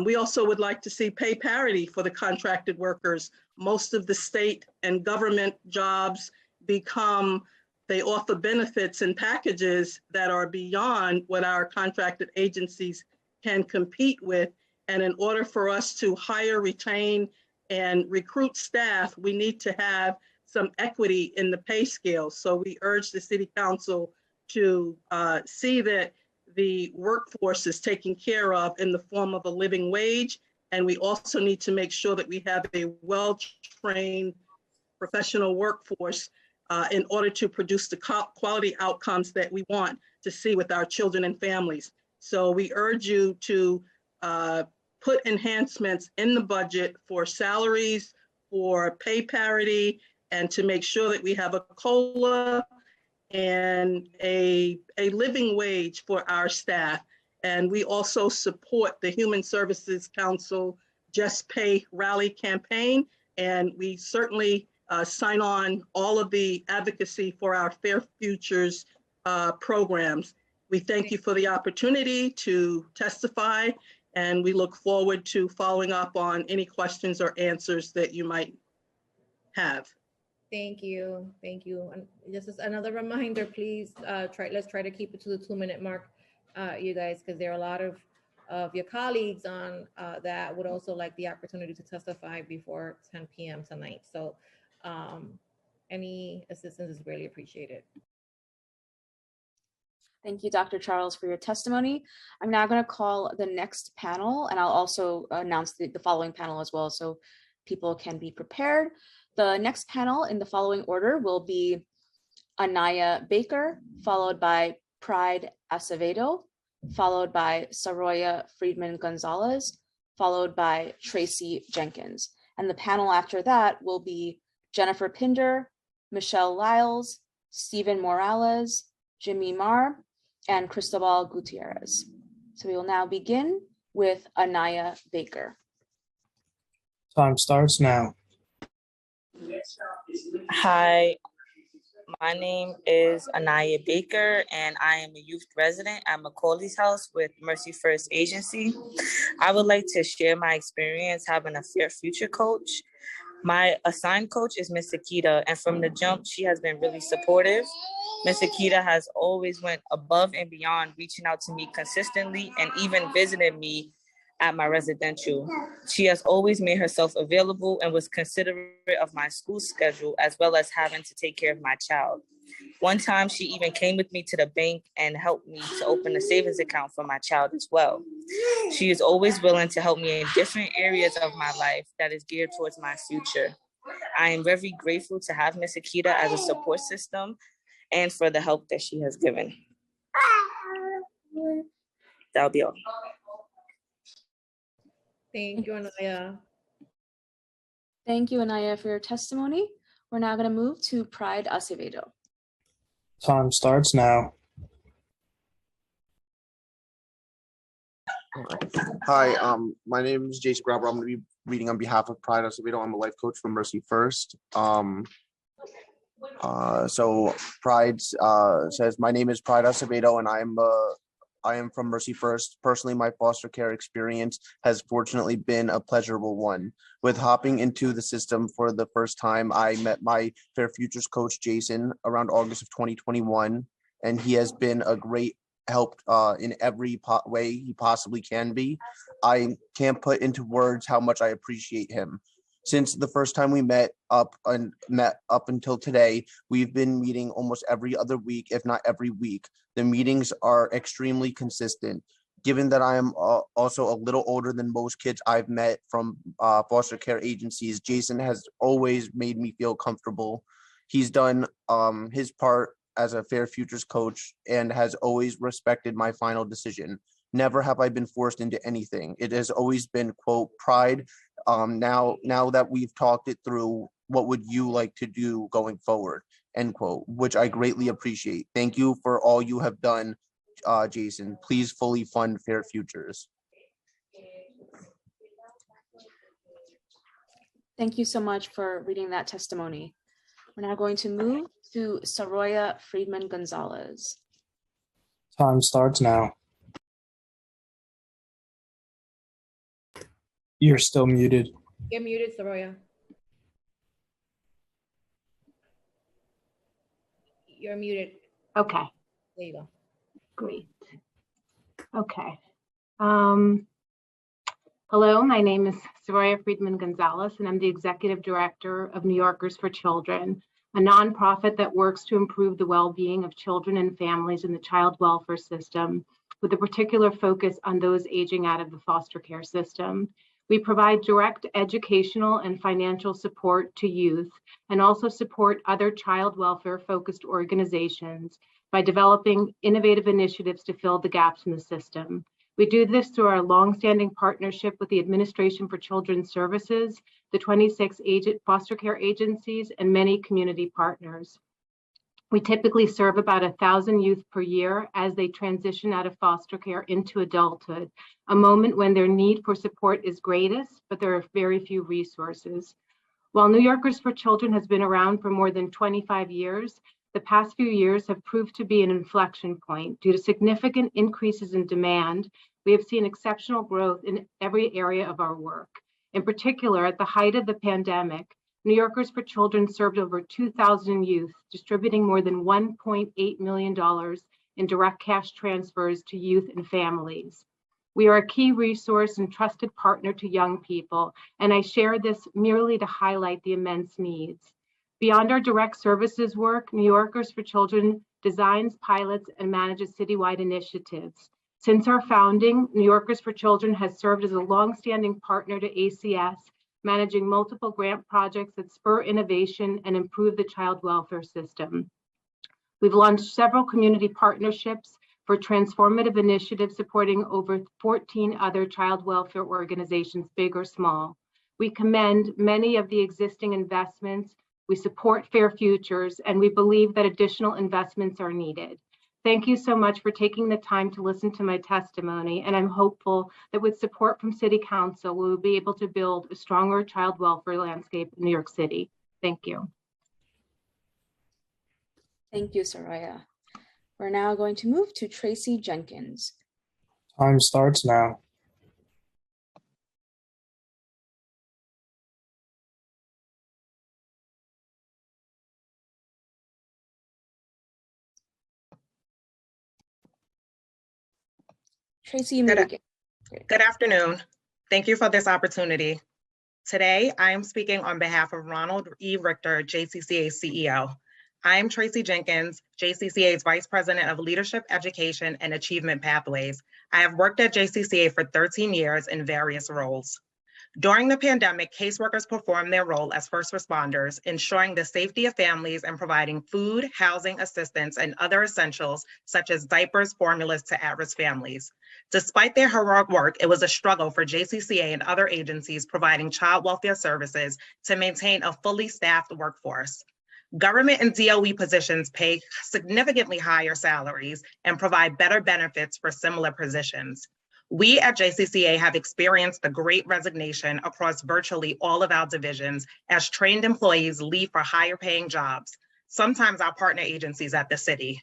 We also would like to see pay parity for the contracted workers. Most of the state and government jobs they offer benefits and packages that are beyond what our contracted agencies can compete with. And in order for us to hire, retain, and recruit staff, we need to have some equity in the pay scale. So we urge the City Council to see that the workforce is taken care of in the form of a living wage. And we also need to make sure that we have a well-trained professional workforce in order to produce the quality outcomes that we want to see with our children and families. So we urge you to put enhancements in the budget for salaries, for pay parity, and to make sure that we have a COLA and a living wage for our staff. And we also support the Human Services Council Just Pay Rally campaign. And we certainly sign on all of the advocacy for our Fair Futures programs. We thank you for the opportunity to testify, and we look forward to following up on any questions or answers that you might have. Thank you. Thank you. And just as another reminder, please let's try to keep it to the 2-minute mark, you guys, because there are a lot of your colleagues on that would also like the opportunity to testify before 10 p.m. tonight. So any assistance is really appreciated. Thank you, Dr. Charles, for your testimony. I'm now going to call the next panel, and I'll also announce the following panel as well, so people can be prepared. The next panel in the following order will be Anaya Baker, followed by Pride Acevedo, followed by Saroya Friedman Gonzalez, followed by Tracy Jenkins. And the panel after that will be Jennifer Pinder, Michelle Lyles, Stephen Morales, Jimmy Marr, and Cristobal Gutierrez. So we will now begin with Anaya Baker. Time starts now. Hi, my name is Anaya Baker, and I am a youth resident at Macaulay's House with Mercy First Agency. I would like to share my experience having a Fair Future coach. My assigned coach is Miss Akita, and from the jump, she has been really supportive. Miss Akita has always went above and beyond, reaching out to me consistently and even visited me at my residential. She has always made herself available and was considerate of my school schedule, as well as having to take care of my child. One time, she even came with me to the bank and helped me to open a savings account for my child as well. She is always willing to help me in different areas of my life that is geared towards my future. I am very grateful to have Miss Akita as a support system and for the help that she has given. That'll be all. Thank you, Anaya. Thank you, Anaya, for your testimony. We're now going to move to Pride Acevedo. Time starts now. Hi, my name is Jason Grabber. I'm going to be reading on behalf of Pride Acevedo. I'm a life coach from Mercy First. So Pride says, my name is Pride Acevedo, and I am from Mercy First. Personally, my foster care experience has fortunately been a pleasurable one. With hopping into the system for the first time, I met my Fair Futures coach, Jason, around August of 2021, and he has been a great help in every way he possibly can be. I can't put into words how much I appreciate him. Since the first time we met up until today, we've been meeting almost every other week, if not every week. The meetings are extremely consistent. Given that I am also a little older than most kids I've met from foster care agencies, Jason has always made me feel comfortable. He's done his part as a Fair Futures coach and has always respected my final decision. Never have I been forced into anything. It has always been, quote, Pride. Now that we've talked it through, what would you like to do going forward, end quote, which I greatly appreciate. Thank you for all you have done, Jason. Please fully fund Fair Futures. Thank you so much for reading that testimony. We're now going to move to Saroya Friedman Gonzalez. Time starts now. You're still muted. You're muted, Saroya. You're muted. Okay, There you go. great. Okay. Hello, my name is Soraya Friedman Gonzalez, and I'm the Executive Director of New Yorkers for Children, a nonprofit that works to improve the well-being of children and families in the child welfare system, with a particular focus on those aging out of the foster care system. We provide direct educational and financial support to youth and also support other child welfare-focused organizations by developing innovative initiatives to fill the gaps in the system. We do this through our longstanding partnership with the Administration for Children's Services, the 26 foster care agencies, and many community partners. We typically serve about 1,000 youth per year as they transition out of foster care into adulthood, a moment when their need for support is greatest, but there are very few resources. While New Yorkers for Children has been around for more than 25 years, the past few years have proved to be an inflection point. Due to significant increases in demand, we have seen exceptional growth in every area of our work. In particular, at the height of the pandemic, New Yorkers for Children served over 2,000 youth, distributing more than $1.8 million in direct cash transfers to youth and families. We are a key resource and trusted partner to young people, and I share this merely to highlight the immense needs. Beyond our direct services work, New Yorkers for Children designs, pilots, and manages citywide initiatives. Since our founding, New Yorkers for Children has served as a longstanding partner to ACS, managing multiple grant projects that spur innovation and improve the child welfare system. We've launched several community partnerships for transformative initiatives supporting over 14 other child welfare organizations, big or small. We commend many of the existing investments. We support Fair Futures, and we believe that additional investments are needed. Thank you so much for taking the time to listen to my testimony, and I'm hopeful that with support from City Council, we will be able to build a stronger child welfare landscape in New York City. Thank you. Thank you, Soraya. We're now going to move to Tracy Jenkins. Time starts now. Tracy, you may begin. Good afternoon. Thank you for this opportunity. Today, I am speaking on behalf of Ronald E. Richter, JCCA CEO. I am Tracy Jenkins, JCCA's Vice President of Leadership, Education, and Achievement Pathways. I have worked at JCCA for 13 years in various roles. During the pandemic, caseworkers performed their role as first responders, ensuring the safety of families and providing food, housing assistance, and other essentials such as diapers, formulas to at-risk families. Despite their heroic work, it was a struggle for JCCA and other agencies providing child welfare services to maintain a fully staffed workforce. Government and DOE positions pay significantly higher salaries and provide better benefits for similar positions. We at JCCA have experienced the Great Resignation across virtually all of our divisions as trained employees leave for higher paying jobs, sometimes our partner agencies at the city.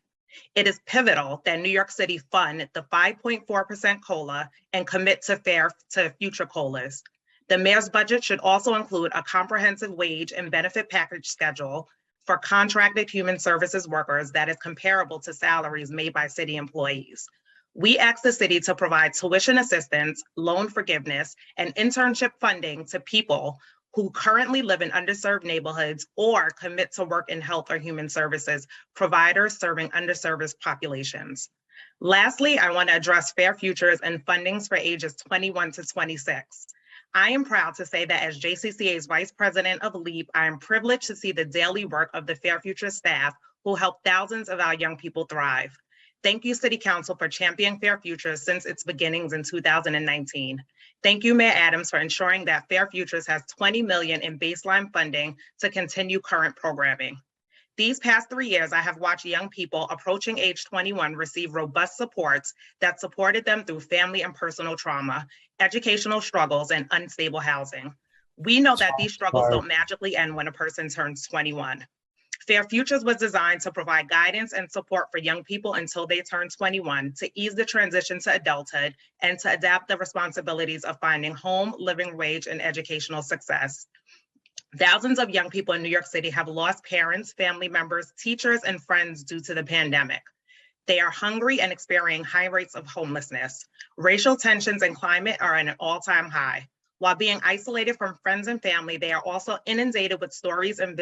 It is pivotal that New York City fund the 5.4% COLA and commit to future COLAs. The mayor's budget should also include a comprehensive wage and benefit package schedule for contracted human services workers that is comparable to salaries made by city employees. We ask the city to provide tuition assistance, loan forgiveness, and internship funding to people who currently live in underserved neighborhoods or commit to work in health or human services providers serving underserved populations. Lastly, I want to address Fair Futures and fundings for ages 21 to 26. I am proud to say that as JCCA's Vice President of LEAP, I am privileged to see the daily work of the Fair Futures staff who help thousands of our young people thrive. Thank you, City Council, for championing Fair Futures since its beginnings in 2019. Thank you, Mayor Adams, for ensuring that Fair Futures has $20 million in baseline funding to continue current programming. These past 3 years, I have watched young people approaching age 21 receive robust supports that supported them through family and personal trauma, educational struggles, and unstable housing. We know that these struggles Sorry. don't magically end when a person turns 21. Fair Futures was designed to provide guidance and support for young people until they turn 21 to ease the transition to adulthood and to adapt the responsibilities of finding home, living wage, and educational success. Thousands of young people in New York City have lost parents, family members, teachers, and friends due to the pandemic. They are hungry and experiencing high rates of homelessness. Racial tensions and climate are at an all-time high. While being isolated from friends and family, they are also inundated with stories and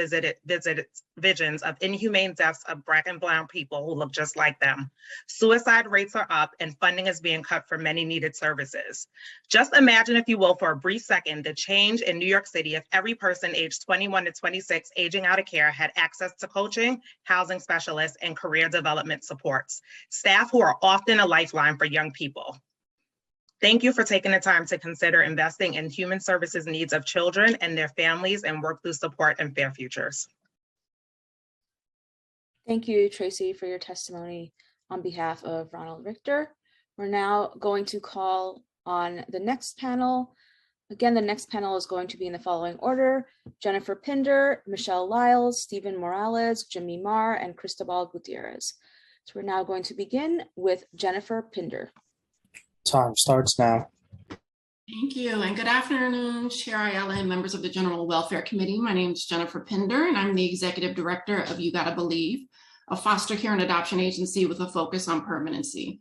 visions of inhumane deaths of Black and brown people who look just like them. Suicide rates are up and funding is being cut for many needed services. Just imagine, if you will, for a brief second, the change in New York City if every person aged 21 to 26 aging out of care had access to coaching, housing specialists, and career development supports, staff who are often a lifeline for young people. Thank you for taking the time to consider investing in human services needs of children and their families and work through support and Fair Futures. Thank you, Tracy, for your testimony on behalf of Ronald Richter. We're now going to call on the next panel. Again, the next panel is going to be in the following order: Jennifer Pinder, Michelle Lyles, Stephen Morales, Jimmy Marr, and Cristobal Gutierrez. So we're now going to begin with Jennifer Pinder. Time starts now. Thank you, and good afternoon, Chair Ayala and members of the General Welfare Committee. My name is Jennifer Pinder, and I'm the Executive Director of You Gotta Believe, a foster care and adoption agency with a focus on permanency.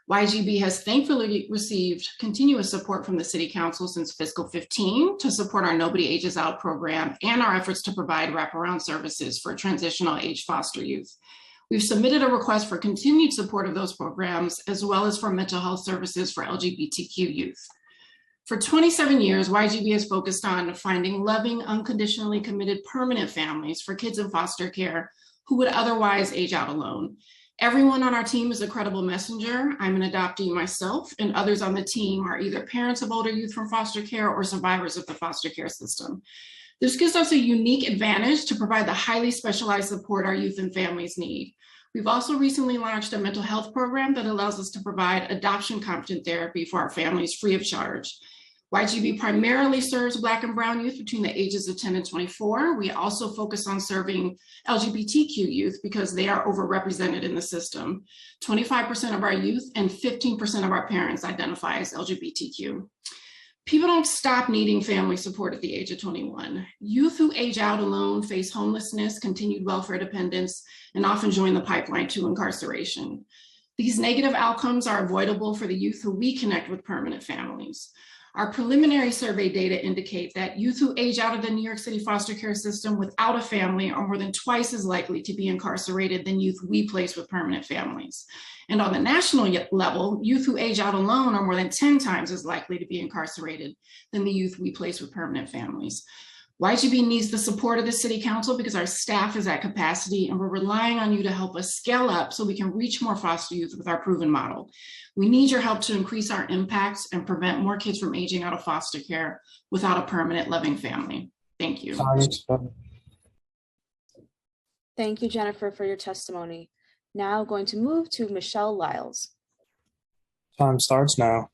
YGB has thankfully received continuous support from the City Council since fiscal 15 to support our Nobody Ages Out program and our efforts to provide wraparound services for transitional age foster youth. We've submitted a request for continued support of those programs, as well as for mental health services for LGBTQ youth. For 27 years, YGB has focused on finding loving, unconditionally committed permanent families for kids in foster care who would otherwise age out alone. Everyone on our team is a credible messenger. I'm an adoptee myself, and others on the team are either parents of older youth from foster care or survivors of the foster care system. This gives us a unique advantage to provide the highly specialized support our youth and families need. We've also recently launched a mental health program that allows us to provide adoption competent therapy for our families free of charge. YGB primarily serves Black and brown youth between the ages of 10 and 24. We also focus on serving LGBTQ youth because they are overrepresented in the system. 25% of our youth and 15% of our parents identify as LGBTQ. People don't stop needing family support at the age of 21. Youth who age out alone face homelessness, continued welfare dependence, and often join the pipeline to incarceration. These negative outcomes are avoidable for the youth who we connect with permanent families. Our preliminary survey data indicate that youth who age out of the New York City foster care system without a family are more than twice as likely to be incarcerated than youth we place with permanent families. And on the national level, youth who age out alone are more than 10 times as likely to be incarcerated than the youth we place with permanent families. YGB needs the support of the City Council because our staff is at capacity, and we're relying on you to help us scale up so we can reach more foster youth with our proven model. We need your help to increase our impacts and prevent more kids from aging out of foster care without a permanent loving family. Thank you. Thank you, Jennifer, for your testimony. Now going to move to Michelle Lyles. Time starts now.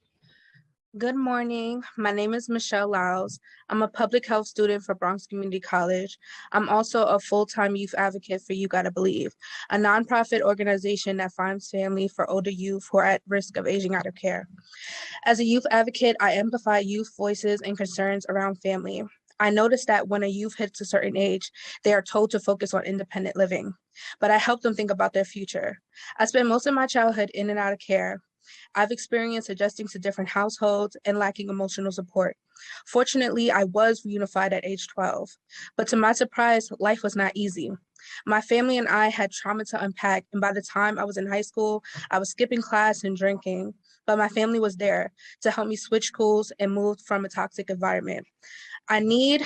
Good morning. My name is Michelle Lyles. I'm a public health student for Bronx Community College. I'm also a full-time youth advocate for You Gotta Believe, a nonprofit organization that finds family for older youth who are at risk of aging out of care. As a youth advocate, I amplify youth voices and concerns around family. I noticed that when a youth hits a certain age, they are told to focus on independent living, but I help them think about their future. I spent most of my childhood in and out of care. I've experienced adjusting to different households and lacking emotional support. Fortunately, I was reunified at age 12, but to my surprise, life was not easy. My family and I had trauma to unpack, and by the time I was in high school, I was skipping class and drinking, but my family was there to help me switch schools and move from a toxic environment. My need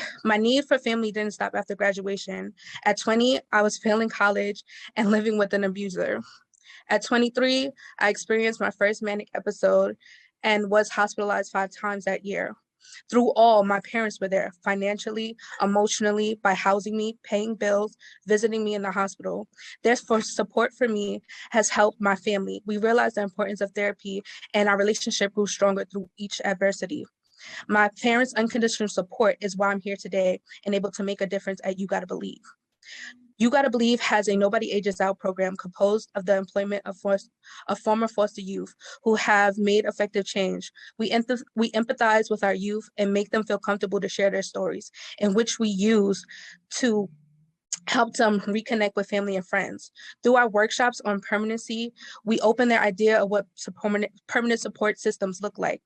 for family didn't stop after graduation. At 20, I was failing college and living with an abuser. At 23, I experienced my first manic episode and was hospitalized 5 times that year. Through all, my parents were there financially, emotionally, by housing me, paying bills, visiting me in the hospital. Their support for me has helped my family. We realized the importance of therapy, and our relationship grew stronger through each adversity. My parents' unconditional support is why I'm here today and able to make a difference at You Gotta Believe. You Gotta Believe has a Nobody Ages Out program composed of the employment of former foster youth who have made effective change. We empathize with our youth and make them feel comfortable to share their stories, in which we use to help them reconnect with family and friends. Through our workshops on permanency, we open their idea of what permanent support systems look like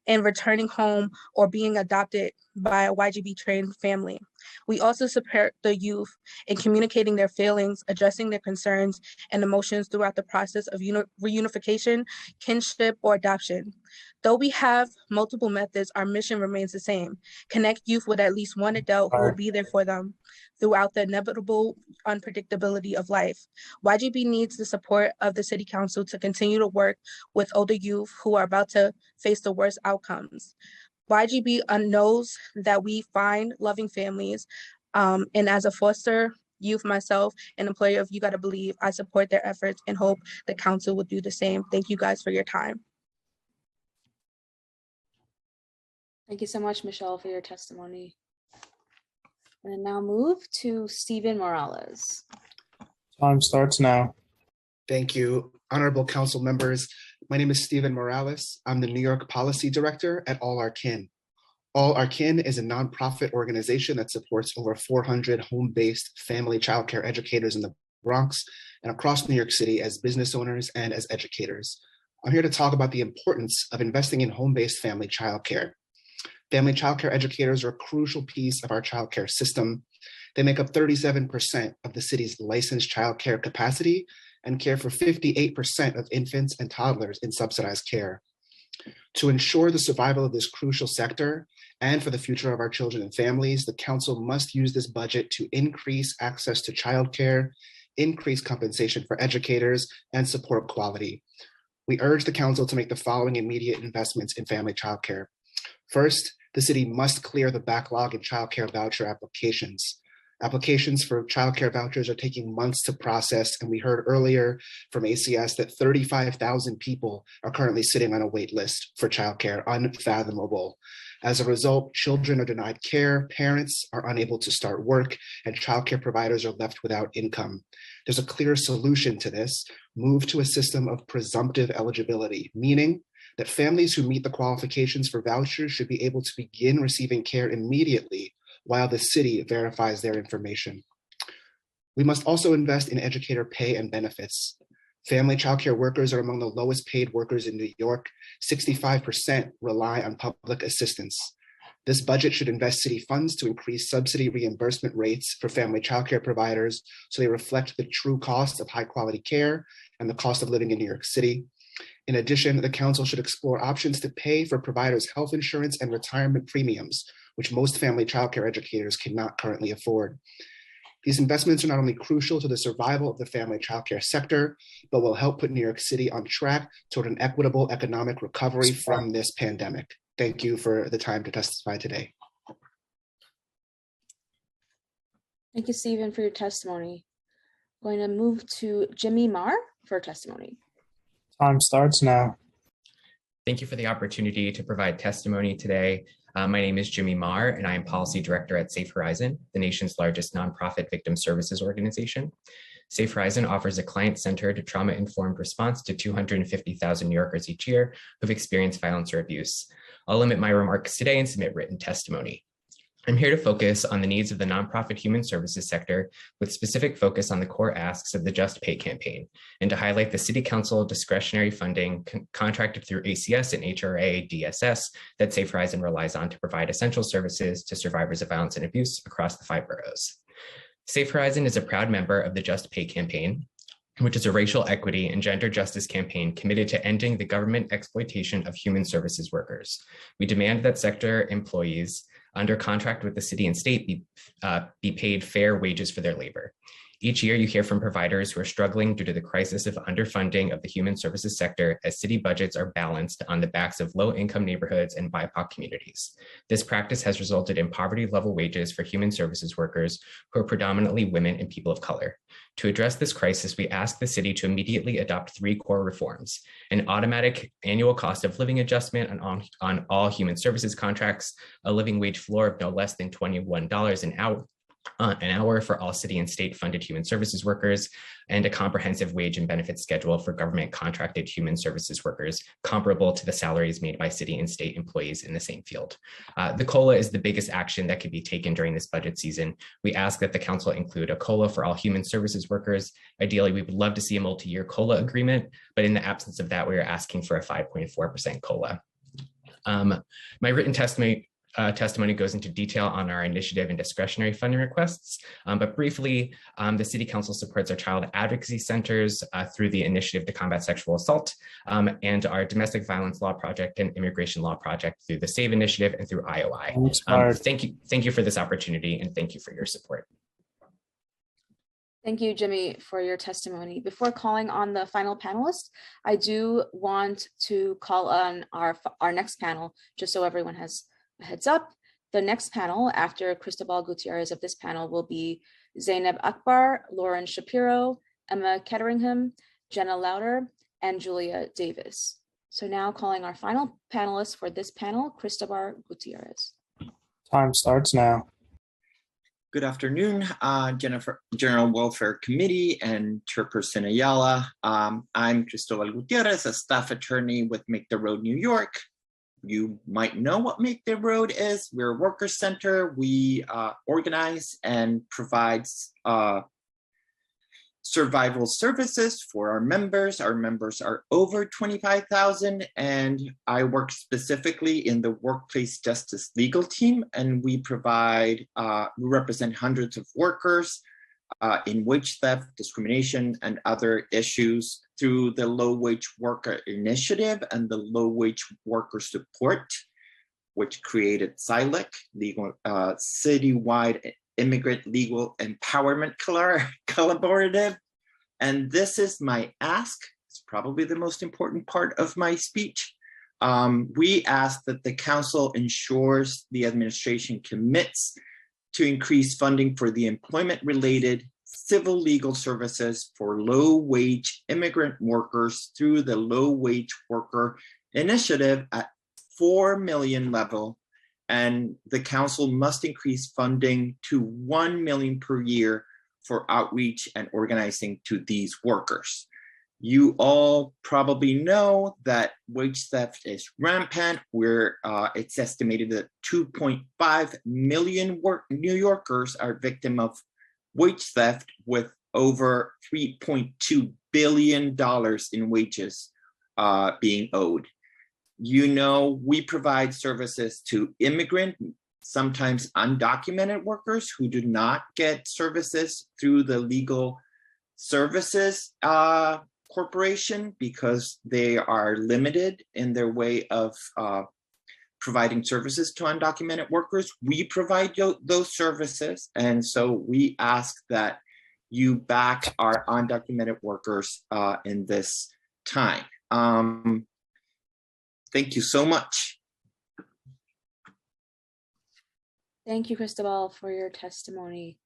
and returning home or being adopted by a YGB trained family. We also support the youth in communicating their feelings, addressing their concerns and emotions throughout the process of reunification, kinship, or adoption. Though we have multiple methods, our mission remains the same: connect youth with at least one adult who will be there for them throughout the inevitable unpredictability of life. YGB needs the support of the City Council to continue to work with older youth who are about to face the worst outcomes. YGB knows that we find loving families, and as a foster youth myself, an employee of You Gotta Believe, I support their efforts and hope the council will do the same. Thank you guys for your time. Thank you so much, Michelle, for your testimony. And now move to Stephen Morales. Time starts now. Thank you. Honorable council members, my name is Stephen Morales. I'm the New York Policy Director at All Our Kin. All Our Kin is a nonprofit organization that supports over 400 home-based family childcare educators in the Bronx and across New York City as business owners and as educators. I'm here to talk about the importance of investing in home-based family childcare. Family childcare educators are a crucial piece of our childcare system. They make up 37% of the city's licensed childcare capacity and care for 58% of infants and toddlers in subsidized care. To ensure the survival of this crucial sector and for the future of our children and families, the council must use this budget to increase access to childcare, increase compensation for educators, and support quality. We urge the council to make the following immediate investments in family childcare. First, the city must clear the backlog in childcare voucher applications. Applications for childcare vouchers are taking months to process, and we heard earlier from ACS that 35,000 people are currently sitting on a wait list for childcare, unfathomable. As a result, children are denied care, parents are unable to start work, and childcare providers are left without income. There's a clear solution to this: move to a system of presumptive eligibility, meaning that families who meet the qualifications for vouchers should be able to begin receiving care immediately while the city verifies their information. We must also invest in educator pay and benefits. Family childcare workers are among the lowest paid workers in New York. 65% rely on public assistance. This budget should invest city funds to increase subsidy reimbursement rates for family childcare providers so they reflect the true cost of high quality care and the cost of living in New York City. In addition, the council should explore options to pay for providers' health insurance and retirement premiums, which most family childcare educators cannot currently afford. These investments are not only crucial to the survival of the family childcare sector, but will help put New York City on track toward an equitable economic recovery from this pandemic. Thank you for the time to testify today. Thank you, Stephen, for your testimony. I'm going to move to Jimmy Marr for testimony. Time starts now. Thank you for the opportunity to provide testimony today. My name is Jimmy Marr, and I am Policy Director at Safe Horizon, the nation's largest nonprofit victim services organization. Safe Horizon offers a client-centered, trauma-informed response to 250,000 New Yorkers each year who've experienced violence or abuse. I'll limit my remarks today and submit written testimony. I'm here to focus on the needs of the nonprofit human services sector with specific focus on the core asks of the Just Pay campaign, and to highlight the City Council discretionary funding contracted through ACS and HRA DSS that Safe Horizon relies on to provide essential services to survivors of violence and abuse across the 5 boroughs. Safe Horizon is a proud member of the Just Pay campaign, which is a racial equity and gender justice campaign committed to ending the government exploitation of human services workers. We demand that sector employees under contract with the city and state be paid fair wages for their labor. Each year, you hear from providers who are struggling due to the crisis of underfunding of the human services sector as city budgets are balanced on the backs of low-income neighborhoods and BIPOC communities. This practice has resulted in poverty-level wages for human services workers who are predominantly women and people of color. To address this crisis, we ask the city to immediately adopt 3 core reforms: an automatic annual cost of living adjustment on all human services contracts, a living wage floor of no less than $21 an hour for all city and state funded human services workers, and a comprehensive wage and benefits schedule for government contracted human services workers comparable to the salaries made by city and state employees in the same field. The COLA is the biggest action that could be taken during this budget season. We ask that the council include a COLA for all human services workers. Ideally, we would love to see a multi-year COLA agreement, but in the absence of that, we are asking for a 5.4% COLA. My written testimony goes into detail on our initiative and discretionary funding requests, but briefly, the City Council supports our child advocacy centers through the Initiative to Combat Sexual Assault and our Domestic Violence Law Project and Immigration Law Project through the SAVE Initiative and through IOI. Thank you for this opportunity, and thank you for your support. Thank you, Jimmy, for your testimony. Before calling on the final panelist, I do want to call on our next panel, just so everyone has a heads up. The next panel after Cristobal Gutierrez of this panel will be Zainab Akbar, Lauren Shapiro, Emma Ketteringham, Jenna Lauder, and Julia Davis. So now calling our final panelist for this panel, Cristobal Gutierrez. Time starts now. Good afternoon, General Welfare Committee and Chairperson Ayala. I'm Cristobal Gutierrez, a staff attorney with Make the Road New York. You might know what Make the Road is. We're a worker center. We organize and provide survival services for our members. Our members are over 25,000, and I work specifically in the workplace justice legal team, and we represent hundreds of workers in wage theft, discrimination, and other issues through the Low Wage Worker Initiative and the Low Wage Worker Support, which created CILEC, Citywide Immigrant Legal Empowerment Collaborative. And this is my ask. It's probably the most important part of my speech. We ask that the council ensures the administration commits to increase funding for the employment-related civil legal services for low-wage immigrant workers through the Low Wage Worker Initiative at $4 million level, and the council must increase funding to $1 million per year for outreach and organizing to these workers. You all probably know that wage theft is rampant, where it's estimated that 2.5 million New Yorkers are victims of wage theft, with over $3.2 billion in wages being owed. You know, we provide services to immigrant, sometimes undocumented workers who do not get services through the Legal Services Corporation because they are limited in their way of providing services to undocumented workers. We provide those services, and so we ask that you back our undocumented workers in this time. Thank you so much. Thank you, Cristobal, for your testimony.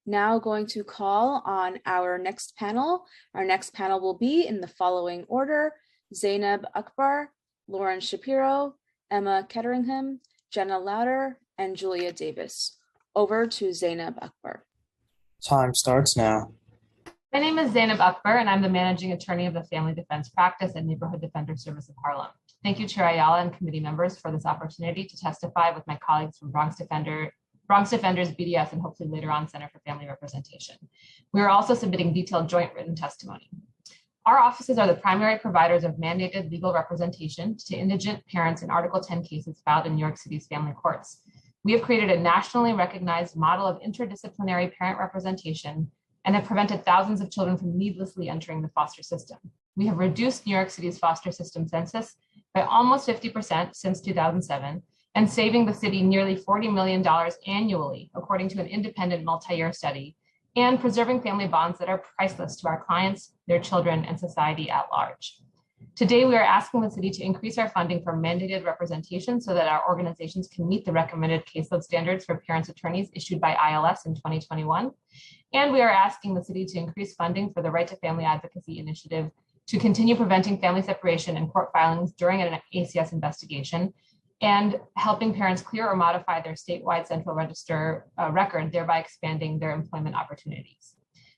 Now going to call on our next panel. Our next panel will be in the following order: Zainab Akbar, Lauren Shapiro, Emma Ketteringham, Jenna Lauder, and Julia Davis. Over to Zainab Akbar. Time starts now. My name is Zainab Akbar, and I'm the managing attorney of the Family Defense Practice and Neighborhood Defender Service of Harlem. Thank you, Chair Ayala and committee members, for this opportunity to testify with my colleagues from Bronx Defenders, BDS, and hopefully later on Center for Family Representation. We are also submitting detailed joint written testimony. Our offices are the primary providers of mandated legal representation to indigent parents in Article 10 cases filed in New York City's family courts. We have created a nationally recognized model of interdisciplinary parent representation and have prevented thousands of children from needlessly entering the foster system. We have reduced New York City's foster system census by almost 50% since 2007, and saving the city nearly $40 million annually, according to an independent multi-year study, and preserving family bonds that are priceless to our clients, their children, and society at large. Today, we are asking the city to increase our funding for mandated representation so that our organizations can meet the recommended caseload standards for parents' attorneys issued by ILS in 2021. And we are asking the city to increase funding for the Right to Family Advocacy Initiative to continue preventing family separation and court filings during an ACS investigation, and helping parents clear or modify their statewide central register record, thereby expanding their employment opportunities.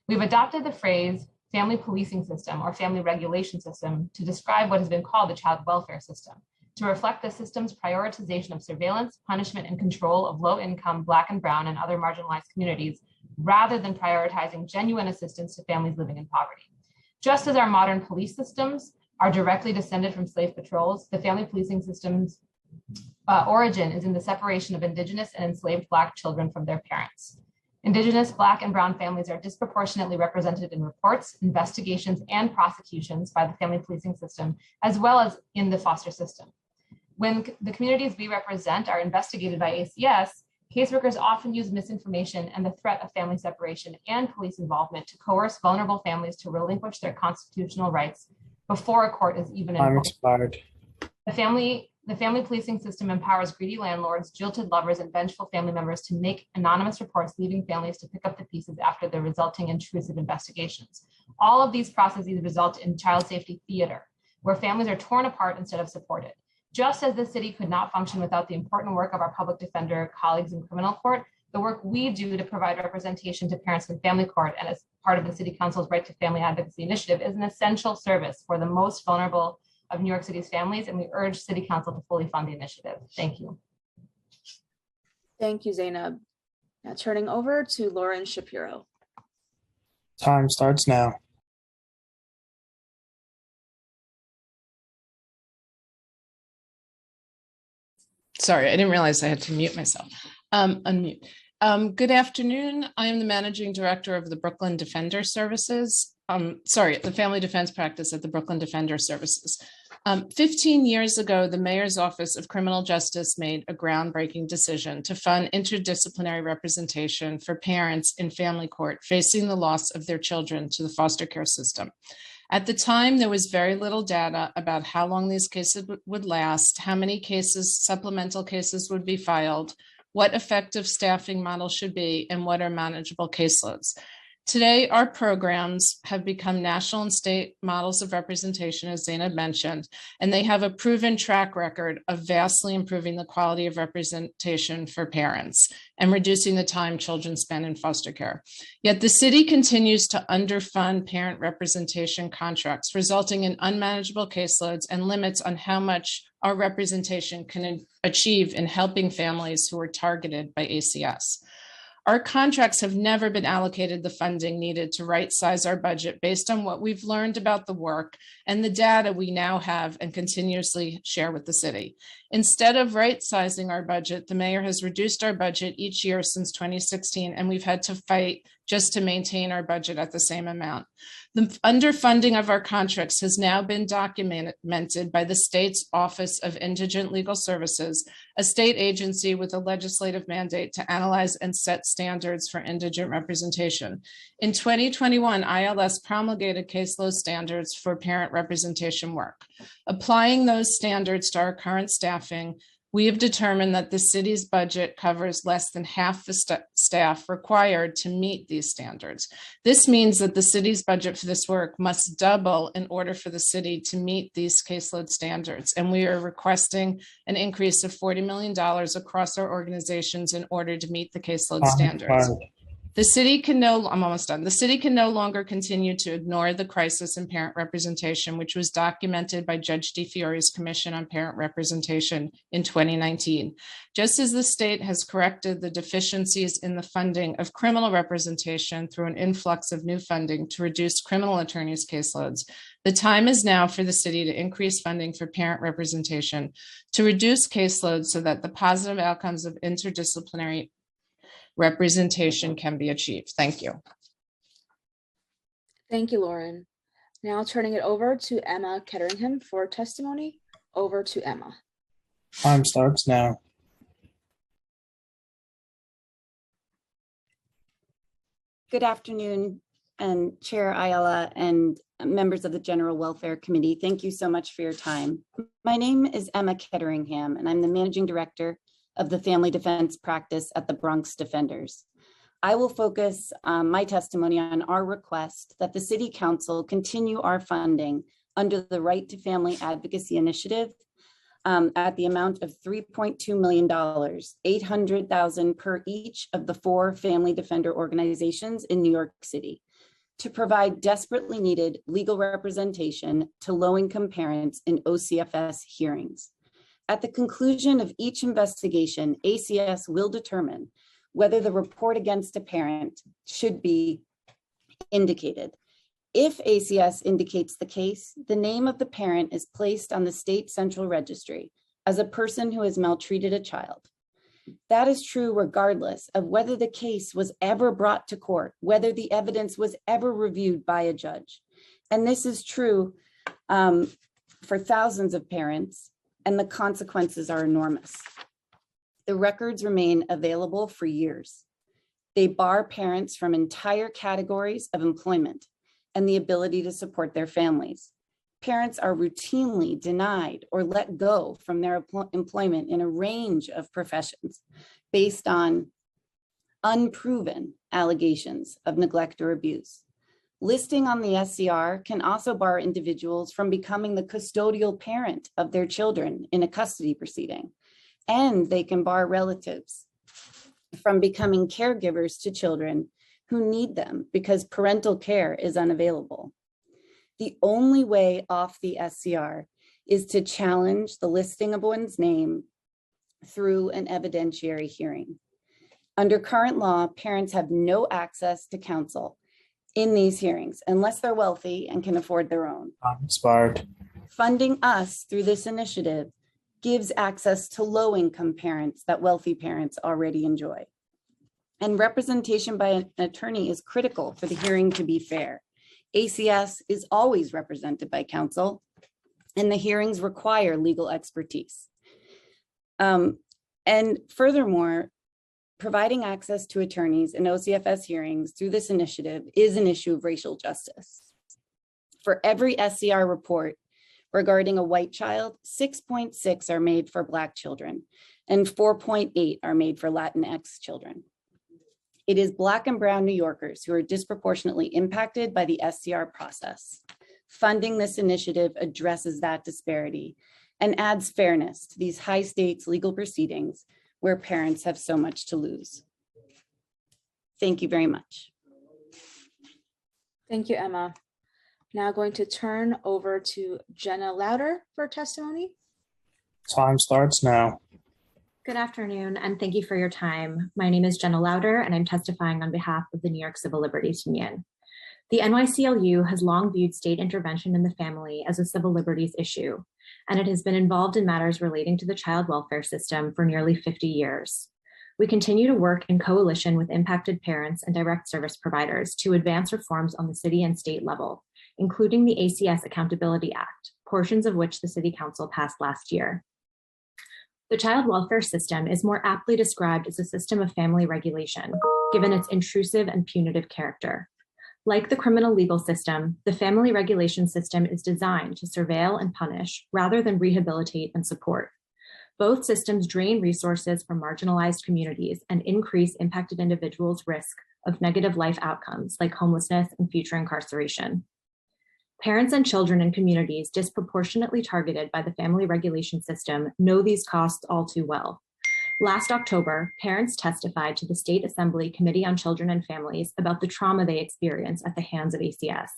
We've adopted the phrase family policing system or family regulation system to describe what has been called the child welfare system, to reflect the system's prioritization of surveillance, punishment, and control of low-income Black and Brown and other marginalized communities, rather than prioritizing genuine assistance to families living in poverty. Just as our modern police systems are directly descended from slave patrols, the family policing system's origin is in the separation of Indigenous and enslaved Black children from their parents. Indigenous, Black, and Brown families are disproportionately represented in reports, investigations, and prosecutions by the family policing system, as well as in the foster system. When the communities we represent are investigated by ACS, caseworkers often use misinformation and the threat of family separation and police involvement to coerce vulnerable families to relinquish their constitutional rights before a court is even involved. The family policing system empowers greedy landlords, jilted lovers, and vengeful family members to make anonymous reports, leaving families to pick up the pieces after the resulting intrusive investigations. All of these processes result in child safety theater, where families are torn apart instead of supported. Just as the city could not function without the important work of our public defender colleagues in criminal court, the work we do to provide representation to parents in family court and as part of the City Council's Right to Family Advocacy Initiative is an essential service for the most vulnerable of New York City's families, and we urge City Council to fully fund the initiative. Thank you. Thank you, Zainab. Now turning over to Lauren Shapiro. Time starts now. Sorry, I didn't realize I had to mute myself. Unmute. Good afternoon. I am the Managing Director of the Brooklyn Defender Services. The Family Defense Practice at the Brooklyn Defender Services. 15 years ago, the Mayor's Office of Criminal Justice made a groundbreaking decision to fund interdisciplinary representation for parents in family court facing the loss of their children to the foster care system. At the time, there was very little data about how long these cases would last, how many cases, supplemental cases would be filed, what effective staffing model should be, and what are manageable caseloads. Today, our programs have become national and state models of representation, as Zainab mentioned, and they have a proven track record of vastly improving the quality of representation for parents and reducing the time children spend in foster care. Yet the city continues to underfund parent representation contracts, resulting in unmanageable caseloads and limits on how much our representation can achieve in helping families who are targeted by ACS. Our contracts have never been allocated the funding needed to right-size our budget based on what we've learned about the work and the data we now have and continuously share with the city. Instead of right-sizing our budget, the mayor has reduced our budget each year since 2016, and we've had to fight just to maintain our budget at the same amount. The underfunding of our contracts has now been documented by the state's Office of Indigent Legal Services, a state agency with a legislative mandate to analyze and set standards for indigent representation. In 2021, ILS promulgated caseload standards for parent representation work. Applying those standards to our current staffing, we have determined that the city's budget covers less than half the staff required to meet these standards. This means that the city's budget for this work must double in order for the city to meet these caseload standards. And we are requesting an increase of $40 million across our organizations in order to meet the caseload standards. The city can I'm almost done. The city can no longer continue to ignore the crisis in parent representation, which was documented by Judge DeFiore's Commission on Parent Representation in 2019. Just as the state has corrected the deficiencies in the funding of criminal representation through an influx of new funding to reduce criminal attorneys' caseloads, the time is now for the city to increase funding for parent representation to reduce caseloads so that the positive outcomes of interdisciplinary representation can be achieved. Thank you. Thank you, Lauren. Now turning it over to Emma Ketteringham for testimony. Over to Emma. Time starts now. Good afternoon, and Chair Ayala and members of the General Welfare Committee. Thank you so much for your time. My name is Emma Ketteringham, and I'm the Managing Director of the Family Defense Practice at the Bronx Defenders. I will focus my testimony on our request that the City Council continue our funding under the Right to Family Advocacy Initiative at the amount of $3.2 million, $800,000 per each of the 4 family defender organizations in New York City, to provide desperately needed legal representation to low-income parents in OCFS hearings. At the conclusion of each investigation, ACS will determine whether the report against a parent should be indicated. If ACS indicates the case, the name of the parent is placed on the state central registry as a person who has maltreated a child. That is true regardless of whether the case was ever brought to court, whether the evidence was ever reviewed by a judge. And this is true for thousands of parents, and the consequences are enormous. The records remain available for years. They bar parents from entire categories of employment and the ability to support their families. Parents are routinely denied or let go from their employment in a range of professions based on unproven allegations of neglect or abuse. Listing on the SCR can also bar individuals from becoming the custodial parent of their children in a custody proceeding, and they can bar relatives from becoming caregivers to children who need them because parental care is unavailable. The only way off the SCR is to challenge the listing of one's name through an evidentiary hearing. Under current law, parents have no access to counsel in these hearings unless they're wealthy and can afford their own. Inspired. Funding us through this initiative gives access to low-income parents that wealthy parents already enjoy. And representation by an attorney is critical for the hearing to be fair. ACS is always represented by counsel, and the hearings require legal expertise. And furthermore, providing access to attorneys in OCFS hearings through this initiative is an issue of racial justice. For every SCR report regarding a white child, 6.6 are made for Black children, and 4.8 are made for Latinx children. It is Black and Brown New Yorkers who are disproportionately impacted by the SCR process. Funding this initiative addresses that disparity and adds fairness to these high stakes legal proceedings where parents have so much to lose. Thank you very much. Thank you, Emma. Now going to turn over to Jenna Louder for testimony. Time starts now. Good afternoon, and thank you for your time. My name is Jenna Louder, and I'm testifying on behalf of the New York Civil Liberties Union. The NYCLU has long viewed state intervention in the family as a civil liberties issue, and it has been involved in matters relating to the child welfare system for nearly 50 years. We continue to work in coalition with impacted parents and direct service providers to advance reforms on the city and state level, including the ACS Accountability Act, portions of which the City Council passed last year. The child welfare system is more aptly described as a system of family regulation, given its intrusive and punitive character. Like the criminal legal system, the family regulation system is designed to surveil and punish rather than rehabilitate and support. Both systems drain resources from marginalized communities and increase impacted individuals' risk of negative life outcomes like homelessness and future incarceration. Parents and children in communities disproportionately targeted by the family regulation system know these costs all too well. Last October, parents testified to the State Assembly Committee on Children and Families about the trauma they experience at the hands of ACS.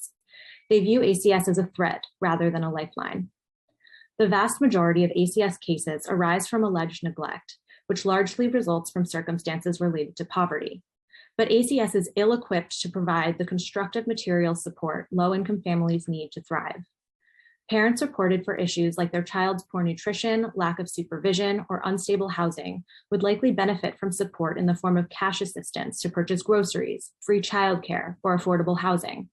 They view ACS as a threat rather than a lifeline. The vast majority of ACS cases arise from alleged neglect, which largely results from circumstances related to poverty. But ACS is ill-equipped to provide the constructive material support low-income families need to thrive. Parents reported for issues like their child's poor nutrition, lack of supervision, or unstable housing would likely benefit from support in the form of cash assistance to purchase groceries, free childcare, or affordable housing.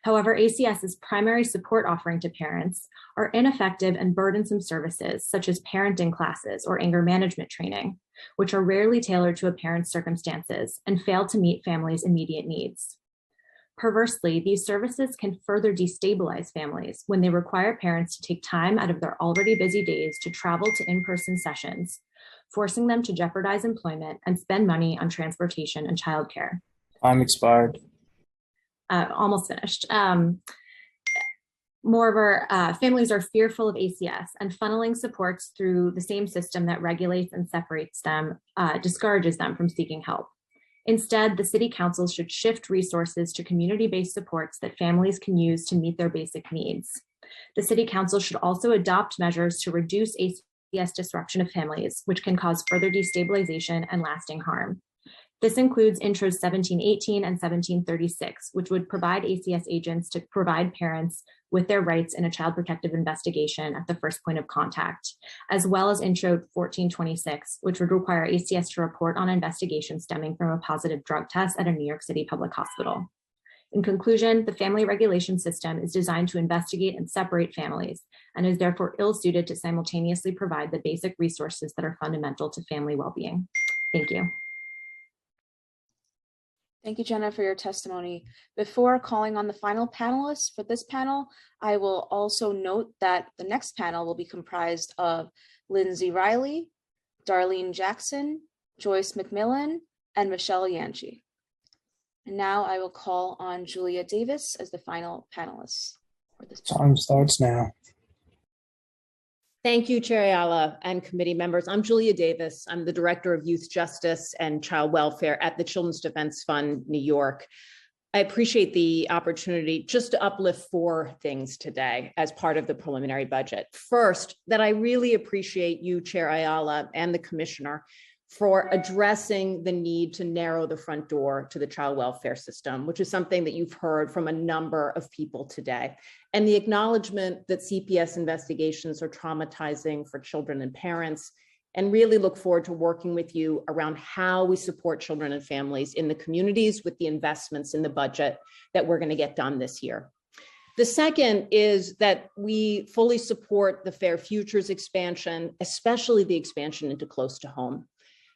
However, ACS's primary support offering to parents are ineffective and burdensome services such as parenting classes or anger management training, which are rarely tailored to a parent's circumstances and fail to meet families' immediate needs. Perversely, these services can further destabilize families when they require parents to take time out of their already busy days to travel to in-person sessions, forcing them to jeopardize employment and spend money on transportation and childcare. Time expired. Almost finished. Moreover, families are fearful of ACS, and funneling supports through the same system that regulates and separates them discourages them from seeking help. Instead, the city council should shift resources to community-based supports that families can use to meet their basic needs. The city council should also adopt measures to reduce ACS disruption of families, which can cause further destabilization and lasting harm. This includes Intros 1718 and 1736, which would provide ACS agents to provide parents with their rights in a child protective investigation at the first point of contact, as well as Intro 1426, which would require ACS to report on investigations stemming from a positive drug test at a New York City public hospital. In conclusion, the family regulation system is designed to investigate and separate families and is therefore ill-suited to simultaneously provide the basic resources that are fundamental to family well-being. Thank you. Thank you, Jenna, for your testimony. Before calling on the final panelists for this panel, I will also note that the next panel will be comprised of Lindsay Riley, Darlene Jackson, Joyce McMillan, and Michelle Yanchi. And now I will call on Julia Davis as the final panelist for this panel. Time starts now. Thank you, Chair Ayala and committee members. I'm Julia Davis. I'm the Director of Youth Justice and Child Welfare at the Children's Defense Fund, New York. I appreciate the opportunity just to uplift 4 things today as part of the preliminary budget. First, that I really appreciate you, Chair Ayala, and the Commissioner for addressing the need to narrow the front door to the child welfare system, which is something that you've heard from a number of people today. And the acknowledgement that CPS investigations are traumatizing for children and parents, and really look forward to working with you around how we support children and families in the communities with the investments in the budget that we're going to get done this year. The second is that we fully support the Fair Futures expansion, especially the expansion into close to home.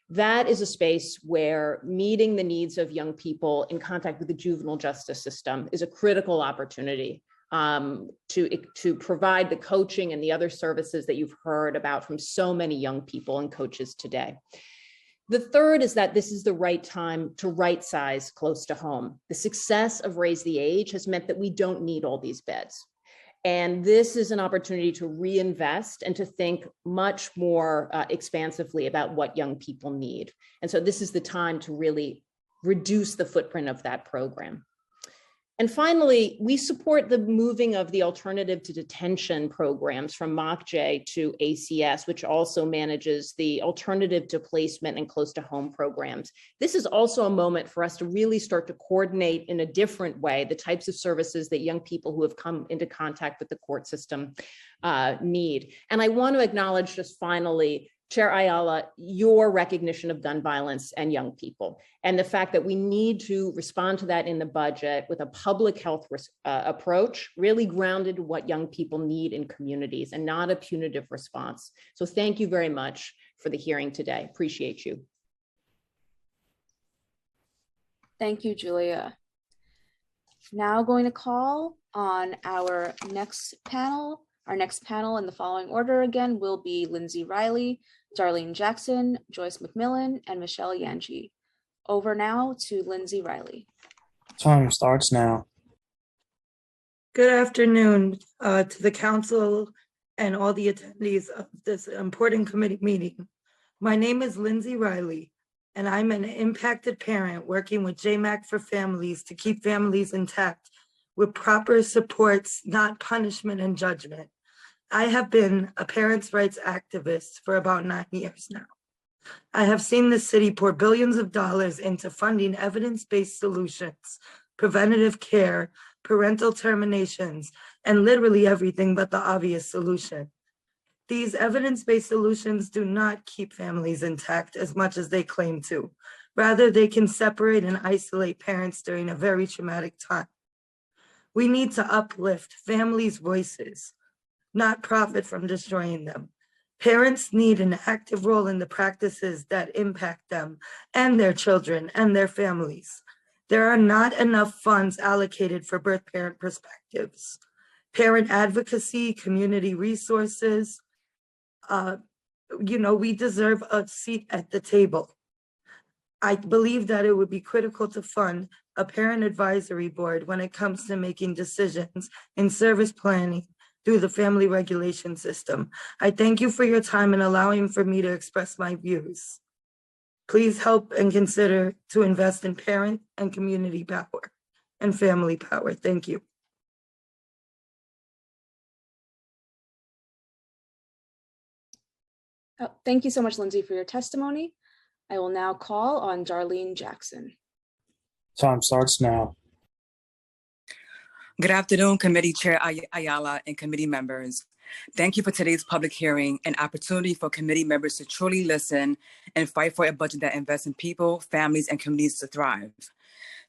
That is a space where meeting the needs of young people in contact with the juvenile justice system is a critical opportunity to provide the coaching and the other services that you've heard about from so many young people and coaches today. The third is that this is the right time to right size close to home. The success of Raise the Age has meant that we don't need all these beds. And this is an opportunity to reinvest and to think much more expansively about what young people need. And so this is the time to really reduce the footprint of that program. And finally, we support the moving of the alternative to detention programs from MOCJ to ACS, which also manages the alternative to placement and close to home programs. This is also a moment for us to really start to coordinate in a different way the types of services that young people who have come into contact with the court system need. And I want to acknowledge just finally, Chair Ayala, your recognition of gun violence and young people, and the fact that we need to respond to that in the budget with a public health approach, really grounded in what young people need in communities and not a punitive response. So thank you very much for the hearing today. Appreciate you. Thank you, Julia. Now going to call on our next panel. Our next panel in the following order again will be Lindsay Riley, Darlene Jackson, Joyce McMillan, and Michelle Yanchi. Over now to Lindsay Riley. Time starts now. Good afternoon to the council and all the attendees of this important committee meeting. My name is Lindsay Riley, and I'm an impacted parent working with JMAC for Families to keep families intact with proper supports, not punishment and judgment. I have been a parents' rights activist for about 9 years now. I have seen the city pour billions of dollars into funding evidence-based solutions, preventative care, parental terminations, and literally everything but the obvious solution. These evidence-based solutions do not keep families intact as much as they claim to. Rather, they can separate and isolate parents during a very traumatic time. We need to uplift families' voices, not profit from destroying them. Parents need an active role in the practices that impact them and their children and their families. There are not enough funds allocated for birth parent perspectives, parent advocacy, community resources. We deserve a seat at the table. I believe that it would be critical to fund a parent advisory board when it comes to making decisions in service planning through the family regulation system. I thank you for your time and allowing for me to express my views. Please help and consider to invest in parent and community power and family power. Thank you. Thank you so much, Lindsay, for your testimony. I will now call on Darlene Jackson. Time starts now. Good afternoon, Committee Chair Ayala and committee members. Thank you for today's public hearing, an opportunity for committee members to truly listen and fight for a budget that invests in people, families, and communities to thrive.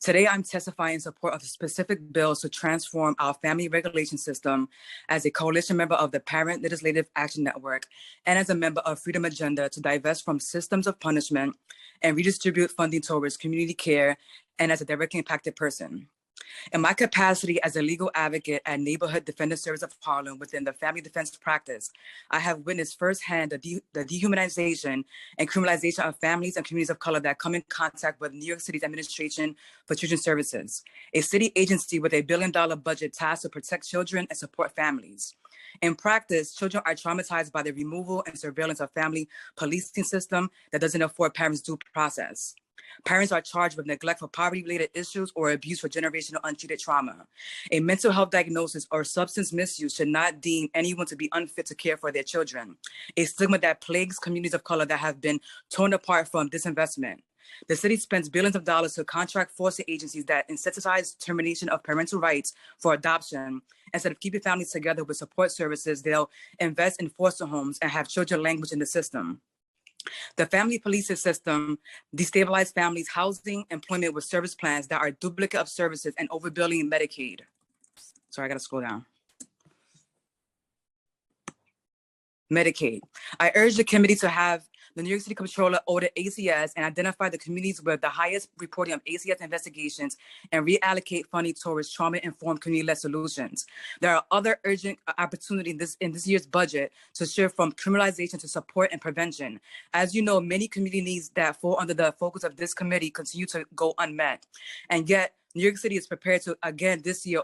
Today, I'm testifying in support of specific bills to transform our family regulation system as a coalition member of the Parent Legislative Action Network and as a member of Freedom Agenda to divest from systems of punishment and redistribute funding towards community care and as a directly impacted person. In my capacity as a legal advocate at Neighborhood Defender Service of Harlem within the family defense practice, I have witnessed firsthand the dehumanization and criminalization of families and communities of color that come in contact with New York City's Administration for Children's Services, a city agency with $1 billion budget tasked to protect children and support families. In practice, children are traumatized by the removal and surveillance of family policing system that doesn't afford parents due process. Parents are charged with neglect for poverty-related issues or abuse for generational untreated trauma. A mental health diagnosis or substance misuse should not deem anyone to be unfit to care for their children, a stigma that plagues communities of color that have been torn apart from disinvestment. The city spends billions of dollars to contract foster agencies that incentivize termination of parental rights for adoption. Instead of keeping families together with support services, they'll invest in foster homes and have children languish in the system. The family policing system destabilizes families' housing, employment with service plans that are duplicate of services and overbilling Medicaid. Sorry, I gotta scroll down. Medicaid. I urge the committee to have the New York City Comptroller audit ACS and identify the communities with the highest reporting of ACS investigations and reallocate funding towards trauma-informed community-led solutions. There are other urgent opportunities in this year's budget to shift from criminalization to support and prevention. As you know, many community needs that fall under the focus of this committee continue to go unmet. And yet, New York City is prepared to, again, this year,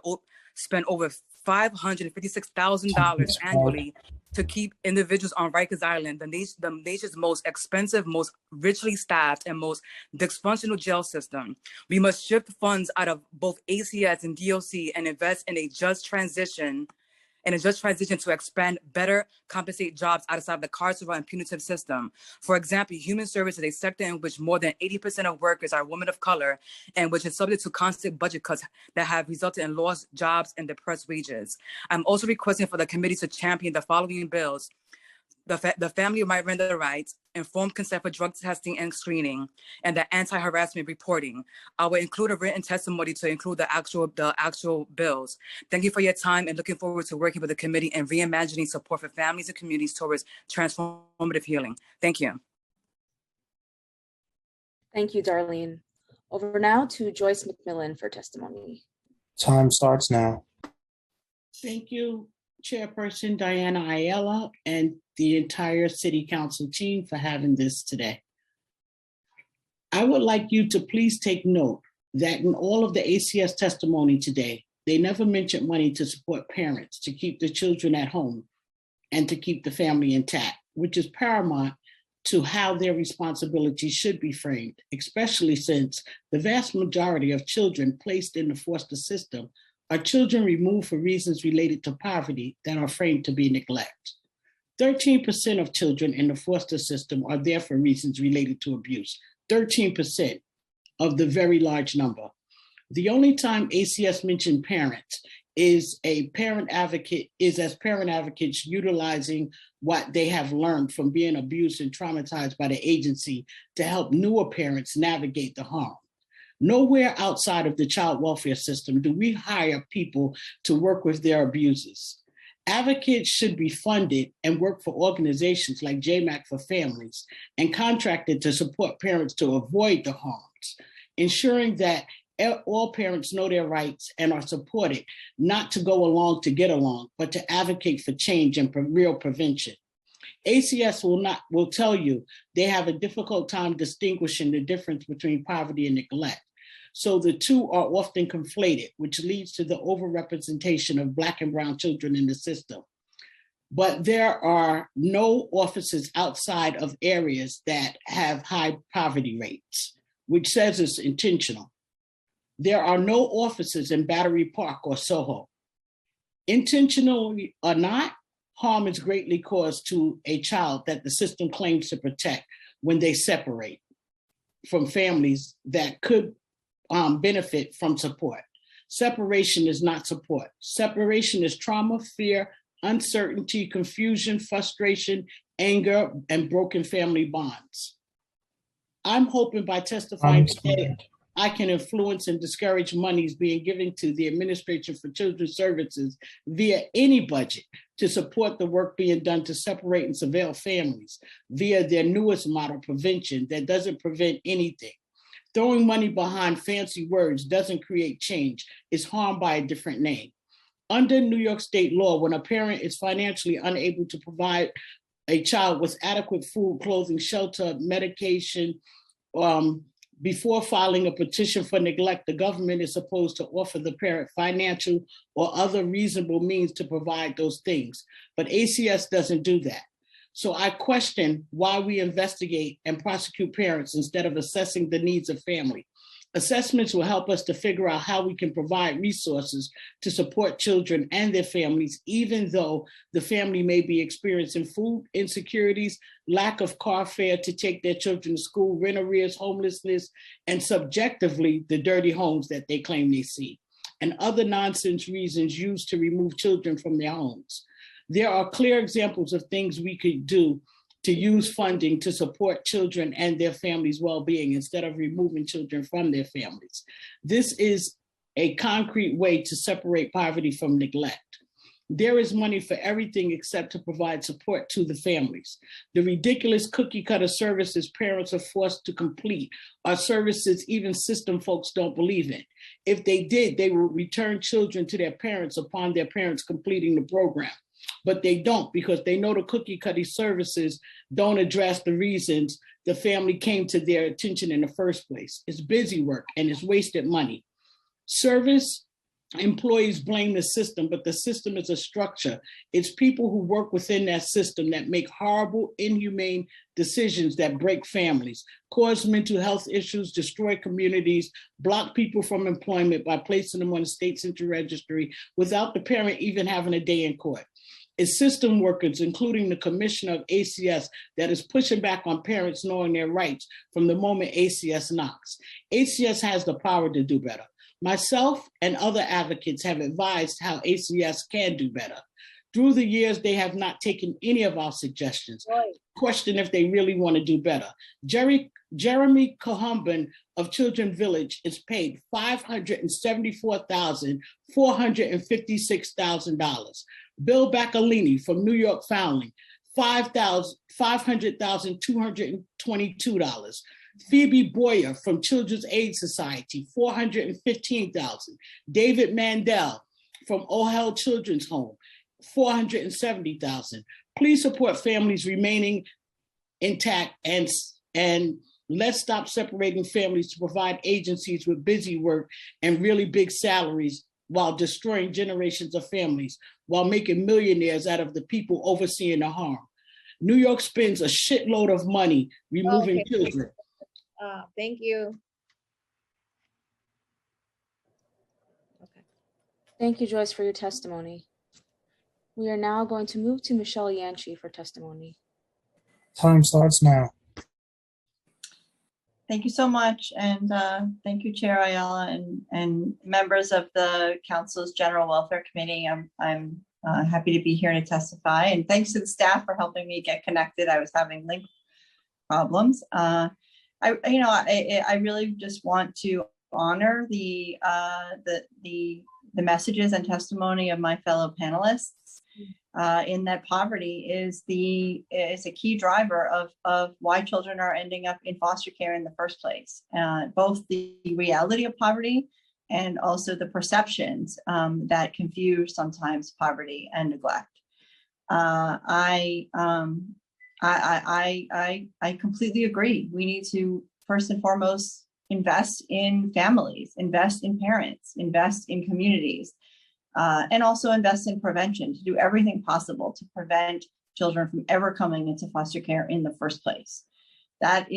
spend over $556,000 annually to keep individuals on Rikers Island, the nation's most expensive, most richly staffed, and most dysfunctional jail system. We must shift funds out of both ACS and DOC and invest in a just transition to expand, better compensate jobs outside the carceral and punitive system. For example, human services is a sector in which more than 80% of workers are women of color and which is subject to constant budget cuts that have resulted in lost jobs and depressed wages. I'm also requesting for the committee to champion the following bills: the Family Miranda Rights, informed consent for drug testing and screening, and the anti-harassment reporting. I will include a written testimony to include the actual bills. Thank you for your time and looking forward to working with the committee and reimagining support for families and communities towards transformative healing. Thank you. Thank you, Darlene. Over now to Joyce McMillan for testimony. Time starts now. Thank you, Chairperson Diana Ayala and the entire City Council team for having this today. I would like you to please take note that in all of the ACS testimony today, they never mentioned money to support parents to keep the children at home and to keep the family intact, which is paramount to how their responsibilities should be framed, especially since the vast majority of children placed in the foster system are children removed for reasons related to poverty that are framed to be neglect. 13% of children in the foster system are there for reasons related to abuse. 13% of the very large number. The only time ACS mentioned parents is as parent advocates utilizing what they have learned from being abused and traumatized by the agency to help newer parents navigate the harm. Nowhere outside of the child welfare system do we hire people to work with their abusers. Advocates should be funded and work for organizations like JMAC for Families and contracted to support parents to avoid the harms, ensuring that all parents know their rights and are supported, not to go along to get along, but to advocate for change and real prevention. ACS will tell you they have a difficult time distinguishing the difference between poverty and neglect. So the two are often conflated, which leads to the overrepresentation of Black and Brown children in the system. But there are no offices outside of areas that have high poverty rates, which says it's intentional. There are no offices in Battery Park or Soho. Intentionally or not, harm is greatly caused to a child that the system claims to protect when they separate from families that could benefit from support. Separation is not support. Separation is trauma, fear, uncertainty, confusion, frustration, anger, and broken family bonds. I'm hoping by testifying today, I can influence and discourage monies being given to the Administration for Children's Services via any budget to support the work being done to separate and surveil families via their newest model, prevention, that doesn't prevent anything. Throwing money behind fancy words doesn't create change. It's harm by a different name. Under New York state law, when a parent is financially unable to provide a child with adequate food, clothing, shelter, medication, before filing a petition for neglect, the government is supposed to offer the parent financial or other reasonable means to provide those things. But ACS doesn't do that. So I question why we investigate and prosecute parents instead of assessing the needs of family. Assessments will help us to figure out how we can provide resources to support children and their families, even though the family may be experiencing food insecurities, lack of car fare to take their children to school, rent arrears, homelessness, and subjectively, the dirty homes that they claim they see, and other nonsense reasons used to remove children from their homes. There are clear examples of things we could do to use funding to support children and their families' well-being instead of removing children from their families. This is a concrete way to separate poverty from neglect. There is money for everything except to provide support to the families. The ridiculous cookie cutter services parents are forced to complete are services even system folks don't believe in. If they did, they would return children to their parents upon their parents completing the program. But they don't, because they know the cookie cutter services don't address the reasons the family came to their attention in the first place. It's busy work and it's wasted money. Service employees blame the system, but the system is a structure. It's people who work within that system that make horrible, inhumane decisions that break families, cause mental health issues, destroy communities, block people from employment by placing them on the state central registry without the parent even having a day in court. It's system workers, including the commissioner of ACS, that is pushing back on parents knowing their rights from the moment ACS knocks. ACS has the power to do better. Myself and other advocates have advised how ACS can do better. Through the years, they have not taken any of our suggestions. Question if they really want to do better. Jeremy Cohumban of Children Village is paid $574,456,000. Bill Bacalini from New York Foundling, $500,222. Phoebe Boyer from Children's Aid Society, $415,000. David Mandel from Ohel Children's Home, $470,000. Please support families remaining intact and let's stop separating families to provide agencies with busy work and really big salaries while destroying generations of families, while making millionaires out of the people overseeing the harm. New York spends a shitload of money removing children. Thank you. Thank you, Joyce, for your testimony. We are now going to move to Michelle Yanchi for testimony. Time starts now. Thank you so much, and thank you, Chair Ayala and members of the Council's General Welfare Committee. I'm happy to be here to testify, and thanks to the staff for helping me get connected. I was having link problems. I really just want to honor the messages and testimony of my fellow panelists. in that poverty is a key driver of why children are ending up in foster care in the first place. Both the reality of poverty and also the perceptions that confuse sometimes poverty and neglect. I completely agree. We need to first and foremost invest in families, invest in parents, invest in communities, and also invest in prevention to do everything possible to prevent children from ever coming into foster care in the first place. That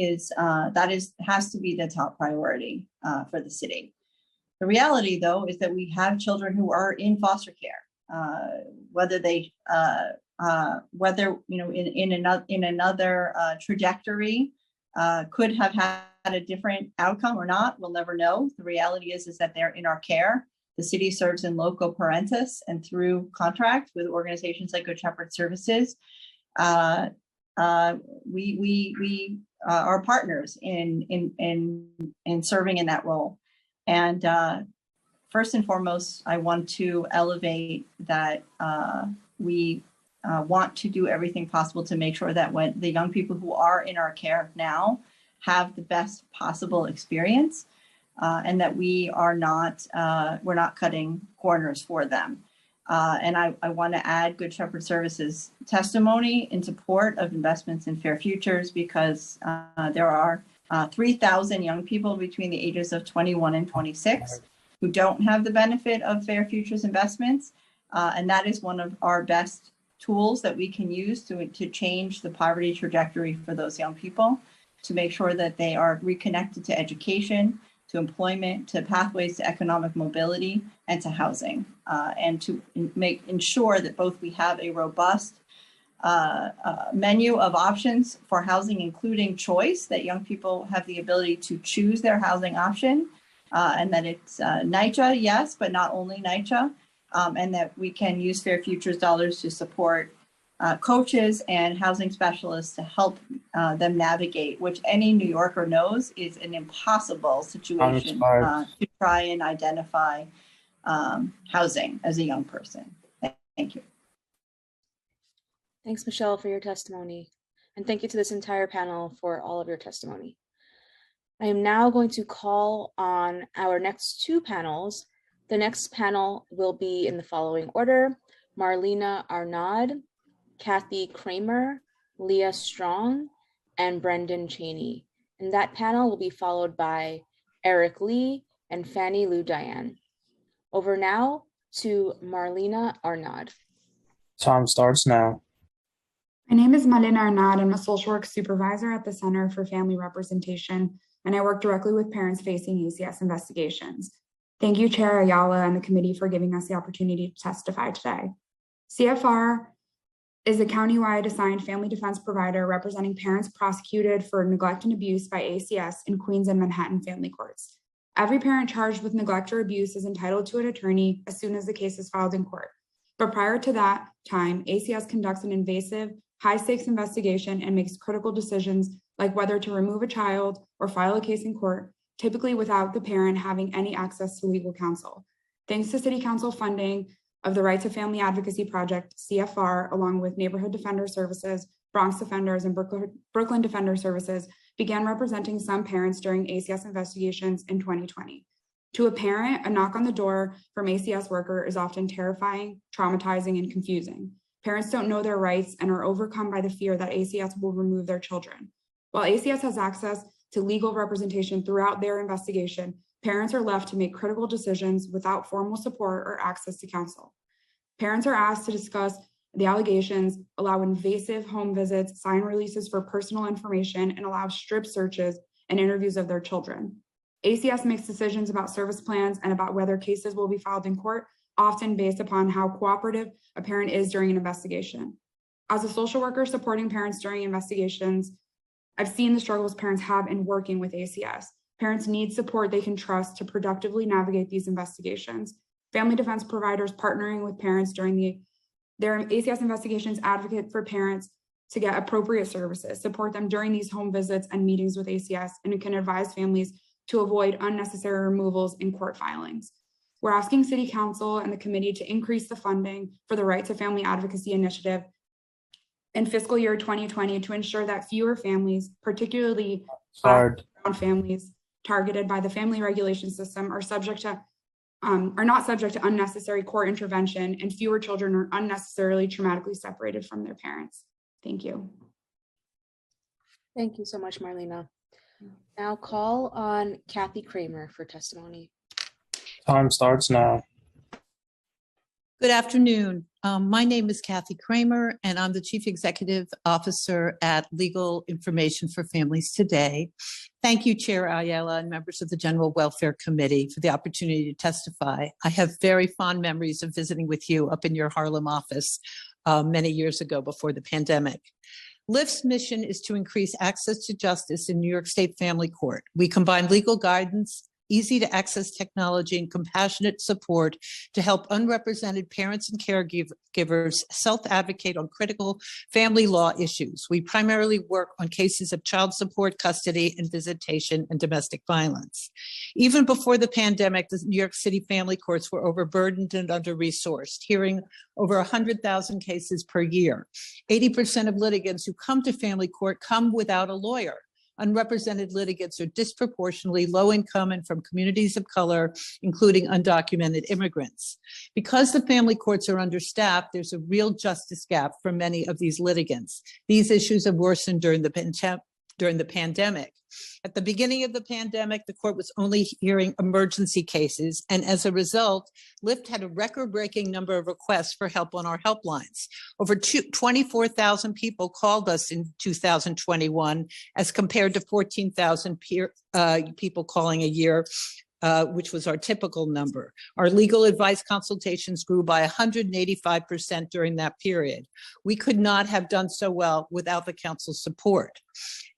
has to be the top priority for the city. The reality, though, is that we have children who are in foster care, whether in another trajectory could have had a different outcome or not. We'll never know. The reality is that they're in our care. The city serves in loco parentis and through contract with organizations like Good Shepherd Services. We are partners in serving in that role. And first and foremost, I want to elevate that we want to do everything possible to make sure that when the young people who are in our care now have the best possible experience, and that we're not cutting corners for them. And I want to add Good Shepherd Services testimony in support of investments in Fair Futures, because there are 3,000 young people between the ages of 21 and 26 who don't have the benefit of Fair Futures investments. And that is one of our best tools that we can use to change the poverty trajectory for those young people, to make sure that they are reconnected to education, to employment, to pathways to economic mobility, and to housing, and to ensure that both we have a robust menu of options for housing, including choice, that young people have the ability to choose their housing option, and that it's NYCHA, yes, but not only NYCHA, and that we can use Fair Futures dollars to support coaches and housing specialists to help them navigate, which any New Yorker knows is an impossible situation to try and identify housing as a young person. Thank you. Thanks, Michelle, for your testimony. And thank you to this entire panel for all of your testimony. I am now going to call on our next two panels. The next panel will be in the following order: Marlena Arnaud, Kathy Kramer, Leah Strong, and Brendan Cheney. And that panel will be followed by Eric Lee and Fannie Lou Diane. Over now to Marlena Arnaud. Time starts now. My name is Marlena Arnaud. I'm a social work supervisor at the Center for Family Representation, and I work directly with parents facing ACS investigations. Thank you, Chair Ayala and the committee, for giving us the opportunity to testify today. CFR is a countywide assigned family defense provider representing parents prosecuted for neglect and abuse by ACS in Queens and Manhattan family courts. Every parent charged with neglect or abuse is entitled to an attorney as soon as the case is filed in court. But prior to that time, ACS conducts an invasive, high-stakes investigation and makes critical decisions like whether to remove a child or file a case in court, typically without the parent having any access to legal counsel. Thanks to City Council funding of the Right to Family Advocacy Project, CFR, along with Neighborhood Defender Services, Bronx Defenders, and Brooklyn Defender Services, began representing some parents during ACS investigations in 2020. To a parent, a knock on the door from ACS worker is often terrifying, traumatizing, and confusing. Parents don't know their rights and are overcome by the fear that ACS will remove their children. While ACS has access to legal representation throughout their investigation, parents are left to make critical decisions without formal support or access to counsel. Parents are asked to discuss the allegations, allow invasive home visits, sign releases for personal information, and allow strip searches and interviews of their children. ACS makes decisions about service plans and about whether cases will be filed in court, often based upon how cooperative a parent is during an investigation. As a social worker supporting parents during investigations, I've seen the struggles parents have in working with ACS. Parents need support they can trust to productively navigate these investigations. Family defense providers partnering with parents during their ACS investigations advocate for parents to get appropriate services, support them during these home visits and meetings with ACS, and it can advise families to avoid unnecessary removals in court filings. We're asking City Council and the committee to increase the funding for the Right to Family Advocacy Initiative in fiscal year 2020 to ensure that fewer families, particularly Black and brown families targeted by the family regulation system, are not subject to unnecessary court intervention, and fewer children are unnecessarily traumatically separated from their parents. Thank you. Thank you so much, Marlena. Now call on Kathy Kramer for testimony. Time starts now. Good afternoon. My name is Kathy Kramer, and I'm the Chief Executive Officer at Legal Information for Families Today. Thank you, Chair Ayala and members of the General Welfare Committee for the opportunity to testify. I have very fond memories of visiting with you up in your Harlem office many years ago before the pandemic. LIFT's mission is to increase access to justice in New York State Family Court. We combine legal guidance, easy to access technology, and compassionate support to help unrepresented parents and caregivers self-advocate on critical family law issues. We primarily work on cases of child support, custody, and visitation, and domestic violence. Even before the pandemic, the New York City family courts were overburdened and under-resourced, hearing over 100,000 cases per year. 80% of litigants who come to family court come without a lawyer. Unrepresented litigants are disproportionately low income and from communities of color, including undocumented immigrants. Because the family courts are understaffed, there's a real justice gap for many of these litigants. These issues have worsened during the pandemic. At the beginning of the pandemic, the court was only hearing emergency cases, and as a result, LIFT had a record-breaking number of requests for help on our helplines. Over 24,000 people called us in 2021, as compared to 14,000 people calling a year, which was our typical number. Our legal advice consultations grew by 185% during that period. We could not have done so well without the council's support.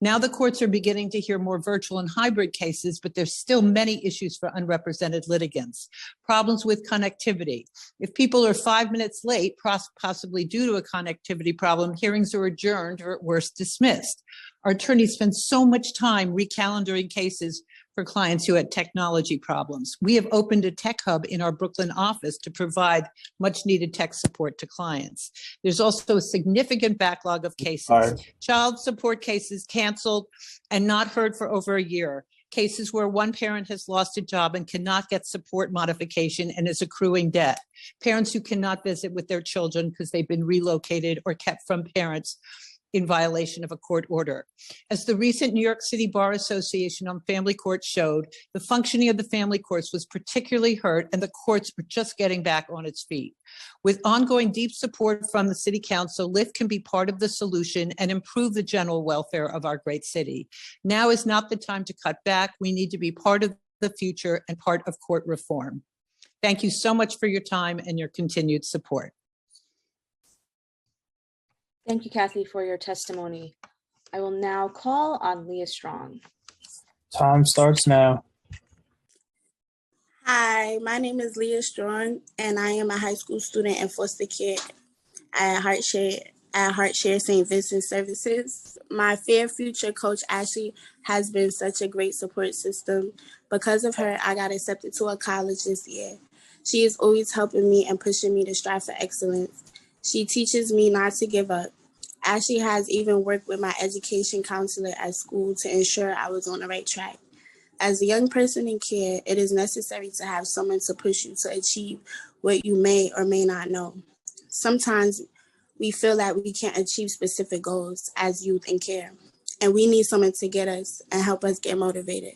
Now the courts are beginning to hear more virtual and hybrid cases, but there's still many issues for unrepresented litigants. Problems with connectivity. If people are 5 minutes late, possibly due to a connectivity problem, hearings are adjourned or at worst dismissed. Our attorneys spend so much time recalendaring cases for clients who had technology problems. We have opened a tech hub in our Brooklyn office to provide much needed tech support to clients. There's also a significant backlog of cases. Child support cases canceled and not heard for over a year. Cases where one parent has lost a job and cannot get support modification and is accruing debt. Parents who cannot visit with their children because they've been relocated or kept from parents in violation of a court order. As the recent New York City Bar Association on Family Court showed, the functioning of the family courts was particularly hurt, and the courts are just getting back on its feet. With ongoing deep support from the City Council, LIFT can be part of the solution and improve the general welfare of our great city. Now is not the time to cut back. We need to be part of the future and part of court reform. Thank you so much for your time and your continued support. Thank you, Kathy, for your testimony. I will now call on Leah Strong. Time starts now. Hi, my name is Leah Strong, and I am a high school student in foster care at HeartShare St. Vincent Services. My Fair Future coach, Ashley, has been such a great support system. Because of her, I got accepted to a college this year. She is always helping me and pushing me to strive for excellence. She teaches me not to give up. Ashley has even worked with my education counselor at school to ensure I was on the right track. As a young person in care, it is necessary to have someone to push you to achieve what you may or may not know. Sometimes we feel that we can't achieve specific goals as youth in care, and we need someone to get us and help us get motivated.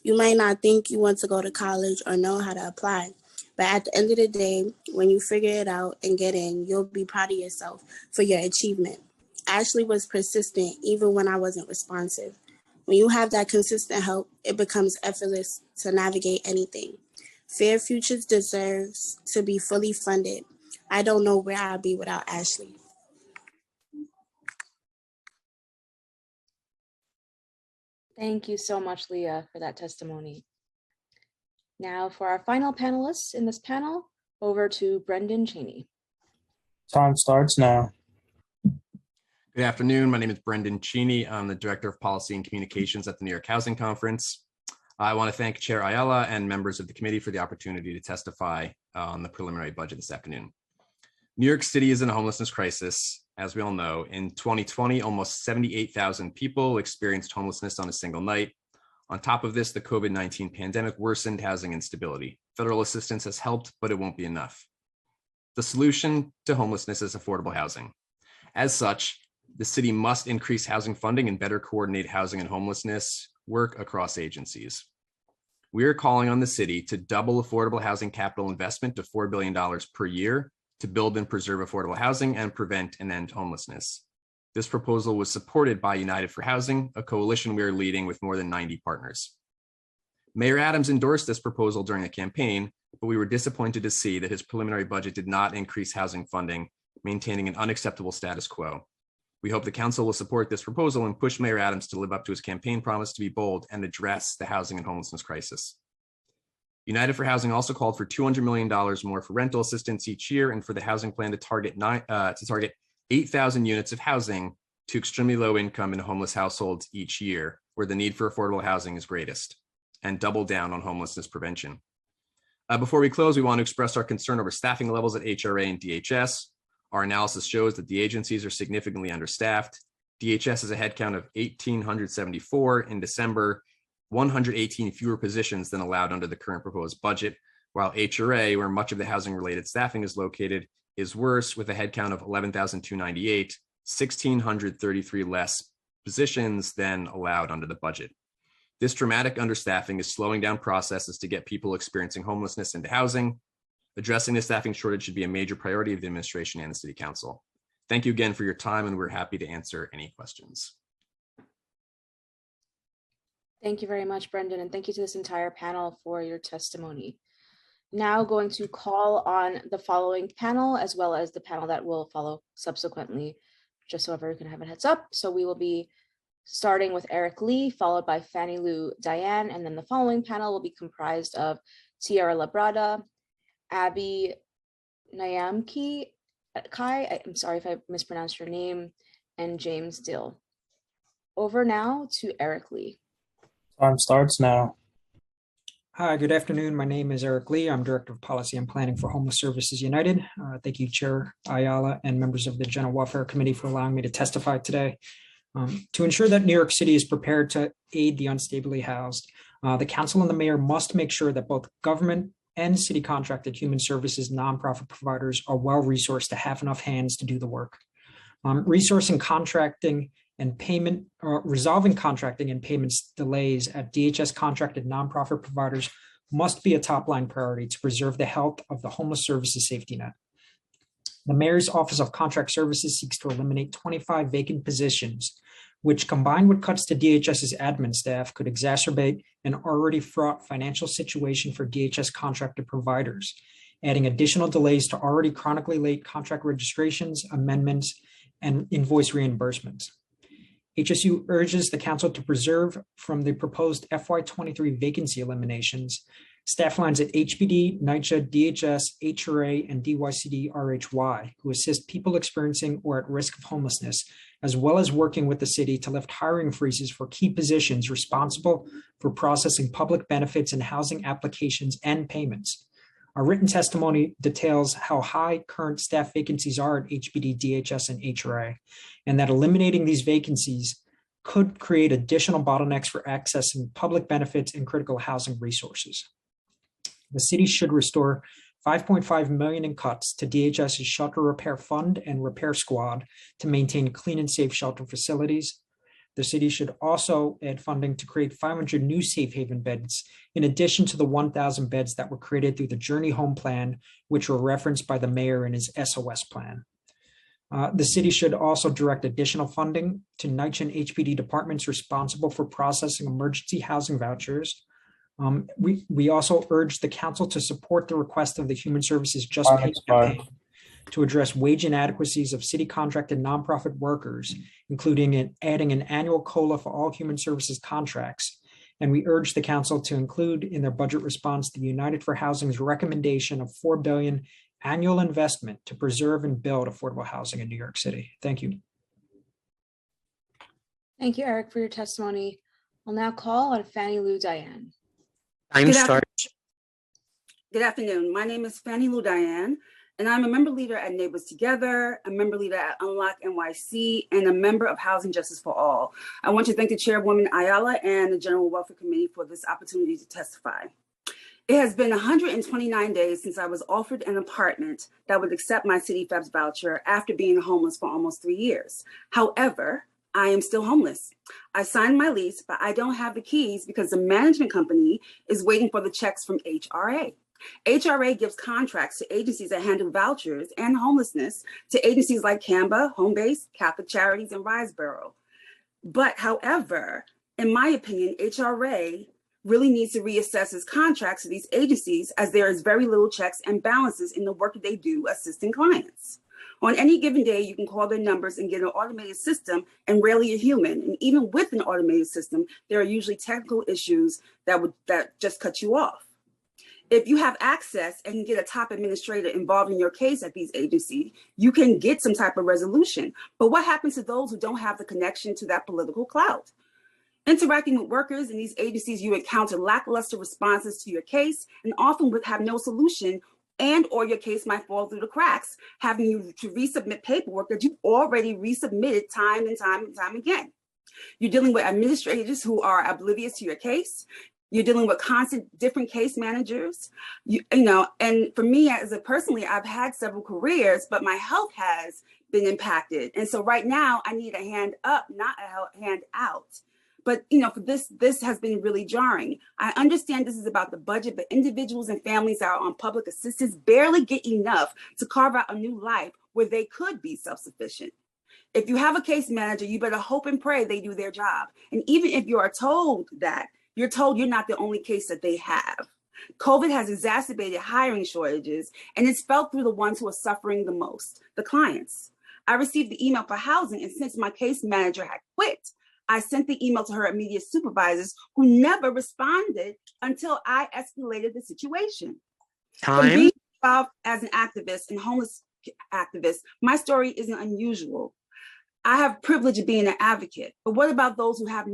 You may not think you want to go to college or know how to apply, but at the end of the day, when you figure it out and get in, you'll be proud of yourself for your achievement. Ashley was persistent even when I wasn't responsive. When you have that consistent help, it becomes effortless to navigate anything. Fair Futures deserves to be fully funded. I don't know where I'd be without Ashley. Thank you so much, Leah, for that testimony. Now for our final panelists in this panel, over to Brendan Cheney. Time starts now. Good afternoon. My name is Brendan Cheney. I'm the Director of Policy and Communications at the New York Housing Conference. I want to thank Chair Ayala and members of the committee for the opportunity to testify on the preliminary budget this afternoon. New York City is in a homelessness crisis. As we all know, in 2020, almost 78,000 people experienced homelessness on a single night. On top of this, the COVID-19 pandemic worsened housing instability. Federal assistance has helped, but it won't be enough. The solution to homelessness is affordable housing. As such, the city must increase housing funding and better coordinate housing and homelessness work across agencies. We are calling on the city to double affordable housing capital investment to $4 billion per year to build and preserve affordable housing and prevent and end homelessness. This proposal was supported by United for Housing, a coalition we are leading with more than 90 partners. Mayor Adams endorsed this proposal during the campaign, but we were disappointed to see that his preliminary budget did not increase housing funding, maintaining an unacceptable status quo. We hope the council will support this proposal and push Mayor Adams to live up to his campaign promise to be bold and address the housing and homelessness crisis. United for Housing also called for $200 million more for rental assistance each year and for the housing plan to target 8,000 units of housing to extremely low income and homeless households each year, where the need for affordable housing is greatest, and double down on homelessness prevention. Before we close, we want to express our concern over staffing levels at HRA and DHS. Our analysis shows that the agencies are significantly understaffed. DHS has a headcount of 1,874 in December, 118 fewer positions than allowed under the current proposed budget, while HRA, where much of the housing-related staffing is located, is worse with a headcount of 11,298, 1,633 less positions than allowed under the budget. This dramatic understaffing is slowing down processes to get people experiencing homelessness into housing. Addressing the staffing shortage should be a major priority of the administration and the City Council. Thank you again for your time, and we're happy to answer any questions. Thank you very much, Brendan, and thank you to this entire panel for your testimony. Now going to call on the following panel, as well as the panel that will follow subsequently, just so everyone can have a heads up. So we will be starting with Eric Lee, followed by Fannie Lou Diane, and then the following panel will be comprised of Tiara Labrada, Abby Nyamki Kai, I'm sorry if I mispronounced your name, and James Dill. Over now to Eric Lee. Time starts now. Hi, good afternoon. My name is Eric Lee. I'm Director of Policy and Planning for Homeless Services United. Thank you, Chair Ayala and members of the General Welfare Committee for allowing me to testify today. To ensure that New York City is prepared to aid the unstably housed, the Council and the Mayor must make sure that both government and city contracted human services nonprofit providers are well-resourced to have enough hands to do the work. Resourcing contracting and payment, resolving contracting and payments delays at DHS contracted nonprofit providers must be a top-line priority to preserve the health of the homeless services safety net. The Mayor's Office of Contract Services seeks to eliminate 25 vacant positions, which combined with cuts to DHS's admin staff could exacerbate an already fraught financial situation for DHS contracted providers, adding additional delays to already chronically late contract registrations, amendments, and invoice reimbursements. HSU urges the Council to preserve from the proposed FY23 vacancy eliminations staff lines at HPD, NYCHA, DHS, HRA, and DYCD-RHY, who assist people experiencing or at risk of homelessness, as well as working with the city to lift hiring freezes for key positions responsible for processing public benefits and housing applications and payments. Our written testimony details how high current staff vacancies are at HPD, DHS, and HRA, and that eliminating these vacancies could create additional bottlenecks for accessing public benefits and critical housing resources. The city should restore $5.5 million in cuts to DHS's shelter repair fund and repair squad to maintain clean and safe shelter facilities. The city should also add funding to create 500 new safe haven beds, in addition to the 1,000 beds that were created through the Journey Home Plan, which were referenced by the mayor in his SOS plan. The city should also direct additional funding to NYCHA and HPD departments responsible for processing emergency housing vouchers. We also urge the Council to support the request of the Human Services Just Pay campaign to address wage inadequacies of city contracted nonprofit workers, including adding an annual COLA for all human services contracts. And we urge the Council to include in their budget response the United for Housing's recommendation of $4 billion annual investment to preserve and build affordable housing in New York City. Thank you. Thank you, Eric, for your testimony. I'll now call on Fannie Lou Diane. Time Good starts. Good afternoon. My name is Fannie Lou Diane, and I'm a member leader at Neighbors Together, a member leader at Unlock NYC, and a member of Housing Justice for All. I want to thank the Chairwoman Ayala and the General Welfare Committee for this opportunity to testify. It has been 129 days since I was offered an apartment that would accept my City FEPS voucher after being homeless for almost 3 years. However, I am still homeless. I signed my lease, but I don't have the keys because the management company is waiting for the checks from HRA. HRA gives contracts to agencies that handle vouchers and homelessness to agencies like Canva, Homebase, Catholic Charities, and Riseboro. But however, in my opinion, HRA really needs to reassess its contracts to these agencies as there is very little checks and balances in the work that they do assisting clients. On any given day, you can call their numbers and get an automated system and rarely a human. And even with an automated system, there are usually technical issues that just cut you off. If you have access and you get a top administrator involved in your case at these agencies, you can get some type of resolution. But what happens to those who don't have the connection to that political clout? Interacting with workers in these agencies, you encounter lackluster responses to your case and often would have no solution, and or your case might fall through the cracks, having you to resubmit paperwork that you've already resubmitted time and time again. You're dealing with administrators who are oblivious to your case. You're dealing with constant different case managers, you know, and for me personally, I've had several careers, but my health has been impacted. And so right now I need a hand up, not a hand out. But, you know, for this has been really jarring. I understand this is about the budget, but individuals and families that are on public assistance barely get enough to carve out a new life where they could be self-sufficient. If you have a case manager, you better hope and pray they do their job. And even if you are told that, you're told you're not the only case that they have. COVID has exacerbated hiring shortages, and it's felt through the ones who are suffering the most, the clients. I received the email for housing, and since my case manager had quit, I sent the email to her immediate supervisors who never responded until I escalated the situation. From being involved as an activist and homeless activist, my story isn't unusual. I have privilege of being an advocate, but what about those who have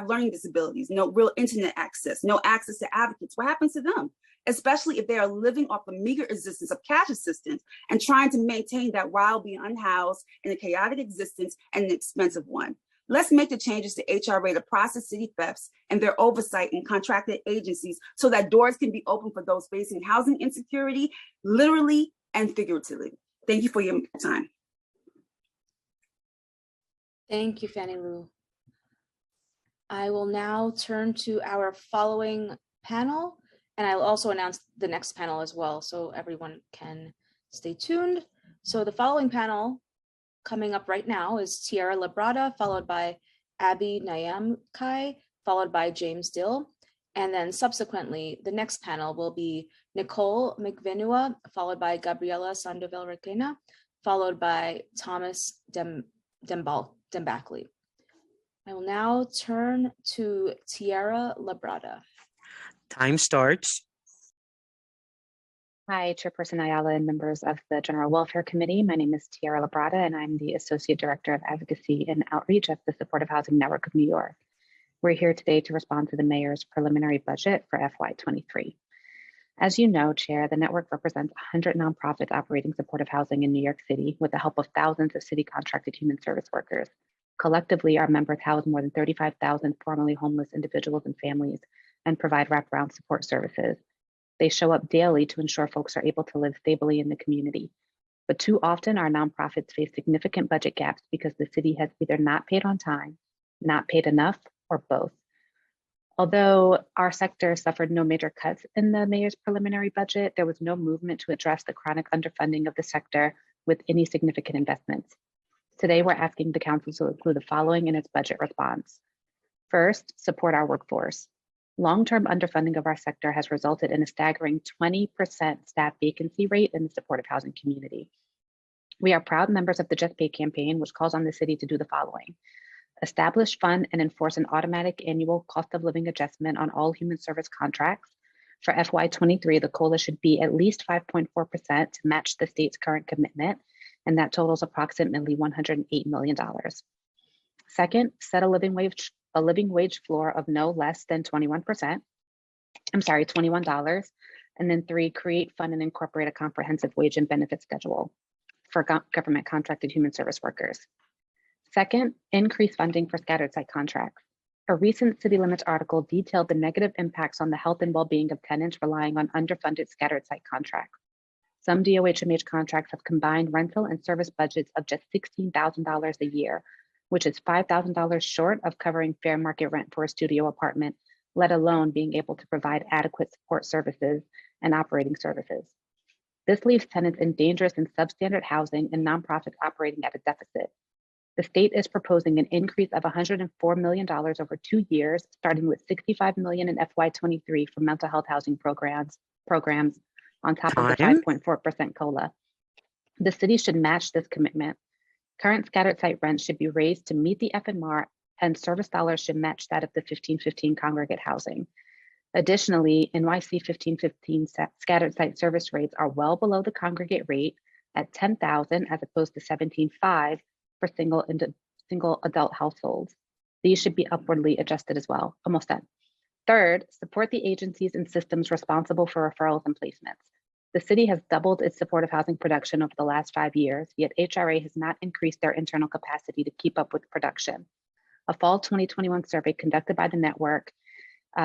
learning disabilities, no real internet access, no access to advocates? What happens to them? Especially if they are living off the meager existence of cash assistance and trying to maintain that while being unhoused in a chaotic existence and an expensive one. Let's make the changes to HRA to process city FEPS and their oversight in contracted agencies so that doors can be open for those facing housing insecurity, literally and figuratively. Thank you for your time. Thank you, Fannie Lou. I will now turn to our following panel, and I'll also announce the next panel as well, so everyone can stay tuned. So the following panel coming up right now is Tiara Labrada, followed by Abby Nyamkai, followed by James Dill. And then subsequently, the next panel will be Nicole McVinua, followed by Gabriela Sandoval-Requena, followed by Thomas Dembackley. I will now turn to Tiara Labrada. Time starts. Hi, Chairperson Ayala and members of the General Welfare Committee. My name is Tiara Labrada, and I'm the Associate Director of Advocacy and Outreach at the Supportive Housing Network of New York. We're here today to respond to the Mayor's preliminary budget for FY23. As you know, Chair, the network represents 100 nonprofits operating supportive housing in New York City with the help of thousands of city contracted human service workers. Collectively, our members house more than 35,000 formerly homeless individuals and families and provide wraparound support services. They show up daily to ensure folks are able to live stably in the community. But too often, our nonprofits face significant budget gaps because the city has either not paid on time, not paid enough, or both. Although our sector suffered no major cuts in the Mayor's preliminary budget, there was no movement to address the chronic underfunding of the sector with any significant investments. Today, we're asking the Council to include the following in its budget response. First, support our workforce. Long-term underfunding of our sector has resulted in a staggering 20% staff vacancy rate in the supportive housing community. We are proud members of the Just Pay campaign, which calls on the city to do the following. Establish, fund, and enforce an automatic annual cost of living adjustment on all human service contracts. For FY23, the COLA should be at least 5.4% to match the state's current commitment, and that totals approximately $108 million. Second, set a living wage floor of no less than 21%. $21. And then 3, create, fund, and incorporate a comprehensive wage and benefit schedule for government contracted human service workers. Second, increase funding for scattered site contracts. A recent City Limits article detailed the negative impacts on the health and well-being of tenants relying on underfunded scattered site contracts. Some DOHMH contracts have combined rental and service budgets of just $16,000 a year, which is $5,000 short of covering fair market rent for a studio apartment, let alone being able to provide adequate support services and operating services. This leaves tenants in dangerous and substandard housing and nonprofits operating at a deficit. The state is proposing an increase of $104 million over 2 years, starting with $65 million in FY23 for mental health housing programs on top of the 5.4% COLA. The city should match this commitment. Current scattered site rents should be raised to meet the FMR, and service dollars should match that of the 1515 congregate housing. Additionally, NYC 1515 scattered site service rates are well below the congregate rate at $10,000 as opposed to $17,500 for single adult households. These should be upwardly adjusted as well. Almost done. Third, support the agencies and systems responsible for referrals and placements. The city has doubled its supportive housing production over the last 5 years, yet HRA has not increased their internal capacity to keep up with production. A fall 2021 survey conducted by the network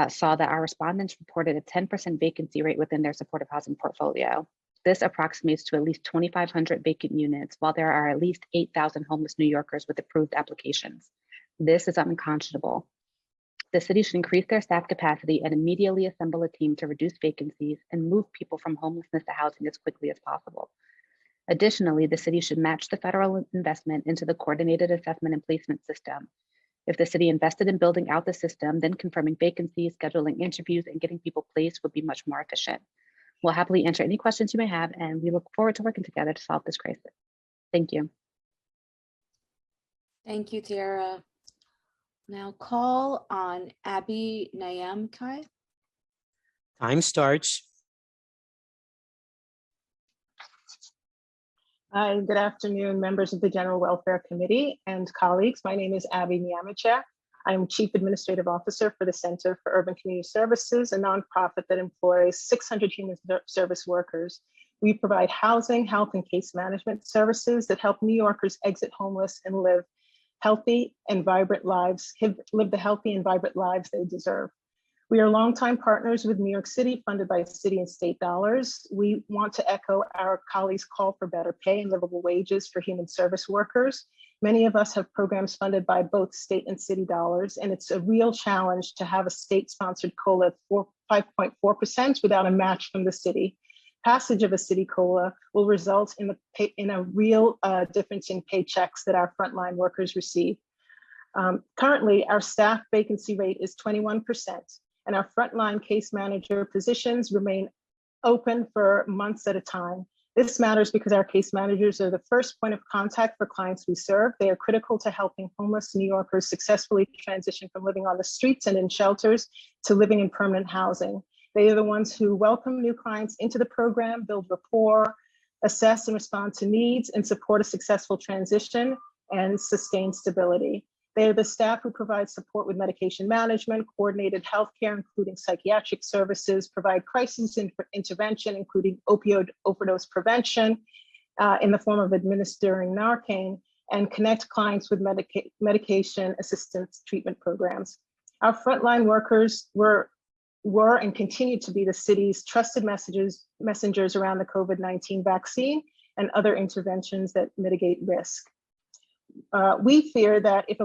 saw that our respondents reported a 10% vacancy rate within their supportive housing portfolio. This approximates to at least 2,500 vacant units, while there are at least 8,000 homeless New Yorkers with approved applications. This is unconscionable. The city should increase their staff capacity and immediately assemble a team to reduce vacancies and move people from homelessness to housing as quickly as possible. Additionally, the city should match the federal investment into the coordinated assessment and placement system. If the city invested in building out the system, then confirming vacancies, scheduling interviews, and getting people placed would be much more efficient. We'll happily answer any questions you may have, and we look forward to working together to solve this crisis. Thank you. Thank you, Tiara. Now call on Abby Nyamkai. Time starts. Hi, good afternoon, members of the General Welfare Committee and colleagues. My name is Abby Nyamkai. I'm Chief Administrative Officer for the Center for Urban Community Services, a nonprofit that employs 600 human service workers. We provide housing, health, and case management services that help New Yorkers exit homeless and live healthy and vibrant lives, live the healthy and vibrant lives they deserve. We are longtime partners with New York City, funded by city and state dollars. We want to echo our colleagues' call for better pay and livable wages for human service workers. Many of us have programs funded by both state and city dollars, and it's a real challenge to have a state-sponsored COLA of 5.4% without a match from the city. Passage of a city COLA will result in a real difference in paychecks that our frontline workers receive. Currently, our staff vacancy rate is 21%, and our frontline case manager positions remain open for months at a time. This matters because our case managers are the first point of contact for clients we serve. They are critical to helping homeless New Yorkers successfully transition from living on the streets and in shelters to living in permanent housing. They are the ones who welcome new clients into the program, build rapport, assess and respond to needs, and support a successful transition and sustain stability. They are the staff who provide support with medication management, coordinated healthcare, including psychiatric services, provide crisis intervention, including opioid overdose prevention in the form of administering Narcan, and connect clients with medication assistance treatment programs. Our frontline workers were and continue to be the city's trusted messengers around the COVID-19 vaccine and other interventions that mitigate risk. We fear that if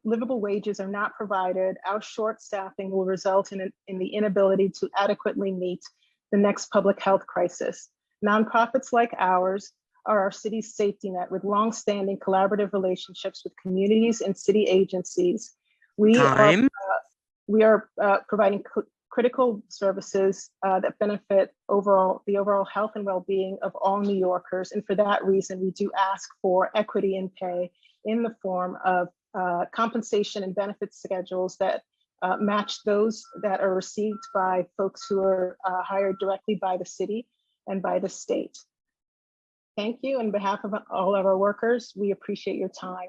livable wages are not provided, our short staffing will result in the inability to adequately meet the next public health crisis. Nonprofits like ours are our city's safety net with longstanding collaborative relationships with communities and city agencies. We are providing critical services that benefit the overall health and well-being of all New Yorkers. And for that reason, we do ask for equity in pay in the form of compensation and benefit schedules that match those that are received by folks who are hired directly by the city and by the state. Thank you. On behalf of all of our workers, we appreciate your time.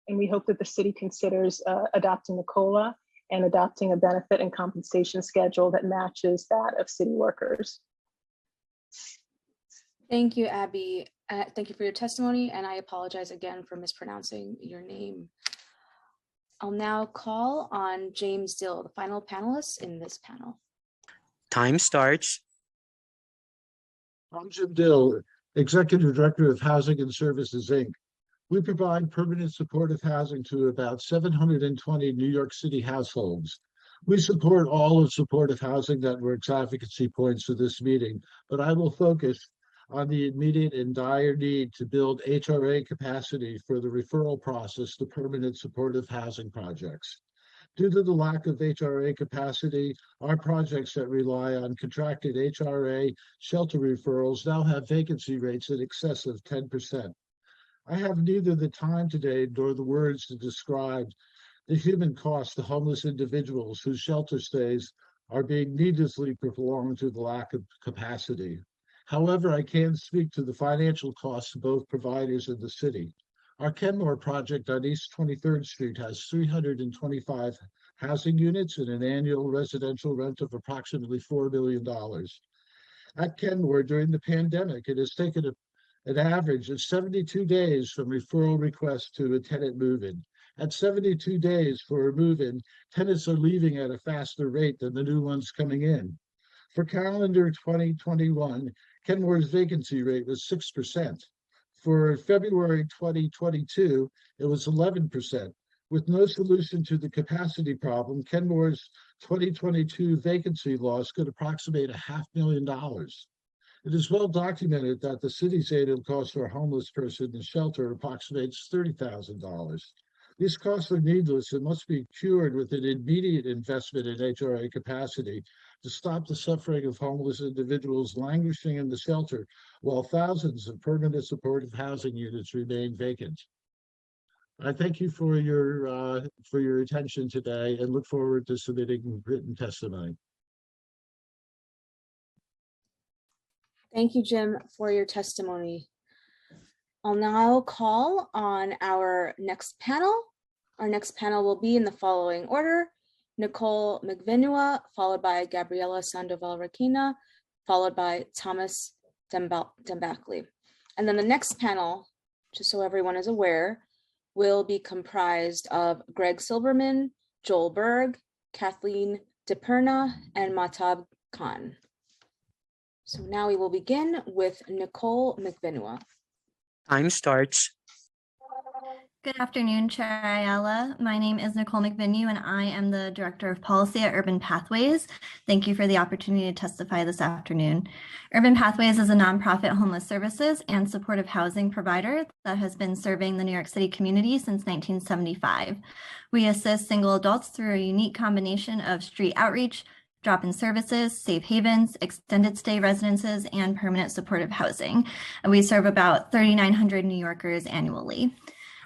And we hope that the city considers adopting the COLA and adopting a benefit and compensation schedule that matches that of city workers. Thank you, Abby. Thank you for your testimony, and I apologize again for mispronouncing your name. I'll now call on James Dill, the final panelist in this panel. Time starts. I'm Jim Dill, Executive Director of Housing and Services, Inc. We provide permanent supportive housing to about 720 New York City households. We support all of supportive housing network's advocacy points for this meeting, but I will focus on the immediate and dire need to build HRA capacity for the referral process to permanent supportive housing projects. Due to the lack of HRA capacity, our projects that rely on contracted HRA shelter referrals now have vacancy rates in excess of 10%. I have neither the time today nor the words to describe the human cost to homeless individuals whose shelter stays are being needlessly prolonged due to the lack of capacity. However, I can speak to the financial costs of both providers in the city. Our Kenmore project on East 23rd Street has 325 housing units and an annual residential rent of approximately $4 million. At Kenmore, during the pandemic, it has taken an average of 72 days from referral request to a tenant move-in. At 72 days for a move-in, tenants are leaving at a faster rate than the new ones coming in. For calendar 2021, Kenmore's vacancy rate was 6%. For February 2022, it was 11%. With no solution to the capacity problem, Kenmore's 2022 vacancy loss could approximate $500,000. It is well documented that the city's annual cost for a homeless person in shelter approximates $30,000. These costs are needless and must be cured with an immediate investment in HRA capacity to stop the suffering of homeless individuals languishing in the shelter while thousands of permanent supportive housing units remain vacant. I thank you for your attention today and look forward to submitting written testimony. Thank you, Jim, for your testimony. I'll now call on our next panel. Our next panel will be in the following order: Nicole McVinua, followed by Gabriela Sandoval-Requena, followed by Thomas Dembackley. And then the next panel, just so everyone is aware, will be comprised of Greg Silberman, Joel Berg, Kathleen DePerna, and Mahtab Khan. So now we will begin with Nicole McVinua. Time starts. Good afternoon, Chair Ayala. My name is Nicole McVinue, and I am the Director of Policy at Urban Pathways. Thank you for the opportunity to testify this afternoon. Urban Pathways is a nonprofit homeless services and supportive housing provider that has been serving the New York City community since 1975. We assist single adults through a unique combination of street outreach, drop-in services, safe havens, extended stay residences, and permanent supportive housing. We serve about 3,900 New Yorkers annually.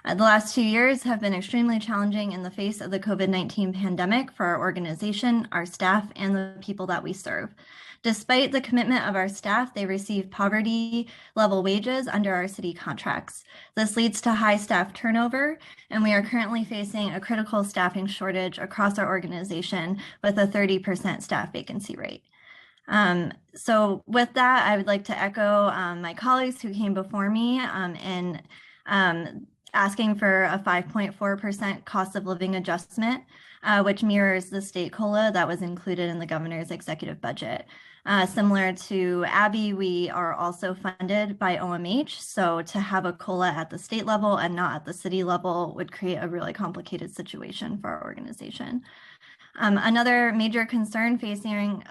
The last 2 years have been extremely challenging in the face of the COVID-19 pandemic for our organization, our staff, and the people that we serve. Despite the commitment of our staff, they receive poverty-level wages under our city contracts. This leads to high staff turnover, and we are currently facing a critical staffing shortage across our organization with a 30% staff vacancy rate. So with that, I would like to echo my colleagues who came before me in asking for a 5.4% cost of living adjustment, which mirrors the state COLA that was included in the governor's executive budget. Similar to Abby, we are also funded by OMH, so to have a COLA at the state level and not at the city level would create a really complicated situation for our organization. Another major concern facing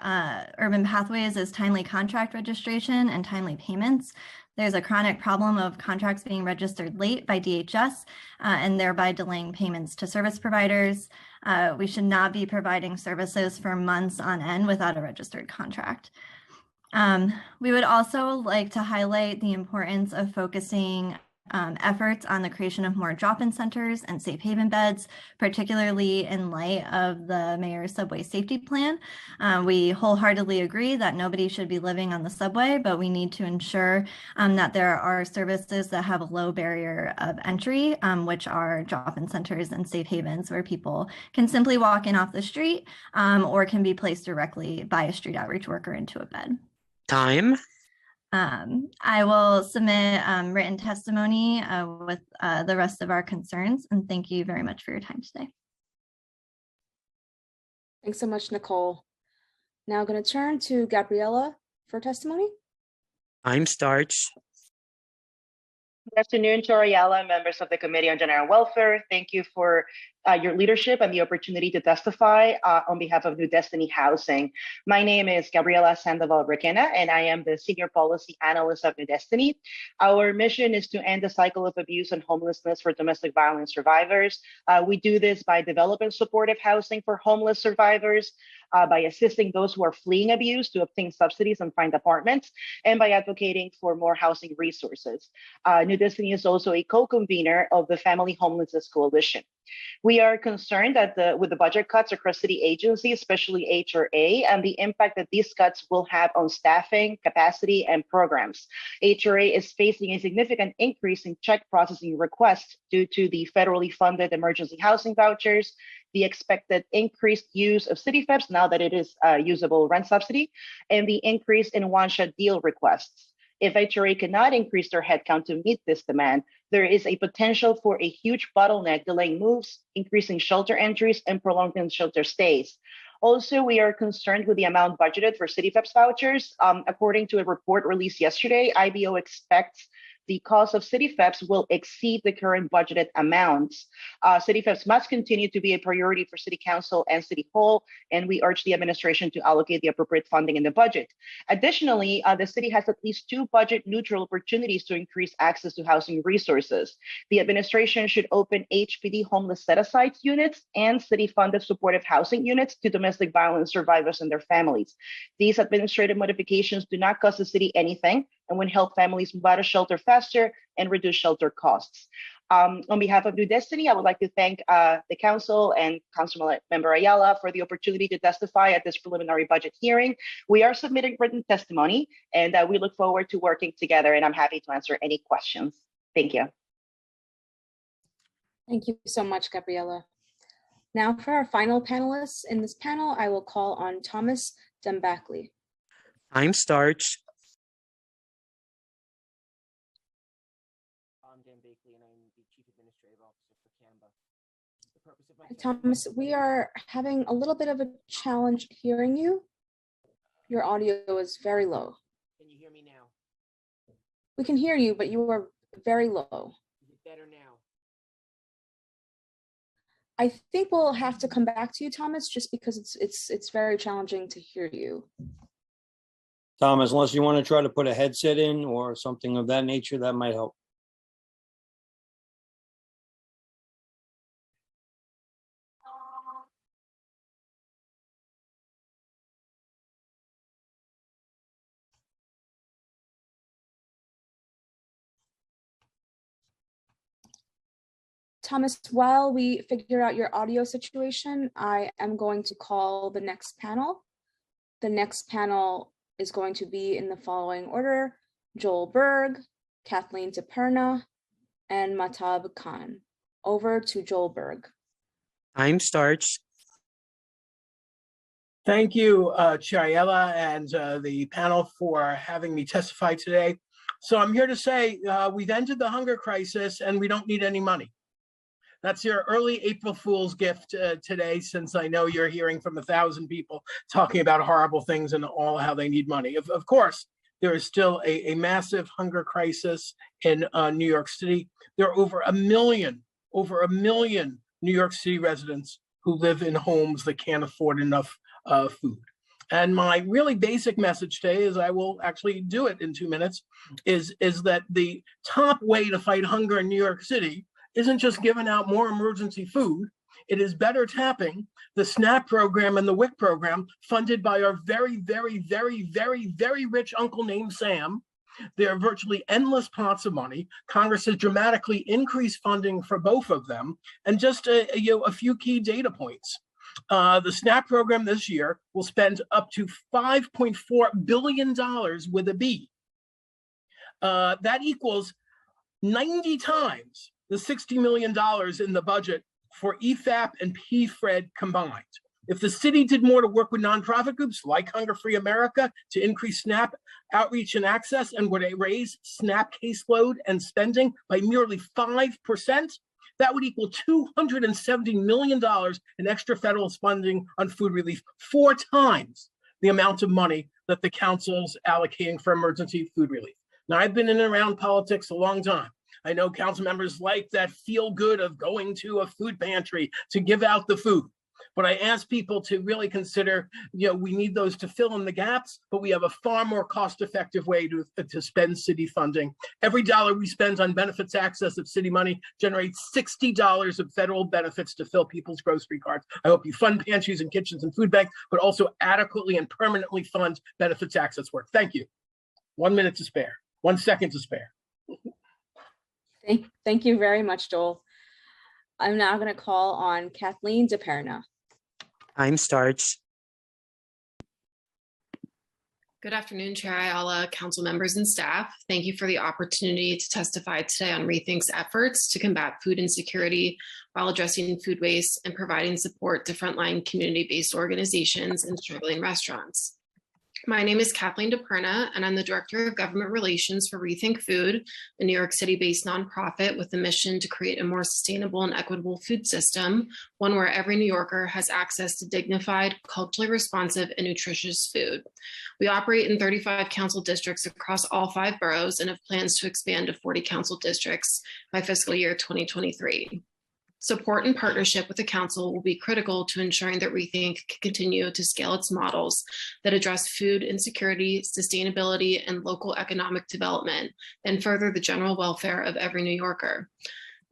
Urban Pathways is timely contract registration and timely payments. There's a chronic problem of contracts being registered late by DHS and thereby delaying payments to service providers. We should not be providing services for months on end without a registered contract. We would also like to highlight the importance of focusing efforts on the creation of more drop-in centers and safe haven beds, particularly in light of the mayor's subway safety plan. We wholeheartedly agree that nobody should be living on the subway, but we need to ensure that there are services that have a low barrier of entry, which are drop-in centers and safe havens where people can simply walk in off the street or can be placed directly by a street outreach worker into a bed. Time. I will submit written testimony with the rest of our concerns, and thank you very much for your time today. Thanks so much, Nicole. Now going to turn to Gabriella for testimony. Time starts. Good afternoon, Chair Ayala, members of the Committee on General Welfare. Thank you for your leadership and the opportunity to testify on behalf of New Destiny Housing. My name is Gabriela Sandoval Requena, and I am the Senior Policy Analyst of New Destiny. Our mission is to end the cycle of abuse and homelessness for domestic violence survivors. We do this by developing supportive housing for homeless survivors, by assisting those who are fleeing abuse to obtain subsidies and find apartments, and by advocating for more housing resources. New Destiny is also a co-convener of the Family Homelessness Coalition. We are concerned that with the budget cuts across city agencies, especially HRA, and the impact that these cuts will have on staffing, capacity, and programs. HRA is facing a significant increase in check processing requests due to the federally funded emergency housing vouchers, the expected increased use of city FEPs now that it is a usable rent subsidy, and the increase in one-shot deal requests. If HRA cannot increase their headcount to meet this demand, there is a potential for a huge bottleneck, delaying moves, increasing shelter entries, and prolonging shelter stays. Also, we are concerned with the amount budgeted for city FEPs vouchers. According to a report released yesterday, IBO expects the cost of city FEPs will exceed the current budgeted amounts. City FEPs must continue to be a priority for City Council and City Hall, and we urge the administration to allocate the appropriate funding in the budget. Additionally, the city has at least 2 budget-neutral opportunities to increase access to housing resources. The administration should open HPD homeless set-aside units and city-funded supportive housing units to domestic violence survivors and their families. These administrative modifications do not cost the city anything and would help families move out of shelter faster and reduce shelter costs. On behalf of New Destiny, I would like to thank the council and Councilmember Ayala for the opportunity to testify at this preliminary budget hearing. We are submitting written testimony, and we look forward to working together, and I'm happy to answer any questions. Thank you. Thank you so much, Gabriella. Now for our final panelists in this panel, I will call on Thomas Dembackley. Time starts. Thomas, we are having a little bit of a challenge hearing you. Your audio is very low. Can you hear me now? We can hear you, but you are very low. Is it better now? I think we'll have to come back to you, Thomas, just because it's very challenging to hear you. Thomas, unless you want to try to put a headset in or something of that nature, that might help. Thomas, while we figure out your audio situation, I am going to call the next panel. The next panel is going to be in the following order: Joel Berg, Kathleen DePerna, and Mahtab Khan. Over to Joel Berg. Time starts. Thank you, Chair Ayala and the panel for having me testify today. So I'm here to say we've ended the hunger crisis and we don't need any money. That's your early April Fool's gift today, since I know you're hearing from 1,000 people talking about horrible things and all how they need money. Of course, there is still a massive hunger crisis in New York City. There are over a million New York City residents who live in homes that can't afford enough food. And my really basic message today is, I will actually do it in 2 minutes, is that the top way to fight hunger in New York City isn't just giving out more emergency food. It is better tapping the SNAP program and the WIC program funded by our very, very, very, very, very rich uncle named Sam, There are virtually endless pots of money. Congress has dramatically increased funding for both of them. And just a few key data points. The SNAP program this year will spend up to $5.4 billion with a B. That equals 90 times the $60 million in the budget for EFAP and PFRED combined. If the city did more to work with nonprofit groups like Hunger Free America to increase SNAP outreach and access and would raise SNAP caseload and spending by nearly 5%, that would equal $270 million in extra federal funding on food relief, 4 times the amount of money that the council's allocating for emergency food relief. Now, I've been in and around politics a long time. I know council members like that feel good of going to a food pantry to give out the food. But I ask people to really consider, we need those to fill in the gaps, but we have a far more cost-effective way to spend city funding. Every dollar we spend on benefits access of city money generates $60 of federal benefits to fill people's grocery carts. I hope you fund pantries and kitchens and food banks, but also adequately and permanently fund benefits access work. Thank you. 1 minute to spare, 1 second to spare. Thank you very much, Joel. I'm now going to call on Kathleen DePerna. Time starts. Good afternoon, Chair Ayala, council members and staff. Thank you for the opportunity to testify today on Rethink's efforts to combat food insecurity while addressing food waste and providing support to frontline community-based organizations and struggling restaurants. My name is Kathleen DePerna, and I'm the Director of Government Relations for Rethink Food, a New York City-based nonprofit with the mission to create a more sustainable and equitable food system, one where every New Yorker has access to dignified, culturally responsive, and nutritious food. We operate in 35 council districts across all 5 boroughs and have plans to expand to 40 council districts by fiscal year 2023. Support and partnership with the council will be critical to ensuring that Rethink can continue to scale its models that address food insecurity, sustainability, and local economic development, and further the general welfare of every New Yorker.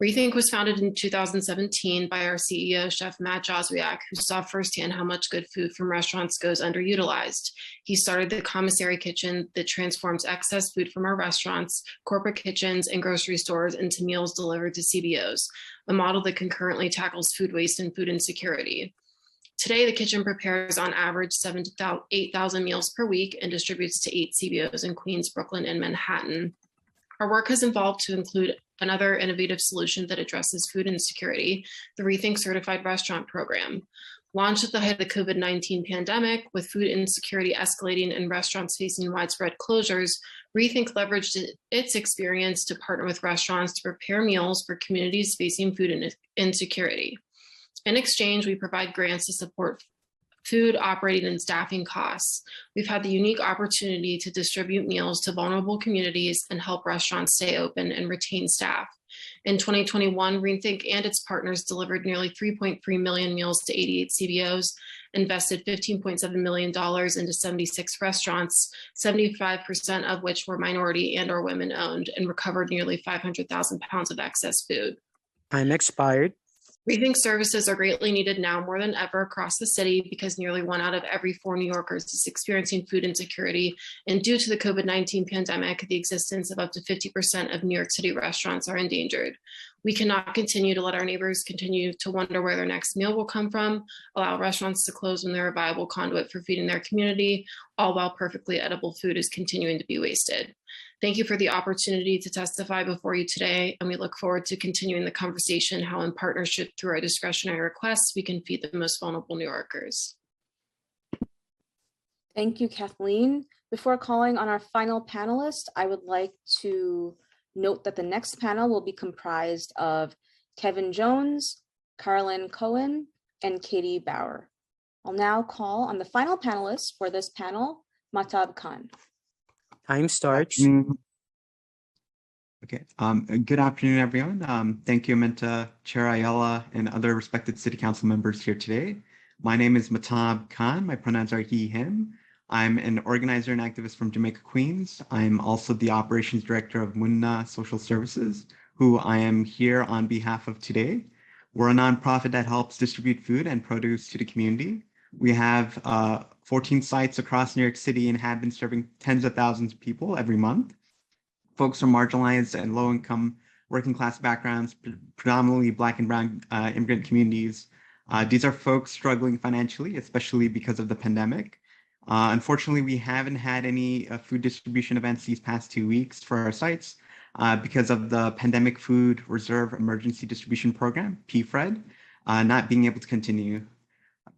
Rethink was founded in 2017 by our CEO, Chef Matt Joswiak, who saw firsthand how much good food from restaurants goes underutilized. He started the commissary kitchen that transforms excess food from our restaurants, corporate kitchens, and grocery stores into meals delivered to CBOs, a model that concurrently tackles food waste and food insecurity. Today, the kitchen prepares on average 7,000 to 8,000 meals per week and distributes to 8 CBOs in Queens, Brooklyn, and Manhattan. Our work has evolved to include another innovative solution that addresses food insecurity, the Rethink Certified Restaurant Program. Launched at the height of the COVID-19 pandemic, with food insecurity escalating and restaurants facing widespread closures, Rethink leveraged its experience to partner with restaurants to prepare meals for communities facing food insecurity. In exchange, we provide grants to support food operating and staffing costs. We've had the unique opportunity to distribute meals to vulnerable communities and help restaurants stay open and retain staff. In 2021, Rethink and its partners delivered nearly 3.3 million meals to 88 CBOs, invested $15.7 million into 76 restaurants, 75% of which were minority and or women owned, and recovered nearly 500,000 pounds of excess food. Time expired. Rethink services are greatly needed now more than ever across the city because nearly 1 out of every 4 New Yorkers is experiencing food insecurity. And due to the COVID-19 pandemic, the existence of up to 50% of New York City restaurants are endangered. We cannot continue to let our neighbors continue to wonder where their next meal will come from, allow restaurants to close when they're a viable conduit for feeding their community, all while perfectly edible food is continuing to be wasted. Thank you for the opportunity to testify before you today, and we look forward to continuing the conversation how in partnership through our discretionary requests, we can feed the most vulnerable New Yorkers. Thank you, Kathleen. Before calling on our final panelist, I would like to note that the next panel will be comprised of Kevin Jones, Carolyn Cohen, and Katie Bauer. I'll now call on the final panelist for this panel, Mahtab Khan. Time starts. Okay. Good afternoon, everyone. Thank you, Aminta, Chair Ayala, and other respected City Council members here today. My name is Mahtab Khan. My pronouns are he, him. I'm an organizer and activist from Jamaica, Queens. I'm also the operations director of Munna Social Services, who I am here on behalf of today. We're a nonprofit that helps distribute food and produce to the community. We have 14 sites across New York City and have been serving tens of thousands of people every month. folks from marginalized and low-income working class backgrounds, predominantly Black and Brown immigrant communities. These are folks struggling financially, especially because of the pandemic. Unfortunately, we haven't had any food distribution events these past 2 weeks for our sites because of the Pandemic Food Reserve Emergency Distribution Program, PFRED, not being able to continue.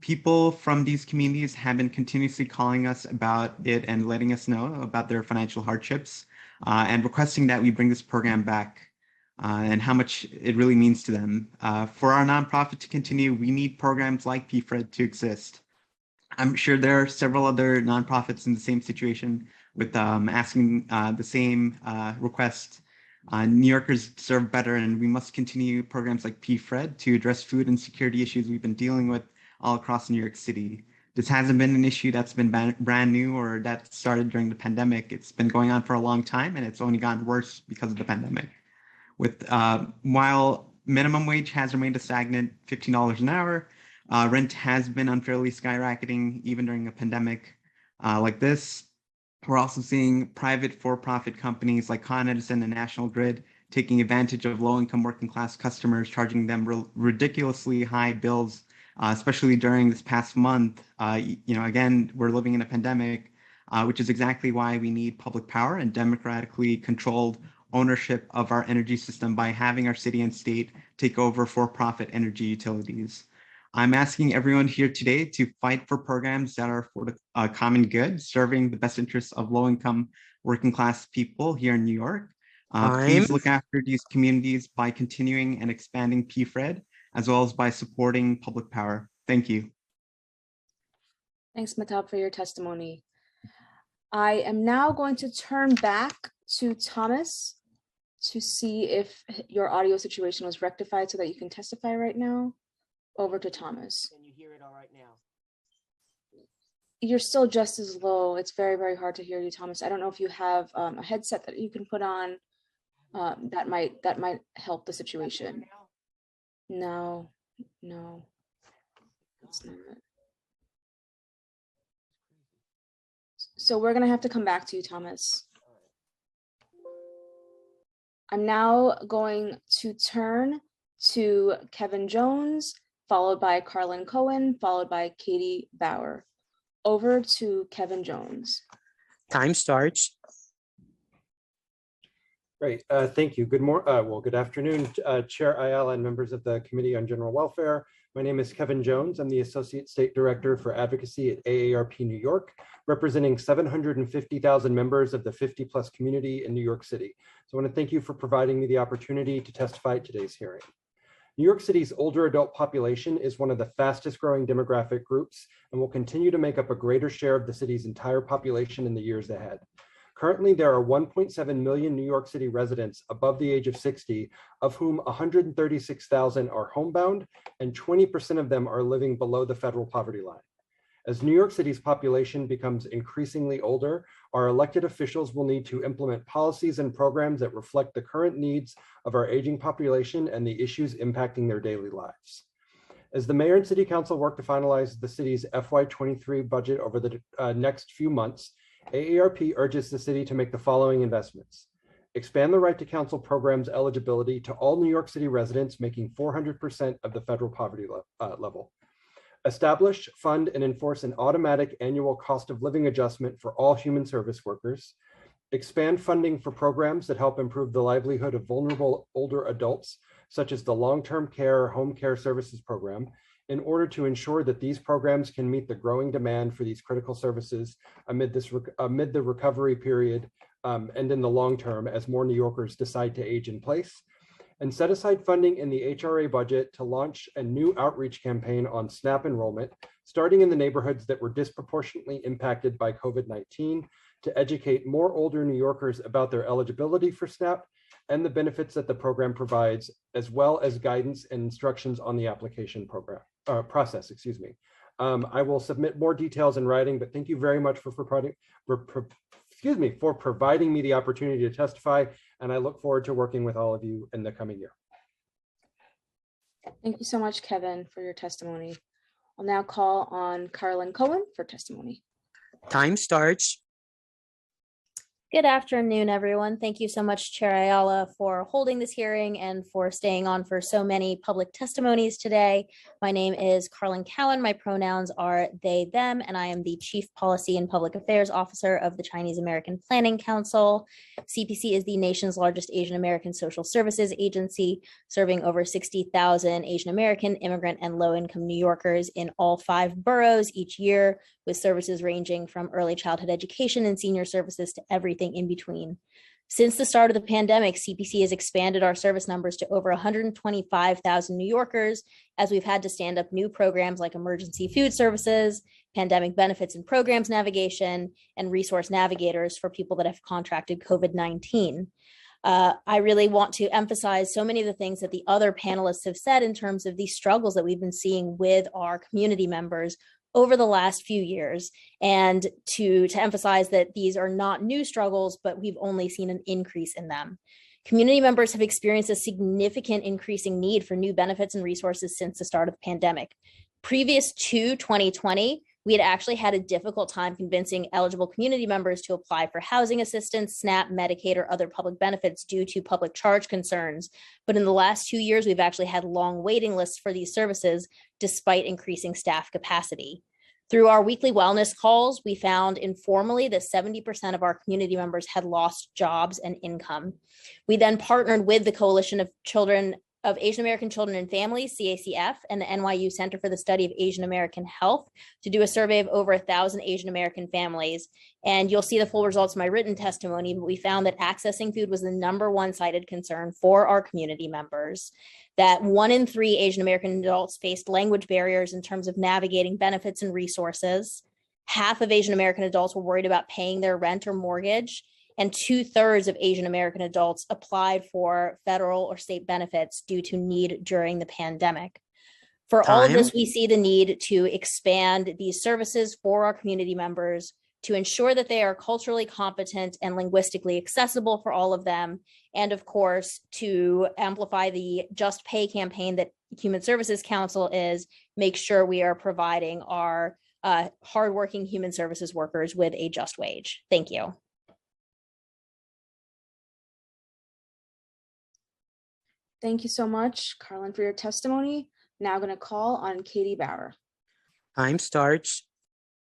People from these communities have been continuously calling us about it and letting us know about their financial hardships and requesting that we bring this program back and how much it really means to them. For our nonprofit to continue, we need programs like PFRED to exist. I'm sure there are several other nonprofits in the same situation with asking the same request. New Yorkers deserve better, and we must continue programs like PFRED to address food insecurity issues we've been dealing with all across New York City. This hasn't been an issue that's been brand new or that started during the pandemic. It's been going on for a long time, and it's only gotten worse because of the pandemic. While minimum wage has remained a stagnant $15 an hour, rent has been unfairly skyrocketing even during a pandemic like this. We're also seeing private for-profit companies like Con Edison and National Grid taking advantage of low-income working class customers, charging them ridiculously high bills, especially during this past month. Again, we're living in a pandemic, which is exactly why we need public power and democratically controlled ownership of our energy system by having our city and state take over for-profit energy utilities. I'm asking everyone here today to fight for programs that are for the common good, serving the best interests of low-income working class people here in New York. Please look after these communities by continuing and expanding PFRED, as well as by supporting public power. Thank you. Thanks, Mahtab, for your testimony. I am now going to turn back to Thomas to see if your audio situation was rectified so that you can testify right now. Over to Thomas. Can you hear it all right now? You're still just as low. It's very, very hard to hear you, Thomas. I don't know if you have a headset that you can put on. That might help the situation. No, it's not. So we're gonna have to come back to you, Thomas. I'm now going to turn to Kevin Jones, followed by Carlin Cohen, followed by Katie Bauer. Over to Kevin Jones. Time starts. Great, thank you. Good afternoon, Chair Ayala and members of the Committee on General Welfare. My name is Kevin Jones. I'm the Associate State Director for Advocacy at AARP New York, representing 750,000 members of the 50+ community in New York City. So I want to thank you for providing me the opportunity to testify at today's hearing. New York City's older adult population is one of the fastest growing demographic groups and will continue to make up a greater share of the city's entire population in the years ahead. Currently, there are 1.7 million New York City residents above the age of 60, of whom 136,000 are homebound and 20% of them are living below the federal poverty line. As New York City's population becomes increasingly older, our elected officials will need to implement policies and programs that reflect the current needs of our aging population and the issues impacting their daily lives. As the mayor and city council work to finalize the city's FY23 budget over the next few months, AARP urges the city to make the following investments. Expand the right to counsel program's eligibility to all New York City residents making 400% of the federal poverty level. Establish, fund, and enforce an automatic annual cost of living adjustment for all human service workers. Expand funding for programs that help improve the livelihood of vulnerable older adults, such as the long-term care home care services program, in order to ensure that these programs can meet the growing demand for these critical services amid the recovery period and in the long term as more New Yorkers decide to age in place. And set aside funding in the HRA budget to launch a new outreach campaign on SNAP enrollment, starting in the neighborhoods that were disproportionately impacted by COVID-19, to educate more older New Yorkers about their eligibility for SNAP and the benefits that the program provides, as well as guidance and instructions on the application process. I will submit more details in writing, but thank you very much for providing me the opportunity to testify, and I look forward to working with all of you in the coming year. Thank you so much, Kevin, for your testimony. I'll now call on Carlin Cohen for testimony. Time starts. Good afternoon, everyone. Thank you so much, Chair Ayala, for holding this hearing and for staying on for so many public testimonies today. My name is Carlin Cowan. My pronouns are they, them, and I am the Chief Policy and Public Affairs Officer of the Chinese American Planning Council. CPC is the nation's largest Asian American social services agency, serving over 60,000 Asian American, immigrant, and low-income New Yorkers in all 5 boroughs each year, with services ranging from early childhood education and senior services to everything in between. Since the start of the pandemic, CPC has expanded our service numbers to over 125,000 New Yorkers, as we've had to stand up new programs like emergency food services, pandemic benefits and programs navigation, and resource navigators for people that have contracted COVID-19. I really want to emphasize so many of the things that the other panelists have said in terms of these struggles that we've been seeing with our community members over the last few years, and to emphasize that these are not new struggles, but we've only seen an increase in them. Community members have experienced a significant increasing need for new benefits and resources since the start of the pandemic. Previous to 2020, we had actually had a difficult time convincing eligible community members to apply for housing assistance, SNAP, Medicaid, or other public benefits due to public charge concerns. But in the last 2 years, we've actually had long waiting lists for these services, despite increasing staff capacity. Through our weekly wellness calls, we found informally that 70% of our community members had lost jobs and income. We then partnered with the Coalition of Asian American Children and Families, CACF, and the NYU Center for the Study of Asian American Health to do a survey of over 1,000 Asian American families. And you'll see the full results of my written testimony, but we found that accessing food was the #1 cited concern for our community members, that 1 in 3 Asian American adults faced language barriers in terms of navigating benefits and resources. Half of Asian American adults were worried about paying their rent or mortgage, and 2/3 of Asian American adults applied for federal or state benefits due to need during the pandemic. For all of this, we see the need to expand these services for our community members to ensure that they are culturally competent and linguistically accessible for all of them, and of course, to amplify the Just Pay campaign that Human Services Council is, make sure we are providing our hardworking human services workers with a just wage. Thank you. Thank you so much, Carlin, for your testimony. Now I'm going to call on Katie Bauer. Time starts.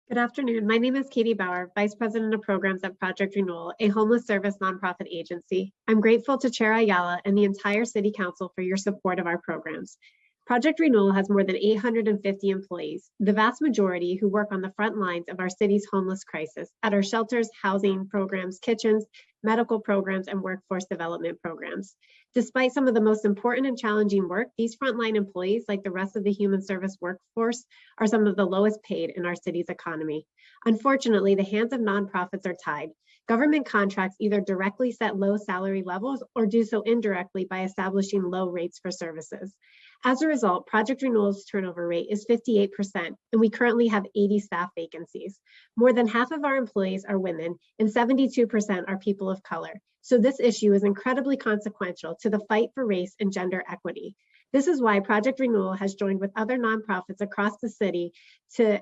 Good afternoon. My name is Katie Bauer, Vice President of Programs at Project Renewal, a homeless service nonprofit agency. I'm grateful to Chair Ayala and the entire City Council for your support of our programs. Project Renewal has more than 850 employees, the vast majority who work on the front lines of our city's homeless crisis at our shelters, housing programs, kitchens, medical programs, and workforce development programs. Despite some of the most important and challenging work, these frontline employees, like the rest of the human service workforce, are some of the lowest paid in our city's economy. Unfortunately, the hands of nonprofits are tied. Government contracts either directly set low salary levels or do so indirectly by establishing low rates for services. As a result, Project Renewal's turnover rate is 58%, and we currently have 80 staff vacancies. More than half of our employees are women, and 72% are people of color. So this issue is incredibly consequential to the fight for race and gender equity. This is why Project Renewal has joined with other nonprofits across the city to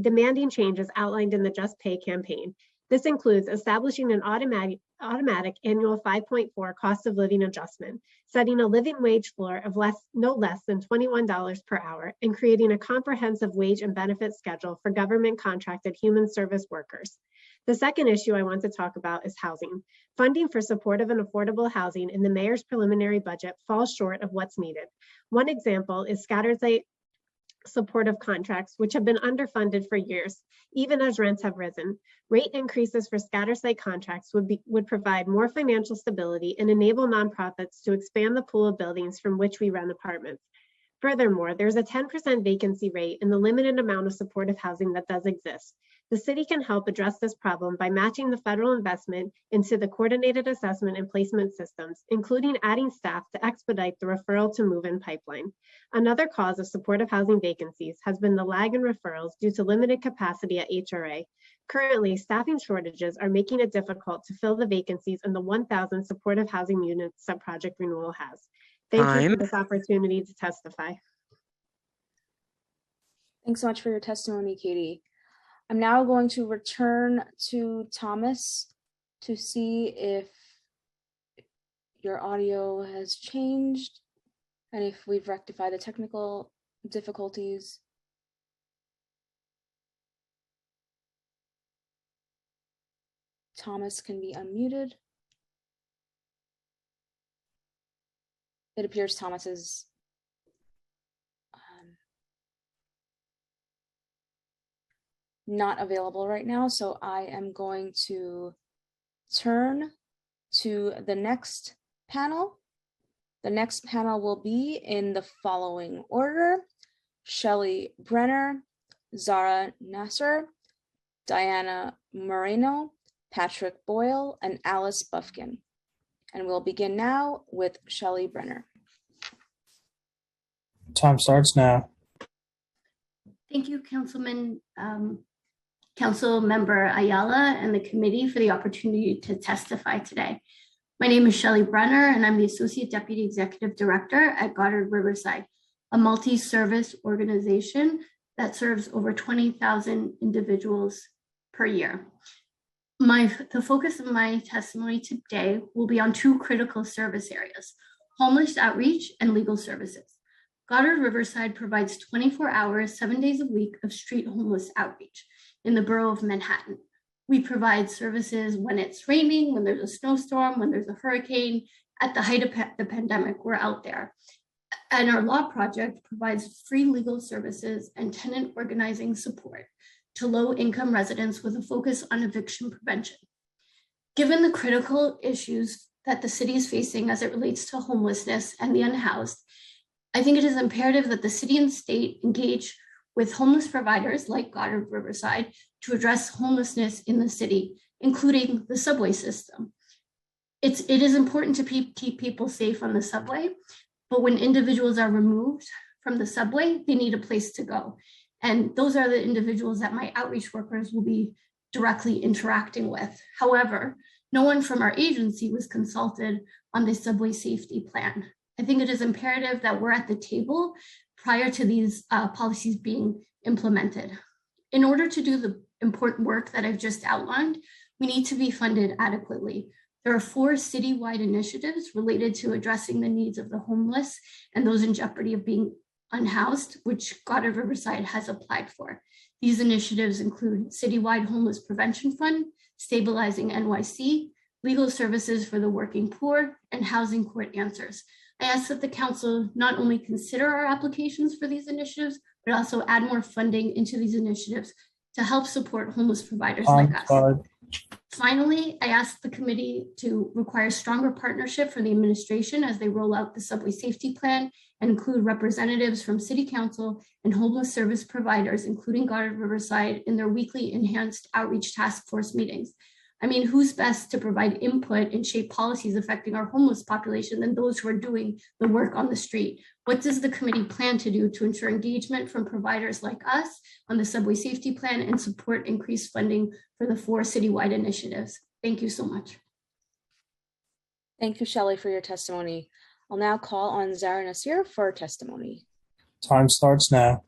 demanding changes outlined in the Just Pay campaign. This includes establishing an automatic annual 5.4 cost of living adjustment, setting a living wage floor of no less than $21 per hour, and creating a comprehensive wage and benefit schedule for government contracted human service workers. The second issue I want to talk about is housing. Funding for supportive and affordable housing in the mayor's preliminary budget falls short of what's needed. One example is scattered site supportive contracts, which have been underfunded for years, even as rents have risen. Rate increases for scatter site contracts would provide more financial stability and enable nonprofits to expand the pool of buildings from which we rent apartments. Furthermore, there's a 10% vacancy rate in the limited amount of supportive housing that does exist. The city can help address this problem by matching the federal investment into the coordinated assessment and placement systems, including adding staff to expedite the referral to move-in pipeline. Another cause of supportive housing vacancies has been the lag in referrals due to limited capacity at HRA. Currently, staffing shortages are making it difficult to fill the vacancies in the 1,000 supportive housing units that Project Renewal has. Thank you for this opportunity to testify. Thanks so much for your testimony, Katie. I'm now going to return to Thomas to see if your audio has changed and if we've rectified the technical difficulties. Thomas can be unmuted. It appears Thomas is not available right now, so I am going to turn to the next panel. The next panel will be in the following order: Shelley Brenner, Zara Nasser, Diana Moreno, Patrick Boyle, and Alice Bufkin. And we'll begin now with Shelley Brenner. Time starts now. Thank you, Council Member Ayala and the committee for the opportunity to testify today. My name is Shelley Brenner, and I'm the Associate Deputy Executive Director at Goddard Riverside, a multi-service organization that serves over 20,000 individuals per year. The focus of my testimony today will be on two critical service areas: homeless outreach and legal services. Goddard Riverside provides 24 hours, 7 days a week of street homeless outreach in the borough of Manhattan. We provide services when it's raining, when there's a snowstorm, when there's a hurricane. At the height of the pandemic, we're out there. And our law project provides free legal services and tenant organizing support to low-income residents with a focus on eviction prevention. Given the critical issues that the city is facing as it relates to homelessness and the unhoused, I think it is imperative that the city and state engage with homeless providers like Goddard Riverside to address homelessness in the city, including the subway system. It is important to keep people safe on the subway, but when individuals are removed from the subway, they need a place to go. And those are the individuals that my outreach workers will be directly interacting with. However, no one from our agency was consulted on the subway safety plan. I think it is imperative that we're at the table prior to these policies being implemented. In order to do the important work that I've just outlined, we need to be funded adequately. There are 4 citywide initiatives related to addressing the needs of the homeless and those in jeopardy of being unhoused, which Goddard Riverside has applied for. These initiatives include Citywide Homeless Prevention Fund, Stabilizing NYC, Legal Services for the Working Poor, and Housing Court Answers. I ask that the council not only consider our applications for these initiatives, but also add more funding into these initiatives to help support homeless providers like us. Finally, I ask the committee to require stronger partnership for the administration as they roll out the subway safety plan and include representatives from city council and homeless service providers, including Goddard Riverside, in their weekly enhanced outreach task force meetings. I mean, who's best to provide input and shape policies affecting our homeless population than those who are doing the work on the street? What does the committee plan to do to ensure engagement from providers like us on the subway safety plan and support increased funding for the 4 citywide initiatives? Thank you so much. Thank you, Shelley, for your testimony. I'll now call on Zara Nasir for testimony. Time starts now.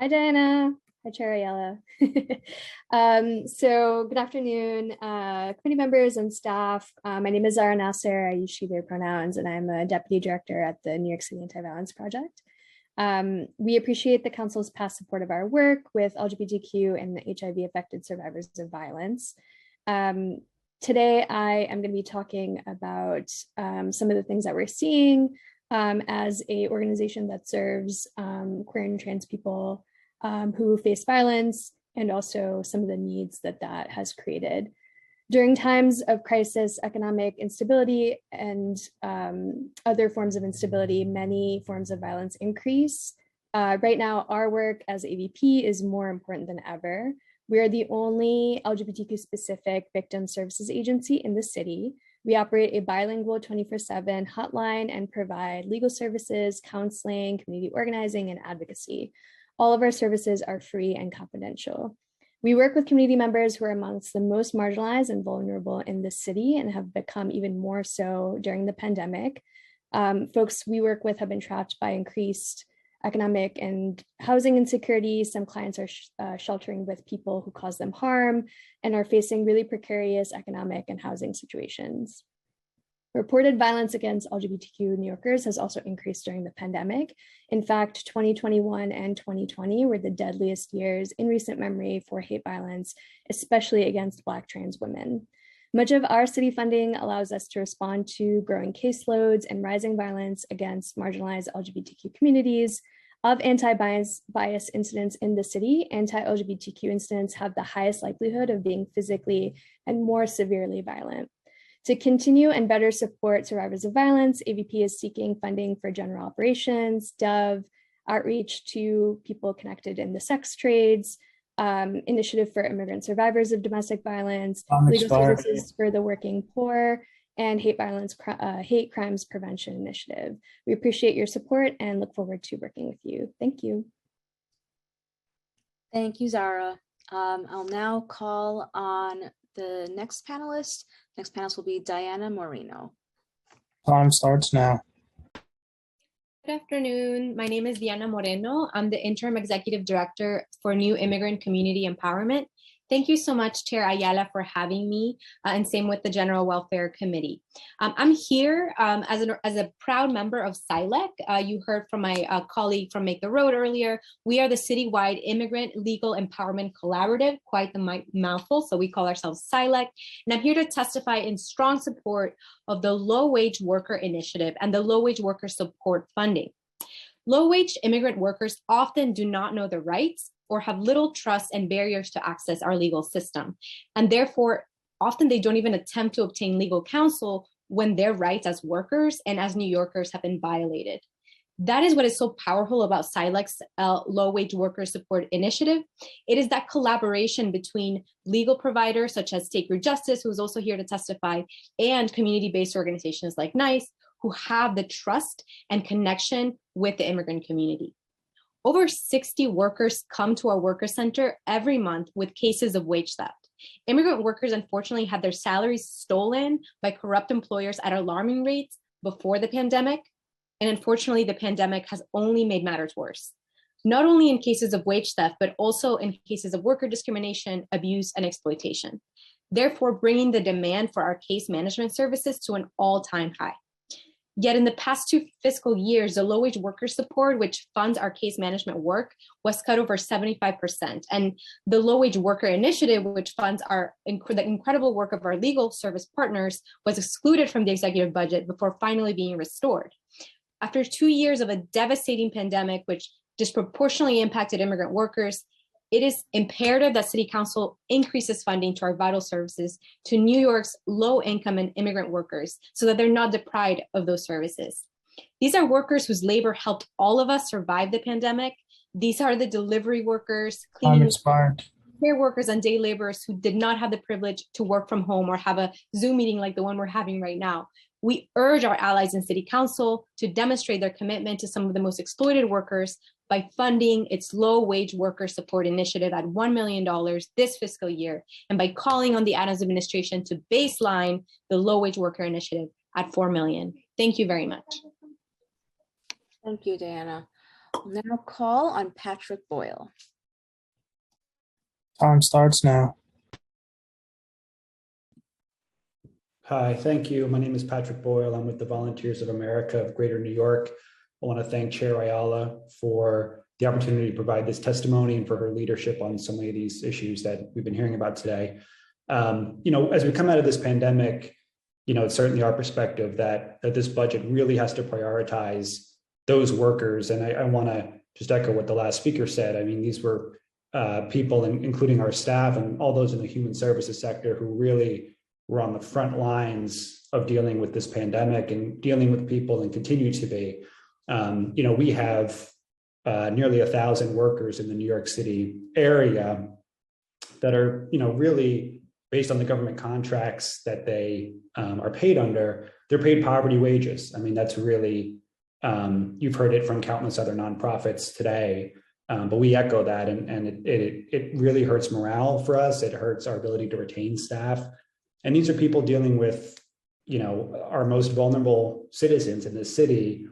Hi, Diana. Hi, Chair Ayala. So good afternoon, committee members and staff. My name is Zara Nasser. I use she, their pronouns, and I'm a deputy director at the New York City Anti-Violence Project. We appreciate the council's past support of our work with LGBTQ and the HIV-affected survivors of violence. Today, I am going to be talking about some of the things that we're seeing as an organization that serves queer and trans people who face violence, and also some of the needs that that has created. During times of crisis, economic instability, and other forms of instability, many forms of violence increase. Right now, our work as AVP is more important than ever. We are the only LGBTQ specific victim services agency in the city. We operate a bilingual 24/7 hotline and provide legal services, counseling, community organizing, and advocacy. All of our services are free and confidential. We work with community members who are amongst the most marginalized and vulnerable in the city and have become even more so during the pandemic. Folks we work with have been trapped by increased economic and housing insecurity. Some clients are sheltering with people who cause them harm and are facing really precarious economic and housing situations. Reported violence against LGBTQ New Yorkers has also increased during the pandemic. In fact, 2021 and 2020 were the deadliest years in recent memory for hate violence, especially against Black trans women. Much of our city funding allows us to respond to growing caseloads and rising violence against marginalized LGBTQ communities. Of anti-bias incidents in the city, anti-LGBTQ incidents have the highest likelihood of being physically and more severely violent. To continue and better support survivors of violence, AVP is seeking funding for general operations, DOVE, outreach to people connected in the sex trades, initiative for immigrant survivors of domestic violence, legal services for the working poor, and hate crimes prevention initiative. We appreciate your support and look forward to working with you. Thank you. Thank you, Zara. I'll now call on the next panelist. Next panelist will be Diana Moreno. Time starts now. Good afternoon. My name is Diana Moreno. I'm the Interim Executive Director for New Immigrant Community Empowerment. Thank you so much, Chair Ayala, for having me, and same with the General Welfare Committee. I'm here as a proud member of SILEC. You heard from my colleague from Make the Road earlier. We are the citywide Immigrant Legal Empowerment Collaborative, quite the mouthful, so we call ourselves SILEC. And I'm here to testify in strong support of the Low Wage Worker Initiative and the Low Wage Worker Support Funding. Low-wage immigrant workers often do not know their rights or have little trust and barriers to access our legal system. And therefore, often they don't even attempt to obtain legal counsel when their rights as workers and as New Yorkers have been violated. That is what is so powerful about SILEC's Low-Wage Worker Support Initiative. It is that collaboration between legal providers such as Take Your Justice, who's also here to testify, and community-based organizations like NICE, who have the trust and connection with the immigrant community. Over 60 workers come to our worker center every month with cases of wage theft. Immigrant workers unfortunately had their salaries stolen by corrupt employers at alarming rates before the pandemic. And unfortunately, the pandemic has only made matters worse, not only in cases of wage theft, but also in cases of worker discrimination, abuse, and exploitation, therefore bringing the demand for our case management services to an all-time high. Yet in the past 2 fiscal years, the low-wage worker support, which funds our case management work, was cut over 75%. And the low-wage worker initiative, which funds the incredible work of our legal service partners, was excluded from the executive budget before finally being restored. After 2 years of a devastating pandemic, which disproportionately impacted immigrant workers, it is imperative that City Council increases funding to our vital services to New York's low-income and immigrant workers so that they're not deprived of those services. These are workers whose labor helped all of us survive the pandemic. These are the delivery workers, cleaning care workers, and day laborers who did not have the privilege to work from home or have a Zoom meeting like the one we're having right now. We urge our allies in City Council to demonstrate their commitment to some of the most exploited workers by funding its low-wage worker support initiative at $1 million this fiscal year, and by calling on the Adams administration to baseline the low-wage worker initiative at $4 million. Thank you very much. Thank you, Diana. We'll now call on Patrick Boyle. Time starts now. Hi, thank you. My name is Patrick Boyle. I'm with the Volunteers of America of Greater New York. I want to thank Chair Ayala for the opportunity to provide this testimony and for her leadership on so many of these issues that we've been hearing about today. As we come out of this pandemic, it's certainly our perspective that this budget really has to prioritize those workers. And I want to just echo what the last speaker said. I mean, these were people, including our staff and all those in the human services sector, who really were on the front lines of dealing with this pandemic and dealing with people and continue to be. We have nearly 1,000 workers in the New York City area that are, really based on the government contracts that they are paid under, they're paid poverty wages. I mean, that's really, you've heard it from countless other nonprofits today, but we echo that, and it really hurts morale for us. It hurts our ability to retain staff. And these are people dealing with, our most vulnerable citizens in the city.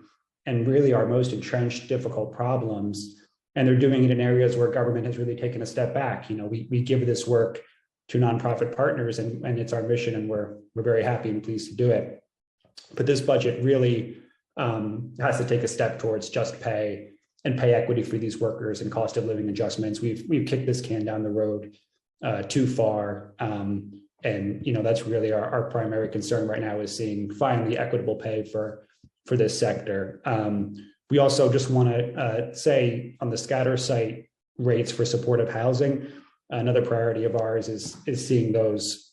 and really our most entrenched, difficult problems. And they're doing it in areas where government has really taken a step back. We give this work to nonprofit partners, and it's our mission, and we're very happy and pleased to do it. But this budget really has to take a step towards just pay and pay equity for these workers and cost of living adjustments. We've kicked this can down the road too far. And that's really our primary concern right now, is seeing finally equitable pay for this sector. We also just want to say on the scatter site rates for supportive housing, another priority of ours is seeing those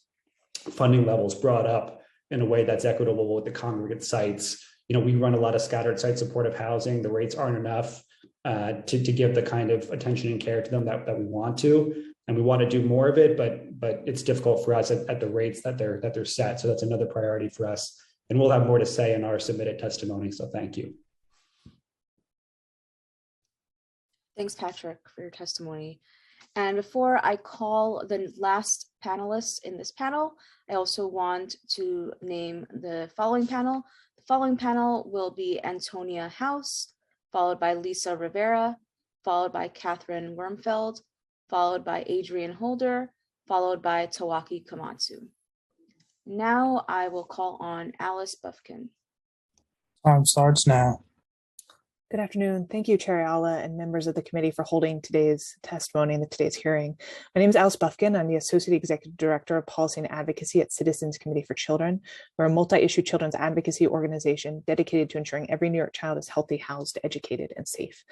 funding levels brought up in a way that's equitable with the congregate sites. We run a lot of scattered site supportive housing. The rates aren't enough to give the kind of attention and care to them that we want to, and we want to do more of it, but it's difficult for us at the rates that they're set. So that's another priority for us, and we'll have more to say in our submitted testimony. So thank you. Thanks, Patrick, for your testimony. And before I call the last panelists in this panel, I also want to name the following panel. The following panel will be Antonia House, followed by Lisa Rivera, followed by Catherine Wormfeld, followed by Adrian Holder, followed by Tawaki Komatsu. Now I will call on Alice Buffkin. Time starts now. Good afternoon. Thank you, Chair Ayala and members of the committee for holding today's testimony and today's hearing. My name is Alice Buffkin. I'm the Associate Executive Director of Policy and Advocacy at Citizens Committee for Children. We're a multi-issue children's advocacy organization dedicated to ensuring every New York child is healthy, housed, educated, and safe.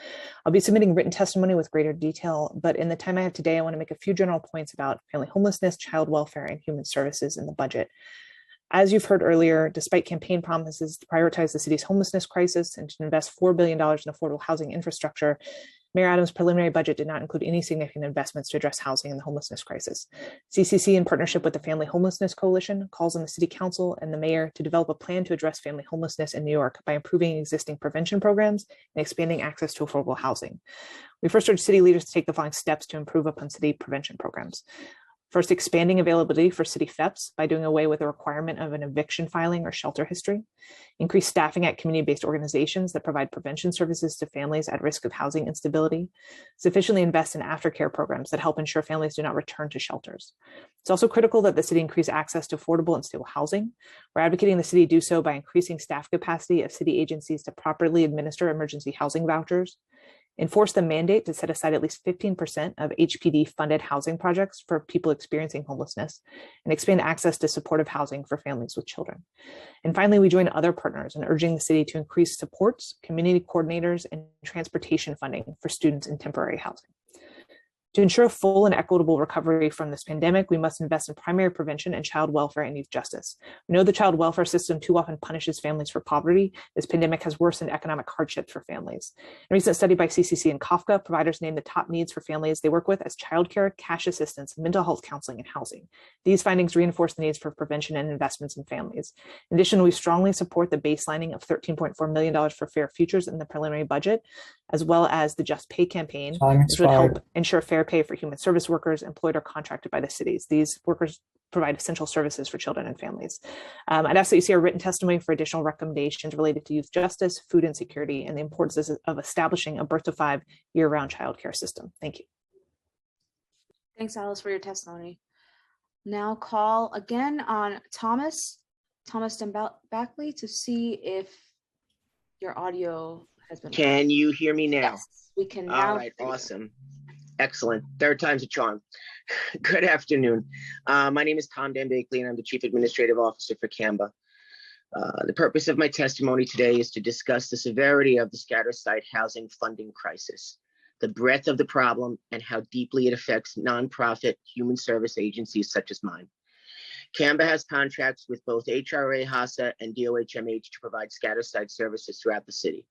I'll be submitting written testimony with greater detail, but in the time I have today, I want to make a few general points about family homelessness, child welfare, and human services in the budget. As you've heard earlier, despite campaign promises to prioritize the city's homelessness crisis and to invest $4 billion in affordable housing infrastructure, Mayor Adams' preliminary budget did not include any significant investments to address housing and the homelessness crisis. CCC, in partnership with the Family Homelessness Coalition, calls on the City Council and the Mayor to develop a plan to address family homelessness in New York by improving existing prevention programs and expanding access to affordable housing. We first urge city leaders to take the following steps to improve upon city prevention programs. First, expanding availability for city FEPs by doing away with the requirement of an eviction filing or shelter history. Increase staffing at community-based organizations that provide prevention services to families at risk of housing instability. Sufficiently invest in aftercare programs that help ensure families do not return to shelters. It's also critical that the city increase access to affordable and stable housing. We're advocating the city do so by increasing staff capacity of city agencies to properly administer emergency housing vouchers. Enforce the mandate to set aside at least 15% of HPD-funded housing projects for people experiencing homelessness, and expand access to supportive housing for families with children. And finally, we join other partners in urging the city to increase supports, community coordinators, and transportation funding for students in temporary housing. To ensure full and equitable recovery from this pandemic, we must invest in primary prevention and child welfare and youth justice. We know the child welfare system too often punishes families for poverty. This pandemic has worsened economic hardships for families. In a recent study by CCC and Kafka, providers named the top needs for families they work with as childcare, cash assistance, mental health counseling, and housing. These findings reinforce the needs for prevention and investments in families. In addition, we strongly support the baselining of $13.4 million for fair futures in the preliminary budget, as well as the Just Pay campaign, which would help ensure fair pay for human service workers employed or contracted by the cities. These workers provide essential services for children and families. I'd ask that you see our written testimony for additional recommendations related to youth justice, food insecurity, and the importance of establishing a birth to 5 year-round childcare system. Thank you. Thanks, Alice, for your testimony. Now call again on Thomas Dembackley to see if your audio has been. Can you hear me now? Yes, we can now. All right, awesome. Excellent. Third time's a charm. Good afternoon. My name is Tom Dembackley, and I'm the Chief Administrative Officer for CAMBA. The purpose of my testimony today is to discuss the severity of the scatter site housing funding crisis, the breadth of the problem, and how deeply it affects nonprofit human service agencies such as mine. CAMBA has contracts with both HRA, HASA, and DOHMH to provide scatter site services throughout the city.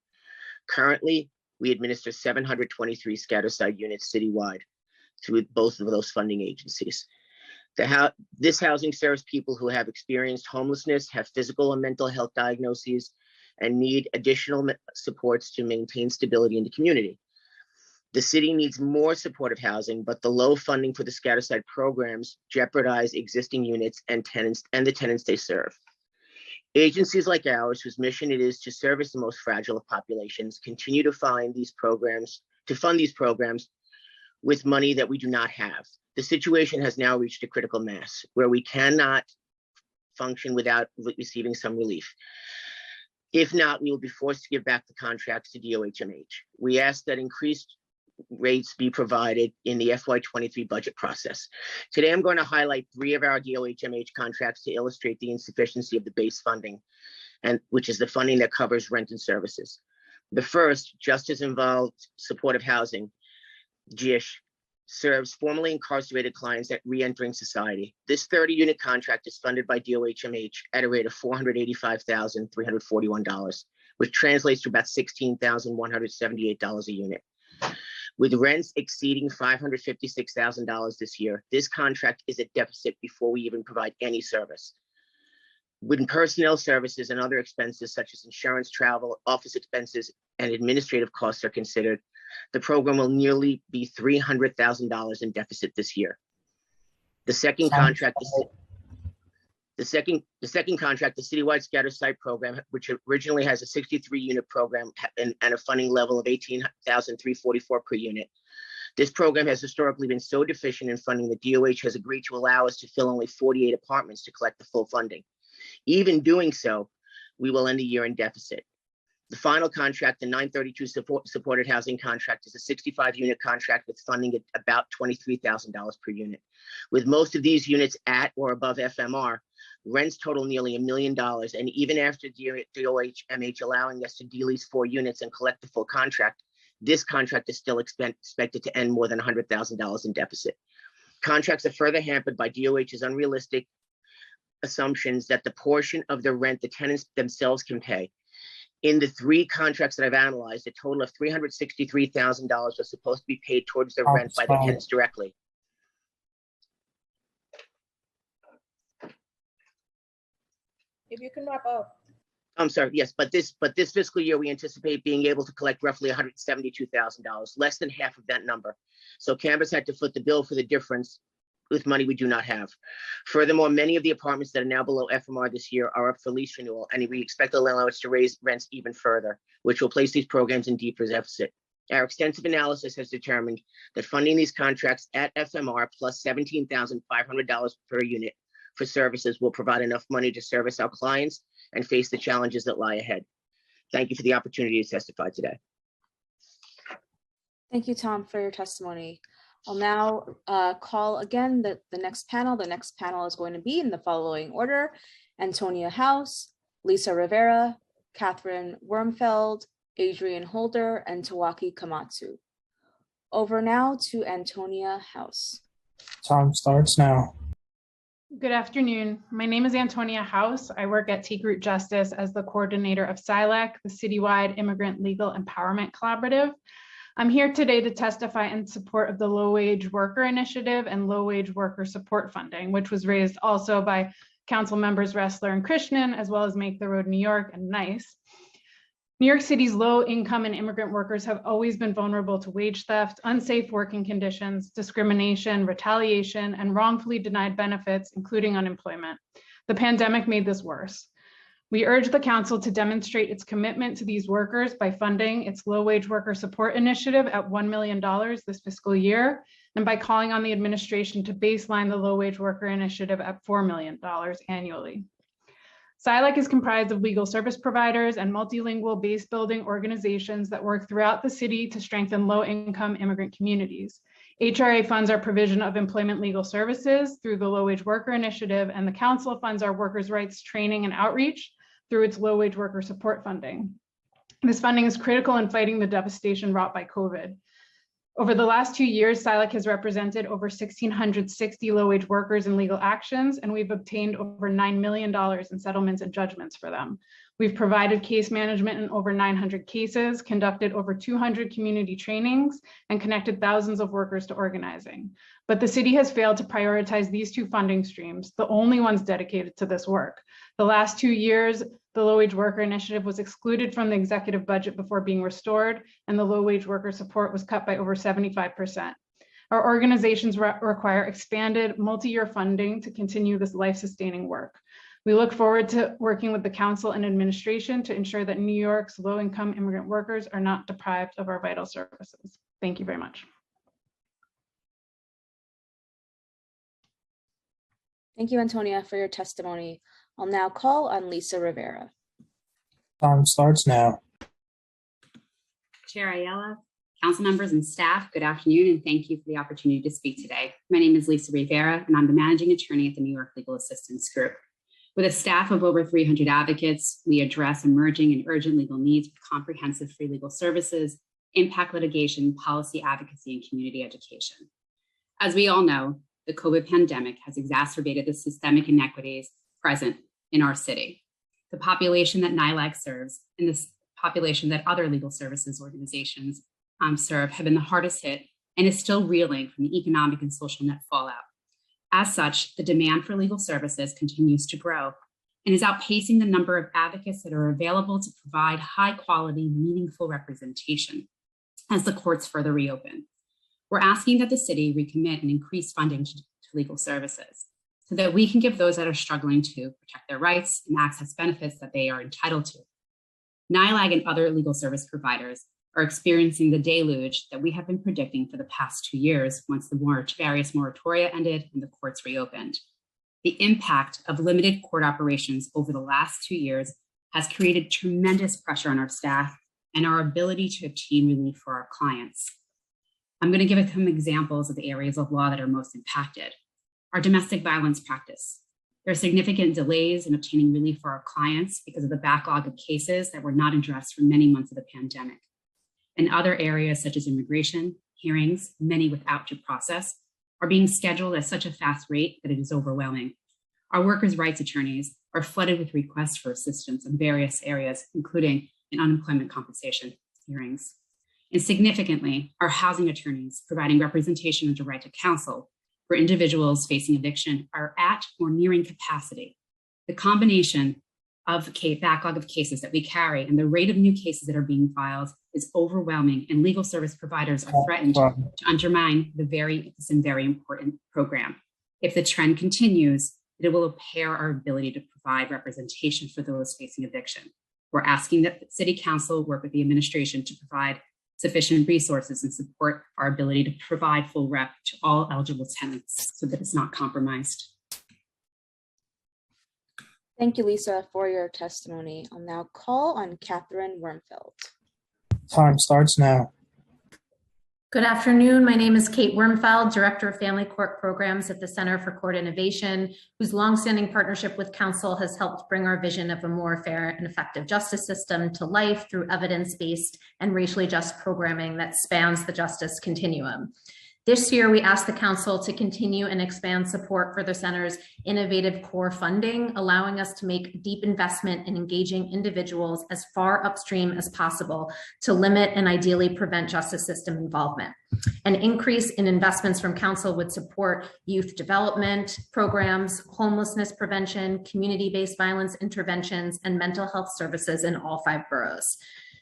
Currently, we administer 723 scatter site units citywide through both of those funding agencies. This housing serves people who have experienced homelessness, have physical and mental health diagnoses, and need additional supports to maintain stability in the community. The city needs more supportive housing, but the low funding for the scatter site programs jeopardize existing units and the tenants they serve. Agencies like ours, whose mission it is to service the most fragile of populations, continue to fund these programs with money that we do not have. The situation has now reached a critical mass where we cannot function without receiving some relief. If not, we will be forced to give back the contracts to DOHMH. We ask that increased rates be provided in the FY23 budget process. Today, I'm going to highlight 3 of our DOHMH contracts to illustrate the insufficiency of the base funding, and which is the funding that covers rent and services. The first, Justice Involved Supportive Housing, JISH, serves formerly incarcerated clients at re-entering society. This 30-unit contract is funded by DOHMH at a rate of $485,341, which translates to about $16,178 a unit. With rents exceeding $556,000 this year, this contract is a deficit before we even provide any service. When personnel services and other expenses such as insurance, travel, office expenses, and administrative costs are considered, the program will nearly be $300,000 in deficit this year. The second contract, the citywide scatter site program, which originally has a 63-unit program and a funding level of $18,344 per unit. This program has historically been so deficient in funding that DOH has agreed to allow us to fill only 48 apartments to collect the full funding. Even doing so, we will end the year in deficit. The final contract, the 932 supported housing contract, is a 65-unit contract with funding at about $23,000 per unit. With most of these units at or above FMR, rents total nearly $1 million, and even after DOHMH allowing us to de-lease 4 units and collect the full contract, this contract is still expected to end more than $100,000 in deficit. Contracts are further hampered by DOH's unrealistic assumptions that the portion of the rent the tenants themselves can pay. In the 3 contracts that I've analyzed, a total of $363,000 was supposed to be paid towards the rent by the tenants directly. If you can wrap up. I'm sorry, yes, but this fiscal year, we anticipate being able to collect roughly $172,000, less than half of that number. So Canvas had to foot the bill for the difference with money we do not have. Furthermore, many of the apartments that are now below FMR this year are up for lease renewal, and we expect the landlords to raise rents even further, which will place these programs in deeper deficit. Our extensive analysis has determined that funding these contracts at FMR plus $17,500 per unit for services will provide enough money to service our clients and face the challenges that lie ahead. Thank you for the opportunity to testify today. Thank you, Tom, for your testimony. I'll now call again the next panel. The next panel is going to be in the following order: Antonia House, Lisa Rivera, Catherine Wormfeld, Adrian Holder, and Tawaki Kamatsu. Over now to Antonia House. Time starts now. Good afternoon. My name is Antonia House. I work at Take Root Justice as the coordinator of SILAC, the Citywide Immigrant Legal Empowerment Collaborative. I'm here today to testify in support of the Low Wage Worker Initiative and Low Wage Worker Support Funding, which was raised also by Council members Ressler and Krishnan, as well as Make the Road New York and NICE. New York City's low-income and immigrant workers have always been vulnerable to wage theft, unsafe working conditions, discrimination, retaliation, and wrongfully denied benefits, including unemployment. The pandemic made this worse. We urge the council to demonstrate its commitment to these workers by funding its low-wage worker support initiative at $1 million this fiscal year, and by calling on the administration to baseline the low-wage worker initiative at $4 million annually. SILAC is comprised of legal service providers and multilingual base building organizations that work throughout the city to strengthen low-income immigrant communities. HRA funds our provision of employment legal services through the Low Wage Worker Initiative, and the council funds our workers' rights training and outreach through its low wage worker support funding. This funding is critical in fighting the devastation wrought by COVID. Over the last 2 years, SILAC has represented over 1,660 low-wage workers in legal actions, and we've obtained over $9 million in settlements and judgments for them. We've provided case management in over 900 cases, conducted over 200 community trainings, and connected thousands of workers to organizing. But the city has failed to prioritize these 2 funding streams, the only ones dedicated to this work. The last 2 years, the Low Wage Worker Initiative was excluded from the executive budget before being restored, and the low wage worker support was cut by over 75%. Our organizations require expanded multi-year funding to continue this life-sustaining work. We look forward to working with the council and administration to ensure that New York's low-income immigrant workers are not deprived of our vital services. Thank you very much. Thank you, Antonia, for your testimony. I'll now call on Lisa Rivera. Time starts now. Chair Ayala, council members and staff, good afternoon, and thank you for the opportunity to speak today. My name is Lisa Rivera, and I'm the managing attorney at the New York Legal Assistance Group. With a staff of over 300 advocates, we address emerging and urgent legal needs with comprehensive free legal services, impact litigation, policy advocacy, and community education. As we all know, the COVID pandemic has exacerbated the systemic inequities present in our city. The population that NILAG serves and the population that other legal services organizations serve have been the hardest hit and is still reeling from the economic and social net fallout. As such, the demand for legal services continues to grow and is outpacing the number of advocates that are available to provide high quality, meaningful representation as the courts further reopen. We're asking that the city recommit and increase funding to legal services so that we can give those that are struggling to protect their rights and access benefits that they are entitled to. NILAG and other legal service providers are experiencing the deluge that we have been predicting for the past 2 years once the various moratoria ended and the courts reopened. The impact of limited court operations over the last 2 years has created tremendous pressure on our staff and our ability to obtain relief for our clients. I'm going to give some examples of the areas of law that are most impacted. Our domestic violence practice. There are significant delays in obtaining relief for our clients because of the backlog of cases that were not addressed for many months of the pandemic. And other areas such as immigration, hearings, many without due process, are being scheduled at such a fast rate that it is overwhelming. Our workers' rights attorneys are flooded with requests for assistance in various areas, including in unemployment compensation hearings. And significantly, our housing attorneys providing representation under right to counsel for individuals facing eviction are at or nearing capacity. The combination of the backlog of cases that we carry and the rate of new cases that are being filed is overwhelming, and legal service providers are threatened to undermine this very important program. If the trend continues, it will impair our ability to provide representation for those facing eviction. We're asking that the City Council work with the administration to provide sufficient resources and support our ability to provide full rep to all eligible tenants so that it's not compromised. Thank you, Lisa, for your testimony. I'll now call on Catherine Wormfeld. Time starts now. Good afternoon. My name is Kate Wormfeld, Director of Family Court Programs at the Center for Court Innovation, whose longstanding partnership with Council has helped bring our vision of a more fair and effective justice system to life through evidence-based and racially just programming that spans the justice continuum. This year, we asked the Council to continue and expand support for the Center's innovative core funding, allowing us to make deep investment in engaging individuals as far upstream as possible to limit and ideally prevent justice system involvement. An increase in investments from Council would support youth development programs, homelessness prevention, community-based violence interventions, and mental health services in all 5 boroughs.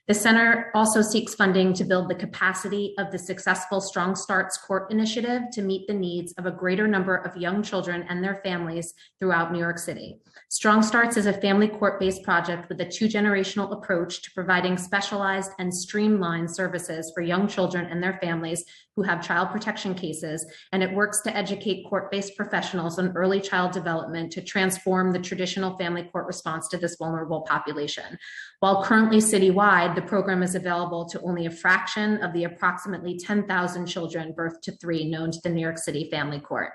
The Center also seeks funding to build the capacity of the successful Strong Starts Court Initiative to meet the needs of a greater number of young children and their families throughout New York City. Strong Starts is a family court-based project with a 2-generational approach to providing specialized and streamlined services for young children and their families who have child protection cases, and it works to educate court-based professionals on early child development to transform the traditional family court response to this vulnerable population. While currently citywide, the program is available to only a fraction of the approximately 10,000 children birth to 3 known to the New York City Family Court.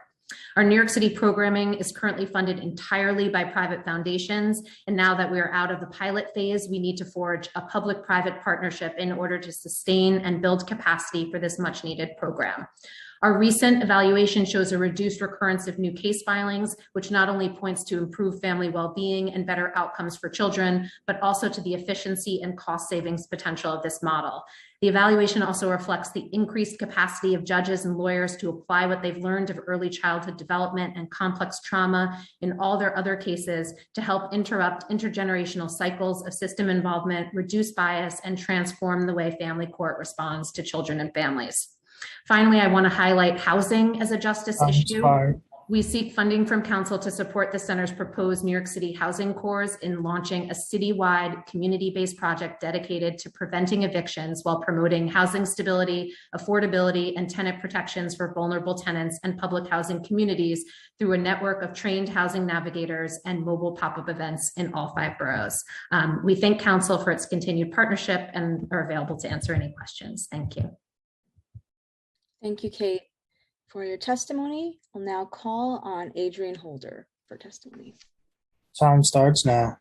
Our New York City programming is currently funded entirely by private foundations, and now that we are out of the pilot phase, we need to forge a public-private partnership in order to sustain and build capacity for this much-needed program. Our recent evaluation shows a reduced recurrence of new case filings, which not only points to improved family well-being and better outcomes for children, but also to the efficiency and cost savings potential of this model. The evaluation also reflects the increased capacity of judges and lawyers to apply what they've learned of early childhood development and complex trauma in all their other cases to help interrupt intergenerational cycles of system involvement, reduce bias, and transform the way family court responds to children and families. Finally, I want to highlight housing as a justice issue. We seek funding from council to support the center's proposed New York City housing cores in launching a citywide community-based project dedicated to preventing evictions while promoting housing stability, affordability, and tenant protections for vulnerable tenants and public housing communities through a network of trained housing navigators and mobile pop-up events in all 5 boroughs. We thank council for its continued partnership and are available to answer any questions. Thank you. Thank you, Kate, for your testimony. I'll now call on Adrian Holder for testimony. Time starts now.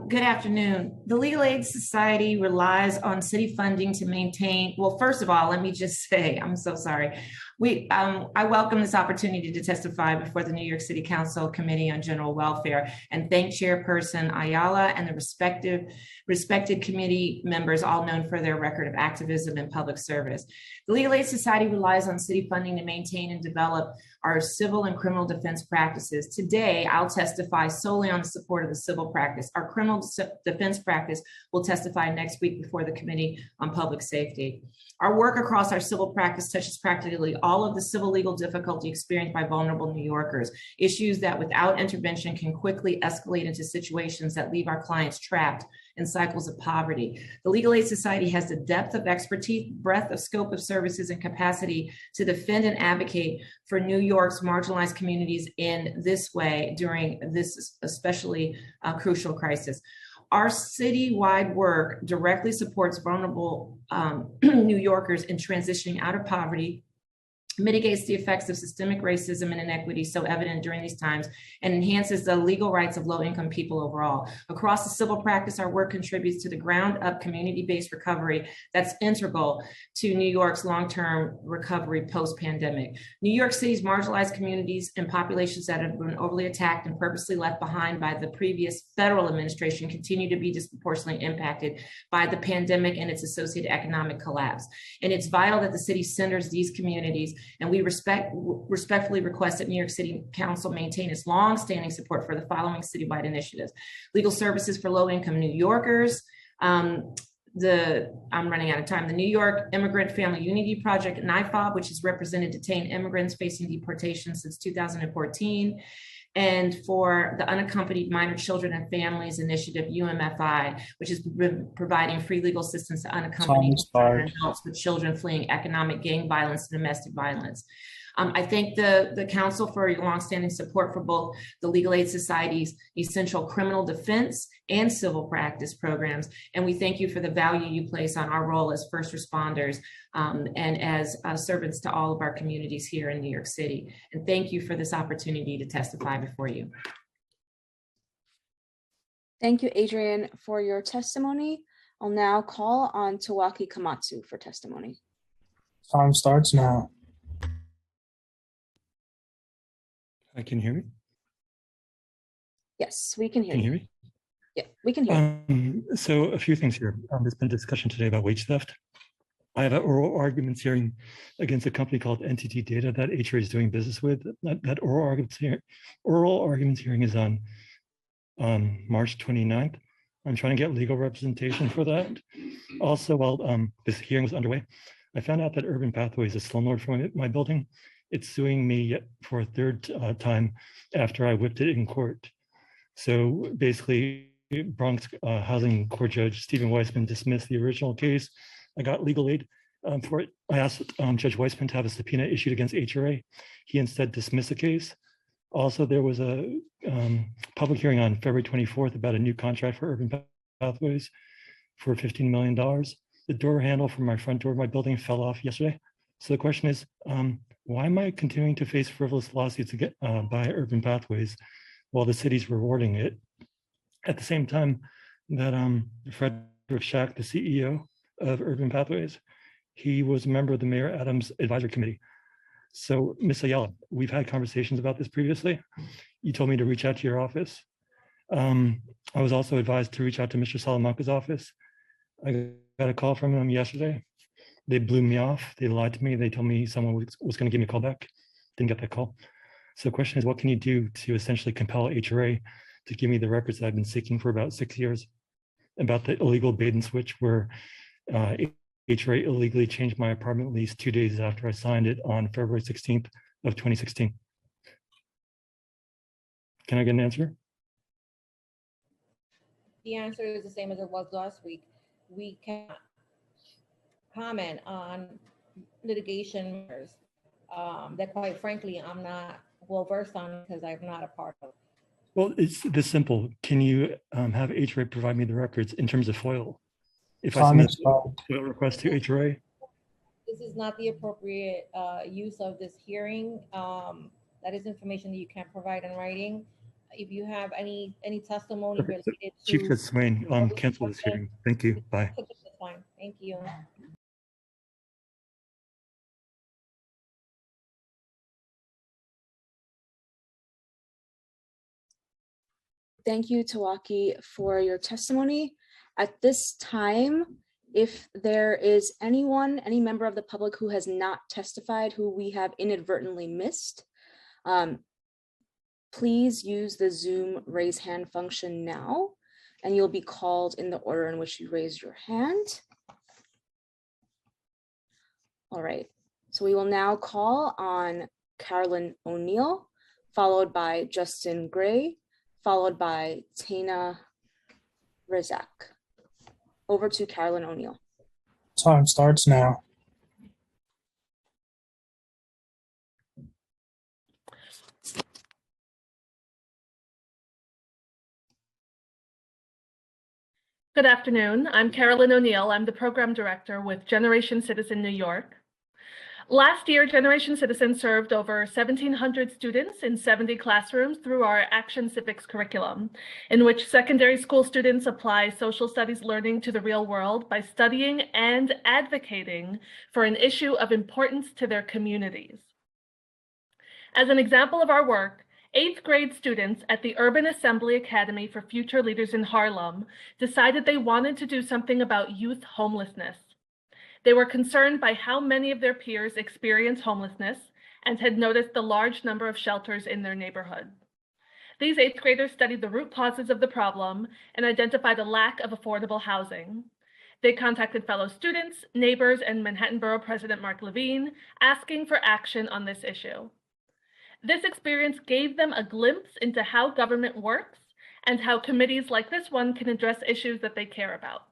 Good afternoon. The Legal Aid Society relies on city funding to maintain, well, first of all, let me just say, I'm so sorry. I welcome this opportunity to testify before the New York City Council Committee on General Welfare and thank Chairperson Ayala and the respected committee members, all known for their record of activism and public service. The Legal Aid Society relies on city funding to maintain and develop our civil and criminal defense practices. Today, I'll testify solely on the support of the civil practice. Our criminal defense practice will testify next week before the Committee on Public Safety. Our work across our civil practice touches practically all of the civil legal difficulty experienced by vulnerable New Yorkers, issues that without intervention can quickly escalate into situations that leave our clients trapped in cycles of poverty. The Legal Aid Society has the depth of expertise, breadth of scope of services, and capacity to defend and advocate for New York's marginalized communities in this way during this especially crucial crisis. Our citywide work directly supports vulnerable New Yorkers in transitioning out of poverty, mitigates the effects of systemic racism and inequity so evident during these times, and enhances the legal rights of low-income people overall. Across the civil practice, our work contributes to the ground-up community-based recovery that's integral to New York's long-term recovery post-pandemic. New York City's marginalized communities and populations that have been overly attacked and purposely left behind by the previous federal administration continue to be disproportionately impacted by the pandemic and its associated economic collapse. And it's vital that the city centers these communities, and we respectfully request that New York City Council maintain its long-standing support for the following citywide initiatives: legal services for low-income New Yorkers, I'm running out of time, the New York Immigrant Family Unity Project, NIFOB, which has represented detained immigrants facing deportation since 2014, and for the Unaccompanied Minor Children and Families Initiative, UMFI, which is providing free legal assistance to unaccompanied adults with children fleeing economic, gang violence, and domestic violence. I thank the council for your longstanding support for both the Legal Aid Society's essential criminal defense and civil practice programs. And we thank you for the value you place on our role as first responders and as servants to all of our communities here in New York City. And thank you for this opportunity to testify before you. Thank you, Adrian, for your testimony. I'll now call on Tawaki Komatsu for testimony. Time starts now. Can you hear me? Yes, we can hear you. you. Can you hear me? Yeah, we can hear you. So a few things here. There's been discussion today about wage theft. I have an oral arguments hearing against a company called NTT Data that HRA is doing business with. That oral arguments hearing is on March 29th. I'm trying to get legal representation for that. Also, while this hearing was underway, I found out that Urban Pathways, a slumlord from my building, it's suing me for a third time after I whipped it in court. So basically, Bronx Housing Court Judge Stephen Weissman dismissed the original case. I got legal aid for it. I asked Judge Weissman to have a subpoena issued against HRA. He instead dismissed the case. Also, there was a public hearing on February 24th about a new contract for Urban Pathways for $15 million. The door handle from my front door of my building fell off yesterday. So the question is, why am I continuing to face frivolous lawsuits by Urban Pathways while the city's rewarding it? At the same time that Frederick Schack, the CEO of Urban Pathways, he was a member of the Mayor Adams Advisory Committee. So, Ms. Ayala, we've had conversations about this previously. You told me to reach out to your office. I was also advised to reach out to Mr. Salamanca's office. I got a call from them yesterday. They blew me off. They lied to me. They told me someone was going to give me a call back. Didn't get that call. So the question is, what can you do to essentially compel HRA to give me the records that I've been seeking for about 6 years about the illegal bait and switch where HRA illegally changed my apartment lease 2 days after I signed it on February 16th of 2016. Can I get an answer? The answer is the same as it was last week. We cannot comment on litigation matters that, quite frankly, I'm not well versed on because I'm not a part of. Well, it's this simple. Can you have HRA provide me the records in terms of FOIL? If I submit a FOIL request to HRA? This is not the appropriate use of this hearing. That is information that you can't provide in writing. If you have any testimony Okay, related to Chief Judge Swain, cancel this hearing. Thank you. Bye. that's fine. Thank you. Thank you, Tawaki, for your testimony. At this time, if there is anyone, any member of the public who has not testified, who we have inadvertently missed, please use the Zoom raise hand function now, and you'll be called in the order in which you raised your hand. All right, so we will now call on Carolyn O'Neill, followed by Justin Gray, followed by Tana Rizak. Over to Carolyn O'Neill. Time starts now. Good afternoon. I'm Carolyn O'Neill. I'm the program director with Generation Citizen New York. Last year, Generation Citizen served over 1,700 students in 70 classrooms through our Action Civics curriculum, in which secondary school students apply social studies learning to the real world by studying and advocating for an issue of importance to their communities. As an example of our work, 8th grade students at the Urban Assembly Academy for Future Leaders in Harlem decided they wanted to do something about youth homelessness. They were concerned by how many of their peers experience homelessness and had noticed the large number of shelters in their neighborhood. These 8th graders studied the root causes of the problem and identified a lack of affordable housing. They contacted fellow students, neighbors, and Manhattan Borough President Mark Levine, asking for action on this issue. This experience gave them a glimpse into how government works and how committees like this one can address issues that they care about.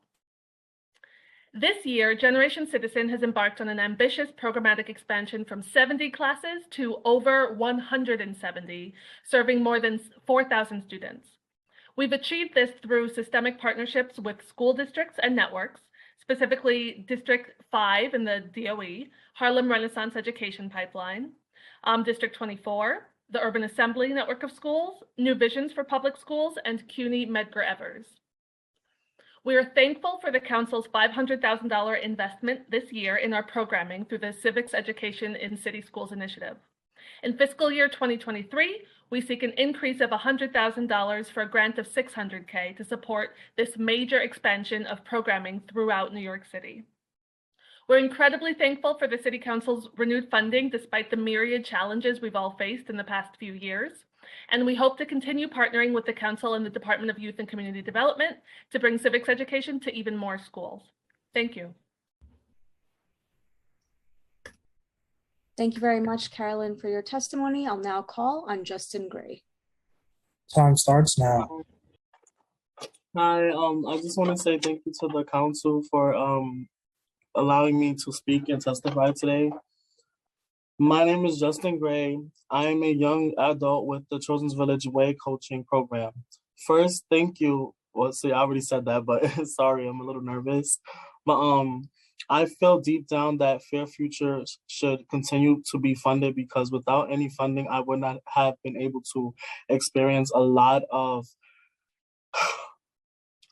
This year, Generation Citizen has embarked on an ambitious programmatic expansion from 70 classes to over 170, serving more than 4,000 students. We've achieved this through systemic partnerships with school districts and networks, specifically District 5 in the DOE, Harlem Renaissance Education Pipeline, District 24, the Urban Assembly Network of Schools, New Visions for Public Schools, and CUNY Medgar Evers. We are thankful for the Council's $500,000 investment this year in our programming through the Civics Education in City Schools initiative. In fiscal year 2023, we seek an increase of $100,000 for a grant of $600K to support this major expansion of programming throughout New York City. We're incredibly thankful for the City Council's renewed funding despite the myriad challenges we've all faced in the past few years. And we hope to continue partnering with the Council and the Department of Youth and Community Development to bring civics education to even more schools. Thank you. Thank you very much, Carolyn, for your testimony. I'll now call on Justin Gray. Time starts now. Hi, I just want to say thank you to the council for allowing me to speak and testify today. My name is Justin Gray. I am a young adult with the Children's Village Way coaching program. First, thank you. Well, see, I already said that, but sorry, I'm a little nervous. But I feel deep down that Fair Future should continue to be funded because without any funding, I would not have been able to experience a lot of,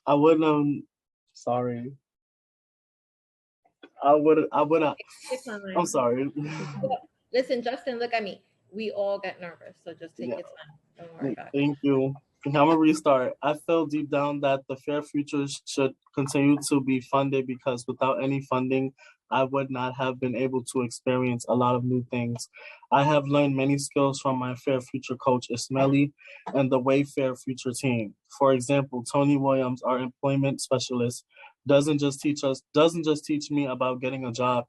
I would have I'm sorry. Listen, Justin, look at me. We all get nervous, so just take your time. Don't worry about it. Thank you. I'm gonna restart. I feel deep down that the Fair Future should continue to be funded because without any funding, I would not have been able to experience a lot of new things. I have learned many skills from my Fair Future coach, Ismaili, and the Wayfair Future team. For example, Tony Williams, our employment specialist, doesn't just teach me about getting a job,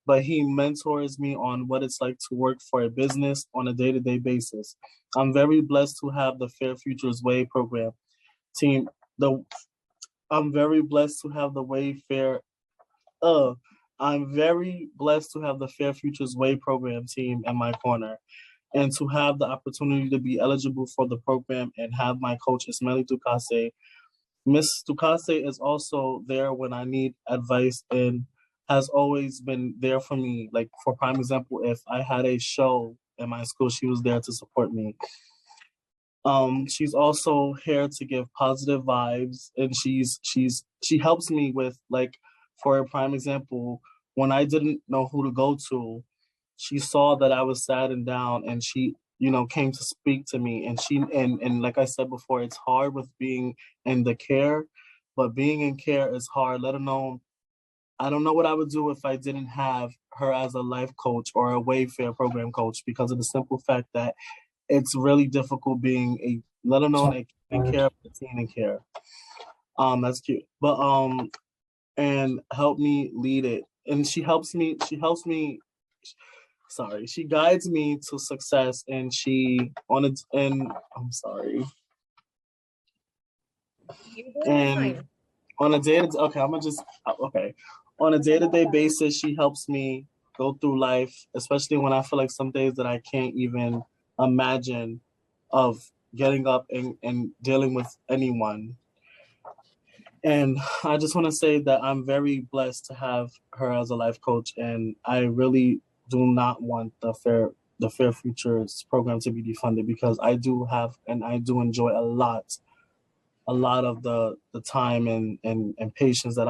but he mentors me on what it's like to work for a business on a day-to-day basis. I'm very blessed to have the Fair Futures Way program team. I'm very blessed to have the Wayfair. I'm very blessed to have the Fair Futures Way program team in my corner, and to have the opportunity to be eligible for the program and have my coach Ismaili Tukase. Miss Tukase is also there when I need advice and has always been there for me. Like, for prime example, if I had a show in my school, she was there to support me. She's also here to give positive vibes, and she helps me with, like, for a prime example, when I didn't know who to go to, she saw that I was sad and down, and she, came to speak to me. And and like I said before, it's hard with being in the care, but being in care is hard, let alone, I don't know what I would do if I didn't have her as a life coach or a Wayfair program coach, because of the simple fact that it's really difficult being let alone a in care, a teen in care. That's cute. But and help me lead it. And she guides me to success, and I'm sorry. And on a day-to-day basis, she helps me go through life, especially when I feel like some days that I can't even imagine of getting up and dealing with anyone. And I just want to say that I'm very blessed to have her as a life coach, and I really do not want the Fair Futures program to be defunded, because I do enjoy a lot of the time and patience that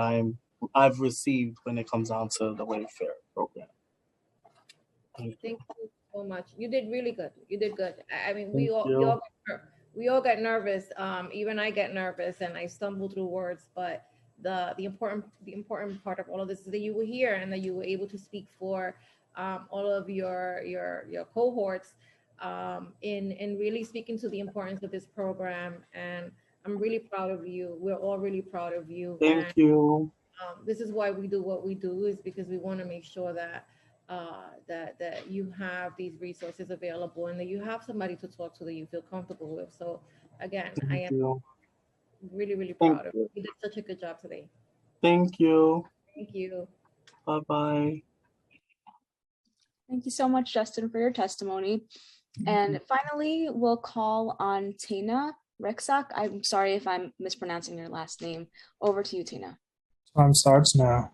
I've received when it comes down to the Wayfair program. Thank you so much. You did really good. You did good. I mean, we all get nervous. Even I get nervous and I stumble through words. But the important part of all of this is that you were here and that you were able to speak for all of your cohorts in really speaking to the importance of this program. And I'm really proud of you. We're all really proud of you. Thank you. This is why we do what we do, is because we want to make sure that that you have these resources available and that you have somebody to talk to that you feel comfortable with. So again, I am really, really proud of you. You did such a good job today. Thank you. Thank you. Bye-bye. Thank you so much, Justin, for your testimony. And finally, we'll call on Tina Rexak. I'm sorry if I'm mispronouncing your last name. Over to you, Tina. Time starts now.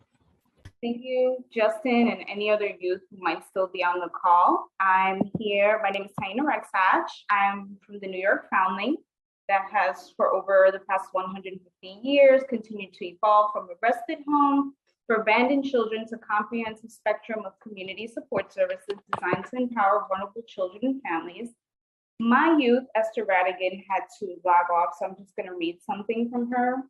Thank you, Justin, and any other youth who might still be on the call. I'm here. My name is Taina Rexach. I'm from the New York Foundling that has, for over the past 150 years, continued to evolve from a respite home for abandoned children to a comprehensive spectrum of community support services designed to empower vulnerable children and families. My youth, Esther Radigan, had to log off, so I'm just going to read something from her.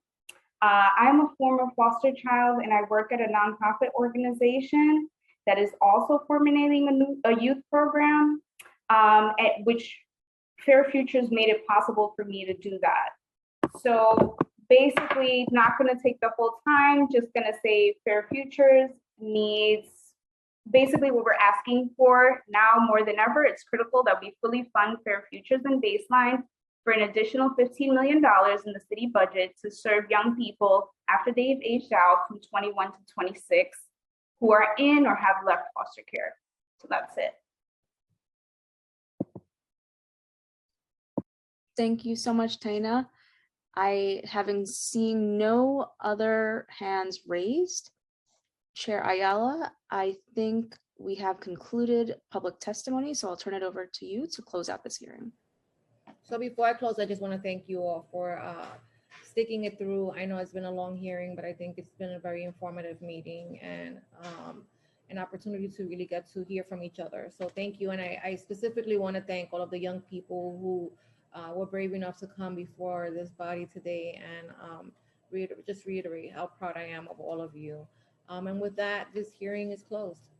I'm a former foster child, and I work at a nonprofit organization that is also formulating a youth program, at which Fair Futures made it possible for me to do that. So basically, not going to take the whole time, just going to say Fair Futures needs, basically what we're asking for now more than ever, it's critical that we fully fund Fair Futures and Baseline for an additional $15 million in the city budget to serve young people after they've aged out from 21 to 26 who are in or have left foster care. So that's it. Thank you so much, Taina. Having seen no other hands raised, Chair Ayala, I think we have concluded public testimony, so I'll turn it over to you to close out this hearing. So before I close, I just want to thank you all for sticking it through. I know it's been a long hearing, but I think it's been a very informative meeting and an opportunity to really get to hear from each other. So thank you. And I specifically want to thank all of the young people who were brave enough to come before this body today and just reiterate how proud I am of all of you. And with that, this hearing is closed.